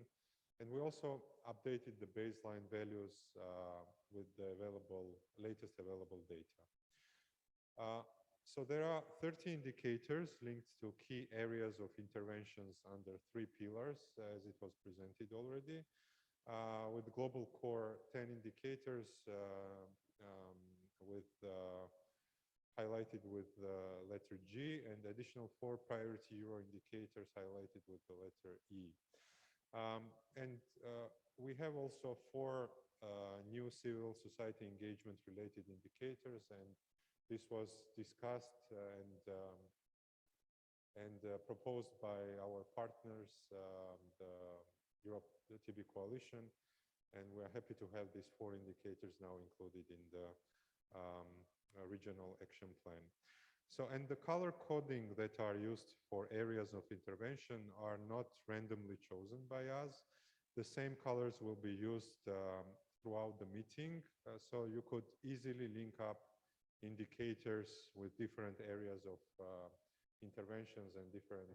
And we also updated the baseline values with the latest available data. So there are 30 indicators linked to key areas of interventions under 3 pillars, as it was presented already. With global core 10 indicators highlighted with the letter G, and additional 4 priority Euro indicators highlighted with the letter E. We have also 4 new civil society engagement related indicators, and this was discussed and proposed by our partners, the Europe TB Coalition, and we are happy to have these 4 indicators now included in the regional action plan. So, and the color coding that are used for areas of intervention are not randomly chosen by us. The same colors will be used throughout the meeting, so you could easily link up indicators with different areas of interventions and different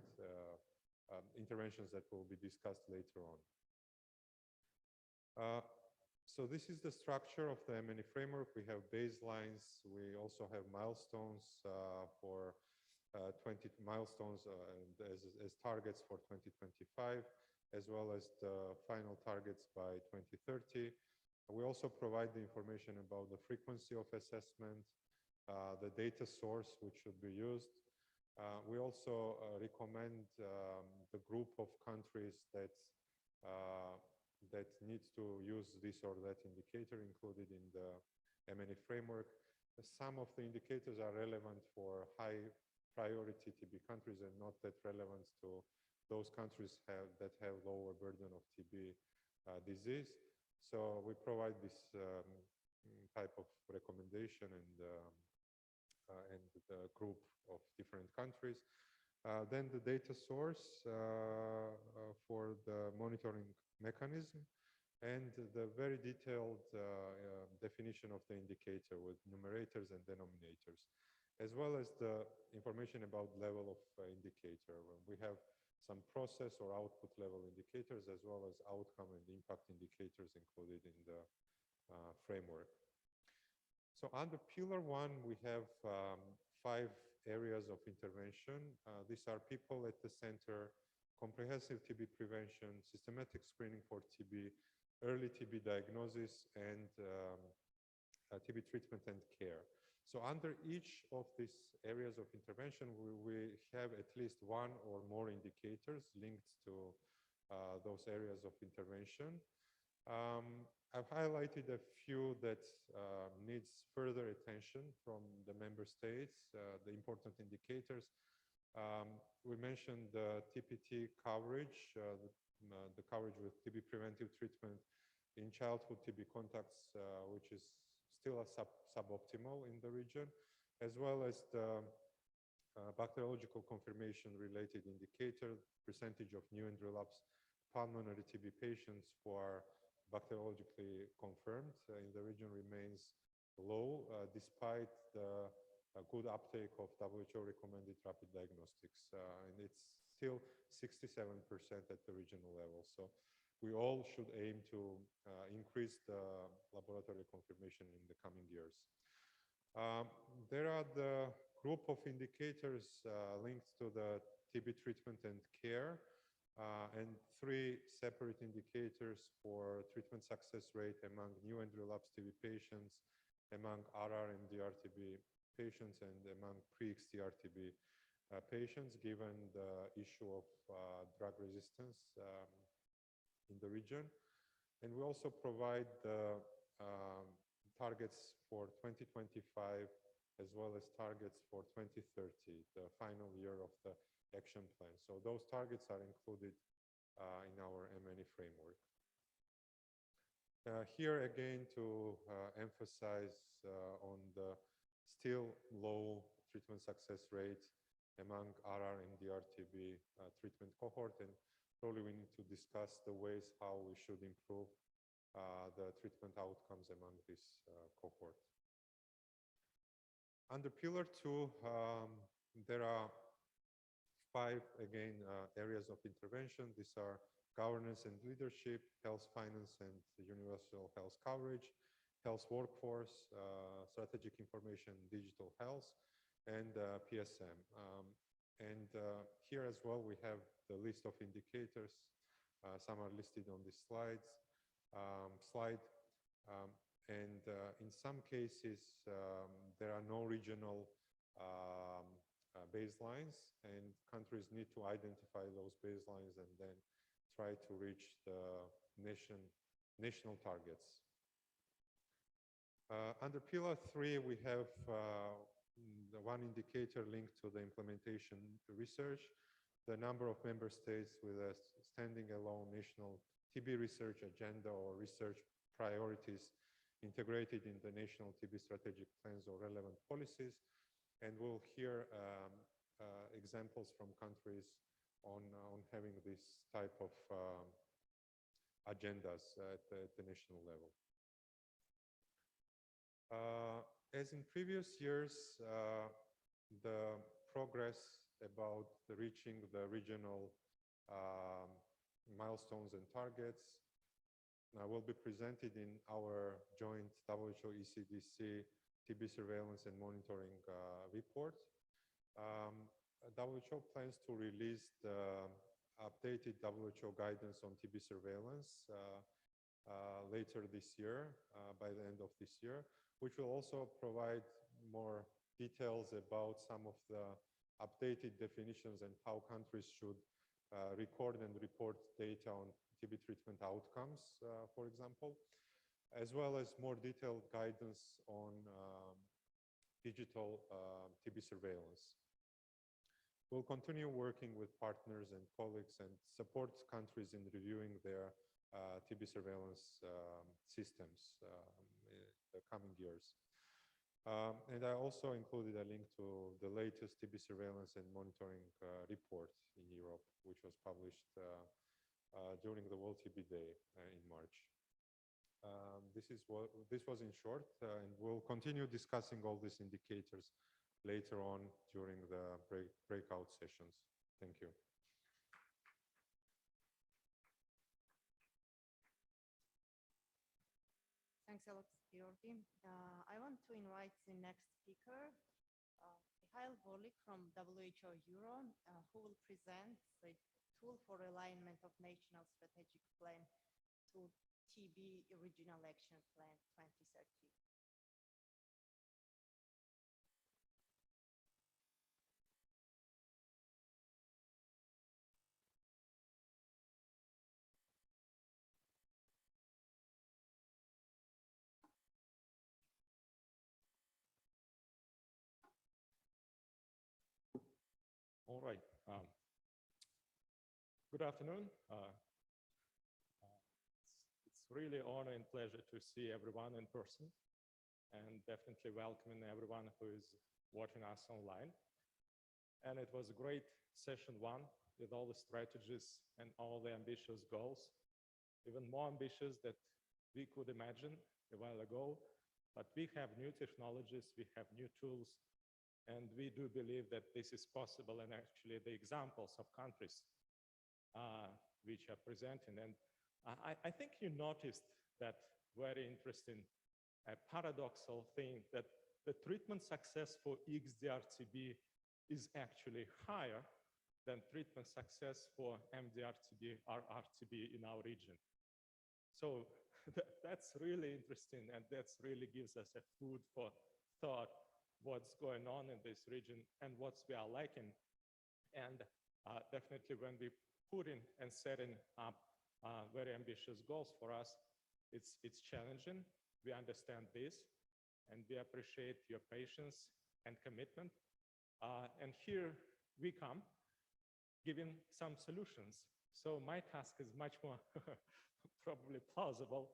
interventions that will be discussed later on. So this is the structure of the M&E framework. We have baselines. We also have milestones for 20 milestones as targets for 2025, as well as the final targets by 2030. We also provide the information about the frequency of assessment, the data source which should be used. We also recommend the group of countries that needs to use this or that indicator included in the M&E framework. Some of the indicators are relevant for high priority TB countries and not that relevant to those countries that have lower burden of TB disease. So we provide this type of recommendation and the group of different countries. Then the data source for the monitoring mechanism, and the very detailed definition of the indicator with numerators and denominators, as well as the information about level of indicator. We have some process or output level indicators, as well as outcome and impact indicators included in the framework. So under Pillar 1, we have 5 areas of intervention. These are people at the center, comprehensive TB prevention, systematic screening for TB, early TB diagnosis, and TB treatment and care. So under each of these areas of intervention, we have at least 1 or more indicators linked to those areas of intervention. I've highlighted a few that needs further attention from the member states, the important indicators. We mentioned the TPT coverage, the coverage with TB preventive treatment in childhood TB contacts, which is still a suboptimal in the region, as well as the bacteriological confirmation related indicator, percentage of new and relapsed pulmonary TB patients who are bacteriologically confirmed in the region remains low, despite the good uptake of WHO recommended rapid diagnostics. And it's still 67% at the regional level. So we all should aim to increase the laboratory confirmation in the coming years. There are the group of indicators linked to the TB treatment and care, and 3 separate indicators for treatment success rate among new and relapsed TB patients, among RR and DR TB patients, and among pre-XDR TB patients, given the issue of drug resistance in the region. And we also provide the targets for 2025, as well as targets for 2030, the final year of the action plan. So those targets are included in our M&E framework. Here again to emphasize on the still low treatment success rate among RR and DR TB treatment cohort, and probably we need to discuss the ways how we should improve the treatment outcomes among this cohort. Under Pillar 2, there are 5, again, areas of intervention. These are governance and leadership, health finance and universal health coverage, health workforce, strategic information, digital health, and PSM. Here as well, we have the list of indicators. Some are listed on this slide. In some cases, there are no regional baselines, and countries need to identify those baselines and then try to reach the national targets. Under Pillar 3, we have the one indicator linked to the implementation research, the number of member states with a standing alone national TB research agenda or research priorities integrated in the national TB strategic plans or relevant policies. And we'll hear examples from countries on having this type of agendas at the national level. As in previous years, the progress about reaching the regional milestones and targets will be presented in our joint WHO-ECDC TB surveillance and monitoring report. WHO plans to release the updated WHO guidance on TB surveillance later this year, by the end of this year, which will also provide more details about some of the updated definitions and how countries should record and report data on TB treatment outcomes, for example, as well as more detailed guidance on digital TB surveillance. We'll continue working with partners and colleagues and support countries in reviewing their TB surveillance systems the coming years. And I also included a link to the latest TB surveillance and monitoring report in Europe, which was published during the World TB Day in March. This was in short, and we'll continue discussing all these indicators later on during the breakout sessions. Thank you. Thanks a lot, Georgi. I want to invite the next speaker, Mikhail Vorlik from WHO Euro, who will present the tool for alignment of National Strategic Plan to TB Regional Action Plan 2030. All right. Good afternoon. It's really an honor and pleasure to see everyone in person, and definitely welcoming everyone who is watching us online. And it was a great session 1 with all the strategies and all the ambitious goals, even more ambitious than we could imagine a while ago. But we have new technologies, we have new tools, and we do believe that this is possible, and actually the examples of countries which are presenting. And I think you noticed that very interesting, paradoxical thing, that the treatment success for XDR-TB is actually higher than treatment success for MDR-TB or RTB in our region. So that's really interesting, and that's really gives us a food for thought what's going on in this region and what we are lacking. And definitely when we put in and setting up very ambitious goals for us, it's challenging. We understand this, and we appreciate your patience and commitment. And here we come, giving some solutions. So my task is much more probably plausible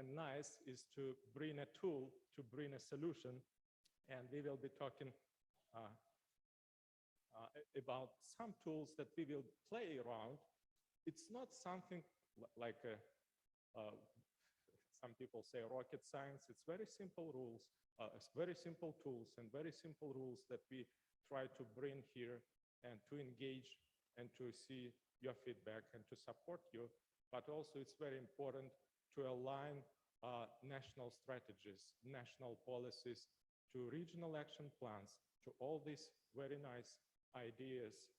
and nice, is to bring a tool, to bring a solution. And we will be talking about some tools that we will play around it's not something like some people say rocket science. It's very simple rules, it's very simple tools and very simple rules that we try to bring here and to engage and to see your feedback and to support you. But also it's very important to align national strategies, national policies to regional action plans, to all these very nice ideas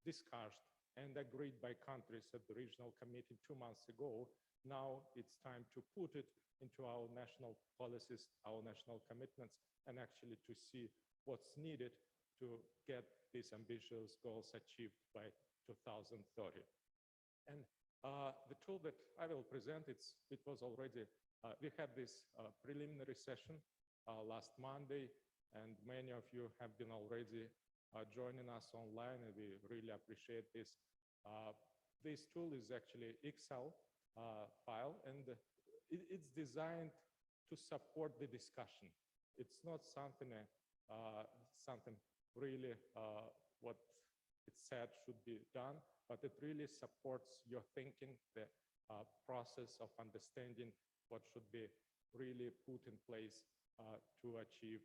discussed and agreed by countries at the regional committee 2 months ago. Now it's time to put it into our national policies, our national commitments, and actually to see what's needed to get these ambitious goals achieved by 2030. And the tool that I will present, it was already, we had this preliminary session last Monday, and many of you have been already joining us online, and we really appreciate this. This tool is actually Excel file, and it's designed to support the discussion. It's not something, something really what it said should be done, but it really supports your thinking, the process of understanding what should be really put in place to achieve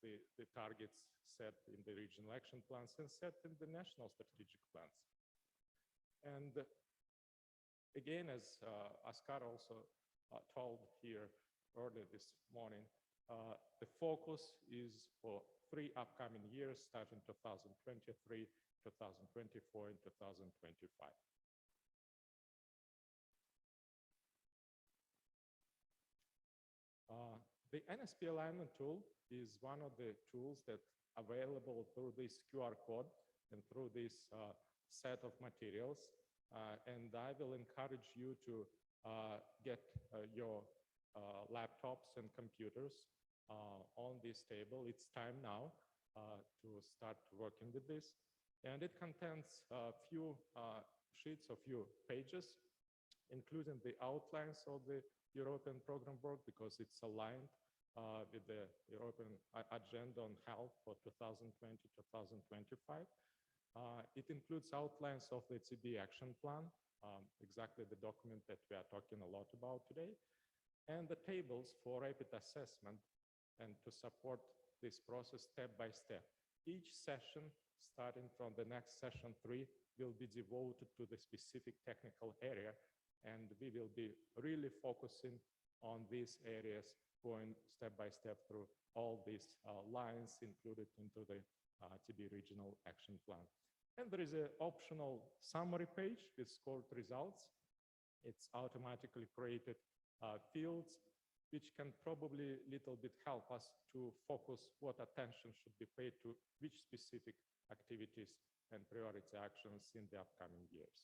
the targets set in the regional action plans and set in the national strategic plans. And again, as Askar also told here earlier this morning, the focus is for 3 upcoming years, starting 2023, 2024, and 2025. The NSP alignment tool is one of the tools that available through this QR code and through this set of materials. And I will encourage you to get your laptops and computers on this table. It's time now to start working with this. And it contains a few sheets, a few pages, including the outlines of the European program work, because it's aligned with the European agenda on health for 2020-2025. It includes outlines of the TB action plan, exactly the document that we are talking a lot about today, and the tables for rapid assessment and to support this process step by step. Each session, starting from the next session 3, will be devoted to the specific technical area, and we will be really focusing on these areas, going step by step through all these lines included into the TB regional action plan. And there is an optional summary page with scored results. It's automatically created fields, which can probably a little bit help us to focus what attention should be paid to which specific activities and priority actions in the upcoming years.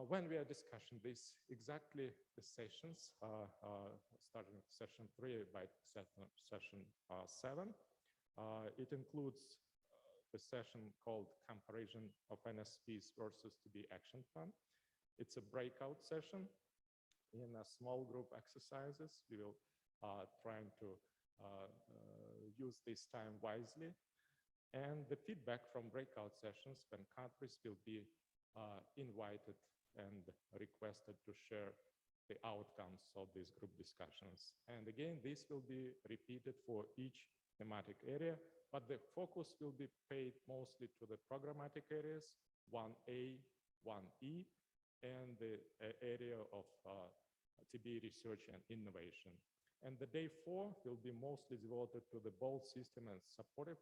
When we are discussing this, exactly the sessions, starting session 3 by session 7, it includes the session called Comparison of NSPs versus TB Action Plan. It's a breakout session in a small group exercises. We will try to use this time wisely. And the feedback from breakout sessions, when countries will be invited and requested to share the outcomes of these group discussions. And again, this will be repeated for each thematic area, but the focus will be paid mostly to the programmatic areas, 1A, 1E, and the area of TB research and innovation. And the day 4 will be mostly devoted to the bold system and supportive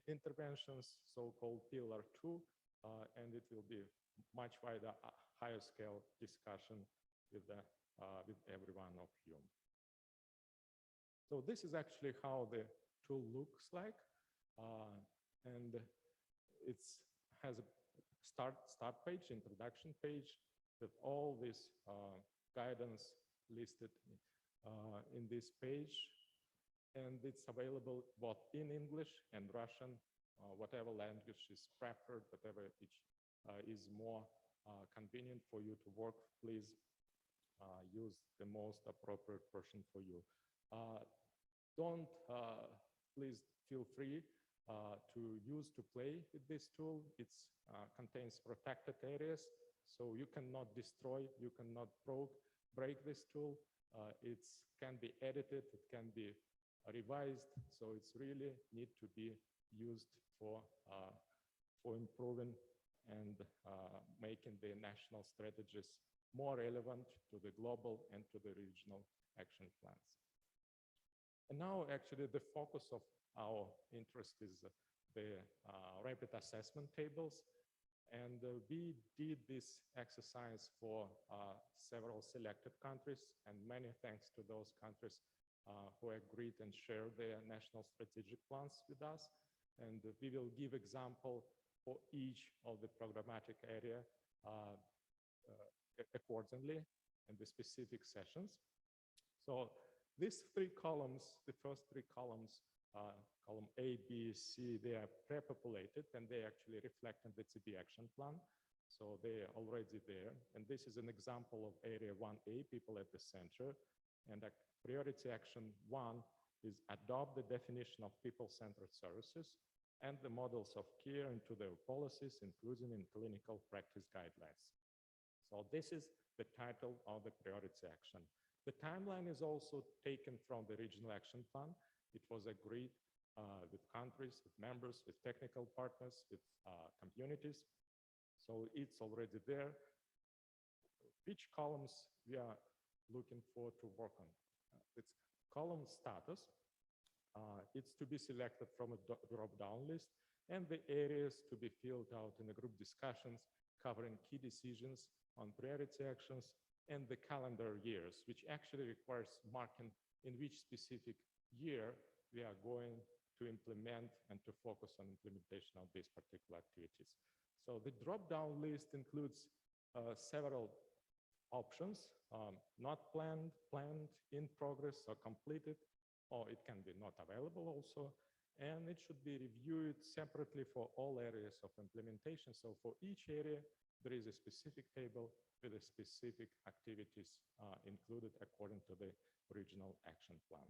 interventions, so-called pillar 2, and it will be much wider, higher scale discussion with every one of you. So this is actually how the tool looks like, and it has a start page, introduction page, with all this guidance listed in this page. And it's available both in English and Russian, whatever language is preferred, whatever which is more convenient for you to work, please use the most appropriate version for you. Please feel free to use to play with this tool. It contains protected areas, so you cannot destroy, you cannot break this tool. It can be edited, it can be revised, so it's really need to be used for improving and making the national strategies more relevant to the global and to the regional action plans. And now actually the focus of our interest is the rapid assessment tables. And we did this exercise for several selected countries, and many thanks to those countries who agreed and shared their national strategic plans with us. And we will give example for each of the programmatic area accordingly in the specific sessions. So these three columns, the first three columns, column A, B, C, they are pre-populated and they actually reflect on the TB action plan. So they are already there. And this is an example of area 1A, people at the center. And priority action 1 is adopt the definition of people-centered services and the models of care into their policies, including in clinical practice guidelines. So this is the title of the priority action. The timeline is also taken from the regional action plan. It was agreed with countries, with members, with technical partners, with communities. So it's already there. Which columns we are looking for to work on? It's column status. It's to be selected from a drop-down list, and the areas to be filled out in the group discussions covering key decisions on priority actions and the calendar years, which actually requires marking in which specific year we are going to implement and to focus on implementation of these particular activities. So the drop-down list includes several options, not planned, planned, in progress, or completed, or it can be not available also, and it should be reviewed separately for all areas of implementation. So for each area, there is a specific table with the specific activities included according to the regional action plan.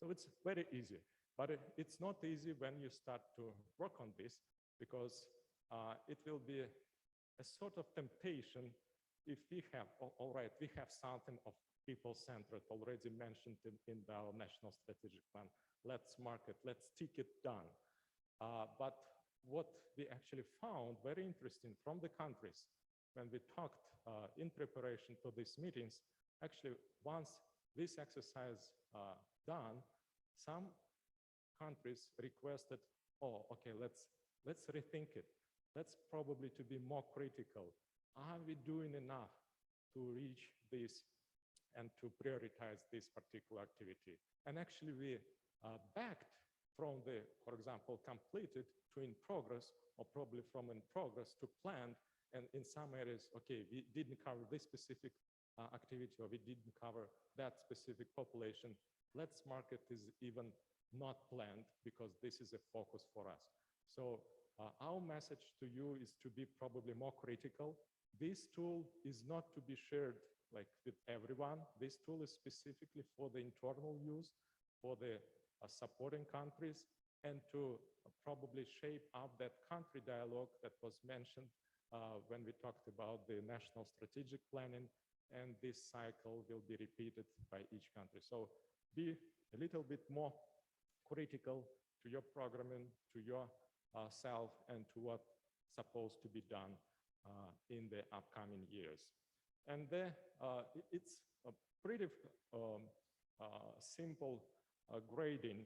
So it's very easy, but it's not easy when you start to work on this, because it will be a sort of temptation if we have, all right, we have something of people-centered already mentioned in our national strategic plan. Let's mark it, let's tick it down. But what we actually found very interesting from the countries when we talked in preparation to these meetings, actually once this exercise done, some countries requested, oh, okay, let's rethink it. Let's probably to be more critical. Are we doing enough to reach this and to prioritize this particular activity? And actually we backed from the, for example, completed to in progress, or probably from in progress to planned, and in some areas, okay, we didn't cover this specific activity, or we didn't cover that specific population. Let's mark it as even not planned, because this is a focus for us. So our message to you is to be probably more critical. This tool is not to be shared like with everyone. This tool is specifically for the internal use, for the supporting countries, and to probably shape up that country dialogue that was mentioned when we talked about the national strategic planning, and this cycle will be repeated by each country. So be a little bit more critical to your programming, to yourself, and to what's supposed to be done in the upcoming years. And it's a pretty simple grading,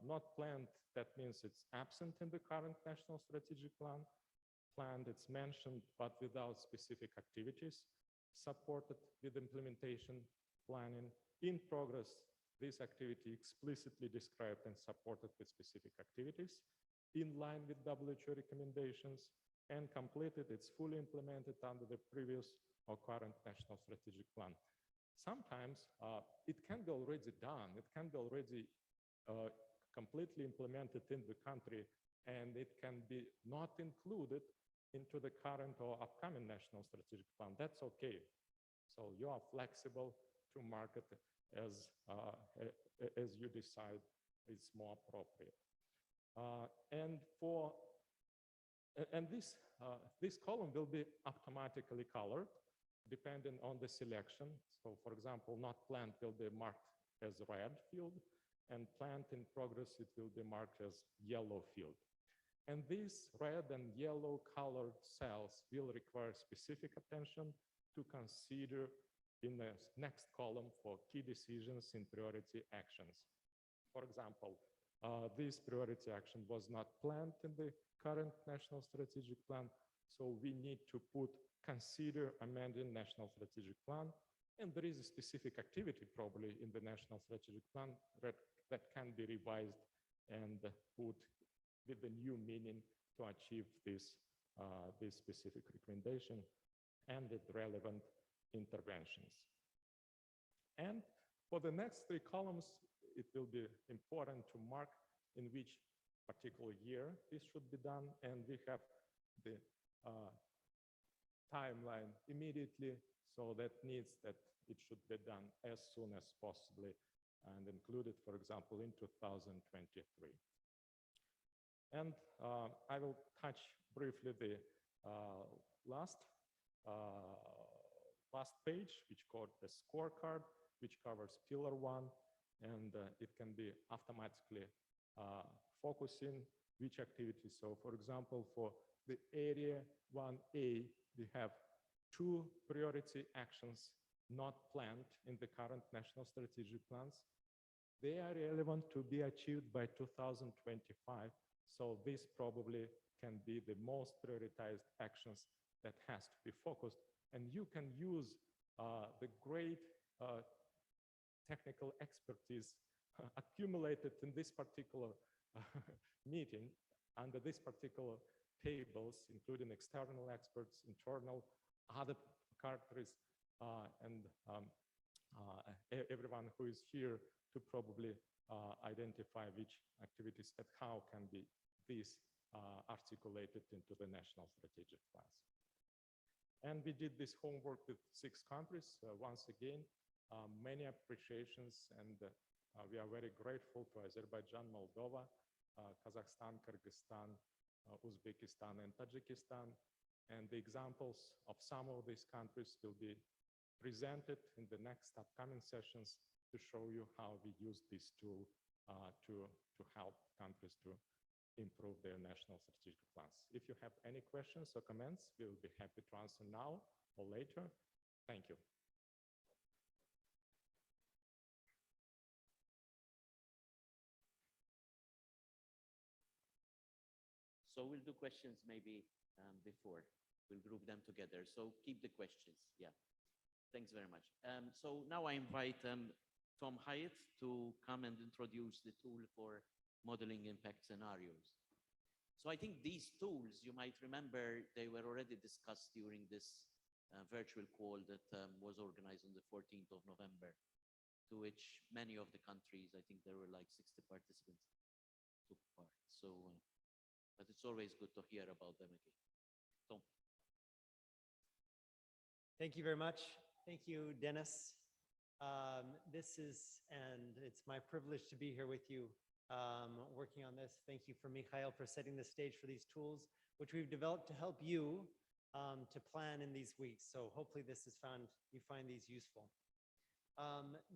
not planned, that means it's absent in the current national strategic plan. Planned, it's mentioned, but without specific activities. Supported with implementation, planning. In progress, this activity explicitly described and supported with specific activities, in line with WHO recommendations, and completed, it's fully implemented under the previous or current national strategic plan. Sometimes it can be already done, it can be already completely implemented in the country, and it can be not included into the current or upcoming national strategic plan. That's okay. So you are flexible to market as you decide is more appropriate. And this column will be automatically colored depending on the selection. So for example, not plant will be marked as red field, and plant in progress, it will be marked as yellow field. And these red and yellow colored cells will require specific attention to consider in the next column for key decisions in priority actions. For example, this priority action was not planned in the current National Strategic Plan, so we need to consider amending National Strategic Plan, and there is a specific activity probably in the National Strategic Plan that can be revised and put with the new meaning to achieve this specific recommendation and with relevant interventions. And for the next three columns, it will be important to mark in which particular year this should be done, and we have the timeline immediately, so that means that it should be done as soon as possible and included, for example, in 2023. And I will touch briefly the last page, which called the scorecard, which covers Pillar 1, and it can be automatically focusing which activities. So for example, for the area 1A, we have 2 priority actions not planned in the current national strategic plans. They are relevant to be achieved by 2025. So this probably can be the most prioritized actions that has to be focused. And you can use the great technical expertise accumulated in this particular meeting under this particular tables, including external experts, internal, other countries, and everyone who is here to probably identify which activities and how can be these articulated into the national strategic plans. And we did this homework with 6 countries. Once again, many appreciations, and we are very grateful to Azerbaijan, Moldova, Kazakhstan, Kyrgyzstan, Uzbekistan, and Tajikistan. And the examples of some of these countries will be presented in the next upcoming sessions to show you how we use this tool to help countries to improve their national strategic plans. If you have any questions or comments, we will be happy to answer now or later. Thank you. So we'll do questions maybe before. We'll group them together. So keep the questions. Yeah. Thanks very much. So now I invite Tom Hyatt to come and introduce the tool for modeling impact scenarios. So I think these tools, you might remember, they were already discussed during this virtual call that was organized on the 14th of November, to which many of the countries, I think there were like 60 participants, took part. So, but it's always good to hear about them again. Tom. Thank you very much. Thank you, Dennis. It's my privilege to be here with you working on this. Thank you for Mikhail for setting the stage for these tools, which we've developed to help you to plan in these weeks. So hopefully you find these useful.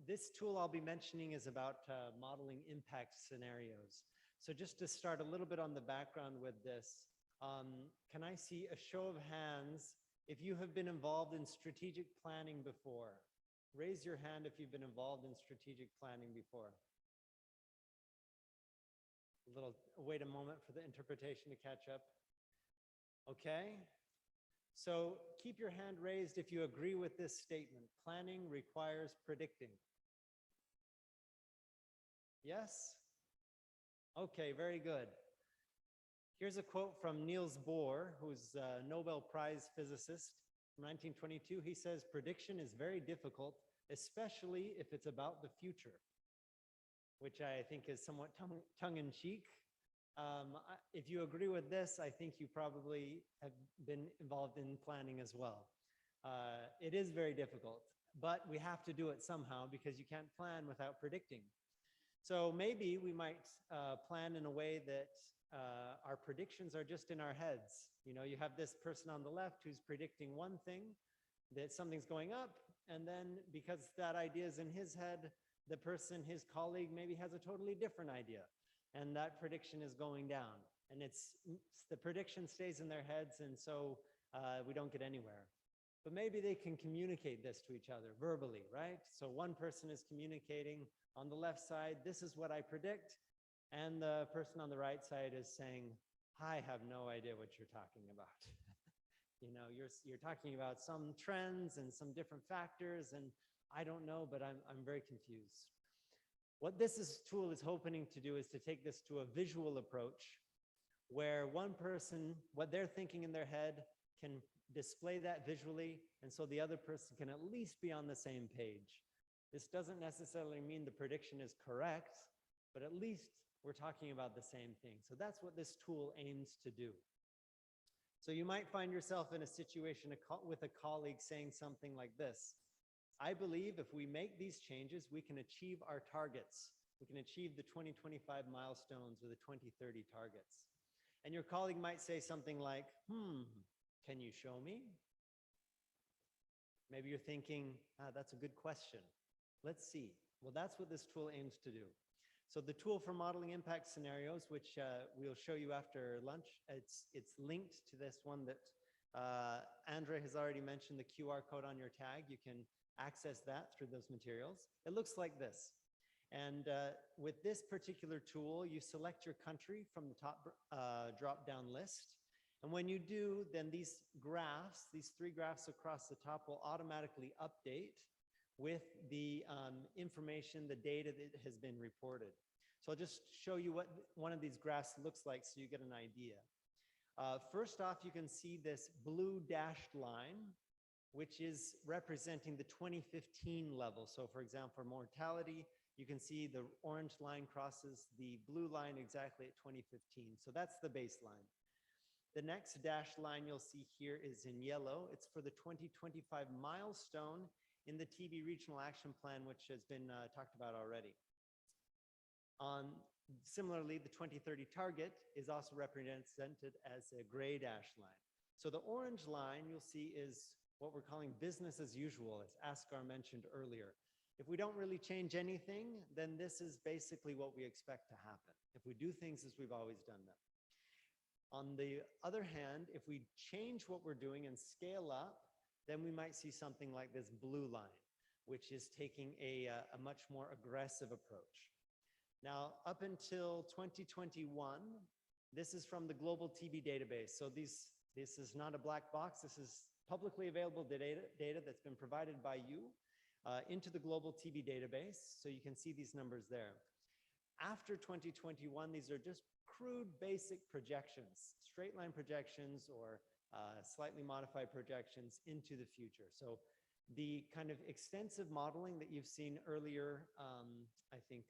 This tool I'll be mentioning is about modeling impact scenarios. So just to start a little bit on the background with this, can I see a show of hands if you have been involved in strategic planning before? Raise your hand if you've been involved in strategic planning before. Wait a moment for the interpretation to catch up. Okay. So keep your hand raised if you agree with this statement. Planning requires predicting. Yes? Okay, very good. Here's a quote from Niels Bohr, who's a Nobel Prize physicist from 1922. He says, "Prediction is very difficult, especially if it's about the future," which I think is somewhat tongue-in-cheek. If you agree with this, I think you probably have been involved in planning as well. It is very difficult, but we have to do it somehow because you can't plan without predicting. So maybe we might plan in a way that our predictions are just in our heads. You know, you have this person on the left who's predicting one thing, that something's going up, and then because that idea is in his head, the person, his colleague, maybe has a totally different idea, and that prediction is going down. And the prediction stays in their heads, and so we don't get anywhere. But maybe they can communicate this to each other verbally, right? So one person is communicating on the left side, this is what I predict, and the person on the right side is saying, I have no idea what you're talking about. You know, you're talking about some trends and some different factors, and I don't know, but I'm very confused. What this tool is hoping to do is to take this to a visual approach where one person, what they're thinking in their head, can display that visually, and so the other person can at least be on the same page. This doesn't necessarily mean the prediction is correct, but at least we're talking about the same thing. So that's what this tool aims to do. So you might find yourself in a situation with a colleague saying something like this: I believe if we make these changes, we can achieve our targets. We can achieve the 2025 milestones or the 2030 targets. And your colleague might say something like, can you show me? Maybe you're thinking, that's a good question. Let's see. Well, that's what this tool aims to do. So the tool for modeling impact scenarios, which we'll show you after lunch, it's linked to this one that Andre has already mentioned, the QR code on your tag. You can access that through those materials. It looks like this. And with this particular tool, you select your country from the top drop-down list. And when you do, then these graphs, these three graphs across the top, will automatically update with the information, the data that has been reported. So I'll just show you what one of these graphs looks like so you get an idea. First off, you can see this blue dashed line, which is representing the 2015 level. So for example, for mortality, you can see the orange line crosses the blue line exactly at 2015. So that's the baseline. The next dashed line you'll see here is in yellow. It's for the 2025 milestone in the TB Regional Action Plan, which has been talked about already. Similarly, the 2030 target is also represented as a gray dashed line. So the orange line you'll see is what we're calling business as usual, as Askar mentioned earlier. If we don't really change anything, then this is basically what we expect to happen, if we do things as we've always done them. On the other hand, if we change what we're doing and scale up, then we might see something like this blue line, which is taking a much more aggressive approach. Now, up until 2021, this is from the Global TB Database. So this is not a black box. This is publicly available data that's been provided by you into the Global TB Database. So you can see these numbers there. After 2021, these are just crude basic projections, straight line projections or slightly modified projections into the future. So the kind of extensive modeling that you've seen earlier, I think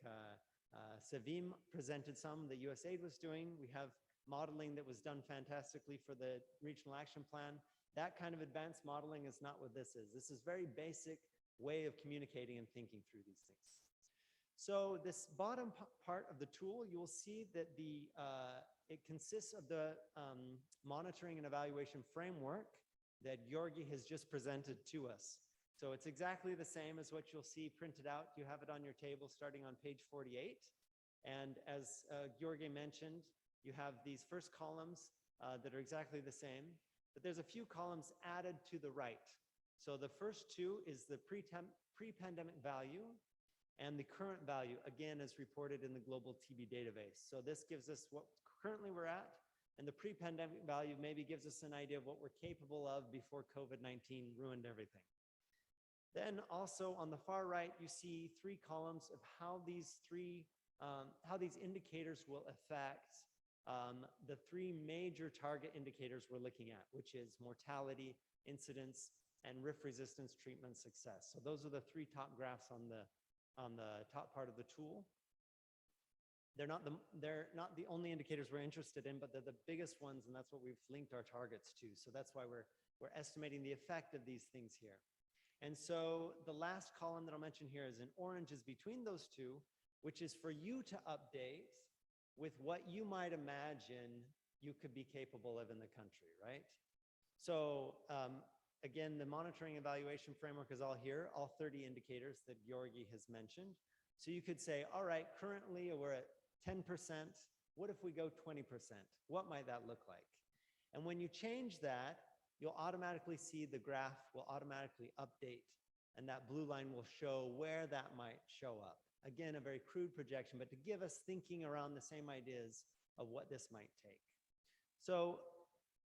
Savim presented some that USAID was doing. We have modeling that was done fantastically for the Regional Action Plan. That kind of advanced modeling is not what this is. This is very basic way of communicating and thinking through these things. So this bottom part of the tool, you will see that it consists of the monitoring and evaluation framework that Georgi has just presented to us. So it's exactly the same as what you'll see printed out. You have it on your table starting on page 48. And as Georgi mentioned, you have these first columns that are exactly the same, but there's a few columns added to the right. So the first two is the pre-pandemic value and the current value, again, as reported in the Global TB Database. So this gives us what currently we're at, and the pre-pandemic value maybe gives us an idea of what we're capable of before COVID-19 ruined everything. Then also on the far right, you see three columns of how these indicators will affect the three major target indicators we're looking at, which is mortality, incidence, and RIF resistance treatment success. So those are the three top graphs on the top part of the tool. They're not the only indicators we're interested in, but they're the biggest ones, and that's what we've linked our targets to. So that's why we're estimating the effect of these things here. And so the last column that I'll mention here is in orange is between those two. which is for you to update with what you might imagine you could be capable of in the country, right? So again, the monitoring evaluation framework is all here, all 30 indicators that Georgi has mentioned. So you could say, all right, currently we're at 10%. What if we go 20%? What might that look like? And when you change that, you'll automatically see the graph will automatically update, and that blue line will show where that might show up. Again, a very crude projection, but to give us thinking around the same ideas of what this might take. So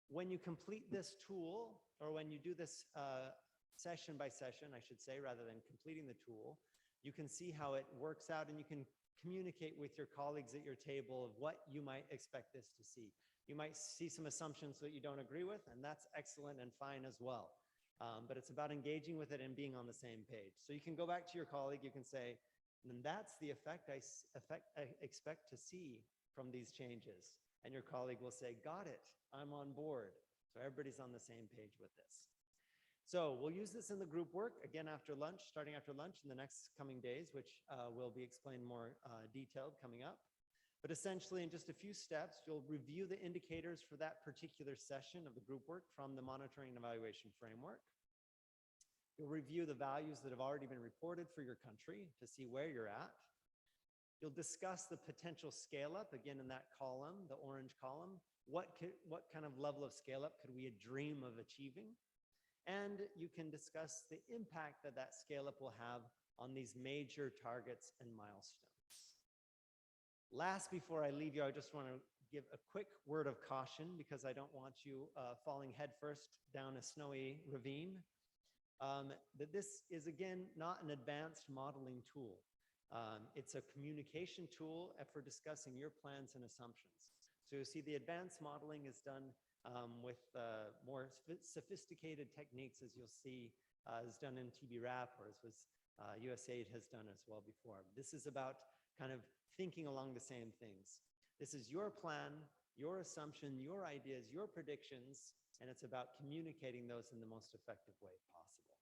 when you complete this tool, or when you do this session by session, I should say, rather than completing the tool, you can see how it works out, and you can communicate with your colleagues at your table of what you might expect this to see. You might see some assumptions that you don't agree with, and that's excellent and fine as well. But it's about engaging with it and being on the same page. So you can go back to your colleague, you can say, and that's the effect I expect to see from these changes. And your colleague will say, got it, I'm on board. So everybody's on the same page with this. So we'll use this in the group work again after lunch, starting after lunch in the next coming days, which will be explained more detailed coming up. But essentially, in just a few steps, you'll review the indicators for that particular session of the group work from the monitoring and evaluation framework. You'll review the values that have already been reported for your country to see where you're at. You'll discuss the potential scale up, again in that column, the orange column. What kind of level of scale up could we dream of achieving? And you can discuss the impact that that scale up will have on these major targets and milestones. Last, before I leave you, I just want to give a quick word of caution because I don't want you falling headfirst down a snowy ravine. That this is, again, not an advanced modeling tool. It's a communication tool for discussing your plans and assumptions. So you see the advanced modeling is done with more sophisticated techniques, as you'll see, is done in TB-RAP, or as was USAID has done as well before. This is about kind of thinking along the same things. This is your plan, your assumption, your ideas, your predictions, and it's about communicating those in the most effective way possible.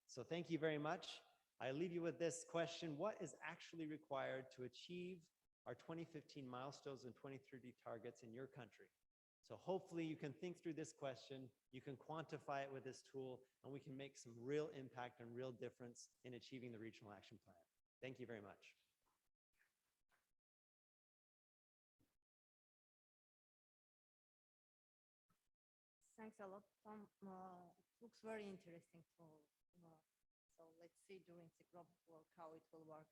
So thank you very much. I leave you with this question: what is actually required to achieve our 2015 milestones and 2030 targets in your country? So hopefully you can think through this question, you can quantify it with this tool, and we can make some real impact and real difference in achieving the regional action plan. Thank you very much. Thanks a lot, Tom. Looks very interesting tool. So let's see during the group work how it will work.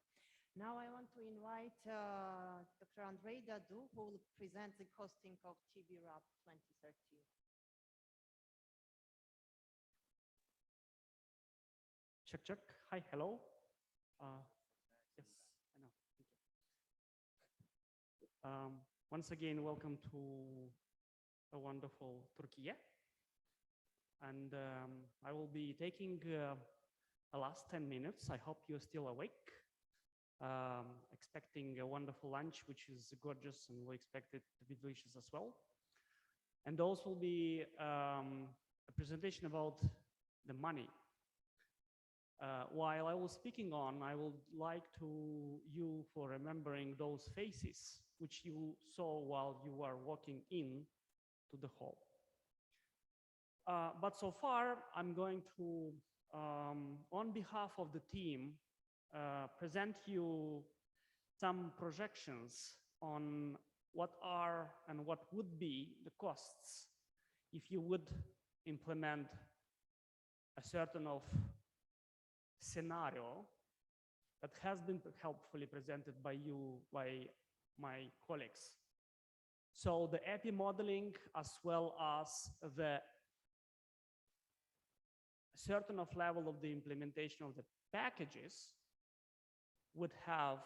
Now I want to invite Dr. Andrei Dadu, who will present the costing of TB-RAP 2030. Check, check. Hi, hello. Yes, I know. Thank you. Once again, welcome to a wonderful Türkiye. And I will be taking the last 10 minutes. I hope you're still awake. Expecting a wonderful lunch, which is gorgeous, and we expect it to be delicious as well. And those will be a presentation about the money. While I was speaking on, I would like you for remembering those faces which you saw while you were walking in to the hall. But so far, I'm going to, on behalf of the team, present you some projections on what are and what would be the costs if you would implement a certain of scenario that has been helpfully presented by my colleagues. So the EPI modeling, as well as the certain of level of the implementation of the packages, would have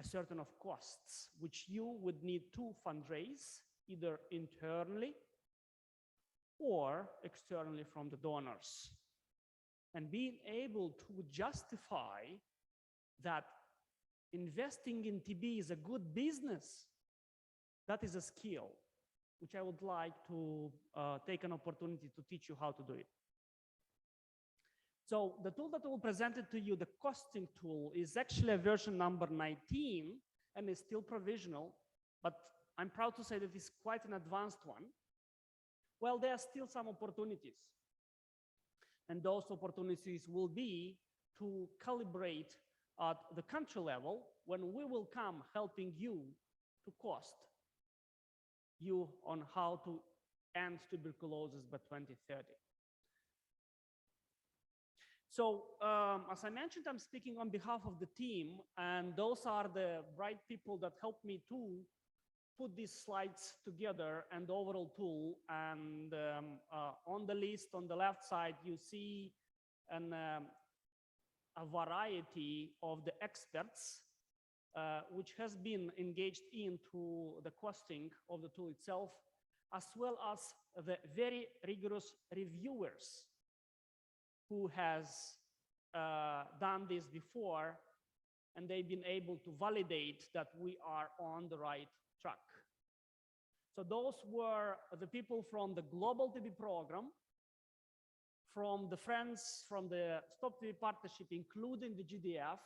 a certain of costs, which you would need to fundraise either internally or externally from the donors. And being able to justify that investing in TB is a good business, that is a skill, which I would like to take an opportunity to teach you how to do it. So the tool that will present it to you, the costing tool, is actually a version number 19 and is still provisional, but I'm proud to say that it's quite an advanced one. Well, there are still some opportunities. And those opportunities will be to calibrate at the country level when we will come helping you to cost you on how to end tuberculosis by 2030. So as I mentioned, I'm speaking on behalf of the team, and those are the bright people that helped me to put these slides together and the overall tool. And on the list on the left side, you see a variety of the experts which has been engaged into the costing of the tool itself, as well as the very rigorous reviewers who has done this before, and they've been able to validate that we are on the right track. So those were the people from the Global TB program, from the friends from the Stop TB Partnership, including the GDF,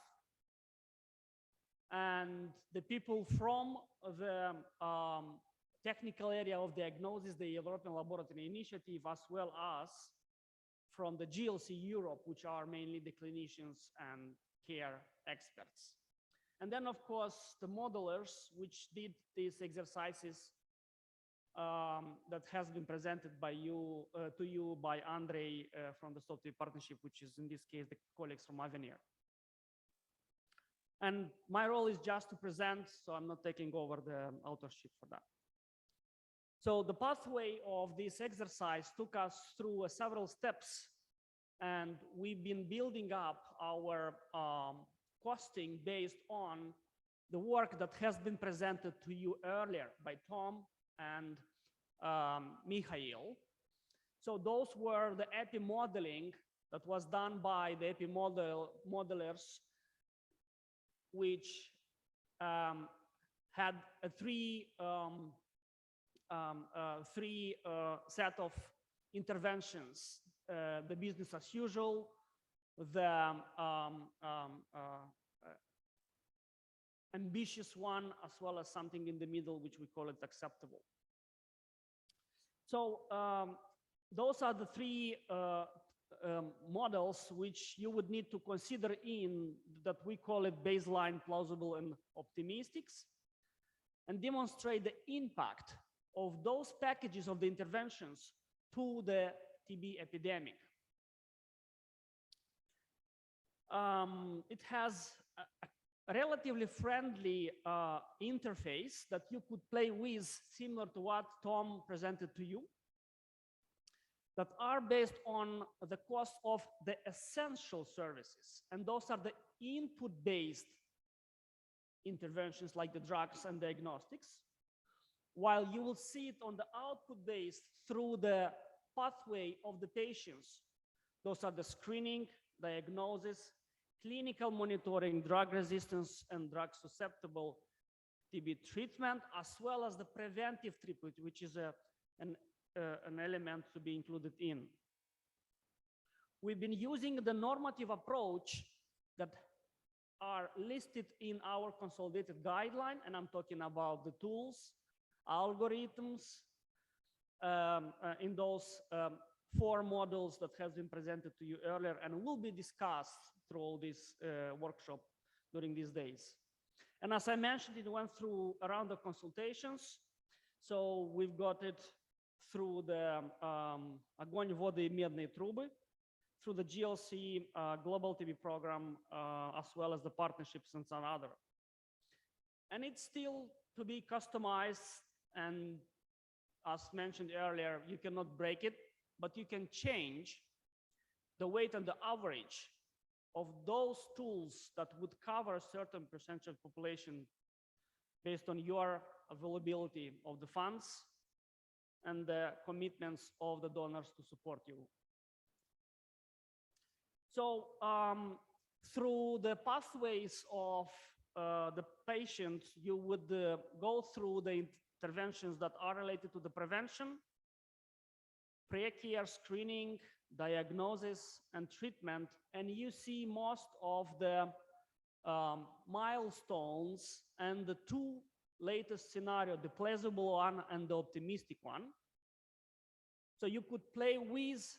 and the people from the technical area of diagnosis, the European Laboratory Initiative, as well as from the GLC Europe, which are mainly the clinicians and care experts. And then, of course, the modelers, which did these exercises that has been presented by you, to you by Andre from the Stop TB Partnership, which is in this case the colleagues from Avenir. And my role is just to present, so I'm not taking over the authorship for that. So the pathway of this exercise took us through several steps, and we've been building up our costing based on the work that has been presented to you earlier by Tom and Mikhail. So those were the EPI modeling that was done by the EPI modelers, which had three set of interventions: the business as usual, the ambitious one, as well as something in the middle, which we call it acceptable. So those are the three models which you would need to consider in that we call it baseline, plausible, and optimistic, and demonstrate the impact of those packages of the interventions to the TB epidemic. It has a relatively friendly interface that you could play with, similar to what Tom presented to you, that are based on the cost of the essential services. And those are the input-based interventions like the drugs and diagnostics, while you will see it on the output-based through the pathway of the patients. Those are the screening, diagnosis, clinical monitoring, drug resistance, and drug susceptible TB treatment, as well as the preventive treatment, which is an element to be included in. We've been using the normative approach that are listed in our consolidated guideline, and I'm talking about the tools, algorithms, in those 4 models that has been presented to you earlier and will be discussed through all this workshop during these days. And as I mentioned, it went through around the consultations. So we've got it through the Огонь, воды и медные трубы, through the GLC Global TB program, as well as the partnerships and some other. And it's still to be customized, and as mentioned earlier, you cannot break it, but you can change the weight and the average of those tools that would cover a certain percentage of population based on your availability of the funds and the commitments of the donors to support you. So through the pathways of the patient, you would go through the interventions that are related to the prevention, pre-care screening, diagnosis, and treatment, and you see most of the milestones and the two latest scenario, the plausible one and the optimistic one. So you could play with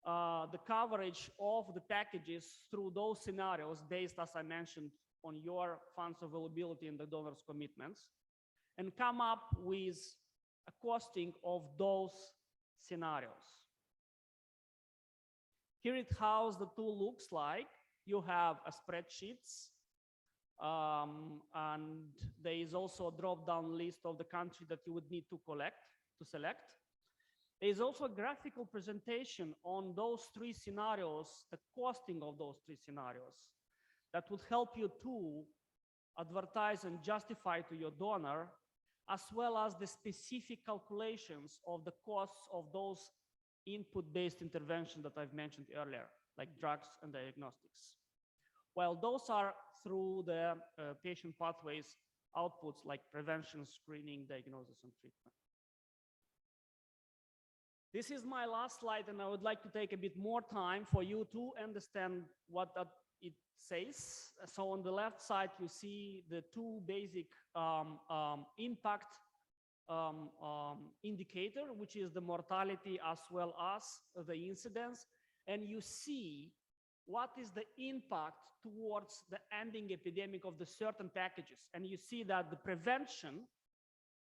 the coverage of the packages through those scenarios based, as I mentioned, on your funds availability and the donors' commitments, and come up with a costing of those scenarios. Here it how the tool looks like. You have a spreadsheets, and there is also a drop-down list of the country that you would need to select. There is also a graphical presentation on those three scenarios, the costing of those three scenarios, that would help you to advertise and justify to your donor, as well as the specific calculations of the costs of those input-based interventions that I've mentioned earlier, like drugs and diagnostics. While those are through the patient pathways outputs like prevention, screening, diagnosis, and treatment. This is my last slide, and I would like to take a bit more time for you to understand what it says. So on the left side, you see the two basic impact indicator, which is the mortality as well as the incidence. And you see what is the impact towards the ending epidemic of the certain packages. And you see that the prevention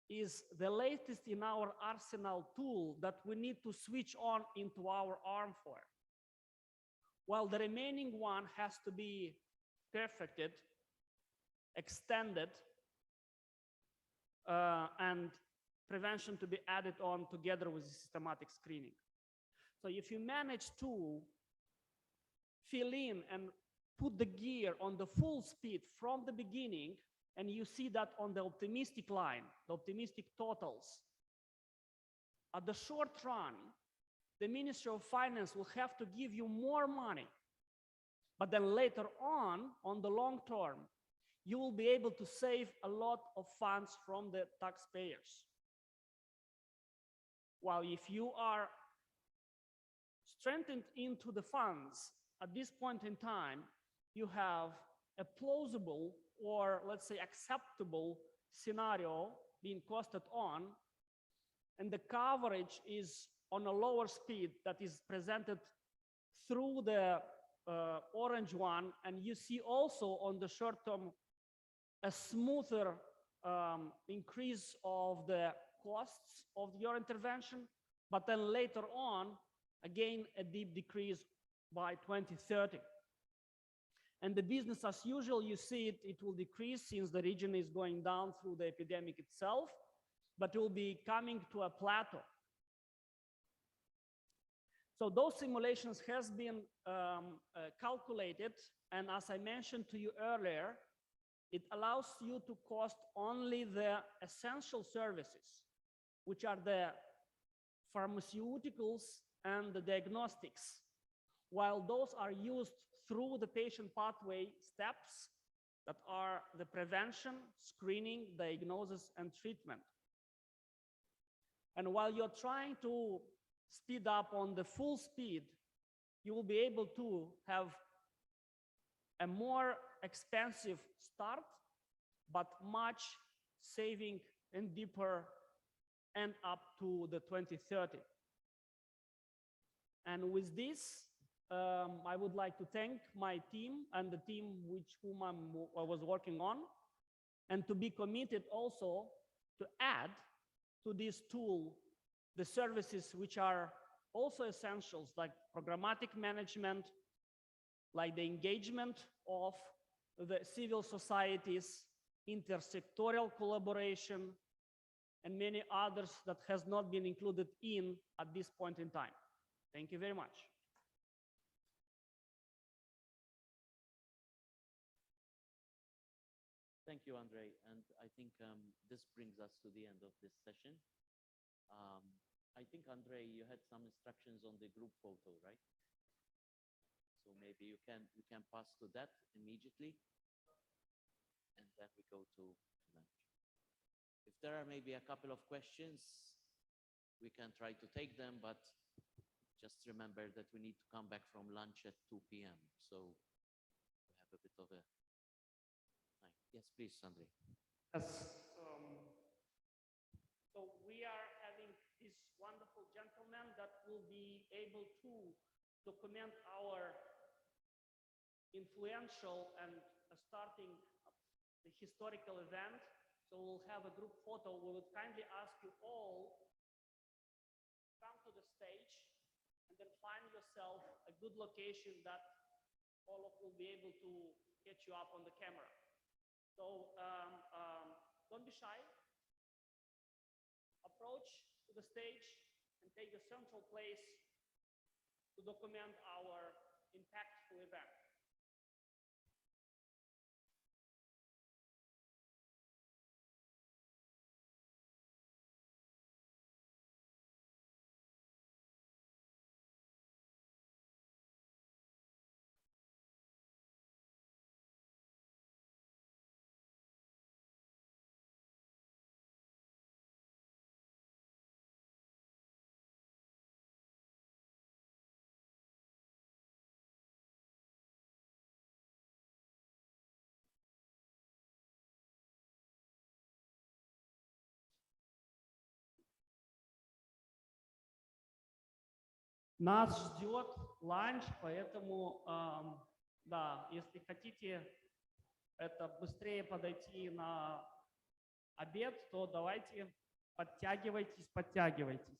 is the latest in our arsenal tool that we need to switch on into our arm for. While the remaining one has to be perfected, extended, and prevention to be added on together with systematic screening. So if you manage to fill in and put the gear on the full speed from the beginning, and you see that on the optimistic line, the optimistic totals, at the short run, the Ministry of Finance will have to give you more money. But then later on the long term, you will be able to save a lot of funds from the taxpayers. While if you are strengthened into the funds, at this point in time, you have a plausible or let's say acceptable scenario being costed on, and the coverage is on a lower speed that is presented through the orange one, and you see also on the short term a smoother increase of the costs of your intervention, but then later on, again, a deep decrease by 2030. And the business as usual, you see it will decrease since the region is going down through the epidemic itself, but it will be coming to a plateau. So those simulations has been calculated, and as I mentioned to you earlier, it allows you to cost only the essential services, which are the pharmaceuticals and the diagnostics, while those are used through the patient pathway steps that are the prevention, screening, diagnosis, and treatment. And while you're trying to speed up on the full speed, you will be able to have a more expensive start, but much saving and deeper end up to the 2030. And with this, I would like to thank my team and the team whom I was working on, and to be committed also to add to this tool the services which are also essentials, like programmatic management, like the engagement of the civil societies, intersectoral collaboration, and many others that has not been included in at this point in time. Thank you very much. Thank you, Andrei. And I think this brings us to the end of this session. I think, Andrei, you had some instructions on the group photo, right? So maybe you can pass to that immediately, and then we go to lunch. If there are maybe a couple of questions, we can try to take them, but just remember that we need to come back from lunch at 2 p.m. So we have a bit of a time. Yes, please, Sandri. Yes. So we are having this wonderful gentleman that will be able to document our influential and starting the historical event. So we'll have a group photo. We would kindly ask you all come to the stage and then find yourself a good location that all of will be able to get you up on the camera. So don't be shy. Approach to the stage and take the central place to document our impactful event. Нас ждет ланч, поэтому, да, если хотите это быстрее подойти на обед, то давайте подтягивайтесь.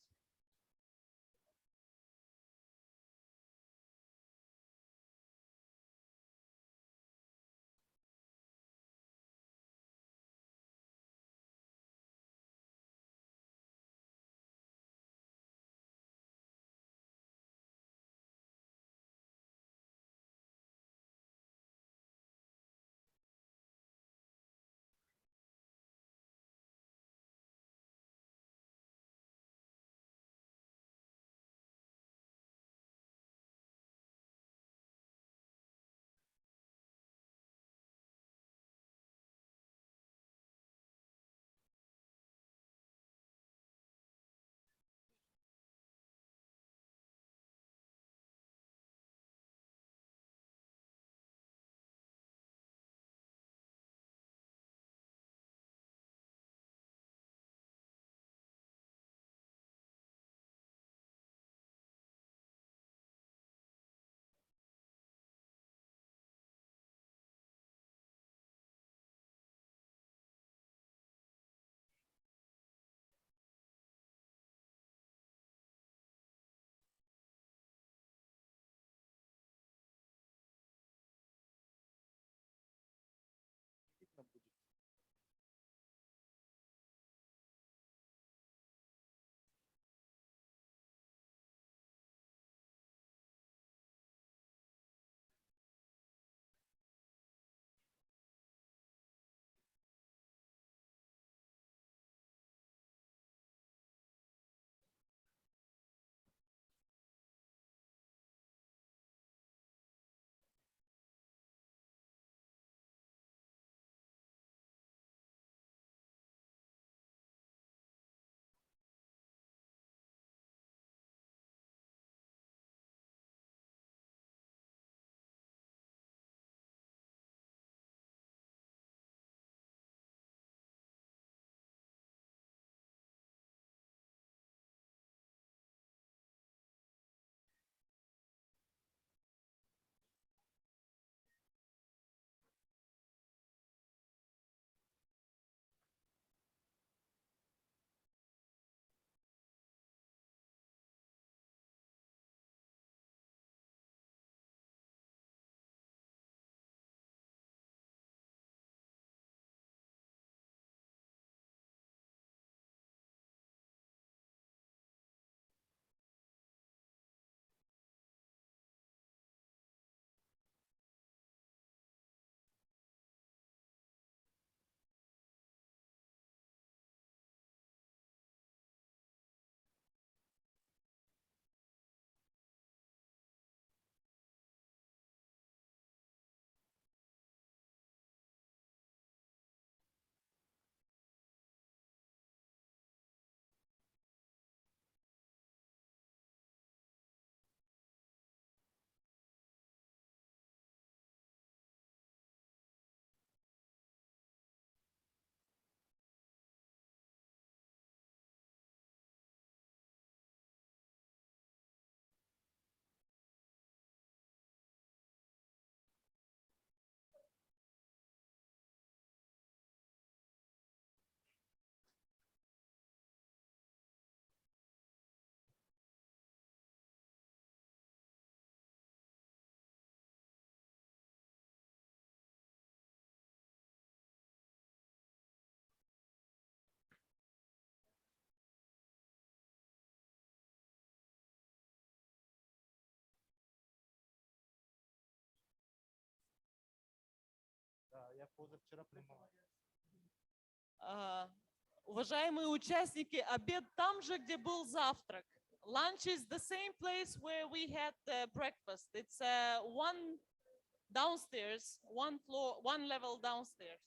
Уважаемые участники, обед там же, где был завтрак. Lunch is the same place where we had breakfast. It's one downstairs, one floor, one level downstairs.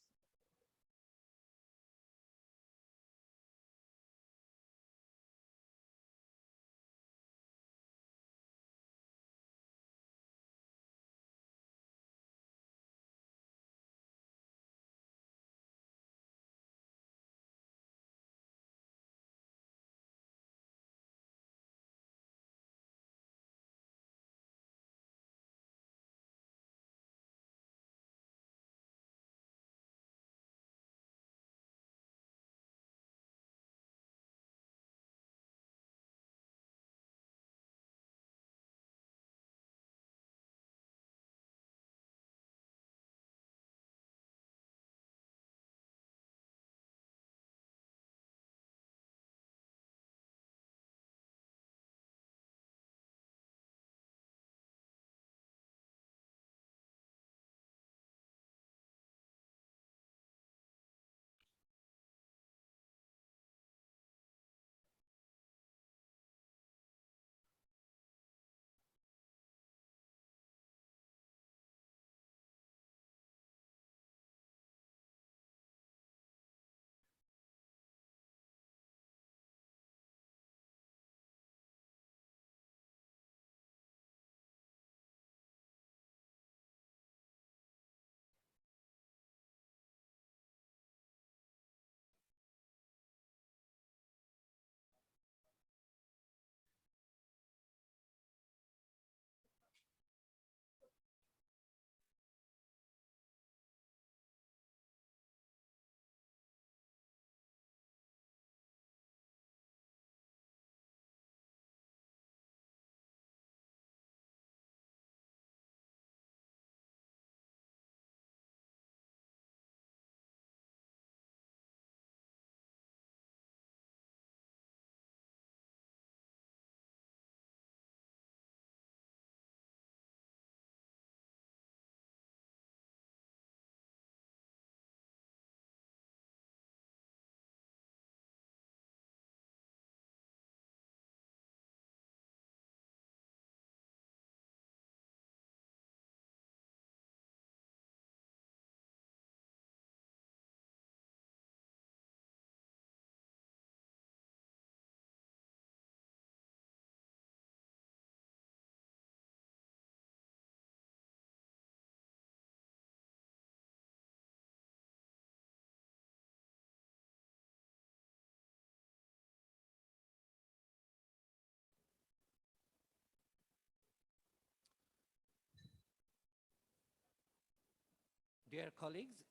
Dear colleagues,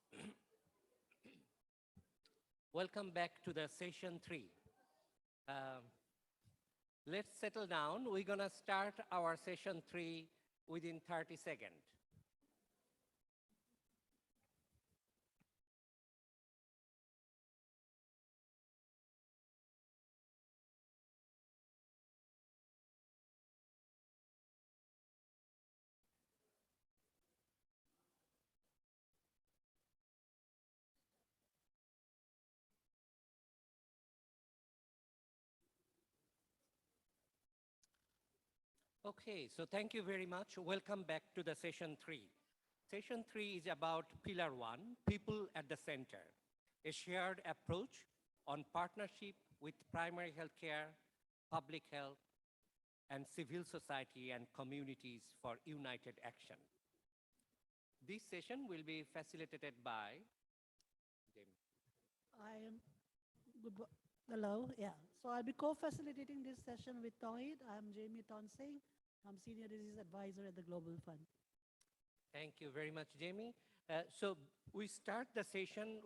welcome back to the session 3. Let's settle down. We're gonna start our session 3 within 30 seconds. Okay, so thank you very much. Welcome back to the session 3. Session 3 is about pillar 1, people at the center, a shared approach on partnership with primary healthcare, public health, and civil society and communities for united action. This session will be facilitated by Jamie. I am, hello, yeah. So I'll be co-facilitating this session with Tawhid. I'm Jamie Tonsing. I'm Senior Disease Advisor at the Global Fund. Thank you very much, Jamie. So we start the session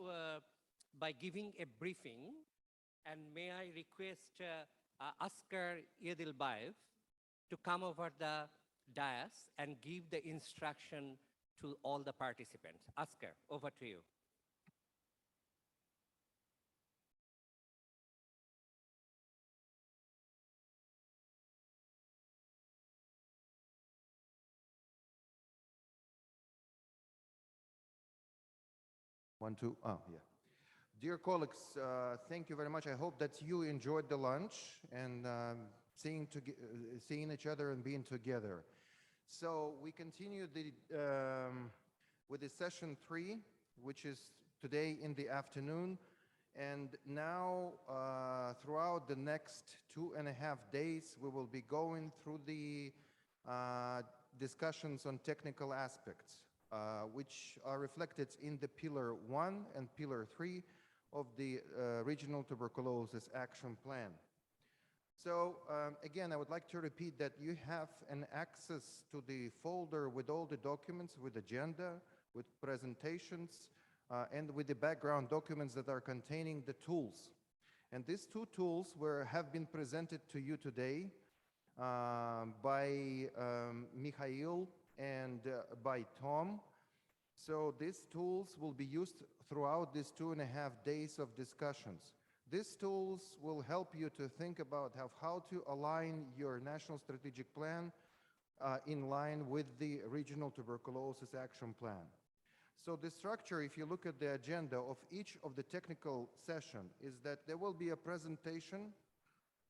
by giving a briefing, and may I request Asker Yedilbaev to come over the dais and give the instruction to all the participants. Asker, over to you. 1, 2, oh, yeah. Dear colleagues, thank you very much. I hope that you enjoyed the lunch and seeing each other and being together. So we continue with the session 3, which is today in the afternoon. And now, throughout the next 2.5 days, we will be going through the discussions on technical aspects, which are reflected in the Pillar 1 and Pillar 3 of the Regional Tuberculosis Action Plan. So again, I would like to repeat that you have an access to the folder with all the documents, with agenda, with presentations, and with the background documents that are containing the tools. And these two tools have been presented to you today by Mikhail and by Tom. So these tools will be used throughout these 2.5 days of discussions. These tools will help you to think about how to align your national strategic plan in line with the Regional Tuberculosis Action Plan. So the structure, if you look at the agenda of each of the technical session, is that there will be a presentation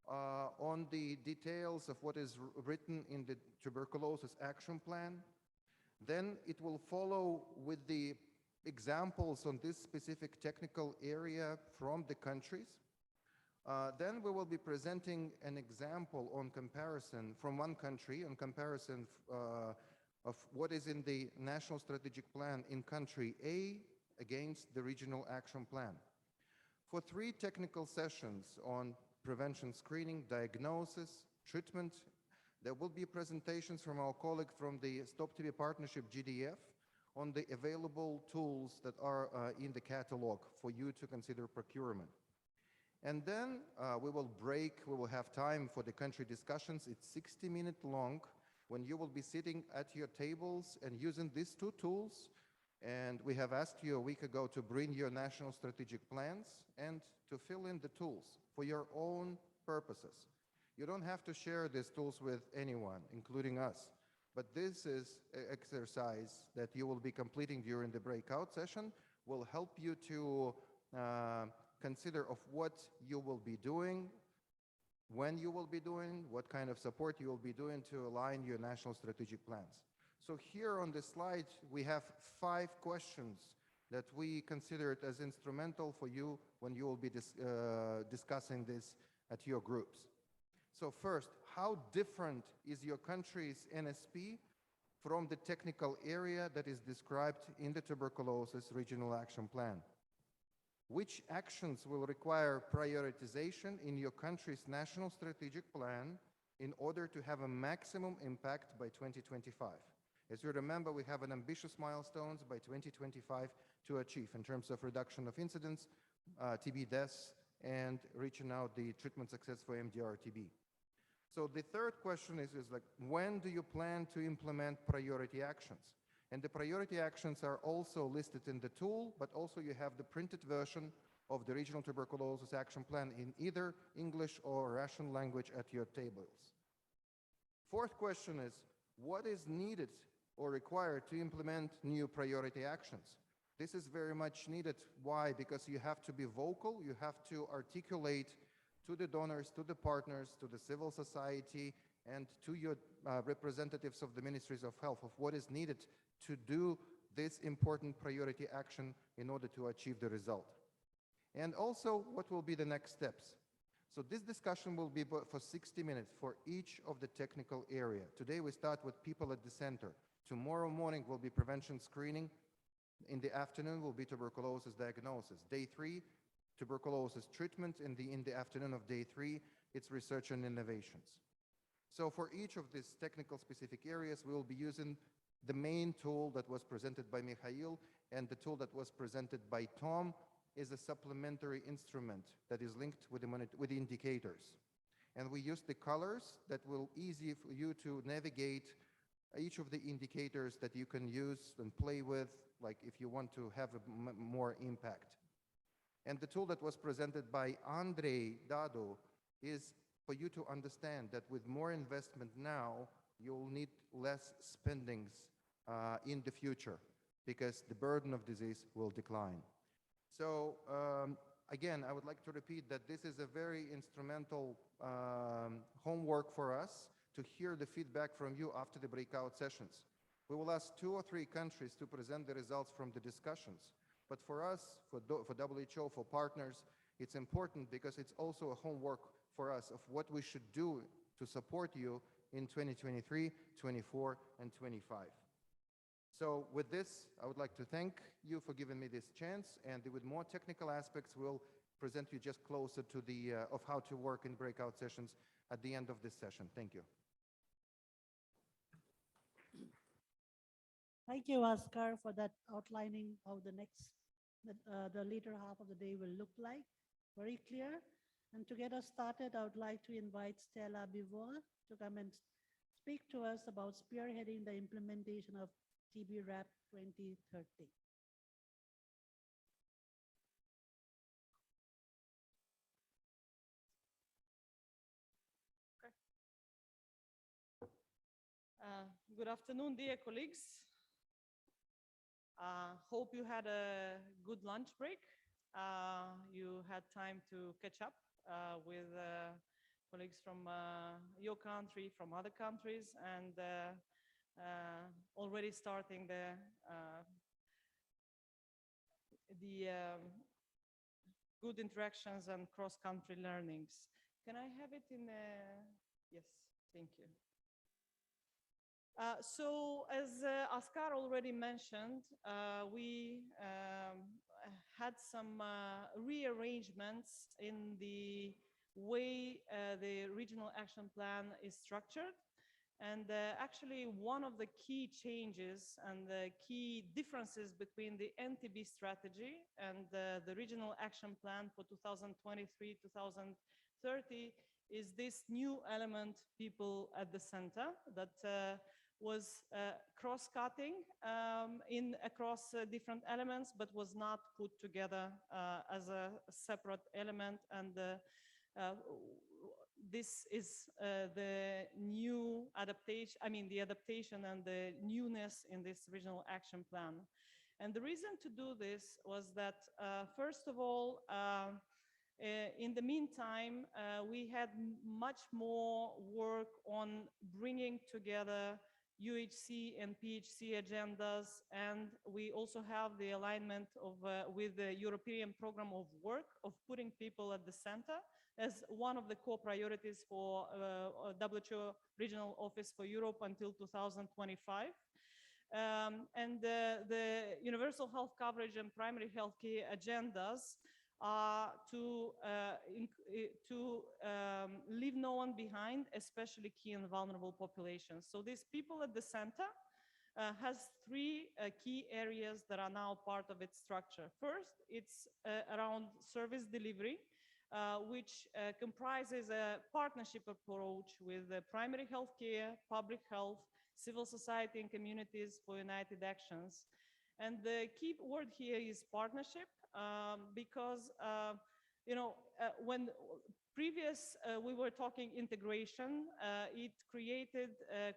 on the details of what is written in the Tuberculosis Action Plan. Then it will follow with the examples on this specific technical area from the countries. Then we will be presenting an example on comparison from one country, on comparison of what is in the National Strategic Plan in country A against the Regional Action Plan. For 3 technical sessions on prevention screening, diagnosis, treatment, there will be presentations from our colleague from the Stop TB Partnership, GDF, on the available tools that are in the catalog for you to consider procurement. And then we will have time for the country discussions. It's 60-minute long, when you will be sitting at your tables and using these 2 tools. And we have asked you a week ago to bring your national strategic plans and to fill in the tools for your own purposes. You don't have to share these tools with anyone, including us. But this is an exercise that you will be completing during the breakout session, will help you to consider of what you will be doing, when you will be doing, what kind of support you will be doing to align your national strategic plans. So here on the slide, we have 5 questions that we considered as instrumental for you when you will be discussing this at your groups. So first, how different is your country's NSP from the technical area that is described in the Tuberculosis Regional Action Plan? Which actions will require prioritization in your country's national strategic plan in order to have a maximum impact by 2025? As you remember, we have an ambitious milestones by 2025 to achieve in terms of reduction of incidence, TB deaths, and reaching out the treatment success for MDR-TB. So the third question is like, when do you plan to implement priority actions? And the priority actions are also listed in the tool, but also you have the printed version of the Regional Tuberculosis Action Plan in either English or Russian language at your tables. Fourth question is, what is needed or required to implement new priority actions? This is very much needed. Why? Because you have to be vocal, you have to articulate to the donors, to the partners, to the civil society, and to your representatives of the Ministries of Health of what is needed to do this important priority action in order to achieve the result. And also, what will be the next steps? So this discussion will be for 60 minutes for each of the technical area. Today we start with people at the center. Tomorrow morning will be prevention screening. In the afternoon will be tuberculosis diagnosis. Day 3, tuberculosis treatment. In the afternoon of day 3, it's research and innovations. So for each of these technical specific areas, we will be using the main tool that was presented by Mikhail, and the tool that was presented by Tom is a supplementary instrument that is linked with the indicators. And we use the colors that will easy for you to navigate each of the indicators that you can use and play with, like if you want to have a more impact. And the tool that was presented by Andrei Dadu is for you to understand that with more investment now, you'll need less spendings in the future because the burden of disease will decline. So again, I would like to repeat that this is a very instrumental homework for us to hear the feedback from you after the breakout sessions. We will ask 2 or 3 countries to present the results from the discussions. But for us, for WHO, for partners, it's important because it's also a homework for us of what we should do to support you in 2023, 24, and 25. So with this, I would like to thank you for giving me this chance, and with more technical aspects, we'll present you just closer to the of how to work in breakout sessions at the end of this session. Thank you. Thank you, Oscar, for that outlining of the later half of the day will look like. Very clear. And to get us started, I would like to invite Stella Bivol to come and speak to us about spearheading the implementation of TB RAP 2030. Good afternoon, dear colleagues. Hope you had a good lunch break. You had time to catch up with colleagues from your country, from other countries, and already starting the good interactions and cross-country learnings. Can I have it in yes, thank you. So as Oscar already mentioned, we had some rearrangements in the way the regional action plan is structured. And actually, one of the key changes and the key differences between the NTB strategy and the regional action plan for 2023-2030 is this new element, people at the center, that was cross-cutting across different elements, but was not put together as a separate element. And this is the new adaptation, the adaptation and the newness in this regional action plan. And the reason to do this was that, first of all, in the meantime, we had much more work on bringing together UHC and PHC agendas, and we also have the alignment of with the European Program of Work of putting people at the center as one of the core priorities for WHO Regional Office for Europe until 2025. And the universal health coverage and primary health care agendas are to leave no one behind, especially key and vulnerable populations. So these people at the center has 3 key areas that are now part of its structure. First, it's around service delivery, which comprises a partnership approach with primary health care, public health, civil society and communities for united actions. And the key word here is partnership, because when previous we were talking integration, it created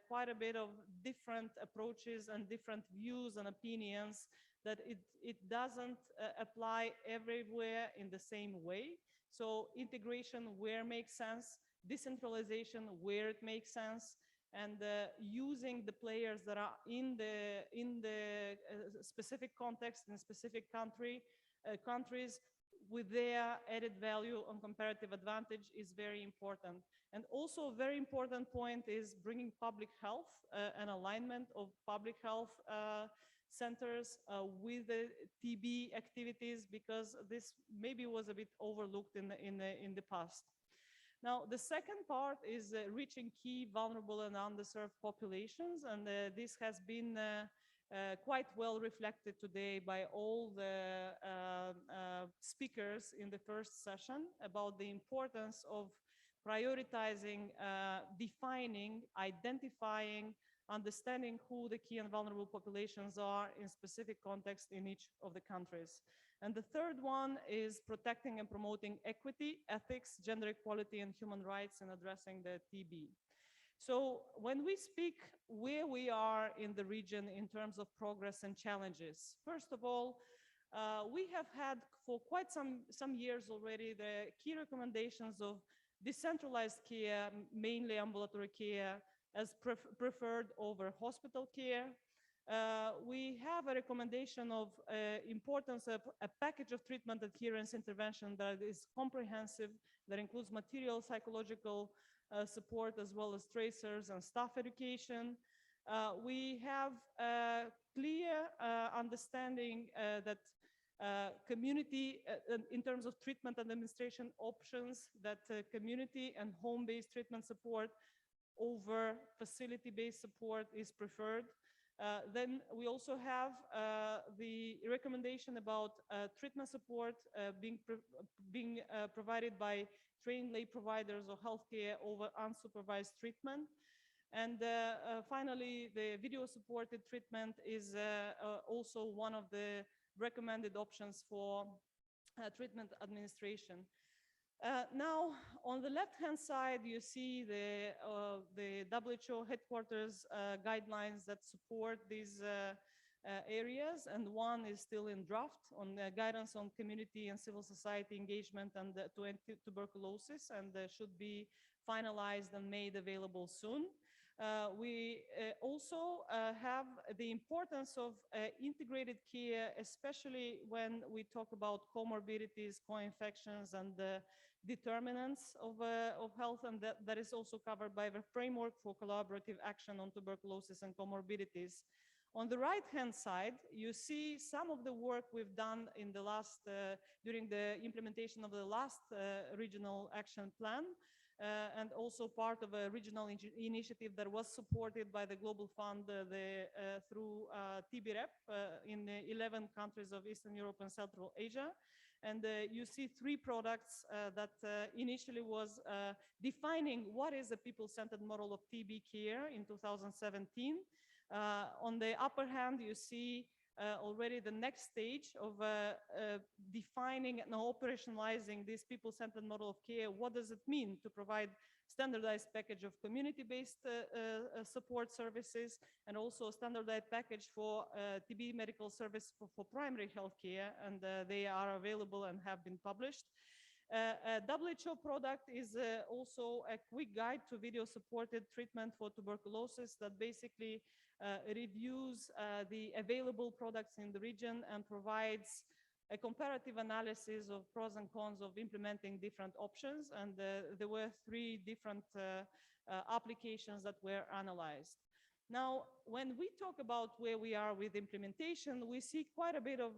quite a bit of different approaches and different views and opinions that it doesn't apply everywhere in the same way. So integration where it makes sense, decentralization where it makes sense, and using the players that are in the specific context in specific countries with their added value and comparative advantage is very important. And also a very important point is bringing public health and alignment of public health centers with the TB activities, because this maybe was a bit overlooked in the past. Now, the second part is reaching key vulnerable and underserved populations, and this has been quite well reflected today by all the speakers in the first session about the importance of prioritizing, defining, identifying, understanding who the key and vulnerable populations are in specific context in each of the countries. And the third one is protecting and promoting equity, ethics, gender equality, and human rights in addressing the TB. So when we speak where we are in the region in terms of progress and challenges, first of all, We have had for quite some years already the key recommendations of decentralized care, mainly ambulatory care, as preferred over hospital care. We have a recommendation of importance of a package of treatment adherence intervention that is comprehensive, that includes material, psychological support, as well as tracers and staff education. We have a clear understanding that community, in terms of treatment administration options, that community and home-based treatment support over facility-based support is preferred. Then we also have the recommendation about treatment support being provided by trained lay providers of healthcare over unsupervised treatment. And finally, the video-supported treatment is also one of the recommended options for treatment administration. Now, on the left-hand side, you see the WHO headquarters guidelines that support these areas, and one is still in draft on guidance on community and civil society engagement and to end tuberculosis, and should be finalized and made available soon. We also have the importance of integrated care, especially when we talk about comorbidities, co-infections, and determinants of health, and that is also covered by the framework for collaborative action on tuberculosis and comorbidities. On the right-hand side, you see some of the work we've done in the last, during the implementation of the last regional action plan, and also part of a regional initiative that was supported by the Global Fund through TBREP in 11 countries of Eastern Europe and Central Asia. And you see 3 products that initially was defining what is a people-centered model of TB care in 2017. On the upper hand, you see already the next stage of defining and operationalizing this people-centered model of care. What does it mean to provide standardized package of community-based support services, and also a standardized package for TB medical service for primary health care, and they are available and have been published. A WHO product is also a quick guide to video-supported treatment for tuberculosis that basically reviews the available products in the region and provides a comparative analysis of pros and cons of implementing different options. And there were 3 different applications that were analyzed. Now, when we talk about where we are with implementation, we see quite a bit of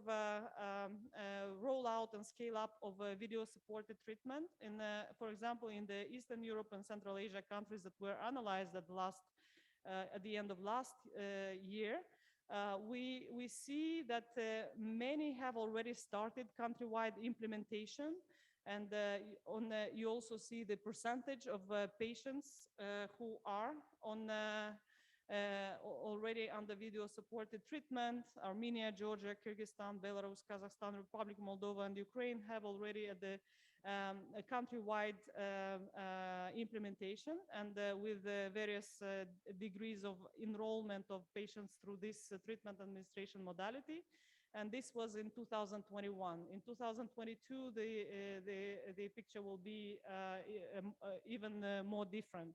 rollout and scale up of video-supported treatment. For example, in the Eastern Europe and Central Asia countries that were analyzed at the end of last year, we see that many have already started countrywide implementation. And you also see the percentage of patients who are on already under video-supported treatment. Armenia, Georgia, Kyrgyzstan, Belarus, Kazakhstan, Republic of Moldova, and Ukraine have already at the a countrywide implementation, and with various degrees of enrollment of patients through this treatment administration modality. And this was in 2021. In 2022, the picture will be even more different.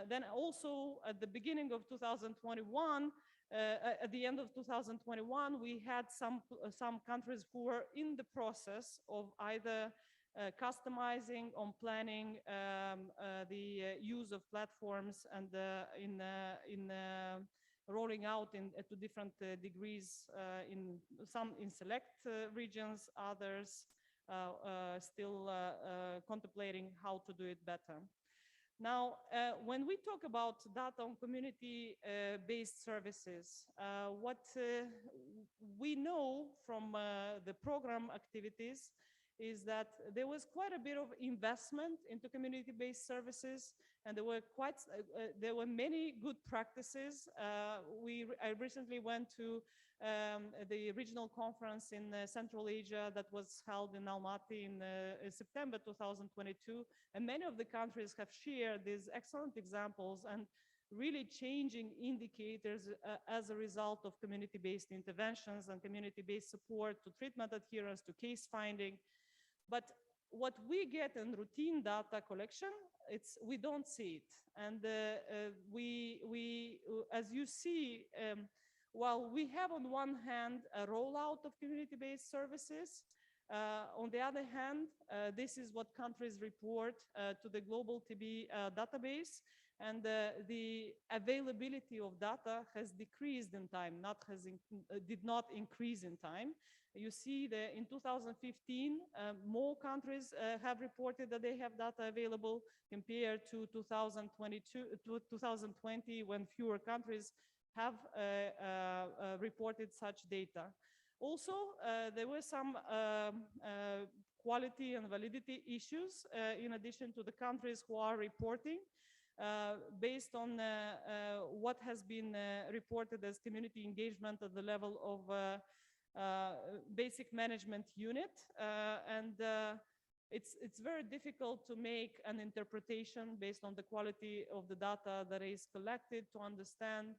Then also at the beginning of 2021, at the end of 2021, we had some countries who were in the process of either customizing on planning the use of platforms, and in rolling out to different degrees, in some in select regions, others still contemplating how to do it better. Now, when we talk about data on community-based services, what we know from the program activities is that there was quite a bit of investment into community-based services, and there were many good practices. I recently went to the regional conference in Central Asia that was held in Almaty in September 2022, and many of the countries have shared these excellent examples. And really changing indicators as a result of community-based interventions and community-based support to treatment adherence, to case finding. But what we get in routine data collection, we don't see it. And as you see, while we have on one hand a rollout of community-based services, on the other hand, this is what countries report to the global TB database, and the availability of data has decreased in time, did not increase in time. You see that in 2015, more countries have reported that they have data available compared to 2020, when fewer countries have reported such data. Also, there were some quality and validity issues in addition to the countries who are reporting based on what has been reported as community engagement at the level of basic management unit. It's very difficult to make an interpretation based on the quality of the data that is collected to understand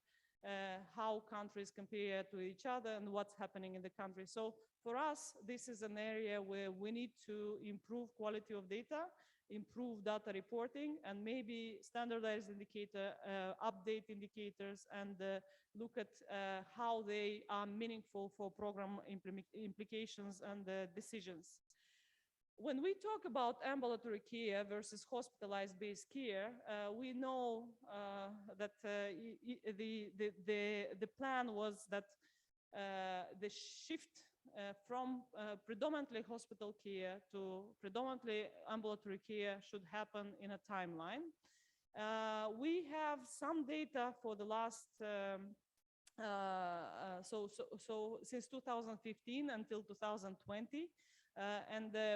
how countries compare to each other and what's happening in the country. So for us, this is an area where we need to improve quality of data, improve data reporting, and maybe standardized indicator, update indicators, and look at how they are meaningful for program implications and decisions. When we talk about ambulatory care versus hospitalized based care, we know that the plan was that the shift from predominantly hospital care to predominantly ambulatory care should happen in a timeline. We have some data for the last, since 2015 until 2020.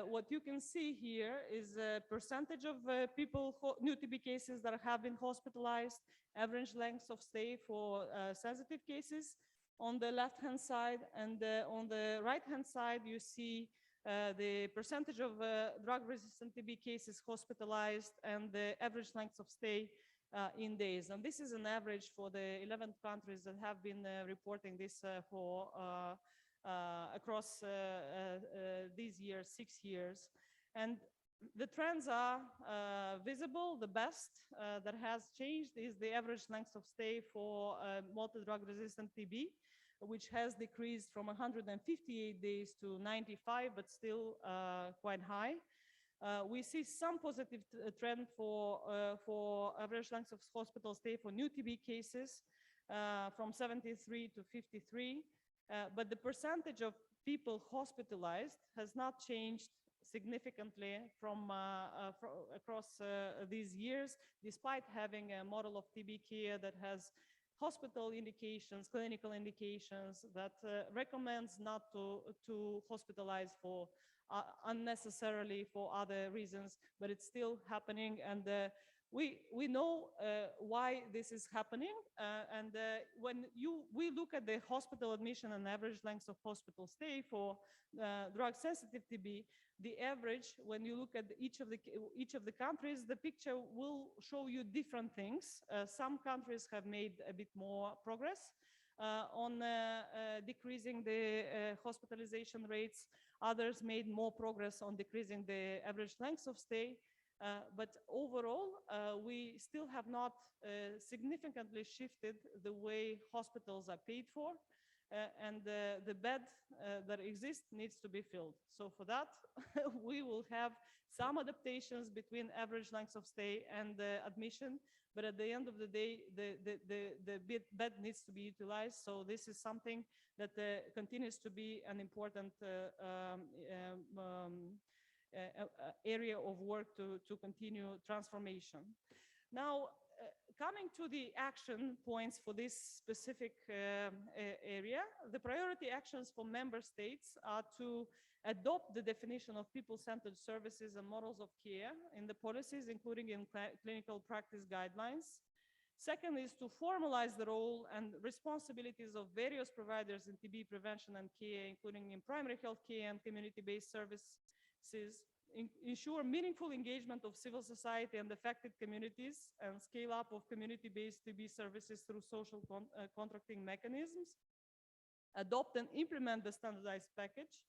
What you can see here is a percentage of people, new TB cases that have been hospitalized, average length of stay for sensitive cases on the left-hand side, and on the right-hand side, you see the percentage of drug-resistant TB cases hospitalized and the average length of stay in days. And this is an average for the 11 countries that have been reporting this for across these years, 6 years. And the trends are visible. The best that has changed is the average length of stay for multi-drug resistant TB, which has decreased from 158 days to 95, but still quite high. We see some positive trend for average length of hospital stay for new TB cases from 73 to 53. But the percentage of people hospitalized has not changed significantly from across these years, despite having a model of TB care that has hospital indications, clinical indications, that recommends not to hospitalize for unnecessarily for other reasons, but it's still happening. And we know why this is happening. When we look at the hospital admission and average length of hospital stay for drug-sensitive TB, the average, when you look at each of the countries, the picture will show you different things. Some countries have made a bit more progress on decreasing the hospitalization rates. Others made more progress on decreasing the average length of stay. But overall, we still have not significantly shifted the way hospitals are paid for, and the bed that exists needs to be filled. So for that, we will have some adaptations between average length of stay and admission, but at the end of the day, the bed needs to be utilized. So this is something that continues to be an important area of work to continue transformation. Now, coming to the action points for this specific area, the priority actions for member states are to adopt the definition of people-centered services and models of care in the policies, including in clinical practice guidelines. Second is to formalize the role and responsibilities of various providers in TB prevention and care, including in primary health care and community-based services, ensure meaningful engagement of civil society and affected communities, and scale up of community-based TB services through social contracting mechanisms, adopt and implement the standardized package,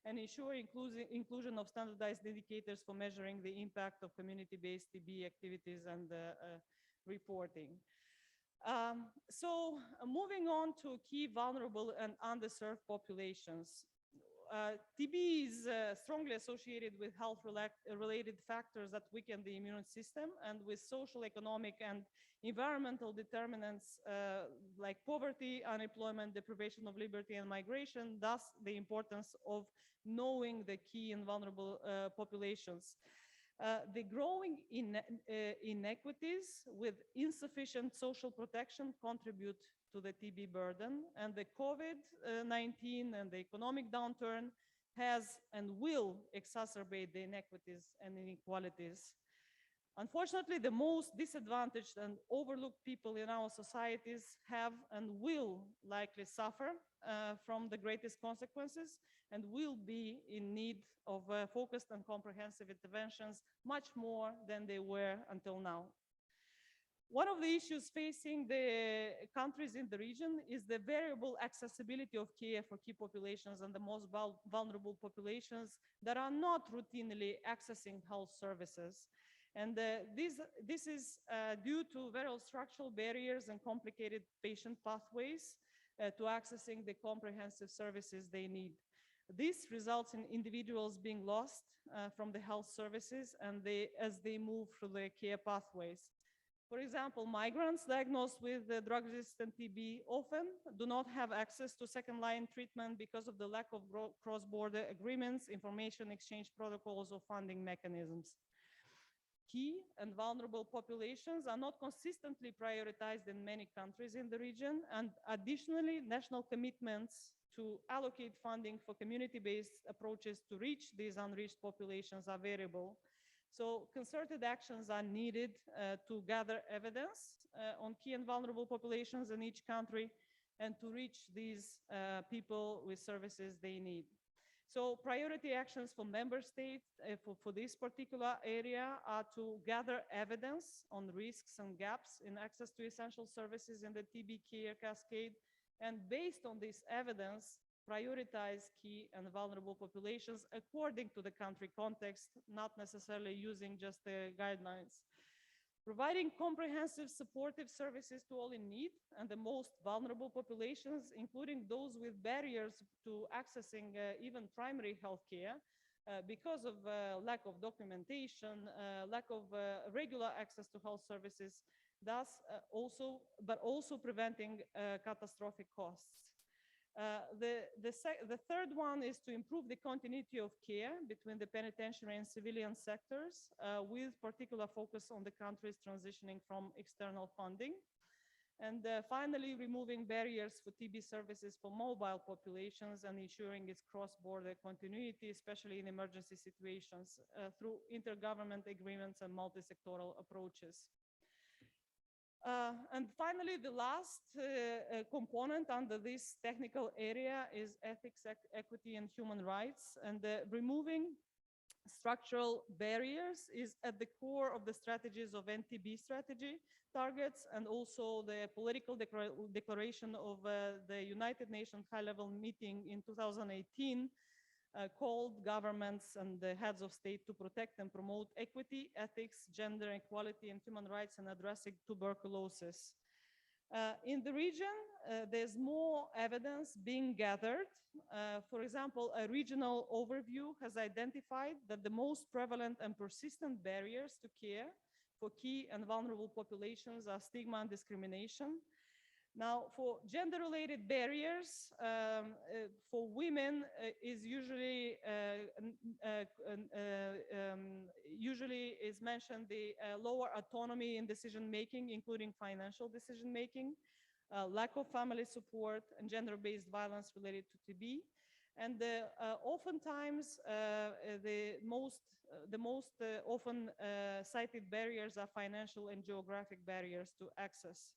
and ensure inclusion of standardized indicators for measuring the impact of community-based TB activities and reporting. Moving on to key vulnerable and underserved populations. TB is strongly associated with health-related factors that weaken the immune system, and with social, economic, and environmental determinants like poverty, unemployment, deprivation of liberty, and migration, thus the importance of knowing the key and vulnerable populations. The growing inequities with insufficient social protection contribute to the TB burden, and the COVID-19 and the economic downturn has and will exacerbate the inequities and inequalities. Unfortunately, the most disadvantaged and overlooked people in our societies have and will likely suffer from the greatest consequences, and will be in need of focused and comprehensive interventions much more than they were until now. One of the issues facing the countries in the region is the variable accessibility of care for key populations and the most vulnerable populations that are not routinely accessing health services. And this is due to various structural barriers and complicated patient pathways to accessing the comprehensive services they need. This results in individuals being lost from the health services and as they move through the care pathways. For example, migrants diagnosed with drug-resistant TB often do not have access to second-line treatment because of the lack of cross-border agreements, information exchange protocols, or funding mechanisms. Key and vulnerable populations are not consistently prioritized in many countries in the region, and additionally, national commitments to allocate funding for community-based approaches to reach these unreached populations are variable. So concerted actions are needed to gather evidence on key and vulnerable populations in each country and to reach these people with services they need. So priority actions for member states for this particular area are to gather evidence on risks and gaps in access to essential services in the TB care cascade, and based on this evidence, prioritize key and vulnerable populations according to the country context, not necessarily using just the guidelines. Providing comprehensive supportive services to all in need and the most vulnerable populations, including those with barriers to accessing even primary health care because of lack of documentation, lack of regular access to health services, thus also preventing catastrophic costs. The third one is to improve the continuity of care between the penitentiary and civilian sectors, with particular focus on the countries transitioning from external funding. And finally, removing barriers for TB services for mobile populations and ensuring its cross-border continuity, especially in emergency situations, through intergovernment agreements and multi-sectoral approaches. And finally, the last component under this technical area is ethics, equity, and human rights. And removing structural barriers is at the core of the strategies of NTB strategy targets, and also the political declaration of the United Nations high-level meeting in 2018 called governments and the heads of state to protect and promote equity, ethics, gender equality, and human rights, and addressing tuberculosis. In the region, there's more evidence being gathered. For example, a regional overview has identified that the most prevalent and persistent barriers to care for key and vulnerable populations are stigma and discrimination. Now, for gender-related barriers, for women is usually is mentioned the lower autonomy in decision-making, including financial decision-making, lack of family support, and gender-based violence related to TB. And oftentimes, the most often cited barriers are financial and geographic barriers to access.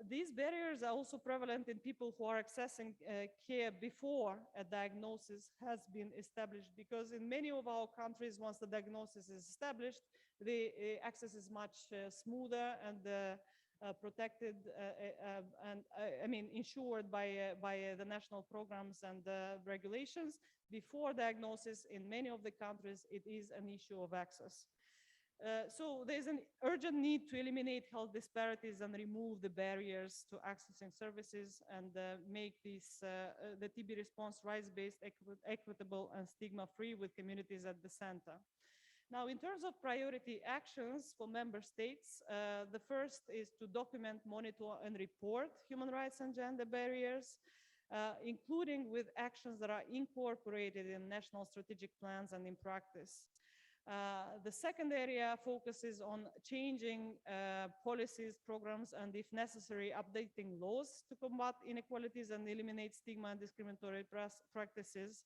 These barriers are also prevalent in people who are accessing care before a diagnosis has been established, because in many of our countries, once the diagnosis is established, the access is much smoother and protected and I mean insured by the national programs and regulations. Before diagnosis, in many of the countries, it is an issue of access. So there's an urgent need to eliminate health disparities and remove the barriers to accessing services and make this, the TB response rights-based, equitable, and stigma-free, with communities at the center. Now, in terms of priority actions for member states, the first is to document, monitor, and report human rights and gender barriers, including with actions that are incorporated in national strategic plans and in practice. The second area focuses on changing policies, programs, and if necessary, updating laws to combat inequalities and eliminate stigma and discriminatory practices.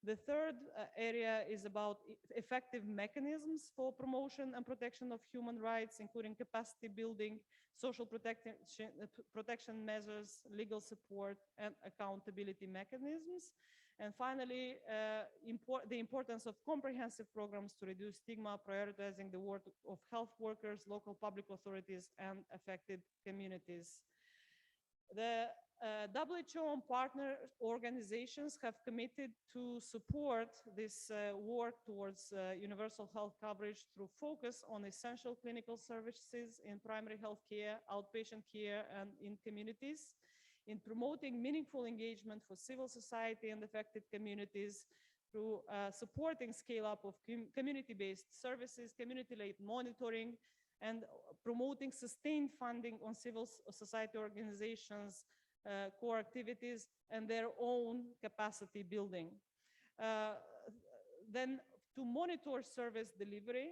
The third area is about effective mechanisms for promotion and protection of human rights, including capacity building, social protection measures, legal support, and accountability mechanisms. And finally, the importance of comprehensive programs to reduce stigma, prioritizing the work of health workers, local public authorities, and affected communities. The WHO and partner organizations have committed to support this work towards universal health coverage through focus on essential clinical services in primary health care, outpatient care, and in communities, in promoting meaningful engagement for civil society and affected communities through supporting scale-up of community-based services, community-led monitoring, and promoting sustained funding on civil society organizations, core activities, and their own capacity building. Then to monitor service delivery,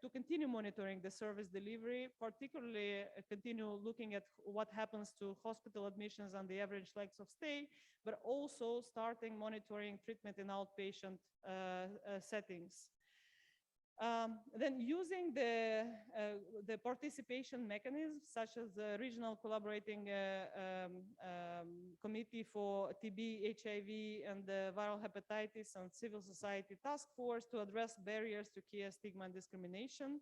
to continue monitoring the service delivery, particularly continue looking at what happens to hospital admissions and the average lengths of stay, but also starting monitoring treatment in outpatient settings. Then using the participation mechanisms, such as the regional collaborating committee for TB, HIV, and viral hepatitis, and civil society task force to address barriers to care, stigma, and discrimination,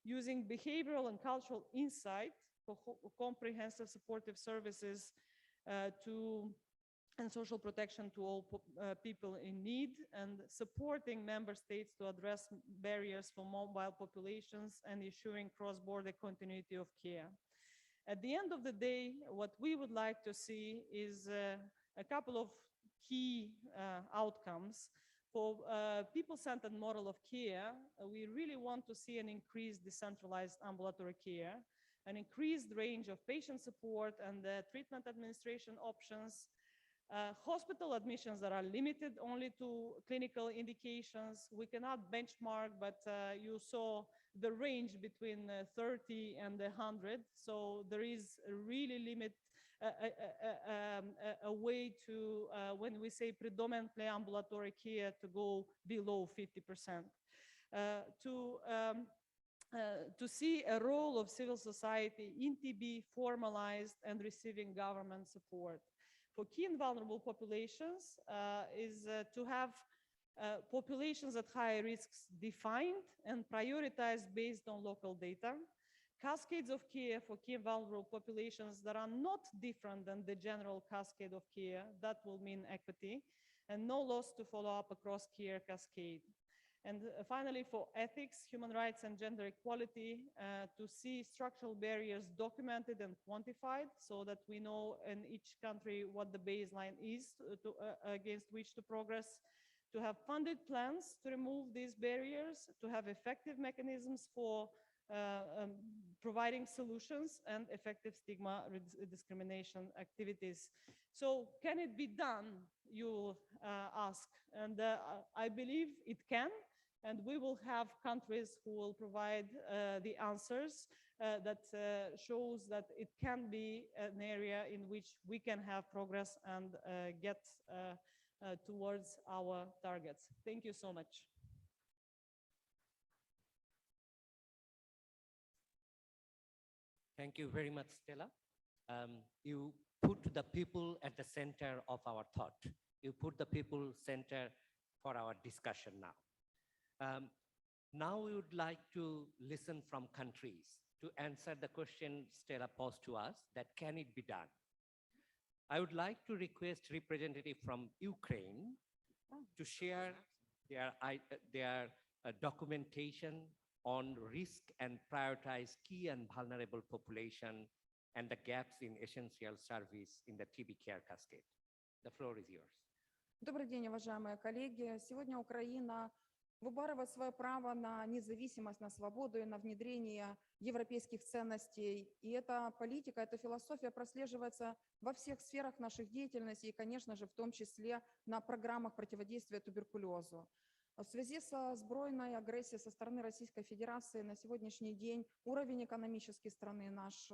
using behavioral and cultural insight for comprehensive supportive services and social protection to all people in need, and supporting member states to address barriers for mobile populations and ensuring cross-border continuity of care. At the end of the day, what we would like to see is a couple of key outcomes. For people-centered model of care, we really want to see an increased decentralized ambulatory care, an increased range of patient support and treatment administration options, hospital admissions that are limited only to clinical indications. We cannot benchmark, but you saw the range between 30 and 100. So there is a really a way to, when we say predominantly ambulatory care, to go below 50%. To see a role of civil society in TB formalized and receiving government support. For key and vulnerable populations is to have populations at high risks defined and prioritized based on local data, cascades of care for key and vulnerable populations that are not different than the general cascade of care. That will mean equity, and no loss to follow up across care cascade. And finally, for ethics, human rights, and gender equality, to see structural barriers documented and quantified so that we know in each country what the baseline is against which to progress, to have funded plans to remove these barriers, to have effective mechanisms for providing solutions and effective stigma discrimination activities. So can it be done, you ask? And I believe it can. And we will have countries who will provide the answers that shows that it can be an area in which we can have progress and get towards our targets. Thank you so much. Thank you very much, Stella. You put the people at the center of our thought. You put the people center for our discussion now. Now we would like to listen from countries to answer the question Stella posed to us, that can it be done? I would like to request representative from Ukraine to share their documentation on risk and prioritize key and vulnerable population and the gaps in essential service in the TB care cascade. The floor is yours. Добрый день, уважаемые коллеги. Сегодня Украина выбарывает свое право на независимость, на свободу и на внедрение европейских ценностей. И эта политика, эта философия прослеживается во всех сферах наших деятельностей и, конечно же, в том числе на программах противодействия туберкулезу. В связи со сбройной агрессией со стороны Российской Федерации на сегодняшний день уровень экономический страны наш,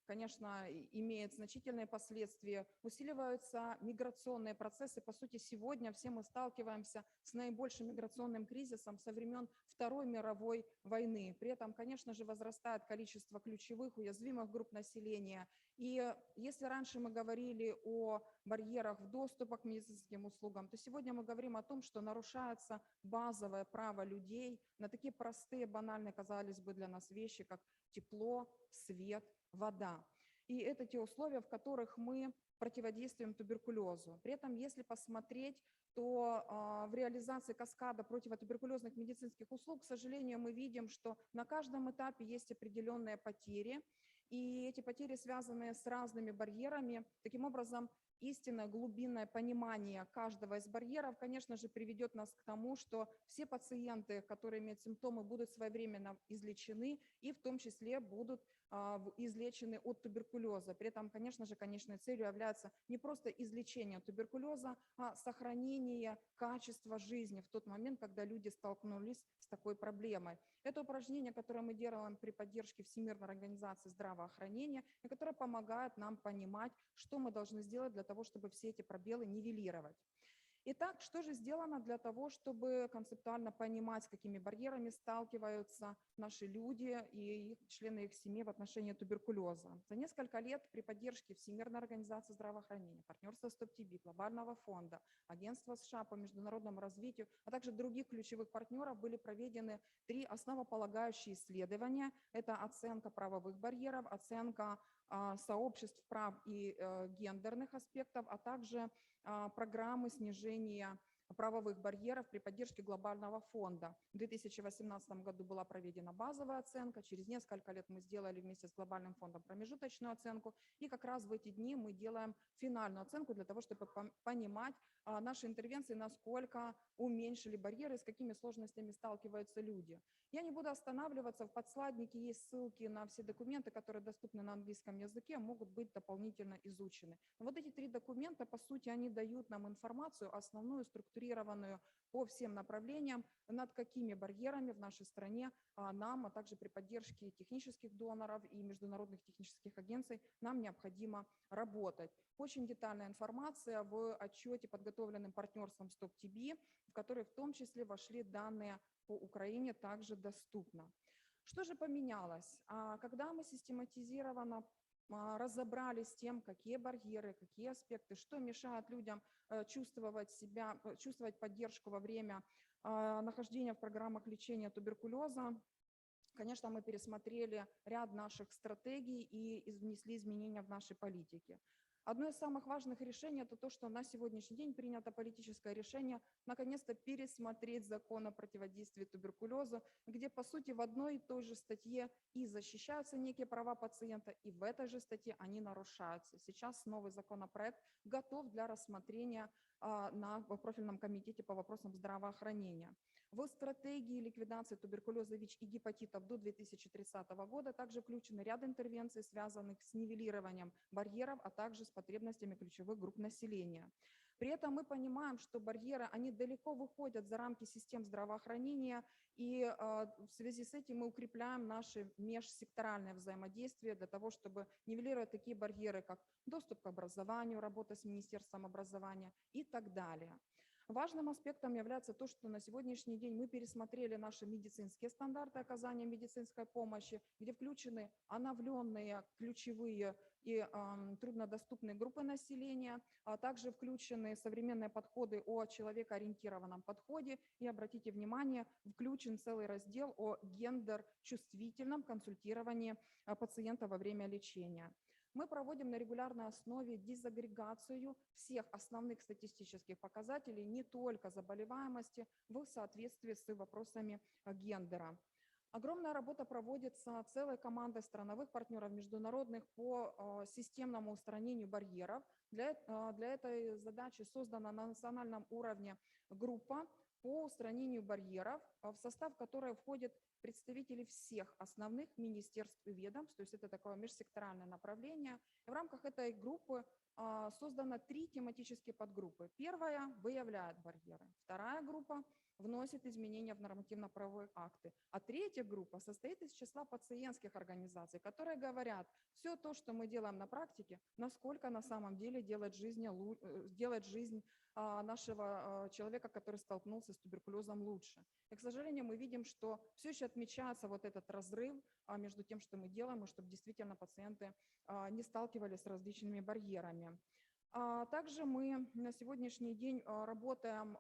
конечно, имеет значительные последствия. Усиливаются миграционные процессы. По сути, сегодня все мы сталкиваемся с наибольшим миграционным кризисом со времен Второй мировой войны. При этом, конечно же, возрастает количество ключевых уязвимых групп населения. И если раньше мы говорили о барьерах в доступе к медицинским услугам, то сегодня мы говорим о том, что нарушается базовое право людей на такие простые, банальные, казалось бы, для нас вещи, как тепло, свет, вода. И это те условия, в которых мы противодействуем туберкулезу. При этом, если посмотреть, то в реализации каскада противотуберкулезных медицинских услуг, к сожалению, мы видим, что на каждом этапе есть определенные потери, и эти потери связаны с разными барьерами. Таким образом, истинное глубинное понимание каждого из барьеров, конечно же, приведет нас к тому, что все пациенты, которые имеют симптомы, будут своевременно излечены и в том числе будут излечены от туберкулеза. При этом, конечно же, конечной целью является не просто излечение туберкулеза, а сохранение качества жизни в тот момент, когда люди столкнулись с такой проблемой. Это упражнение, которое мы делаем при поддержке Всемирной организации здравоохранения, и которое помогает нам понимать, что мы должны сделать для того, чтобы все эти пробелы нивелировать. Итак, что же сделано для того, чтобы концептуально понимать, с какими барьерами сталкиваются наши люди и члены их семьи в отношении туберкулеза? За несколько лет при поддержке Всемирной организации здравоохранения, партнерства Стоп-ТБ, Глобального фонда, Агентства США по международному развитию, а также других ключевых партнеров были проведены 3 основополагающие исследования. Это оценка правовых барьеров, оценка сообществ прав и гендерных аспектов, а также программы снижения правовых барьеров при поддержке Глобального фонда. В 2018 году была проведена базовая оценка, через несколько лет мы сделали вместе с Глобальным фондом промежуточную оценку, и как раз в эти дни мы делаем финальную оценку для того, чтобы понимать наши интервенции, насколько уменьшили барьеры, с какими сложностями сталкиваются люди. Я не буду останавливаться, в подсладнике есть ссылки на все документы, которые доступны на английском языке, могут быть дополнительно изучены. Но вот эти 3 документа, по сути, они дают нам информацию основную, структурированную по всем направлениям, над какими барьерами в нашей стране нам, а также при поддержке технических доноров и международных технических агенций нам необходимо работать. Очень детальная информация в отчете, подготовленном партнерством Стоп-ТБ, в который в том числе вошли данные по Украине, также доступно. Что же поменялось? Когда мы систематизированно разобрались с тем, какие барьеры, какие аспекты, что мешает людям чувствовать поддержку во время нахождения в программах лечения туберкулеза, конечно, мы пересмотрели ряд наших стратегий и внесли изменения в нашей политике. Одно из самых важных решений – это то, что на сегодняшний день принято политическое решение наконец-то пересмотреть закон о противодействии туберкулезу, где, по сути, в одной и той же статье и защищаются некие права пациента, и в этой же статье они нарушаются. Сейчас новый законопроект готов для рассмотрения на профильном комитете по вопросам здравоохранения. В стратегии ликвидации туберкулеза, ВИЧ и гепатитов до 2030 года также включены ряд интервенций, связанных с нивелированием барьеров, а также с потребностями ключевых групп населения. При этом мы понимаем, что барьеры, они далеко выходят за рамки систем здравоохранения, и в связи с этим мы укрепляем наше межсекторальное взаимодействие для того, чтобы нивелировать такие барьеры, как доступ к образованию, работа с Министерством образования и так далее. Важным аспектом является то, что на сегодняшний день мы пересмотрели наши медицинские стандарты оказания медицинской помощи, где включены обновленные ключевые и труднодоступные группы населения, а также включены современные подходы о человекоориентированном подходе. И обратите внимание, включен целый раздел о гендер-чувствительном консультировании пациента во время лечения. Мы проводим на регулярной основе дизагрегацию всех основных статистических показателей, не только заболеваемости, в соответствии с вопросами гендера. Огромная работа проводится целой командой страновых партнеров международных по системному устранению барьеров. Для этой задачи создана на национальном уровне группа по устранению барьеров, в состав которой входят представители всех основных министерств и ведомств, то есть это такое межсекторальное направление. И в рамках этой группы создано 3 тематические подгруппы. Первая выявляет барьеры, вторая группа вносит изменения в нормативно-правовые акты, а третья группа состоит из числа пациентских организаций, которые говорят, все то, что мы делаем на практике, насколько на самом деле делает жизнь нашего человека, который столкнулся с туберкулезом, лучше. И, к сожалению, мы видим, что все еще отмечается вот этот разрыв между тем, что мы делаем, и чтобы действительно пациенты не сталкивались с различными барьерами. Также мы на сегодняшний день работаем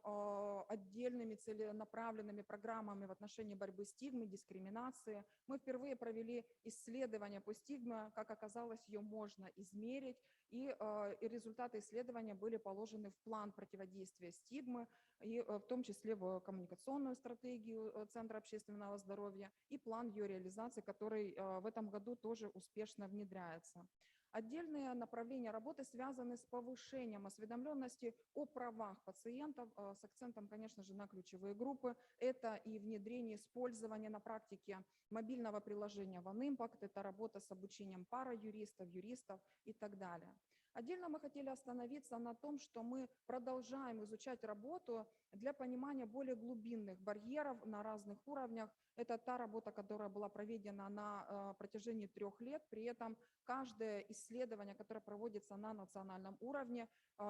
отдельными целенаправленными программами в отношении борьбы с стигмой, дискриминации. Мы впервые провели исследование по стигме, как оказалось, ее можно измерить, и результаты исследования были положены в план противодействия стигмы, и в том числе в коммуникационную стратегию Центра общественного здоровья и план ее реализации, который в этом году тоже успешно внедряется. Отдельные направления работы связаны с повышением осведомленности о правах пациентов, с акцентом, конечно же, на ключевые группы. Это и внедрение использования на практике мобильного приложения OneImpact, это работа с обучением параюристов, юристов и так далее. Отдельно мы хотели остановиться на том, что мы продолжаем изучать работу для понимания более глубинных барьеров на разных уровнях. Это та работа, которая была проведена на протяжении 3 лет. При этом каждое исследование, которое проводится на национальном уровне,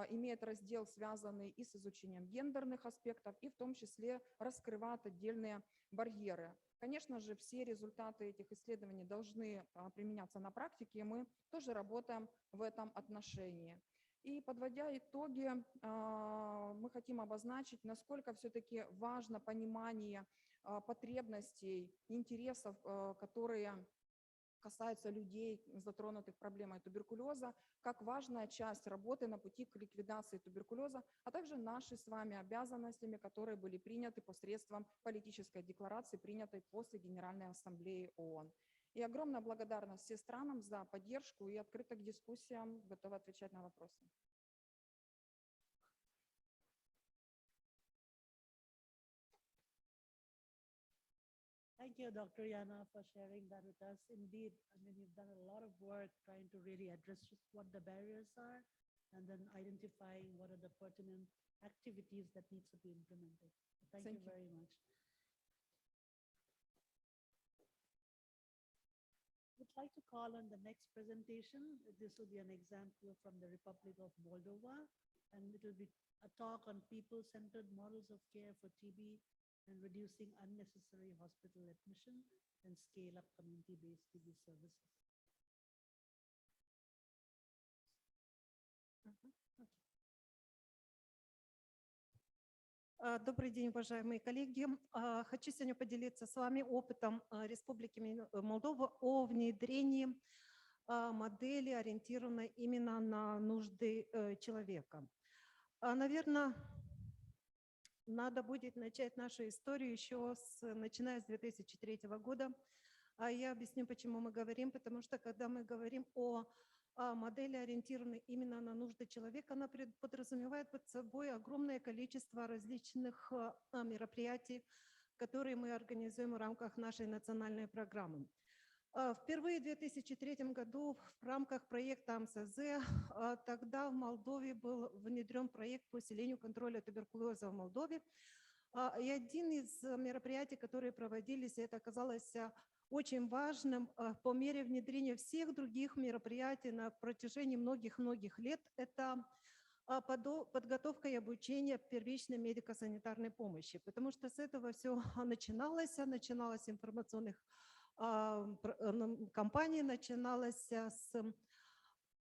имеет раздел, связанный и с изучением гендерных аспектов, и в том числе раскрывает отдельные барьеры. Конечно же, все результаты этих исследований должны применяться на практике, и мы тоже работаем в этом отношении. И подводя итоги, мы хотим обозначить, насколько все-таки важно понимание потребностей, интересов, которые касаются людей, затронутых проблемой туберкулеза, как важная часть работы на пути к ликвидации туберкулеза, а также наши с вами обязанностями, которые были приняты посредством политической декларации, принятой после Генеральной Ассамблеи ООН. И огромная благодарность всем странам за поддержку и открыта к дискуссиям, готова отвечать на вопросы. Thank you, Dr. Yana, for sharing that with us. Indeed, I mean, you've done a lot of work trying to really address what the barriers are and then identifying what are the pertinent activities that needs to be implemented. Thank you very much. Would like to call on the next presentation. This will be an example from the Republic of Moldova, and it will be a talk on people-centered models of care for TB and reducing unnecessary hospital admission and scale up community-based TB services. Добрый день, уважаемые коллеги. Хочу сегодня поделиться с вами опытом Республики Молдова о внедрении модели, ориентированной именно на нужды человека. Наверное, надо будет начать нашу историю еще начиная с 2003 года. Я объясню, почему мы говорим, потому что когда мы говорим о модели, ориентированной именно на нужды человека, она подразумевает под собой огромное количество различных мероприятий, которые мы организуем в рамках нашей национальной программы. Впервые в 2003 году в рамках проекта МСЗ тогда в Молдове был внедрен проект по усилению контроля туберкулеза в Молдове. И один из мероприятий, которые проводились, это оказалось очень важным по мере внедрения всех других мероприятий на протяжении многих-многих лет. Это подготовка и обучение первичной медико-санитарной помощи, потому что с этого все начиналось информационных кампаний, начиналось с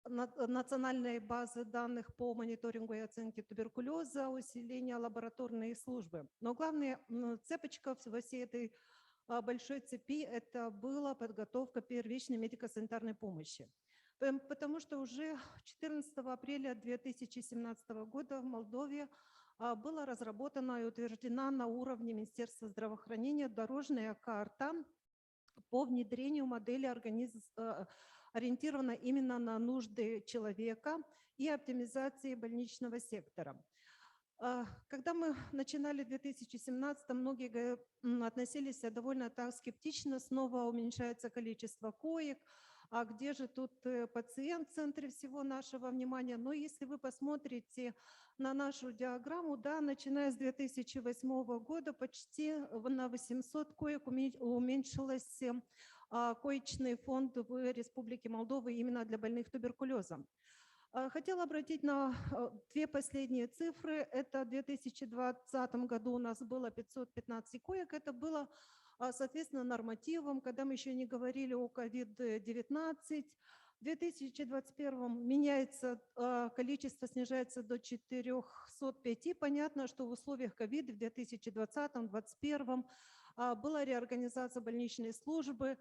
национальной базы данных по мониторингу и оценке туберкулеза, усиления лабораторной службы. Но главная цепочка во всей этой большой цепи – это была подготовка первичной медико-санитарной помощи. Потому что уже 14 апреля 2017 года в Молдове была разработана и утверждена на уровне Министерства здравоохранения дорожная карта по внедрению модели ориентирована именно на нужды человека и оптимизации больничного сектора. Когда мы начинали в 2017, многие относились довольно так скептично, снова уменьшается количество коек, а где же тут пациент в центре всего нашего внимания? Но если вы посмотрите на нашу диаграмму, да, начиная с 2008 года почти на 800 коек уменьшилось коечный фонд в Республике Молдова именно для больных туберкулезом. Хотела обратить на две последние цифры. Это в 2020 году у нас было 515 коек. Это было, соответственно, нормативом, когда мы еще не говорили о COVID-19. В 2021 меняется количество, снижается до 405. Понятно, что в условиях COVID в 2020-2021 была реорганизация больничной службы,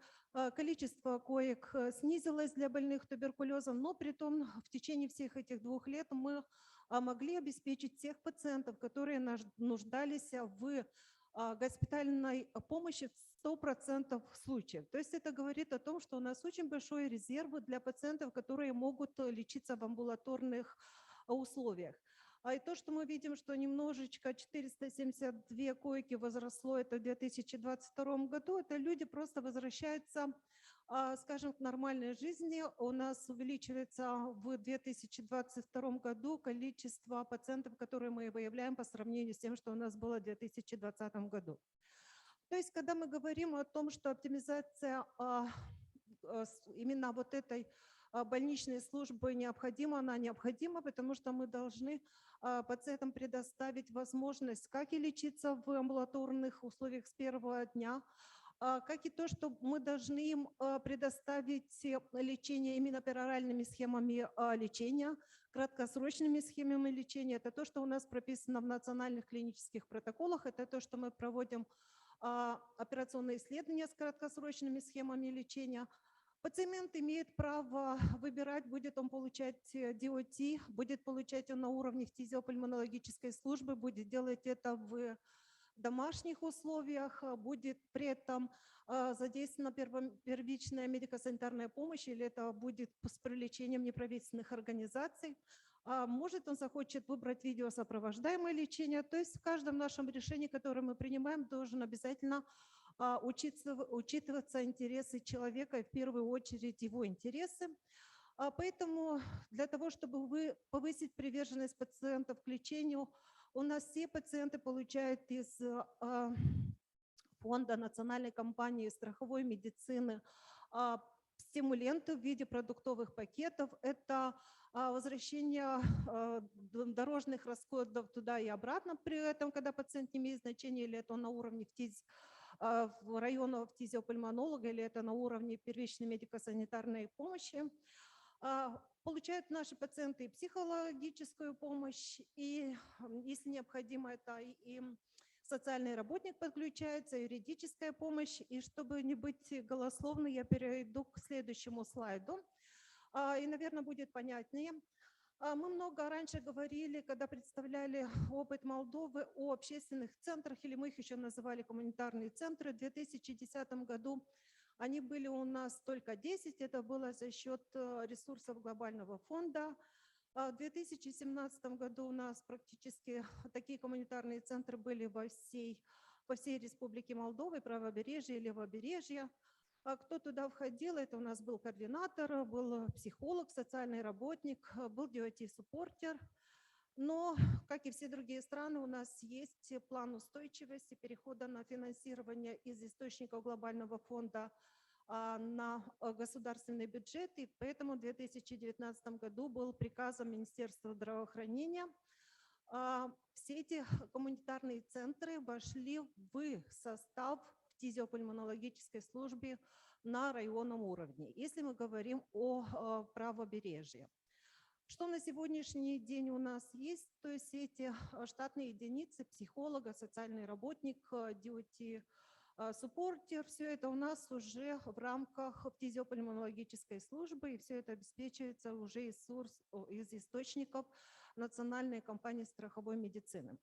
количество коек снизилось для больных туберкулезом, но при том в течение всех этих 2 лет мы могли обеспечить тех пациентов, которые нуждались в госпитальной помощи в 100% случаев. То есть это говорит о том, что у нас очень большой резерв для пациентов, которые могут лечиться в амбулаторных условиях. И то, что мы видим, что немножечко 472 койки возросло, это в 2022 году, это люди просто возвращаются, скажем, к нормальной жизни. У нас увеличивается в 2022 году количество пациентов, которые мы выявляем по сравнению с тем, что у нас было в 2020 году. То есть, когда мы говорим о том, что оптимизация именно вот этой больничной службы необходима, она необходима, потому что мы должны пациентам предоставить возможность как и лечиться в амбулаторных условиях с первого дня, как и то, что мы должны им предоставить лечение именно пероральными схемами лечения, краткосрочными схемами лечения. Это то, что у нас прописано в национальных клинических протоколах, это то, что мы проводим операционные исследования с краткосрочными схемами лечения. Пациент имеет право выбирать, будет он получать DOT, будет получать он на уровне фтизиопульмонологической службы, будет делать это в домашних условиях, будет при этом задействована первичная медико-санитарная помощь, или это будет с привлечением неправительственных организаций. Может, он захочет выбрать видеосопровождаемое лечение. То есть в каждом нашем решении, которое мы принимаем, должен обязательно учитываться интересы человека, и в первую очередь его интересы. Поэтому для того, чтобы повысить приверженность пациентов к лечению, у нас все пациенты получают из фонда национальной кампании страховой медицины стимуленты в виде продуктовых пакетов. Это возвращение дорожных расходов туда и обратно при этом, когда пациент не имеет значения, или это на уровне районного фтизиопульмонолога, или это на уровне первичной медико-санитарной помощи. Получают наши пациенты и психологическую помощь, и, если необходимо, это и социальный работник подключается, юридическая помощь. И чтобы не быть голословной, я перейду к следующему слайду, и, наверное, будет понятнее. Мы много раньше говорили, когда представляли опыт Молдовы, о общественных центрах, или мы их еще называли коммунитарные центры. В 2010 году они были у нас только 10, это было за счет ресурсов глобального фонда. В 2017 году у нас практически такие коммунитарные центры были по всей Республике Молдова, правобережье и левобережье. Кто туда входил, это у нас был координатор, был психолог, социальный работник, был DOT-суппортер. Но, как и все другие страны, у нас есть план устойчивости, перехода на финансирование из источников глобального фонда на государственный бюджет, и поэтому в 2019 году был приказом Министерства здравоохранения все эти коммунитарные центры вошли в состав фтизиопульмонологической службы на районном уровне, если мы говорим о правобережье. Что на сегодняшний день у нас есть? То есть эти штатные единицы, психолога, социальный работник, duty суппортер, все это у нас уже в рамках фтизиопульмонологической службы, и все это обеспечивается уже из источников национальной компании страховой медицины.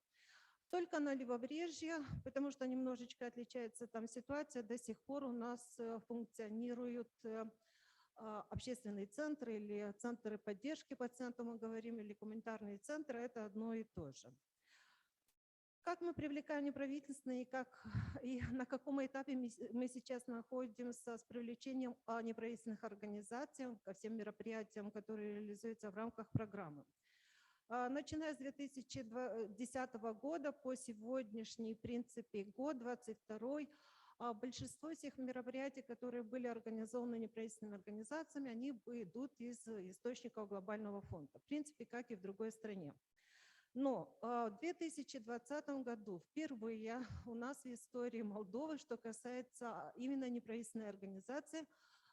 Только на левобережье, потому что немножечко отличается там ситуация, до сих пор у нас функционируют общественные центры или центры поддержки пациента, мы говорим, или гуманитарные центры, это одно и то же. Как мы привлекаем неправительственные, и на каком этапе мы сейчас находимся с привлечением неправительственных организаций ко всем мероприятиям, которые реализуются в рамках программы. Начиная с 2010 года по сегодняшний, в принципе, год, 2022, большинство всех мероприятий, которые были организованы неправительственными организациями, они идут из источников глобального фонда, в принципе, как и в другой стране. Но в 2020 году впервые у нас в истории Молдовы, что касается именно неправительственной организации,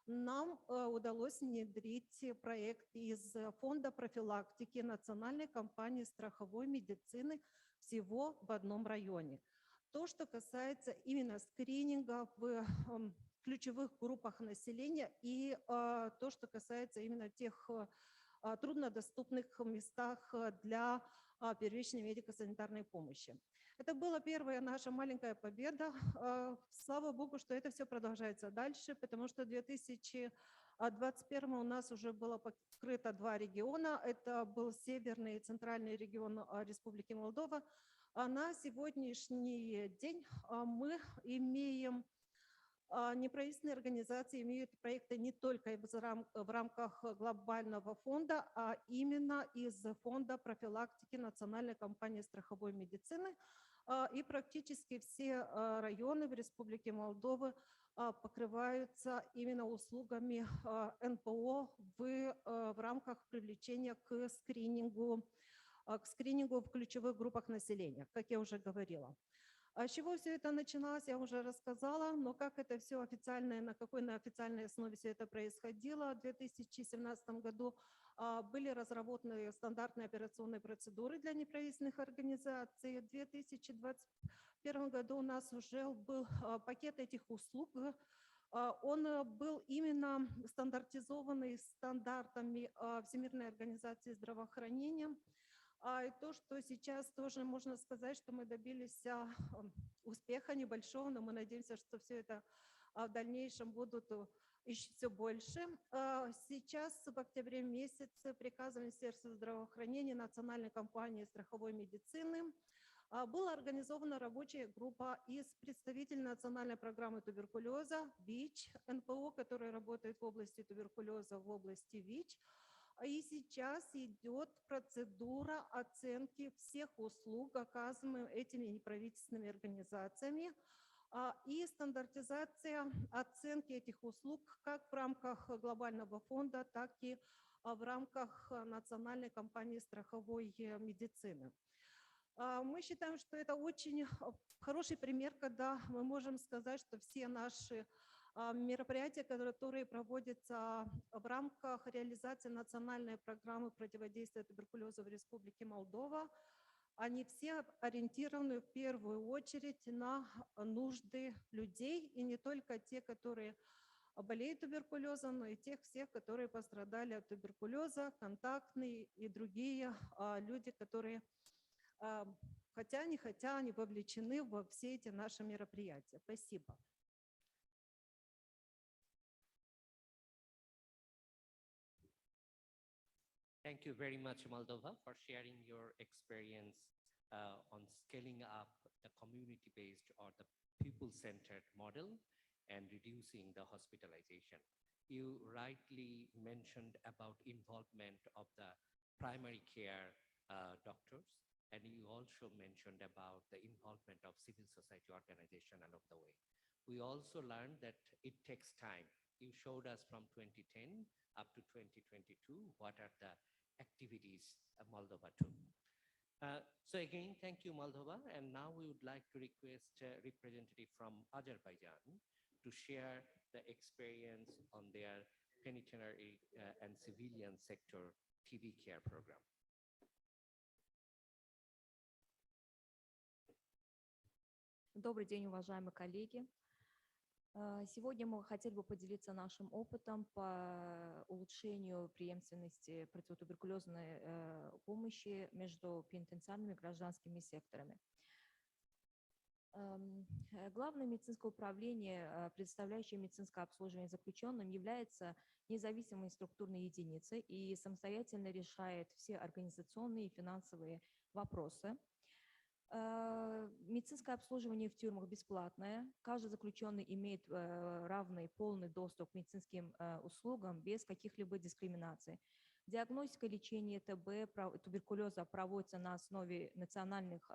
нам удалось внедрить проект из фонда профилактики национальной компании страховой медицины всего в одном районе. То, что касается именно скрининга в ключевых группах населения и то, что касается именно тех труднодоступных местах для первичной медико-санитарной помощи. Это была первая наша маленькая победа. Слава Богу, что это все продолжается дальше, потому что в 2021 у нас уже было покрыто 2 региона. Это был северный и центральный регион Республики Молдова. А на сегодняшний день мы имеем неправительственные организации, имеют проекты не только в рамках глобального фонда, а именно из фонда профилактики национальной компании страховой медицины. И практически все районы в Республике Молдова покрываются именно услугами НПО в рамках привлечения к скринингу в ключевых группах населения, как я уже говорила. С чего все это начиналось, я уже рассказала, но как это все официально, на официальной основе все это происходило. В 2017 году были разработаны стандартные операционные процедуры для неправительственных организаций. В 2021 году у нас уже был пакет этих услуг. Он был именно стандартизованный стандартами Всемирной организации здравоохранения. И то, что сейчас тоже можно сказать, что мы добились успеха небольшого, но мы надеемся, что все это в дальнейшем будут еще все больше. Сейчас в октябре месяце приказом Министерства здравоохранения Национальной компании страховой медицины была организована рабочая группа из представителей национальной программы туберкулеза ВИЧ, НПО, которые работают в области туберкулеза, в области ВИЧ. И сейчас идет процедура оценки всех услуг, оказываемых этими неправительственными организациями, и стандартизация оценки этих услуг как в рамках глобального фонда, так и в рамках национальной компании страховой медицины. Мы считаем, что это очень хороший пример, когда мы можем сказать, что все наши мероприятия, которые проводятся в рамках реализации национальной программы противодействия туберкулезу в Республике Молдова, они все ориентированы в первую очередь на нужды людей, и не только те, которые болеют туберкулезом, но и тех всех, которые пострадали от туберкулеза, контактные и другие люди, которые, хотя не хотя, они вовлечены во все эти наши мероприятия. Спасибо. Thank you very much, Moldova, for sharing your experience on scaling up the community-based or the people-centered model and reducing the hospitalization. You rightly mentioned about involvement of the primary care doctors, and you also mentioned about the involvement of civil society organization along the way. We also learned that it takes time you showed us from 2010 up to 2022, what are the activities Moldova took. So again, thank you, Moldova. And now we would like to request a representative from Azerbaijan to share the experience on their penitentiary and civilian sector TB care program. Добрый день, уважаемые коллеги. Сегодня мы хотели бы поделиться нашим опытом по улучшению преемственности противотуберкулезной помощи между пенитенциарными и гражданскими секторами. Главное медицинское управление, предоставляющее медицинское обслуживание заключенным, является независимой структурной единицей и самостоятельно решает все организационные и финансовые вопросы. Медицинское обслуживание в тюрьмах бесплатное. Каждый заключенный имеет равный полный доступ к медицинским услугам без каких-либо дискриминаций. Диагностика, лечение ТБ, туберкулеза проводится на основе национальных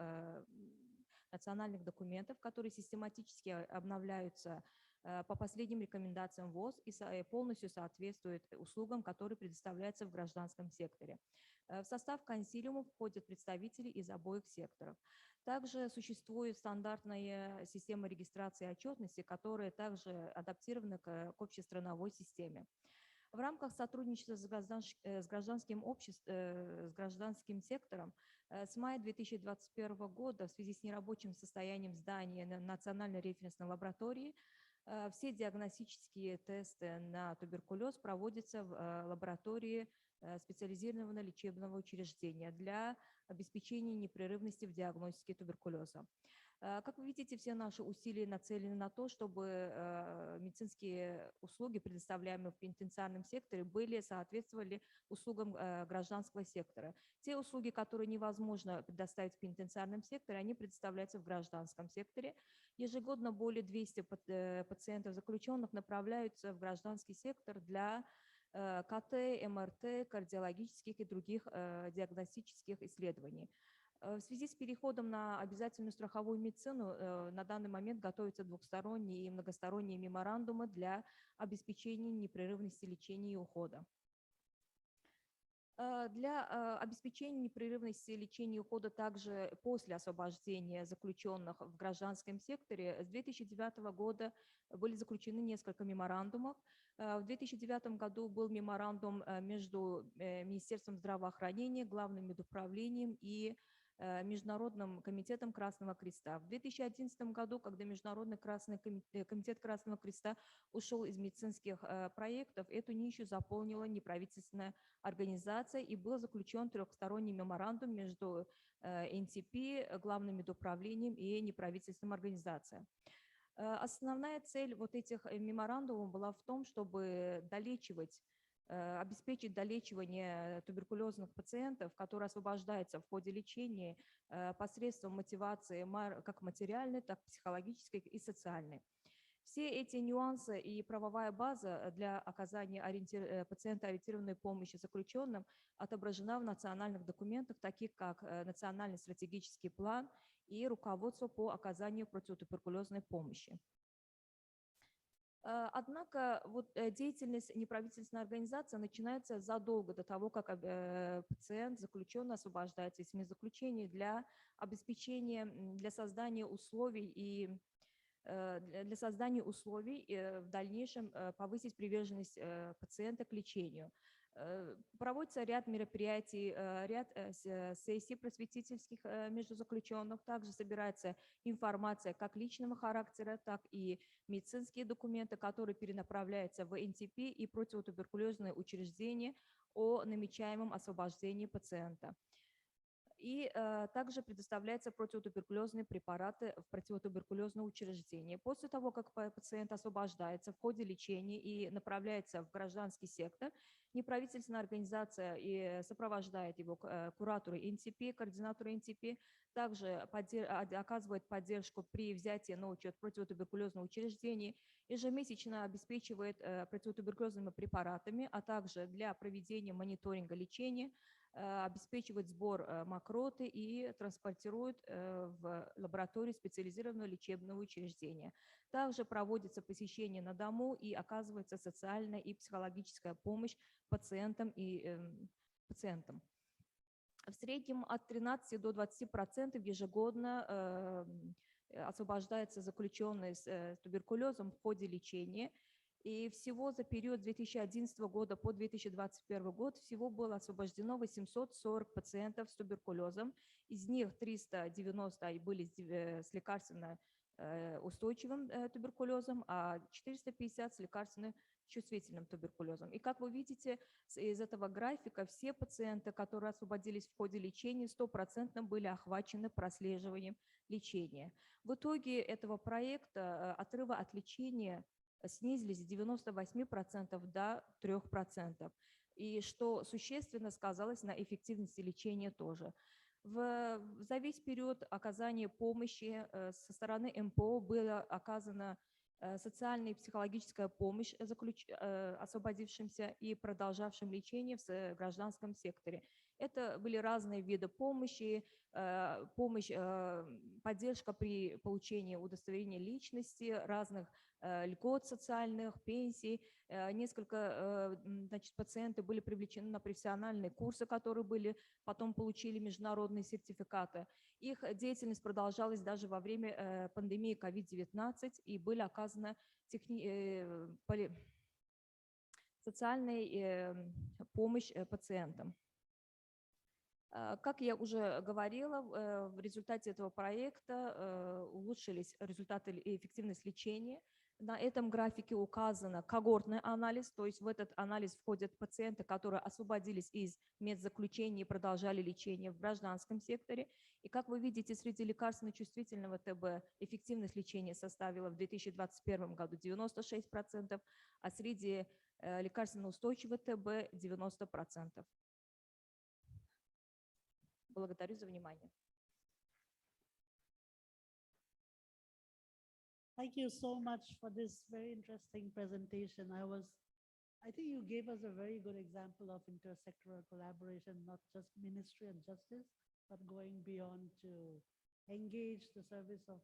документов, которые систематически обновляются по последним рекомендациям ВОЗ и полностью соответствуют услугам, которые предоставляются в гражданском секторе. В состав консилиума входят представители из обоих секторов. Также существует стандартная система регистрации и отчетности, которая также адаптирована к общестрановой системе. В рамках сотрудничества с гражданским сектором с мая 2021 года в связи с нерабочим состоянием здания Национальной референсной лаборатории все диагностические тесты на туберкулез проводятся в лаборатории специализированного лечебного учреждения для обеспечения непрерывности в диагностике туберкулеза. Как вы видите, все наши усилия нацелены на то, чтобы медицинские услуги, предоставляемые в пенитенциарном секторе, соответствовали услугам гражданского сектора. Те услуги, которые невозможно предоставить в пенитенциарном секторе, они предоставляются в гражданском секторе. Ежегодно более 200 пациентов заключенных направляются в гражданский сектор для КТ, МРТ, кардиологических и других диагностических исследований. В связи с переходом на обязательную страховую медицину на данный момент готовятся двухсторонние и многосторонние меморандумы для обеспечения непрерывности лечения и ухода. Для обеспечения непрерывности лечения и ухода также после освобождения заключенных в гражданском секторе с 2009 года были заключены несколько меморандумов. В 2009 году был меморандум между Министерством здравоохранения, Главным медуправлением и Международным комитетом Красного Креста. В 2011 году, когда Международный комитет Красного Креста ушел из медицинских проектов, эту нишу заполнила неправительственная организация и был заключен трехсторонний меморандум между НТП, Главным медуправлением и неправительственной организацией. Основная цель вот этих меморандумов была в том, чтобы обеспечить долечивание туберкулезных пациентов, которые освобождаются в ходе лечения посредством мотивации как материальной, так и психологической и социальной. Все эти нюансы и правовая база для оказания пациентоориентированной помощи заключенным отображена в национальных документах, таких как Национальный стратегический план и руководство по оказанию противотуберкулезной помощи. Однако деятельность неправительственной организации начинается задолго до того, как пациент, заключенный, освобождается из заключения для создания условий в дальнейшем повысить приверженность пациента к лечению. Проводится ряд мероприятий, ряд сессий просветительских между заключенных. Также собирается информация как личного характера, так и медицинские документы, которые перенаправляются в НТП и противотуберкулезные учреждения о намечаемом освобождении пациента. И также предоставляются противотуберкулезные препараты в противотуберкулезное учреждение. После того, как пациент освобождается в ходе лечения и направляется в гражданский сектор, неправительственная организация и сопровождает его кураторы НТП, координаторы НТП, также оказывает поддержку при взятии на учет противотуберкулезного учреждения ежемесячно обеспечивает противотуберкулезными препаратами, а также для проведения мониторинга лечения, обеспечивает сбор мокроты и транспортирует в лабораторию специализированного лечебного учреждения. Также проводится посещение на дому и оказывается социальная и психологическая помощь пациентам и пациентам. В среднем от 13 до 20% ежегодно освобождаются заключенные с туберкулезом в ходе лечения. И всего за период 2011 года по 2021 год всего было освобождено 840 пациентов с туберкулезом. Из них 390 были с лекарственно устойчивым туберкулезом, а 450 с лекарственно чувствительным туберкулезом. И как вы видите из этого графика, все пациенты, которые освободились в ходе лечения, 100% были охвачены прослеживанием лечения. В итоге этого проекта отрывы от лечения снизились с 98% до 3%, и что существенно сказалось на эффективности лечения тоже. За весь период оказания помощи со стороны МПО была оказана социальная и психологическая помощь освободившимся и продолжавшим лечение в гражданском секторе. Это были разные виды помощи, поддержка при получении удостоверения личности, разных льгот социальных, пенсий. Несколько пациенты были привлечены на профессиональные курсы, которые потом получили международные сертификаты. Их деятельность продолжалась даже во время пандемии COVID-19 и были оказаны социальная помощь пациентам. Как я уже говорила, в результате этого проекта улучшились результаты и эффективность лечения. На этом графике указан когортный анализ, то есть в этот анализ входят пациенты, которые освободились из медзаключения и продолжали лечение в гражданском секторе. И как вы видите, среди лекарственно-чувствительного ТБ эффективность лечения составила в 2021 году 96%, а среди лекарственно-устойчивого ТБ 90%. Благодарю за внимание. Thank you so much for this very interesting presentation. I think you gave us a very good example of intersectoral collaboration, not just ministry and justice, but going beyond to engage the service of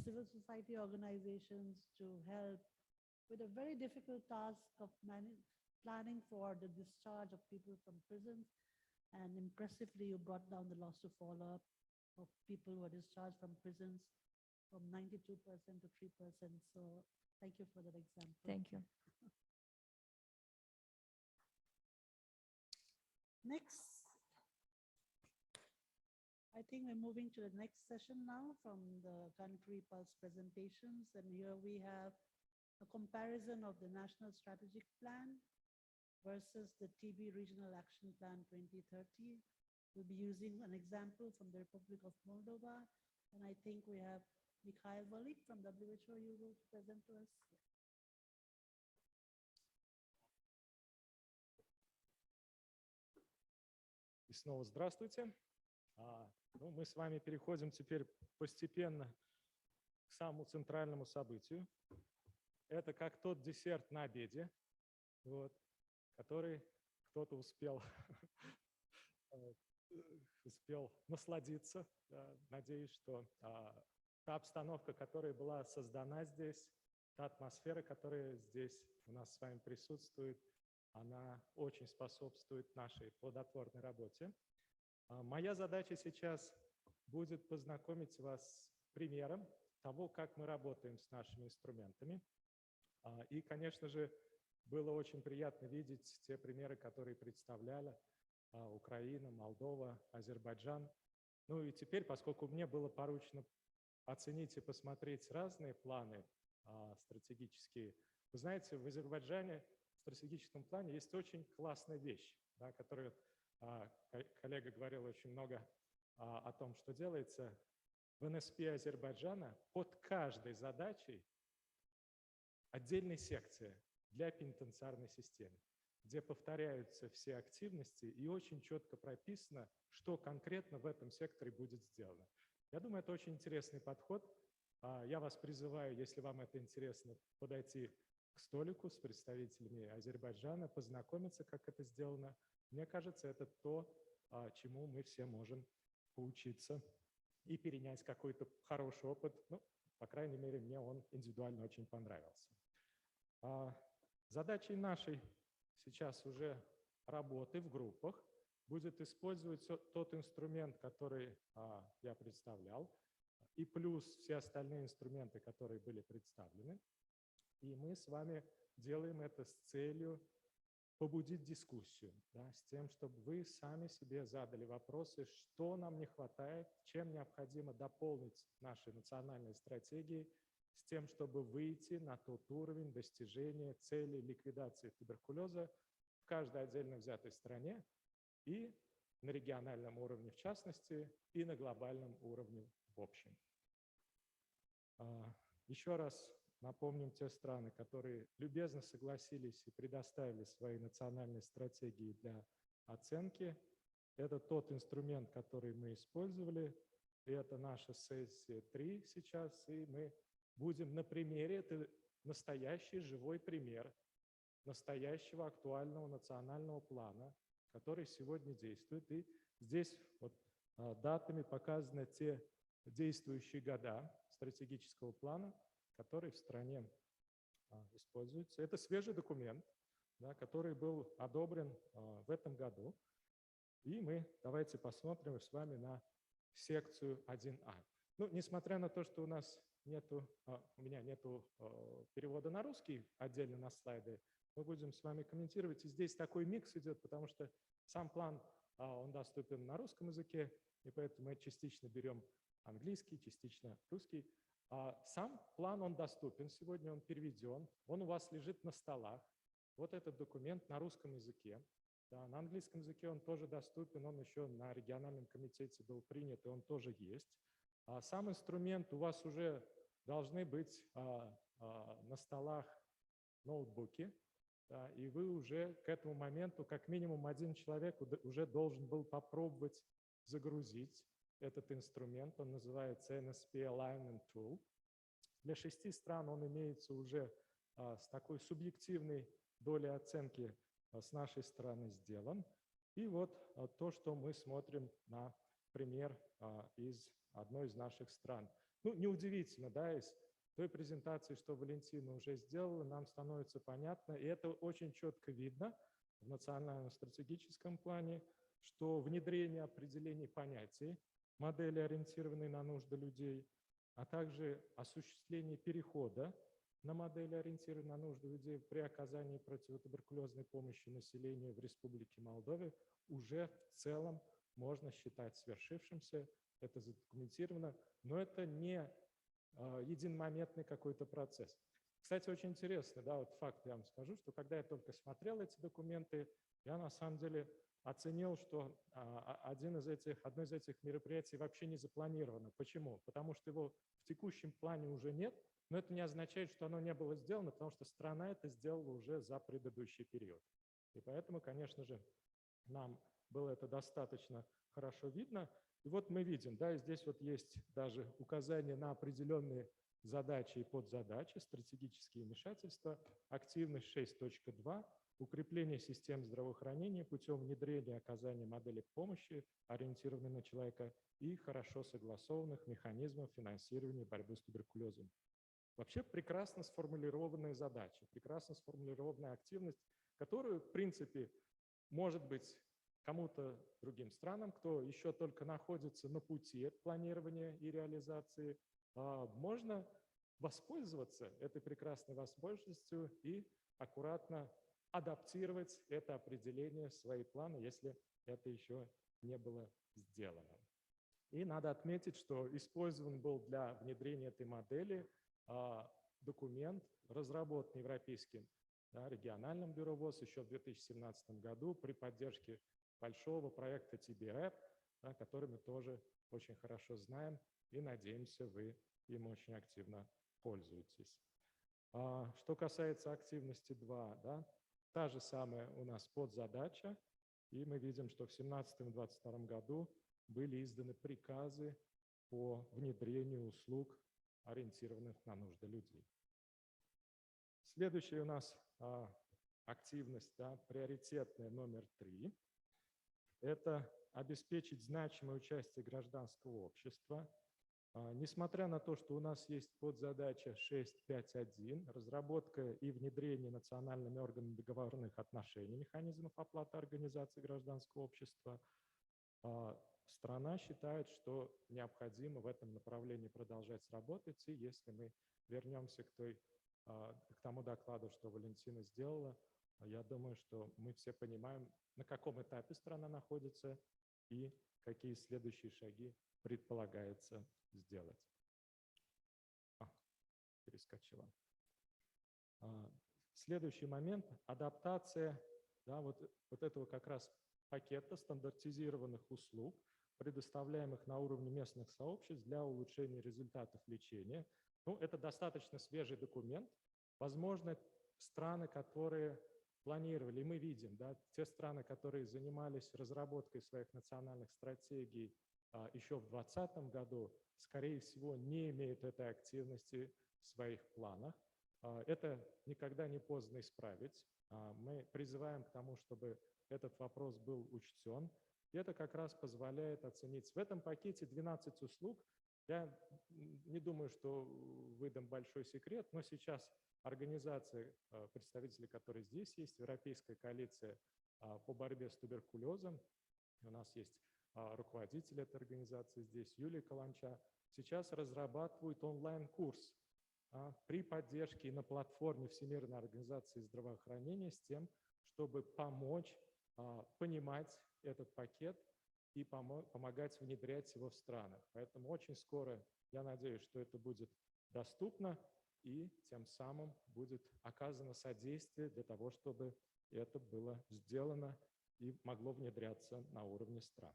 civil society organizations to help with a very difficult task of planning for the discharge of people from prisons. And impressively, you brought down the loss to follow-up of people who are discharged from prisons from 92% to 3%. So thank you for that example. Thank you. Next, I think we're moving to the next session now from the country pulse presentations. And here we have a comparison of the National Strategic Plan versus the TB Regional Action Plan 2030. We'll be using an example from the Republic of Moldova. And I think we have Mikhail Valik from WHO Euro to present to us. И снова здравствуйте. Мы с вами переходим теперь постепенно к самому центральному событию. Это как тот десерт на обеде, который кто-то успел насладиться. Надеюсь, что та обстановка, которая была создана здесь, та атмосфера, которая здесь у нас с вами присутствует, она очень способствует нашей плодотворной работе. Моя задача сейчас будет познакомить вас с примером того, как мы работаем с нашими инструментами. И, конечно же, было очень приятно видеть те примеры, которые представляли Украина, Молдова, Азербайджан. Ну и теперь, поскольку мне было поручено оценить и посмотреть разные планы стратегические, вы знаете, в Азербайджане в стратегическом плане есть очень классная вещь, да, которую коллега говорил очень много о том, что делается. В НСП Азербайджана под каждой задачей отдельная секция для пенитенциарной системы, где повторяются все активности и очень четко прописано, что конкретно в этом секторе будет сделано. Я думаю, это очень интересный подход. Я вас призываю, если вам это интересно, подойти к столику с представителями Азербайджана, познакомиться, как это сделано. Мне кажется, это то, чему мы все можем поучиться и перенять какой-то хороший опыт. Ну, по крайней мере, мне он индивидуально очень понравился. Задачей нашей сейчас уже работы в группах будет использовать тот инструмент, который я представлял, и плюс все остальные инструменты, которые были представлены. И мы с вами делаем это с целью побудить дискуссию, да, с тем, чтобы вы сами себе задали вопросы, что нам не хватает, чем необходимо дополнить наши национальные стратегии, с тем, чтобы выйти на тот уровень достижения цели ликвидации туберкулеза в каждой отдельно взятой стране и на региональном уровне в частности, и на глобальном уровне в общем. Еще раз напомним те страны, которые любезно согласились и предоставили свои национальные стратегии для оценки. Это тот инструмент, который мы использовали. И это наша сессия 3 сейчас. И мы будем на примере, это настоящий живой пример настоящего актуального национального плана, который сегодня действует. И здесь вот датами показаны те действующие года стратегического плана, который в стране используется. Это свежий документ, да, который был одобрен в этом году. И мы давайте посмотрим с вами на секцию 1А. Ну, несмотря на то, что у меня нету перевода на русский отдельно на слайды, мы будем с вами комментировать. И здесь такой микс идет, потому что сам план, он доступен на русском языке, и поэтому мы частично берем английский, частично русский. Сам план, он доступен сегодня, он переведен, он у вас лежит на столах. Вот этот документ на русском языке. Да, на английском языке он тоже доступен, он еще на региональном комитете был принят, и он тоже есть. Сам инструмент у вас уже должны быть на столах ноутбуки, да, и вы уже к этому моменту, как минимум один человек уже должен был попробовать загрузить этот инструмент, он называется NSP Alignment Tool. Для 6 стран он имеется уже с такой субъективной долей оценки с нашей стороны сделан. И вот то, что мы смотрим на пример из одной из наших стран. Ну, неудивительно, да, из той презентации, что Валентина уже сделала, нам становится понятно, и это очень четко видно в национальном стратегическом плане, что внедрение определений понятий, модели, ориентированные на нужды людей, а также осуществление перехода на модели, ориентированные на нужды людей при оказании противотуберкулезной помощи населению в Республике Молдове уже в целом можно считать свершившимся, это задокументировано, но это не единомоментный какой-то процесс. Кстати, очень интересно, да, вот факт я вам скажу, что когда я только смотрел эти документы, я на самом деле оценил, что одно из этих мероприятий вообще не запланировано. Почему? Потому что его в текущем плане уже нет, но это не означает, что оно не было сделано, потому что страна это сделала уже за предыдущий период. И поэтому, конечно же, нам было это достаточно хорошо видно. И вот мы видим, да, здесь вот есть даже указание на определенные задачи и подзадачи, стратегические вмешательства, активность 6.2, укрепление систем здравоохранения путем внедрения и оказания модели помощи, ориентированной на человека, и хорошо согласованных механизмов финансирования борьбы с туберкулезом. Вообще прекрасно сформулированные задачи, прекрасно сформулированная активность, которую, в принципе, может быть, кому-то другим странам, кто еще только находится на пути планирования и реализации, можно воспользоваться этой прекрасной возможностью и аккуратно адаптировать это определение в свои планы, если это еще не было сделано. И надо отметить, что использован был для внедрения этой модели документ, разработанный Европейским региональным бюро ВОЗ еще в 2017 году при поддержке большого проекта TBRAP, который мы тоже очень хорошо знаем и, надеемся, вы им очень активно пользуетесь. Что касается активности 2, да, та же самая у нас подзадача, и мы видим, что в 2017-2022 году были изданы приказы по внедрению услуг ориентированных на нужды людей. Следующая у нас активность, да, приоритетная номер 3. Это обеспечить значимое участие гражданского общества. Несмотря на то, что у нас есть подзадача 6.5.1, разработка и внедрение национальными органами договорных отношений механизмов оплаты организации гражданского общества, страна считает, что необходимо в этом направлении продолжать работать. И если мы вернемся к тому докладу, что Валентина сделала, я думаю, что мы все понимаем, на каком этапе страна находится и какие следующие шаги предполагается сделать. Перескочила. Следующий момент – адаптация, да, вот этого как раз пакета стандартизированных услуг, предоставляемых на уровне местных сообществ для улучшения результатов лечения. Ну, это достаточно свежий документ. Возможно, страны, которые планировали, и мы видим, да, те страны, которые занимались разработкой своих национальных стратегий еще в 2020 году, скорее всего, не имеют этой активности в своих планах. Это никогда не поздно исправить. Мы призываем к тому, чтобы этот вопрос был учтен. И это как раз позволяет оценить. В этом пакете 12 услуг. Я не думаю, что выдам большой секрет, но сейчас организации, представители которой здесь есть, Европейская коалиция по борьбе с туберкулезом, у нас есть руководитель этой организации здесь, Юлия Каланча, сейчас разрабатывают онлайн-курс при поддержке и на платформе Всемирной организации здравоохранения с тем, чтобы помочь понимать этот пакет и помогать внедрять его в странах. Поэтому очень скоро, я надеюсь, что это будет доступно и тем самым будет оказано содействие для того, чтобы это было сделано и могло внедряться на уровне стран.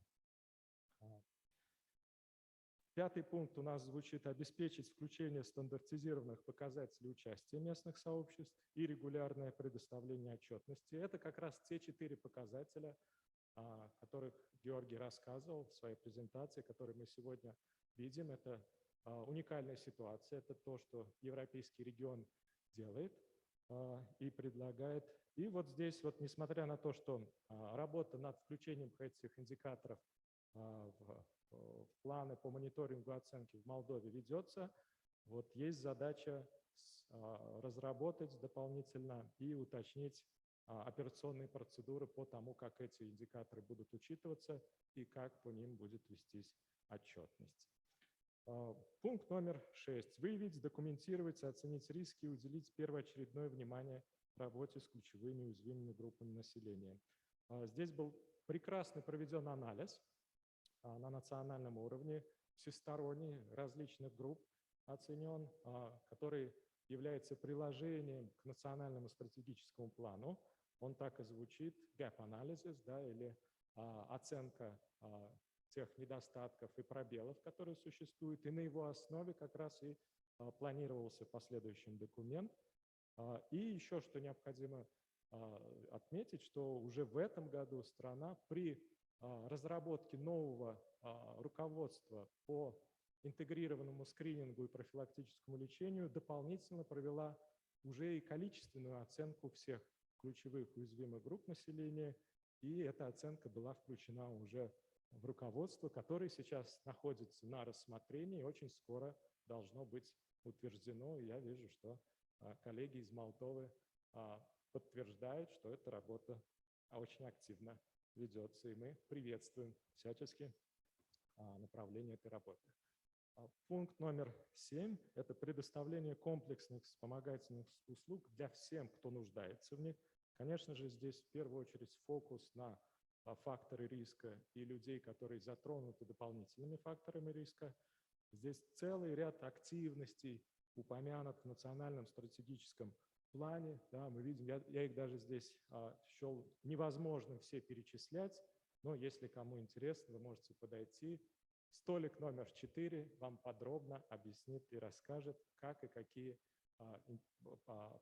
Пятый пункт у нас звучит: обеспечить включение стандартизированных показателей участия местных сообществ и регулярное предоставление отчетности. Это как раз те 4 показателя, о которых Георгий рассказывал в своей презентации, которые мы сегодня видим. Это уникальная ситуация, это то, что европейский регион делает и предлагает. И вот здесь, вот, несмотря на то, что работа над включением этих индикаторов в планы по мониторингу и оценке в Молдове ведется, вот есть задача разработать дополнительно и уточнить операционные процедуры по тому, как эти индикаторы будут учитываться и как по ним будет вестись отчетность. Пункт номер 6. Выявить, документировать, оценить риски и уделить первоочередное внимание работе с ключевыми уязвимыми группами населения. Здесь был прекрасно проведен анализ на национальном уровне, всесторонний, различных групп оценен, который является приложением к национальному стратегическому плану. Он так и звучит: gap-анализис, да, или оценка тех недостатков и пробелов, которые существуют, и на его основе как раз и планировался последующий документ. И еще что необходимо отметить, что уже в этом году страна при разработке нового руководства по интегрированному скринингу и профилактическому лечению дополнительно провела уже и количественную оценку всех ключевых уязвимых групп населения, и эта оценка была включена уже в руководство, которое сейчас находится на рассмотрении и очень скоро должно быть утверждено. И я вижу, что коллеги из Молдовы подтверждают, что эта работа очень активно ведется, и мы приветствуем всячески направление этой работы. Пункт номер 7 – это предоставление комплексных вспомогательных услуг для всем, кто нуждается в них. Конечно же, здесь в первую очередь фокус на факторы риска и людей, которые затронуты дополнительными факторами риска. Здесь целый ряд активностей упомянут в национальном стратегическом плане. Да, мы видим, я их даже здесь счел невозможным все перечислять, но если кому интересно, вы можете подойти. Столик номер 4 вам подробно объяснит и расскажет, как и какие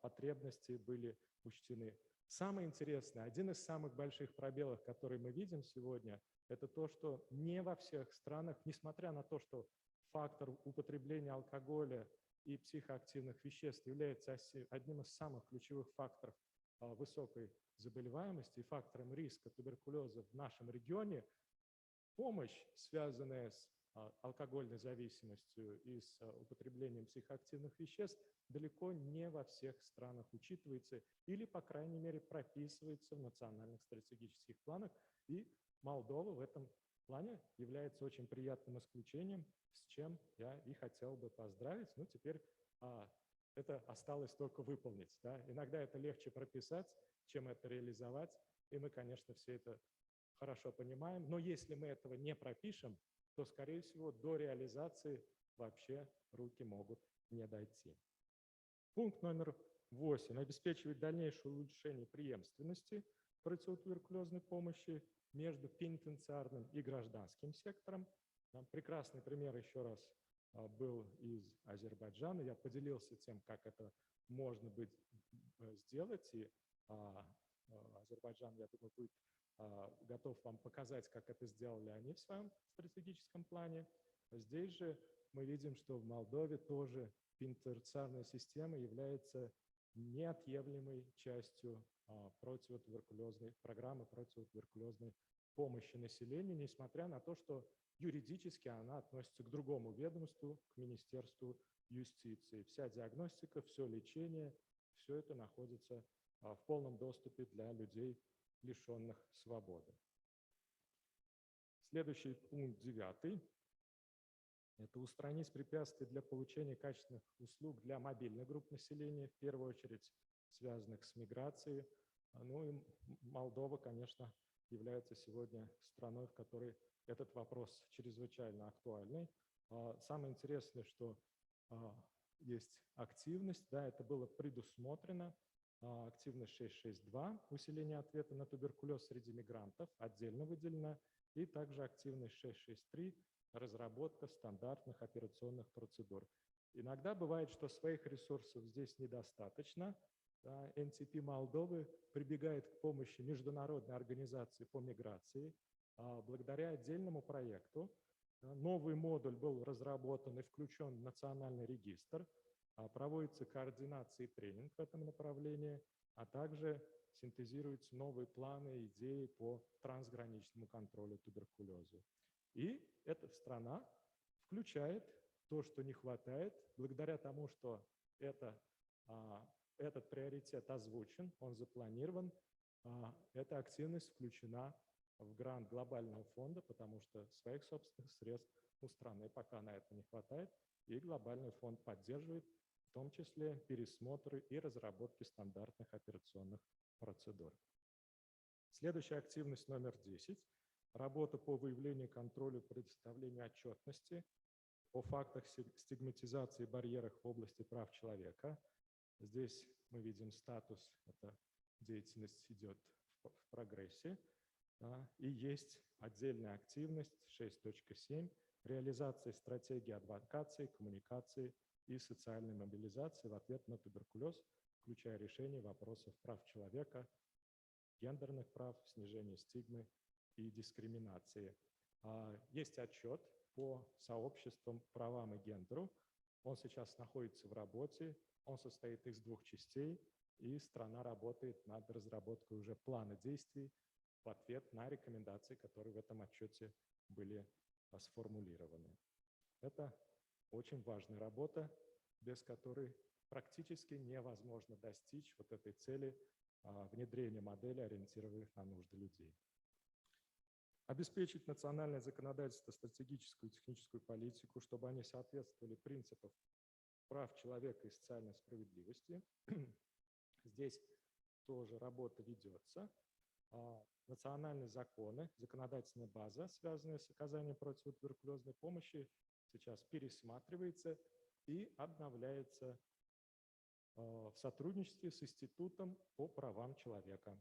потребности были учтены. Самое интересное, один из самых больших пробелов, которые мы видим сегодня, это то, что не во всех странах, несмотря на то, что фактор употребления алкоголя и психоактивных веществ является одним из самых ключевых факторов высокой заболеваемости и фактором риска туберкулеза в нашем регионе, помощь, связанная с алкогольной зависимостью и с употреблением психоактивных веществ, далеко не во всех странах учитывается или, по крайней мере, прописывается в национальных стратегических планах. И Молдова в этом плане является очень приятным исключением, с чем я и хотел бы поздравить. Ну, теперь это осталось только выполнить. Да? Иногда это легче прописать, чем это реализовать. И мы, конечно, все это хорошо понимаем. Но если мы этого не пропишем, то, скорее всего, до реализации вообще руки могут не дойти. Пункт номер 8. Обеспечивать дальнейшее улучшение преемственности противотуберкулезной помощи между пенитенциарным и гражданским сектором. Там прекрасный пример еще раз был из Азербайджана. Я поделился тем, как это можно будет сделать. И Азербайджан, я думаю, будет готов вам показать, как это сделали они в своем стратегическом плане. Здесь же мы видим, что в Молдове тоже пенитенциарная система является неотъемлемой частью противотуберкулезной программы противотуберкулезной помощи населению, несмотря на то, что юридически она относится к другому ведомству, к Министерству юстиции. Вся диагностика, все лечение, все это находится в полном доступе для людей, лишенных свободы. Следующий пункт 9. Это устранить препятствия для получения качественных услуг для мобильных групп населения, в первую очередь связанных с миграцией. Ну и Молдова, конечно, является сегодня страной, в которой этот вопрос чрезвычайно актуальный. Самое интересное, что есть активность, да, это было предусмотрено. Активность 662, усиление ответа на туберкулез среди мигрантов, отдельно выделена, и также активность 663, разработка стандартных операционных процедур. Иногда бывает, что своих ресурсов здесь недостаточно. Да, НТП Молдовы прибегает к помощи Международной организации по миграции. Благодаря отдельному проекту новый модуль был разработан и включен в национальный регистр. Проводится координация и тренинг в этом направлении, а также синтезируются новые планы и идеи по трансграничному контролю туберкулеза. И эта страна включает то, что не хватает, благодаря тому, что этот приоритет озвучен, он запланирован, эта активность включена в грант глобального фонда, потому что своих собственных средств у страны пока на это не хватает, и глобальный фонд поддерживает в том числе пересмотры и разработки стандартных операционных процедур. Следующая активность номер 10. Работа по выявлению, контролю, предоставлению отчетности о фактах стигматизации и барьерах в области прав человека. Здесь мы видим статус, эта деятельность идет в прогрессе. И есть отдельная активность 6.7. Реализация стратегии адвокации, коммуникации и социальной мобилизации в ответ на туберкулез, включая решение вопросов прав человека, гендерных прав, снижение стигмы и дискриминации. Есть отчет по сообществам, правам и гендеру. Он сейчас находится в работе, он состоит из 2 частей, и страна работает над разработкой уже плана действий в ответ на рекомендации, которые в этом отчете были сформулированы. Это очень важная работа, без которой практически невозможно достичь вот этой цели внедрения модели, ориентированных на нужды людей. Обеспечить национальное законодательство, стратегическую и техническую политику, чтобы они соответствовали принципам прав человека и социальной справедливости. Здесь тоже работа ведется. Национальные законы, законодательная база, связанная с оказанием противотуберкулезной помощи, сейчас пересматривается и обновляется в сотрудничестве с Институтом по правам человека.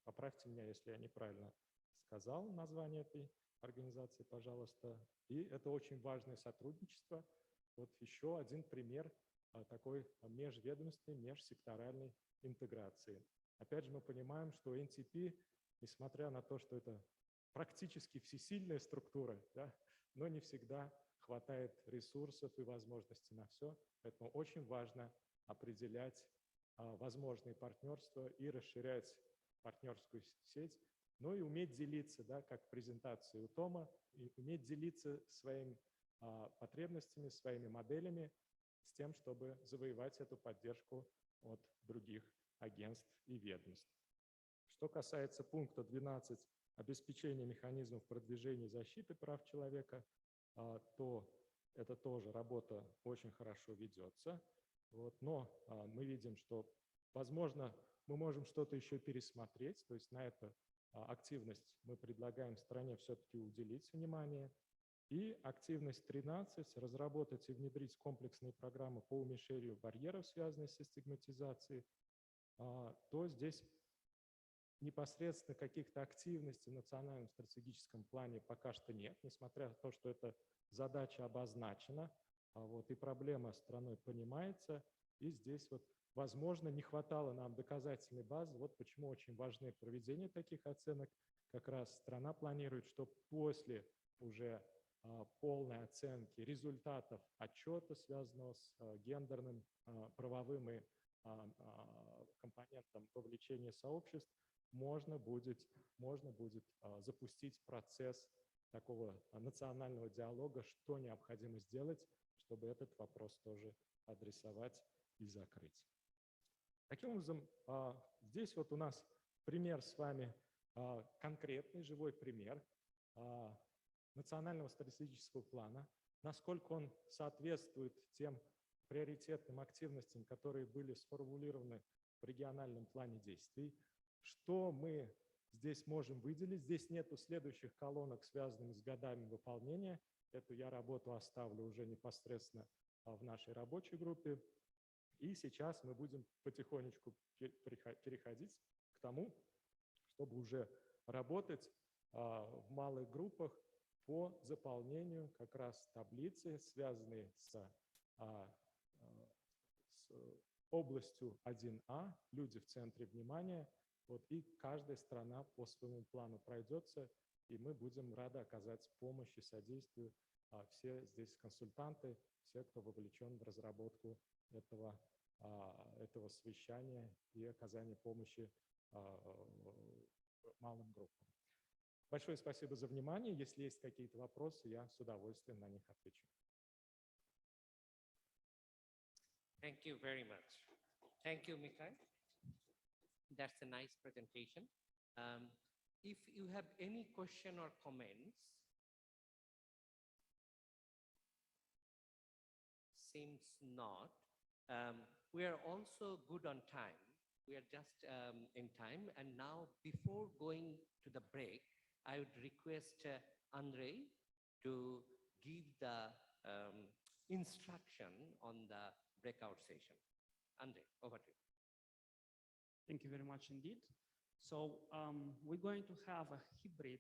Поправьте меня, если я неправильно сказал название этой организации, пожалуйста. И это очень важное сотрудничество. Вот еще один пример такой межведомственной, межсекторальной интеграции. Опять же, мы понимаем, что НТП, несмотря на то, что это практически всесильная структура, да, но не всегда хватает ресурсов и возможностей на все. Поэтому очень важно определять возможные партнерства и расширять партнерскую сеть, но и уметь делиться, да, как в презентации у Тома, и уметь делиться своими потребностями, своими моделями с тем, чтобы завоевать эту поддержку от других агентств и ведомств. Что касается пункта 12 обеспечения механизмов продвижения и защиты прав человека, то это тоже работа очень хорошо ведется. Вот, но мы видим, что, возможно, мы можем что-то еще пересмотреть, то есть на эту активность мы предлагаем стране все-таки уделить внимание. И активность 13 – разработать и внедрить комплексные программы по уменьшению барьеров, связанных со стигматизацией, то здесь непосредственно каких-то активностей в национальном стратегическом плане пока что нет, несмотря на то, что эта задача обозначена, вот, и проблема страной понимается, и здесь вот, возможно, не хватало нам доказательной базы, вот почему очень важны проведение таких оценок. Как раз страна планирует, что после уже полной оценки результатов отчета, связанного с гендерным, правовым и компонентом вовлечения сообществ, можно будет запустить процесс такого национального диалога, что необходимо сделать, чтобы этот вопрос тоже адресовать и закрыть. Таким образом, здесь вот у нас пример с вами, конкретный живой пример национального стратегического плана, насколько он соответствует тем приоритетным активностям, которые были сформулированы в региональном плане действий. Что мы здесь можем выделить? Здесь нету следующих колонок, связанных с годами выполнения. Эту я работу оставлю уже непосредственно в нашей рабочей группе. И сейчас мы будем потихонечку переходить к тому, чтобы уже работать в малых группах по заполнению как раз таблицы, связанные с областью 1А, люди в центре внимания. Вот, и каждая страна по своему плану пройдется, и мы будем рады оказать помощь и содействие. Все здесь консультанты, все, кто вовлечен в разработку этого совещания и оказание помощи малым группам. Большое спасибо за внимание. Если есть какие-то вопросы, я с удовольствием на них отвечу. Thank you very much. Thank you, Mikhail. That's a nice presentation. If you have any question or comments, seems not. We are also good on time. We are just in time. And now, before going to the break, I would request Andrei to give the instruction on the breakout session. Andrei, over to you. Thank you very much indeed. So we're going to have a hybrid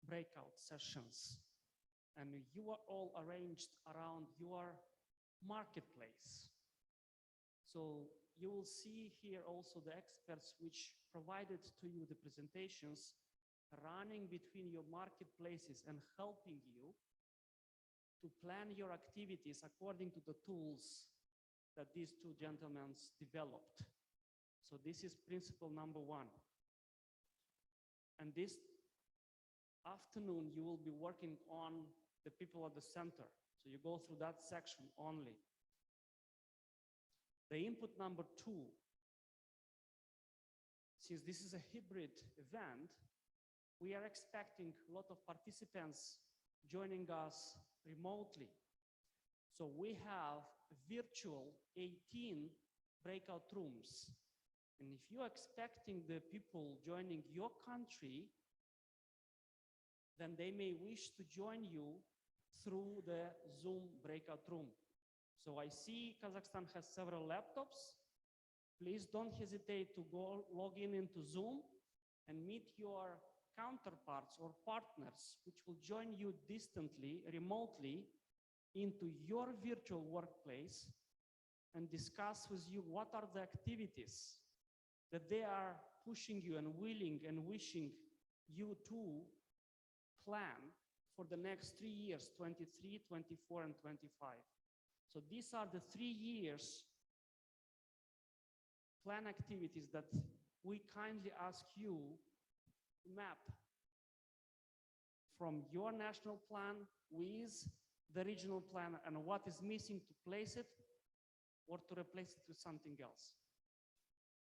breakout sessions, and you are all arranged around your marketplace. So you will see here also the experts which provided to you the presentations running between your marketplaces and helping you to plan your activities according to the tools that these two gentlemen developed. So this is principle number 1. And this afternoon, you will be working on the people at the center. So you go through that section only. The input number 2, since this is a hybrid event, we are expecting a lot of participants joining us remotely. So we have virtual 18 breakout rooms. And if you're expecting the people joining your country, then they may wish to join you through the Zoom breakout room. So I see Kazakhstan has several laptops. Please don't hesitate to go log in into Zoom and meet your counterparts or partners, which will join you distantly, remotely, into your virtual workplace and discuss with you what are the activities that they are pushing you and willing and wishing you to plan for the next 3 years, 23, 24, and 25. So these are the 3 years plan activities that we kindly ask you to map from your national plan with the regional plan and what is missing to place it or to replace it with something else.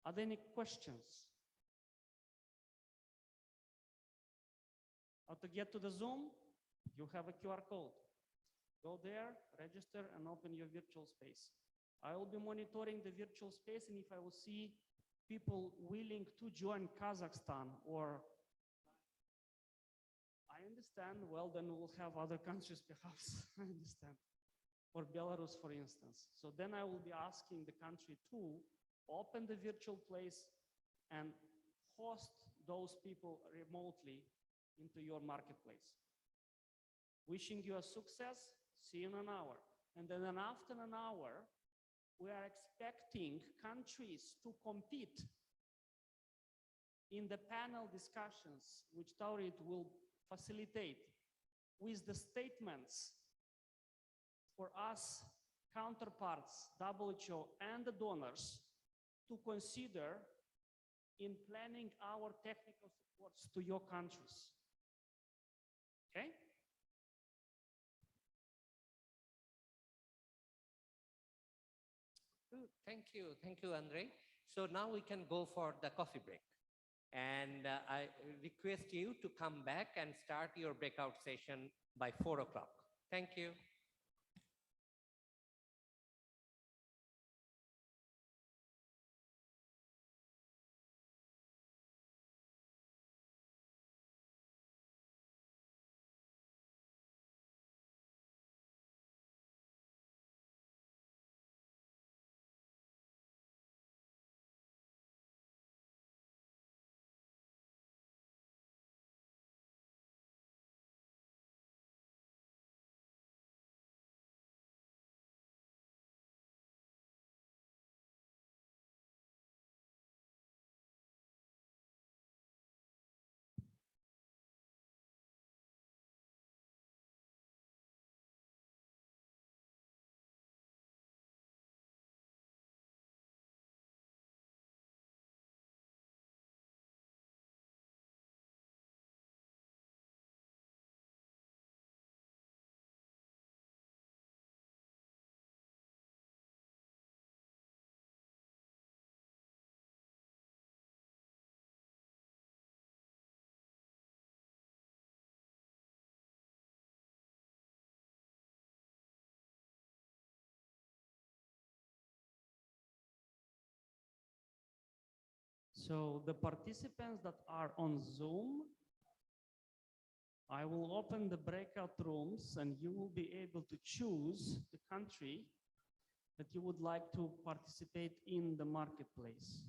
Are there any questions? How to get to the Zoom? You have a QR code. Go there, register, and open your virtual space. I will be monitoring the virtual space, and if I will see people willing to join Kazakhstan or I understand, well, then we'll have other countries perhaps, I understand, or Belarus, for instance. So then I will be asking the country to open the virtual place and host those people remotely into your marketplace. Wishing you a success, see you in an hour. And then after an hour, we are expecting countries to compete in the panel discussions, which Taurid will facilitate with the statements for us counterparts, WHO and the donors to consider in planning our technical supports to your countries. Okay? Good. Thank you, Andre. So now we can go for the coffee break. And I request you to come back and start your breakout session by 4 o'clock. Thank you. So the participants that are on Zoom, I will open the breakout rooms and you will be able to choose the country that you would like to participate in the marketplace.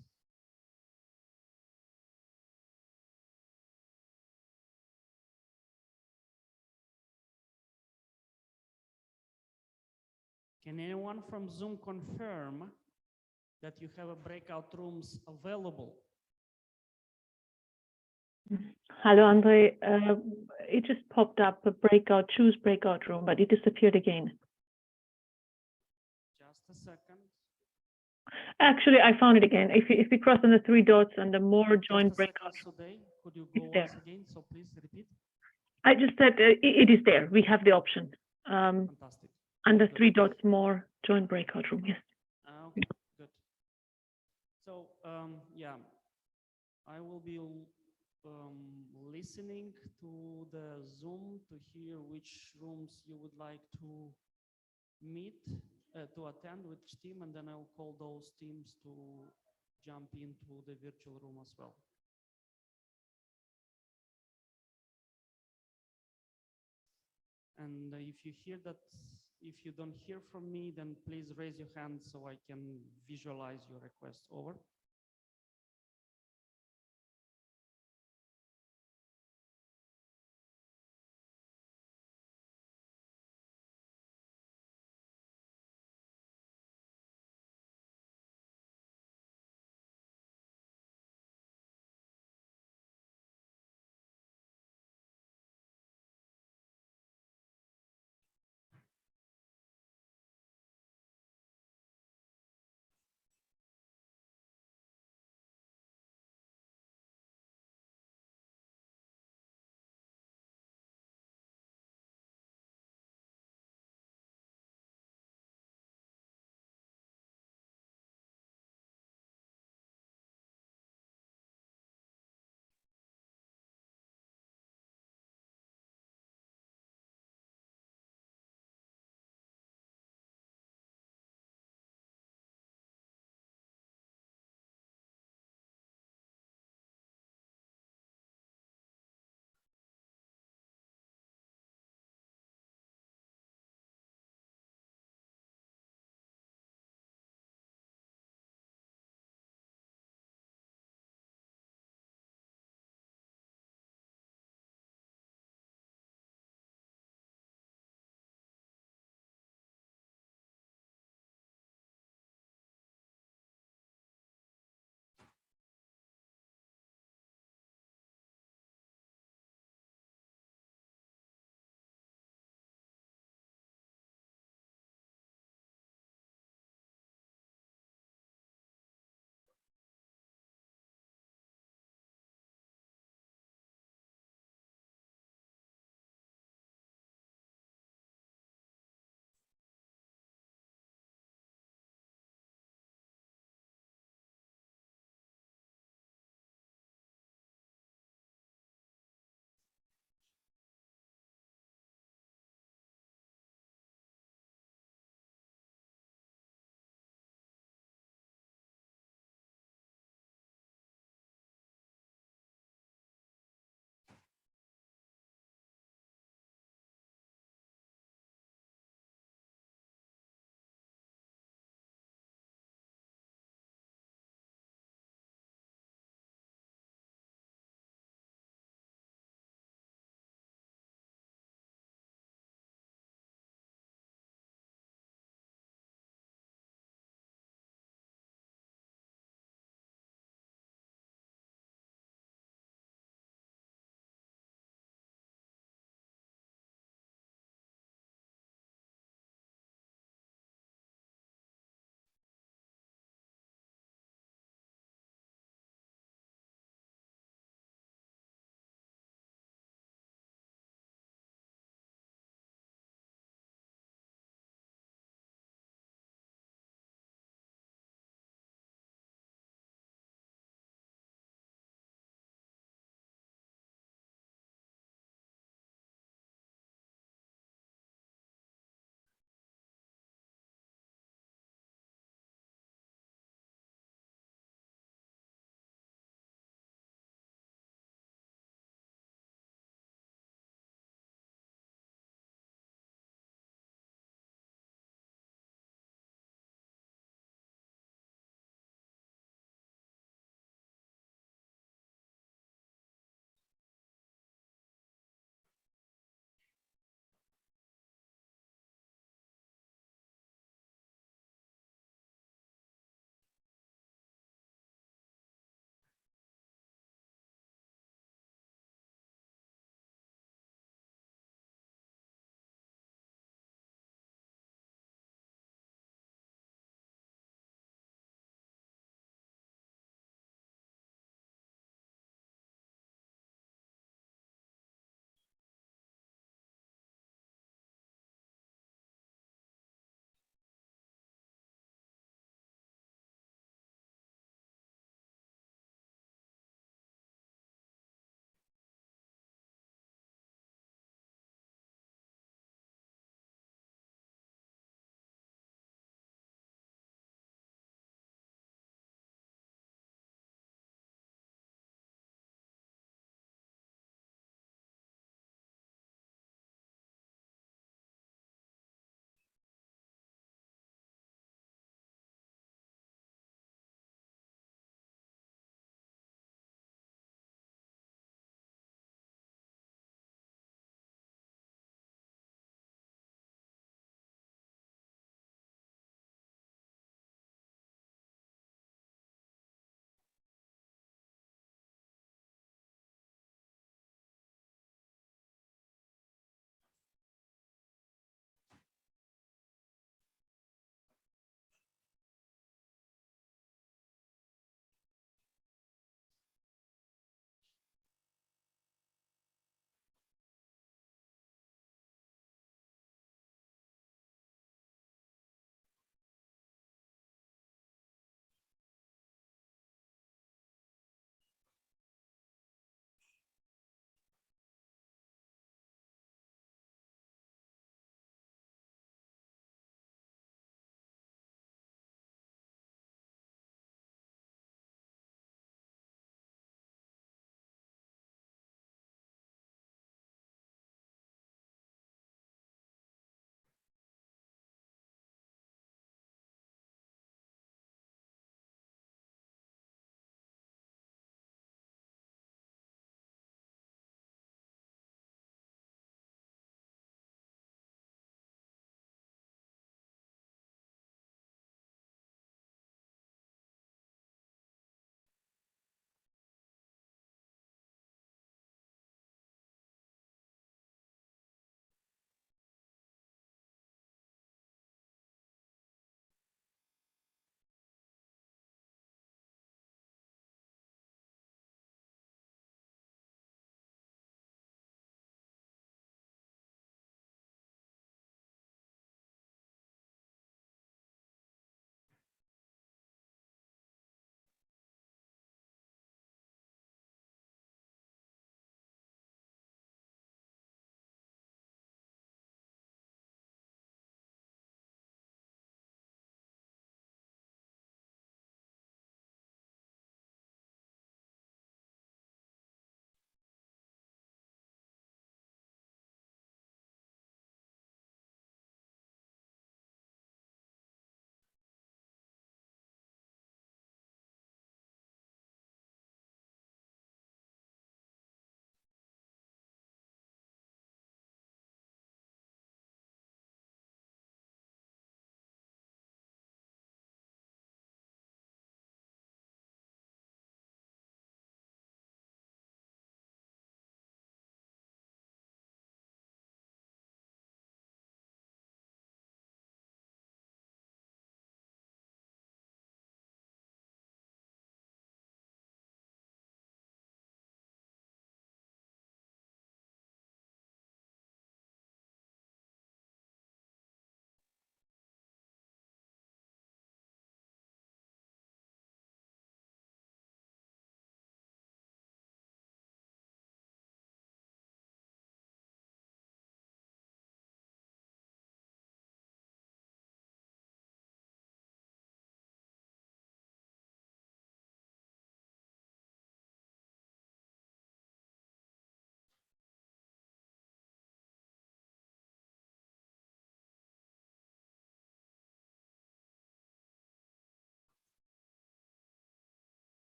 Can anyone from Zoom confirm that you have a breakout rooms available? Hello, Andre. It just popped up a breakout, choose breakout room, but it disappeared again. Just a second. Actually, I found it again. If you cross on the 3 dots under more join Just a breakout, second, Sudey. Could you it's go there. once again? So please repeat. I just said it is there. We have the option. Fantastic. Under Good. 3 dots more join breakout room. Yes. Okay, good. So yeah, I will be listening to the Zoom to hear which rooms you would like to meet, to attend, which team, and then I will call those teams to jump into the virtual room as well. And if you hear that, if you don't hear from me, then please raise your hand so I can visualize your request. Over.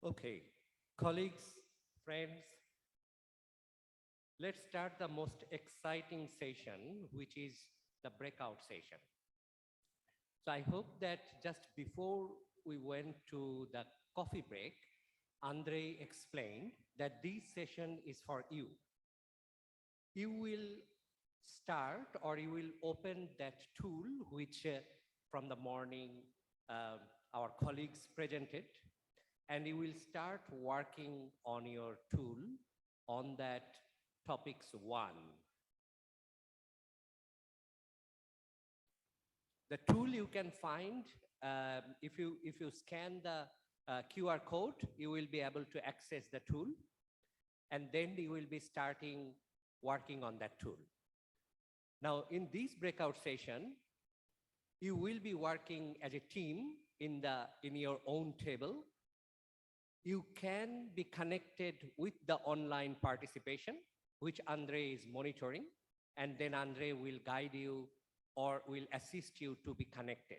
Okay, colleagues, friends, let's start the most exciting session, which is the breakout session. So I hope that just before we went to the coffee break, Andre explained that this session is for you. You will start or you will open that tool which from the morning our colleagues presented, and you will start working on your tool on that topics 1. The tool you can find, if you scan the QR code, you will be able to access the tool, and then you will be starting working on that tool. Now, in this breakout session, you will be working as a team in your own table. You can be connected with the online participation, which Andre is monitoring, and then Andre will guide you or will assist you to be connected.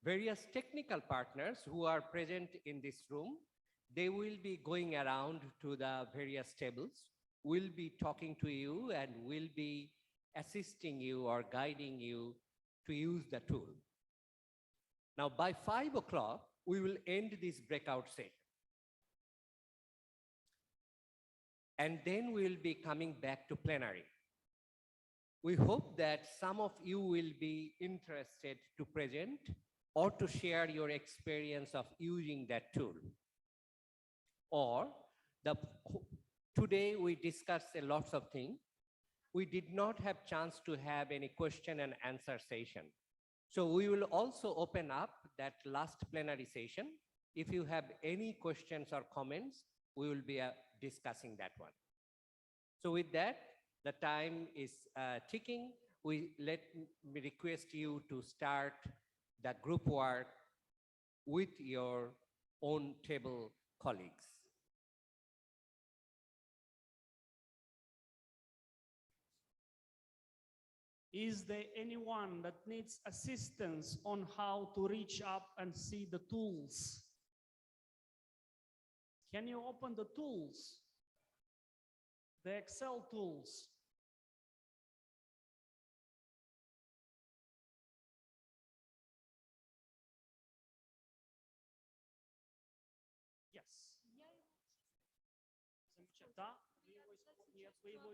Various technical partners who are present in this room, they will be going around to the various tables, will be talking to you and will be assisting you or guiding you to use the tool. Now, by 5 o'clock, we will end this breakout session. And then we'll be coming back to plenary. We hope that some of you will be interested to present or to share your experience of using that tool. Or today we discussed a lot of things. We did not have chance to have any question and answer session. So we will also open up that last plenary session. If you have any questions or comments, we will be discussing that one. So with that, the time is ticking. Let me request you to start the group work with your own table colleagues. Is there anyone that needs assistance on how to reach up and see the tools? Can you open the tools? The Excel tools. Yes. Замечательно. Да, нет, вы его...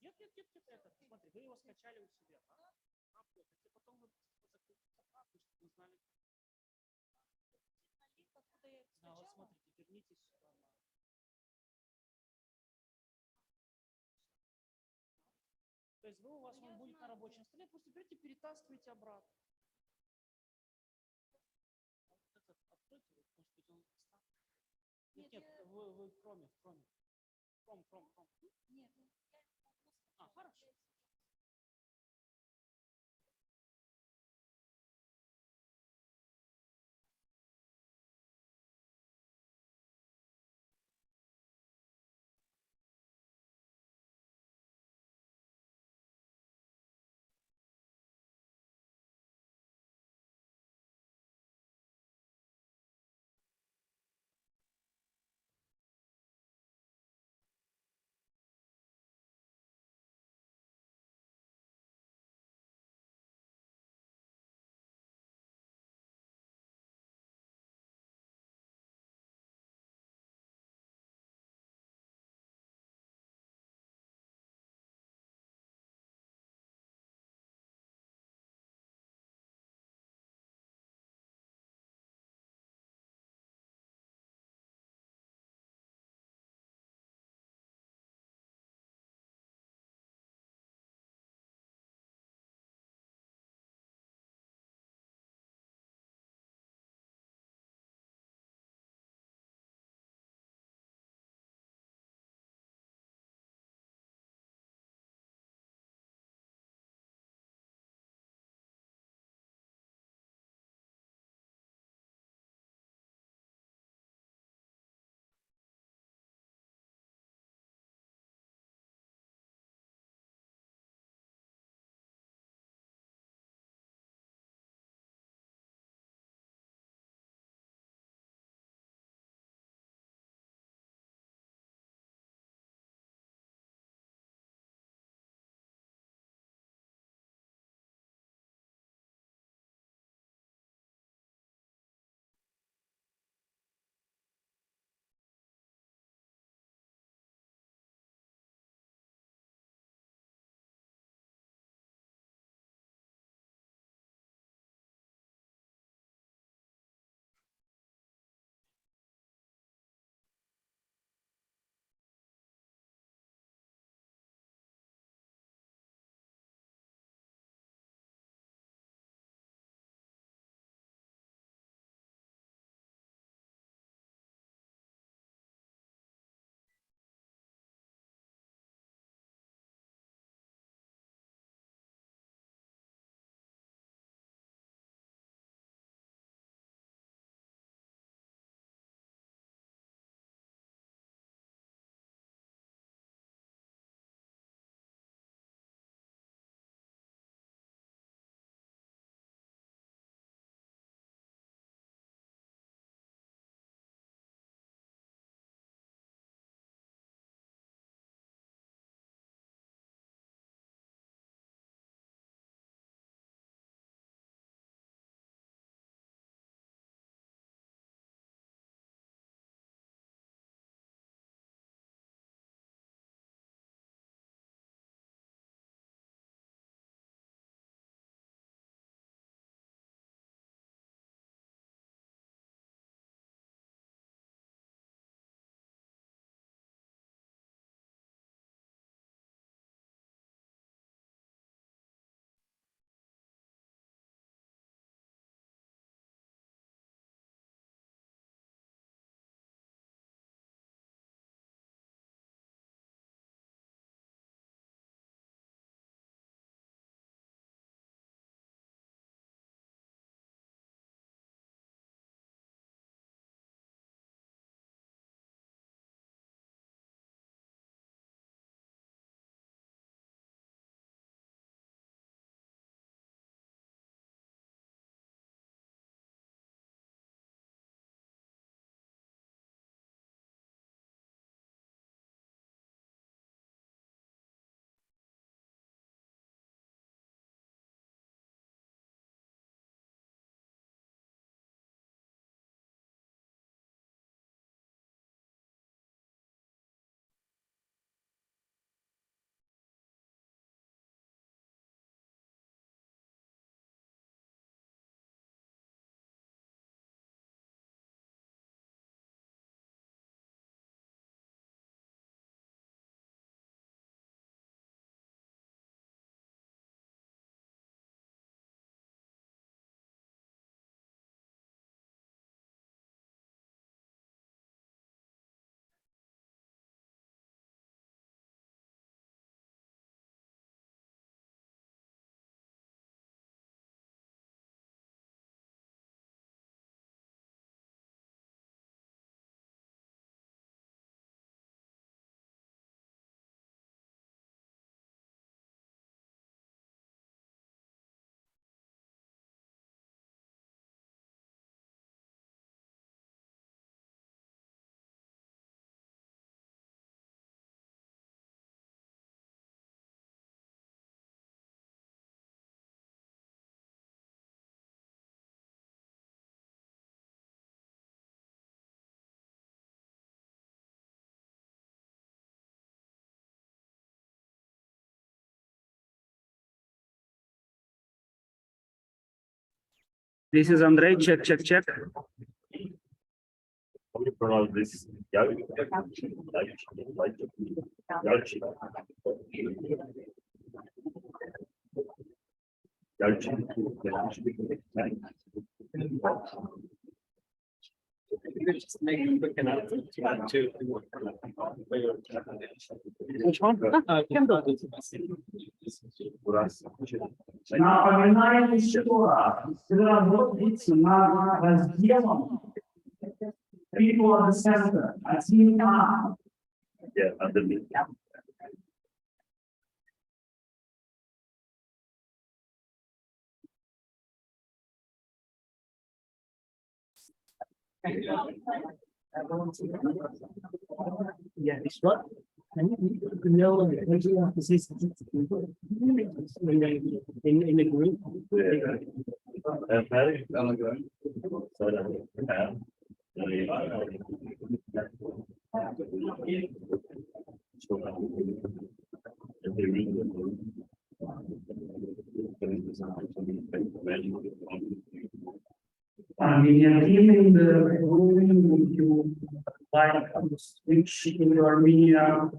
Нет, это, смотри, вы его скачали у себя, да? Работайте, потом вы закрутите правду, чтобы вы знали. Да, вот смотрите, вернитесь сюда. То есть у вас он будет на рабочем столе, просто берите, перетаскивайте обратно. Откройте, может быть, он... Нет, вы кроме. Нет. Хорошо. This is Andrei. Check, check, check. How do you pronounce this? Just make it quick enough to. Which one? Kindle. Напоминаю еще раз, разработчица на разделом People of the Center, 1А. Yeah, underneath. Yeah, it's what? No, what you want to say in the group. In the room, you like to switch in your media.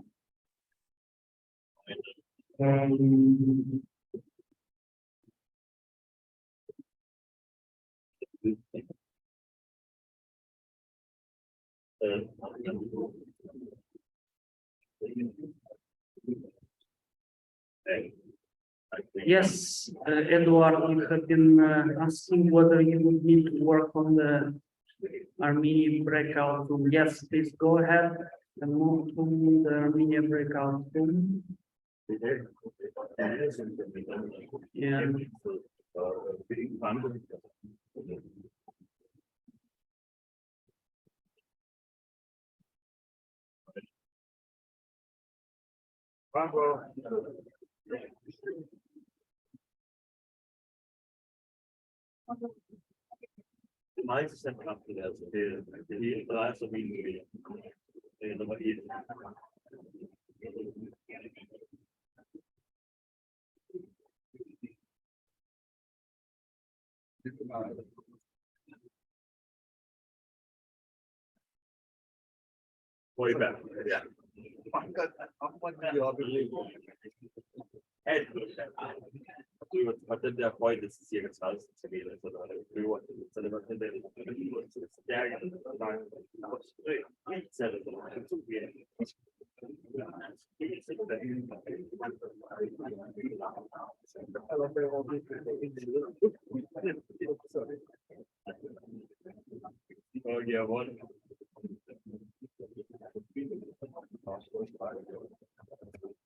Yes, Edward, you have been asking whether you would need to work on the Armenian breakout room. Yes, please go ahead and move to the Armenian breakout room. Yeah. Mais de 100 capturas de traço de Maria. Way back, yeah. But then there are quite a serious house to be like we want to celebrate oh yeah, one.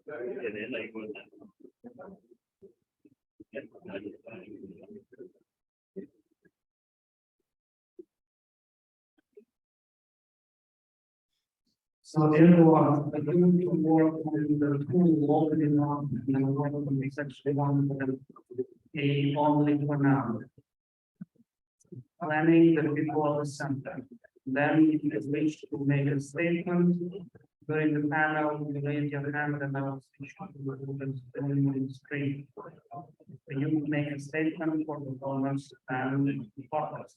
And then like So everyone, I going to work on the tool already now, and work on the section one A only for now. Planning the people of the center. Then it is reached to make a statement. During the panel, you raise your hand and I will switch to the screen. You make a statement for the donors and partners.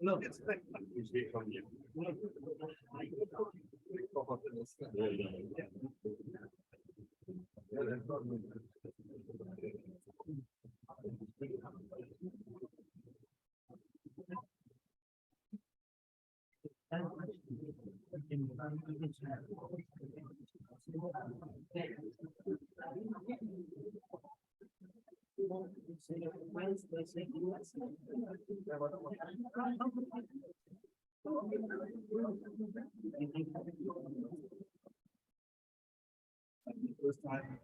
No, it's like usually from you. First time.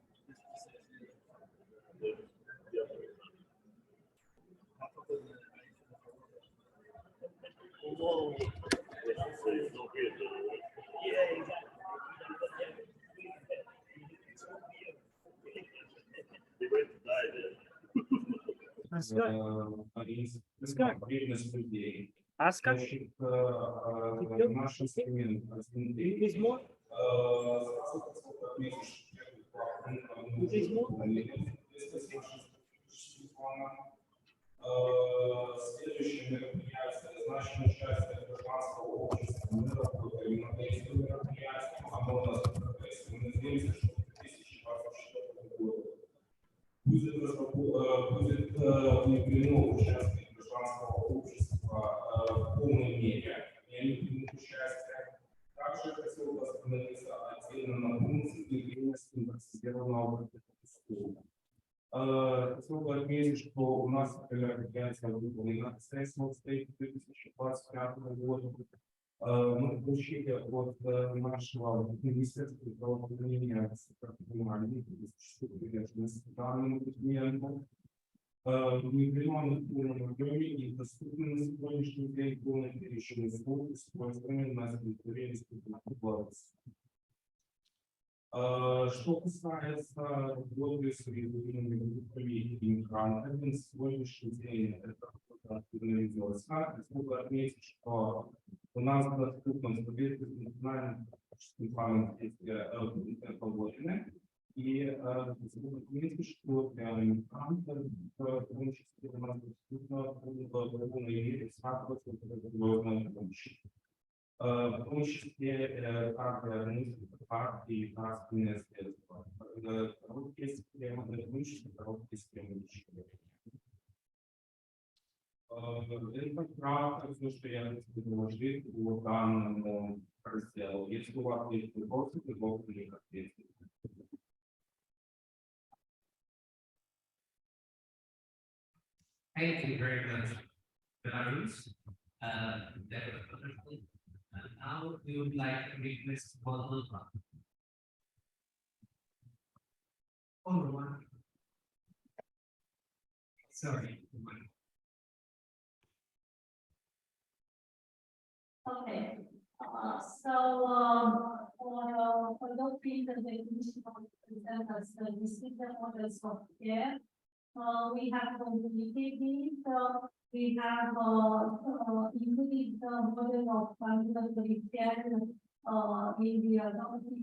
потребность людей. Значит, наш инструмент следующее мероприятие, значит, участие гражданского общества. Мы работаем над этим мероприятием, оно у нас прогрессирует. Мы надеемся, что к 2024 году будет внедрено участие гражданского общества в полной мере, и они примут участие. Также я хотел бы остановиться отдельно на пункте внедрения стандартизированного протокола. Хотел бы отметить, что у нас это мероприятие выполнено средством в 2025 года. Мы получили от нашего министерства здравоохранения приверженность данному документу. Внедрено на полном объеме и доступны на сегодняшний день полный перечень услуг, используемых на территории Республики Беларусь. Что касается работы с регулируемыми группами и мигрантами, на сегодняшний день это активно ведется. Хотел бы отметить, что у нас доступно в соответствии с национальным планом действия положены. И хотел бы отметить, что для мигрантов, в том числе, у нас доступно в полной мере статус международной помощи. В том числе как партии и нравственные средства. Короткие системы, короткие системы лечения. Это правда, все, что я хотел доложить по данному разделу. Если у вас есть вопросы, то могу на них ответить. Thank you very much, Belarus. That was wonderful. And now we would like to request one more time. One. Sorry. Okay. For those things that the Commission present as the decision models of care, we have completed these. We have included the model of ambulatory care in the adopted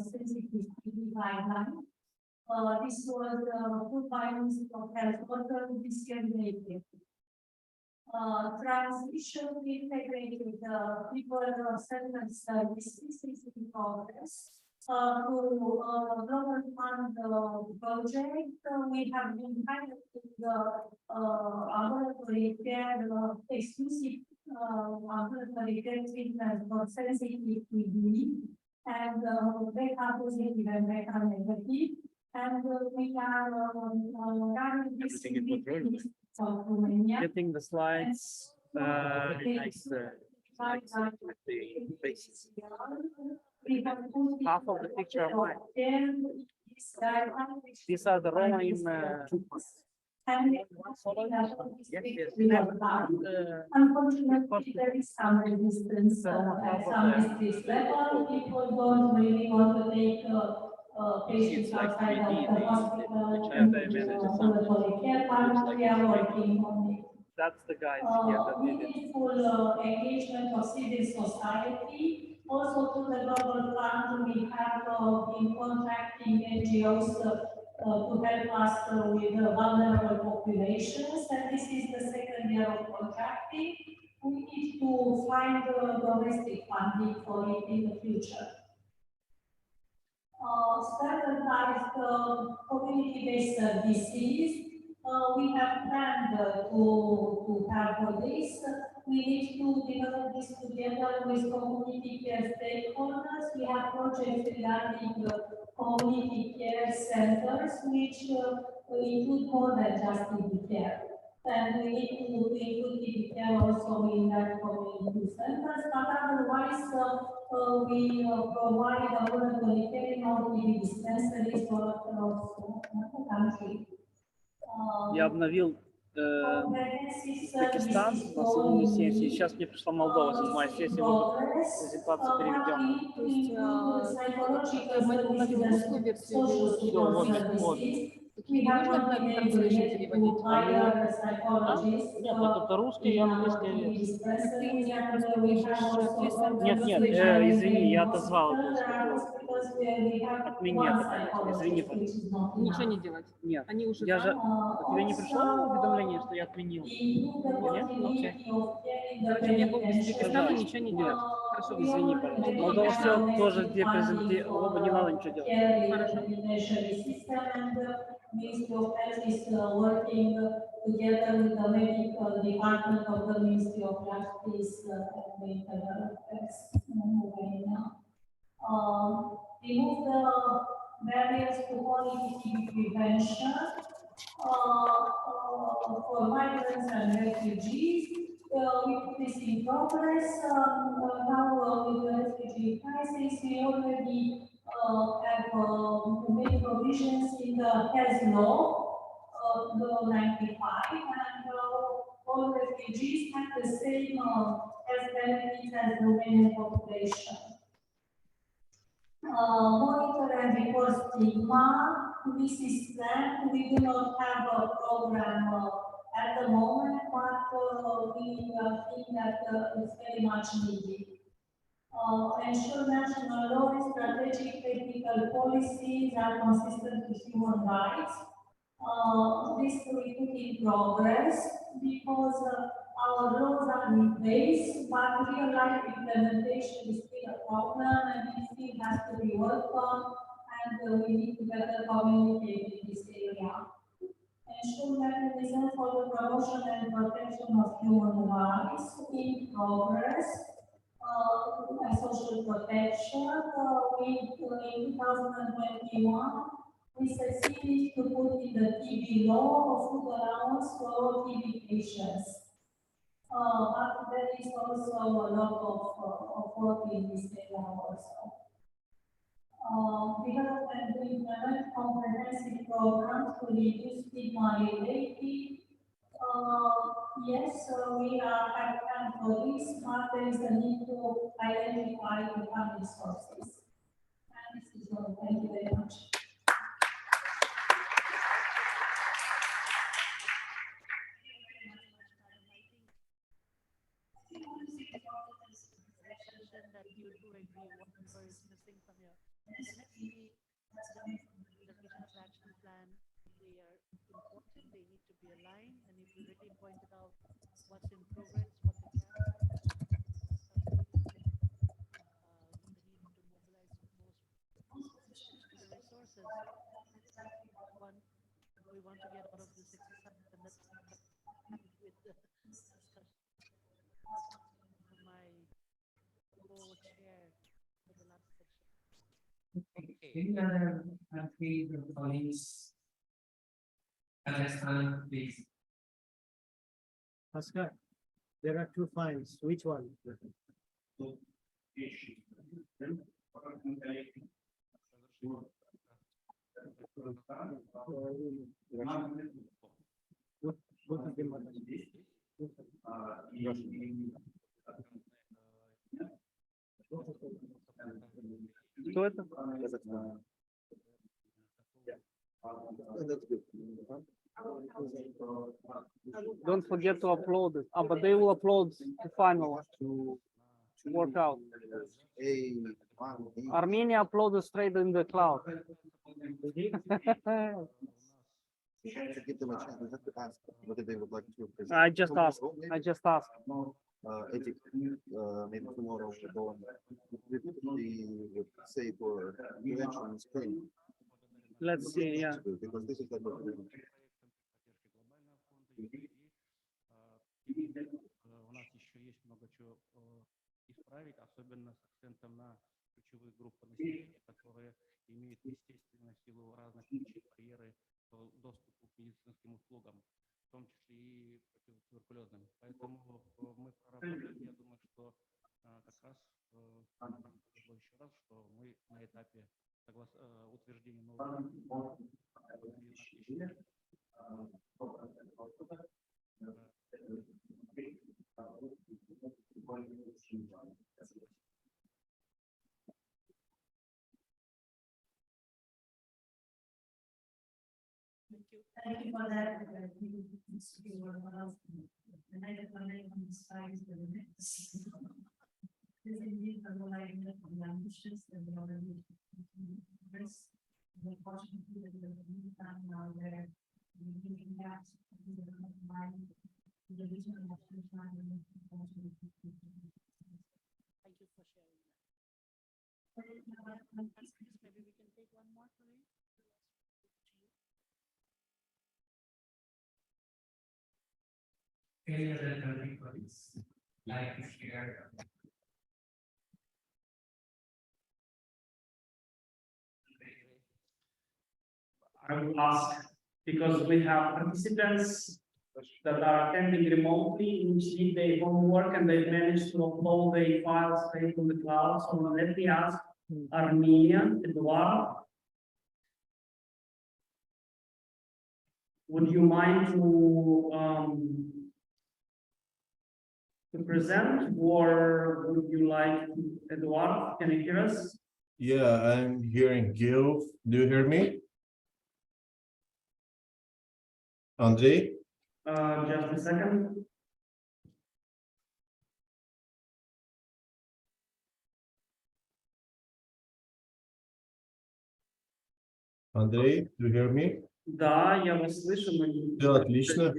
sensitivity guideline. This was full Ministry of Health order this year later. Transition integrated people centered services is in progress. To global fund project, we have been piloting the ambulatory care, exclusive ambulatory care treatment for sensitive TB and BRCA positive and BRCA negative. And we are running this of Romania. Getting the slides nice, half of the picture of mine. These are the rolling unfortunately, there is some resistance at some districts level. People don't really want to take patients outside of the hospital and ambulatory care. We are working on it. That's the guys here that did it. Meaningful engagement of civil society. Also to the global fund, we have been contracting NGOs to help us with vulnerable populations, and this is the second year of contracting. We need to find domestic funding for it in the future. Standardized community-based services. We have planned to have this. We need to develop this together with community care stakeholders. We have projects regarding community care centers, which include more than just TB care. And we need to include TB care also in that community centers. But otherwise, we provide ambulatory care in all TB dispensaries all across the country. Я обновил Узбекистан на седьмую сессию. Сейчас мне пришла Молдова, седьмая сессия, вот презентацию переведем. То есть мы обновили русскую версию. Все, вот. We have coordinated to hire psychologists Нет, это русский и английский. we have also Нет, нет, извини, я отозвал эту штуку. Отмени это, пожалуйста. Извини, пожалуйста. Ничего не делать. Нет. Я же... Тебе не пришло уведомление, что я отменил? Нет? Окей. Короче, мне был Узбекистана ничего не делать. Хорошо, извини, пожалуйста. Молдова все тоже оба не надо ничего делать. Хорошо. Ministry of Health is working together with the medical department of the Ministry of Health is with remove the barriers to quality prevention for migrants and refugees. We put this in progress. Now with the refugee crisis, we already have made provisions in the health law, law 95, and all refugees have the same health benefits as the Romanian population. Monitor and report stigma. This is planned. We do not have a program at the moment, but we think that it's very much needed. Ensure national law and strategic technical policies are consistent with human rights. This we put in progress because our laws are in place, but real life implementation is still a problem and it still has to be worked on, and we need to better communicate in this area. Ensure mechanism for the promotion and protection of human rights in progress. Social protection. In 2021, we succeeded to put in the TB law a food allowance for all TB patients. But there is also a lot of work in this area also. Develop and implement comprehensive programs to reduce stigma-related. Yes, we have planned for this, but there is a need to identify the funding sources. And this is all. Thank you very much. That you do agree whatever is missing from your definitely the Tuberculosis Action Plan. They are important, they need to be aligned, and if you really pointed out what's in progress, what the gaps are, the need to mobilize most the resources. We want to get out of this exercise, and that's with the discussion. My co-chair for the last section. Any other countries or colleagues? Kazakhstan, please. Oscar, there are two fines. Which one? Кто это? Don't forget to upload it. But they will upload the final to work out. Armenia uploaded straight in the cloud. To give them a chance, we have to ask whether they would like to present. I just asked. Maybe tomorrow we'll go and would say for prevention and screening. Let's see, yeah. Because this is like what we're doing. У нас еще есть много чего исправить, особенно с акцентом на ключевые группы населения, которые имеют естественно в силу разных причин барьеры доступу к медицинским услугам, в том числе и противотуберкулезным. Поэтому мы проработали, я думаю, что как раз еще раз, что мы на этапе утверждения нового Thank you for that. Needs to be one of the negative on the slides, the next. This indeed a lot of ambitious and a lot of this. Unfortunately, the meantime now where we really have to mind the regional national plan. Thank you for sharing that. Maybe we can take one more for you. Any other colleagues like to share? I will ask, because we have participants that are attending remotely, which did their homework and they managed to upload their files straight on the cloud. So let me ask Armenia, Eduard. Would you mind to present, or would you like to, Eduard, can you hear us? Yeah, I'm hearing Gil. Do you hear me? Andrei? Just a second. Андрей, do you hear me? Да, я вас слышу. Да, отлично.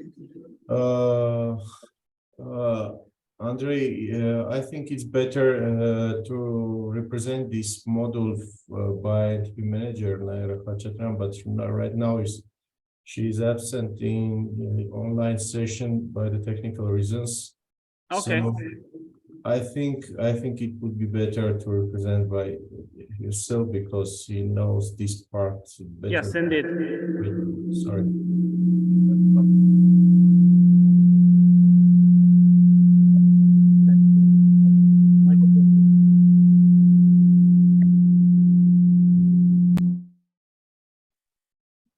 Andrei, I think it's better to represent this module by the manager, Naira Khachatram, but right now she is absent in the online session by the technical reasons. Okay. So I think it would be better to represent by yourself because she knows this part better. Yes, indeed. Sorry.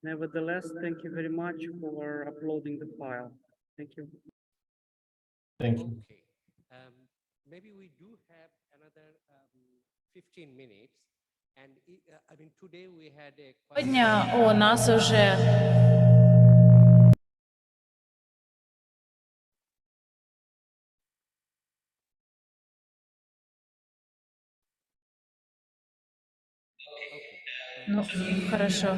Nevertheless, thank you very much for uploading the file. Thank you. Thank you. Okay. Maybe we do have another 15 minutes. And I mean, today we had a. Сегодня у нас уже ну, хорошо.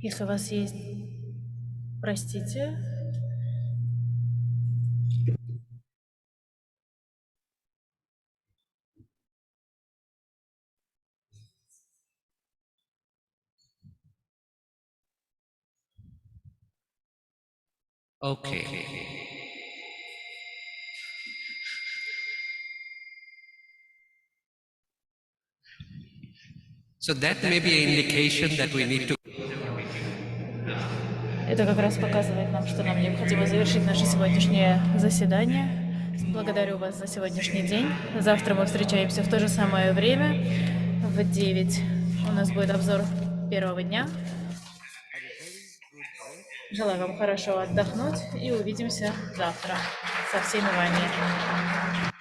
Если у вас есть, простите. Okay. So that may be an indication that we need to. Это как раз показывает нам, что нам необходимо завершить наше сегодняшнее заседание. Благодарю вас за сегодняшний день. Завтра мы встречаемся в то же самое время. В 9 у нас будет обзор первого дня. Желаю вам хорошо отдохнуть и увидимся завтра со всеми вами.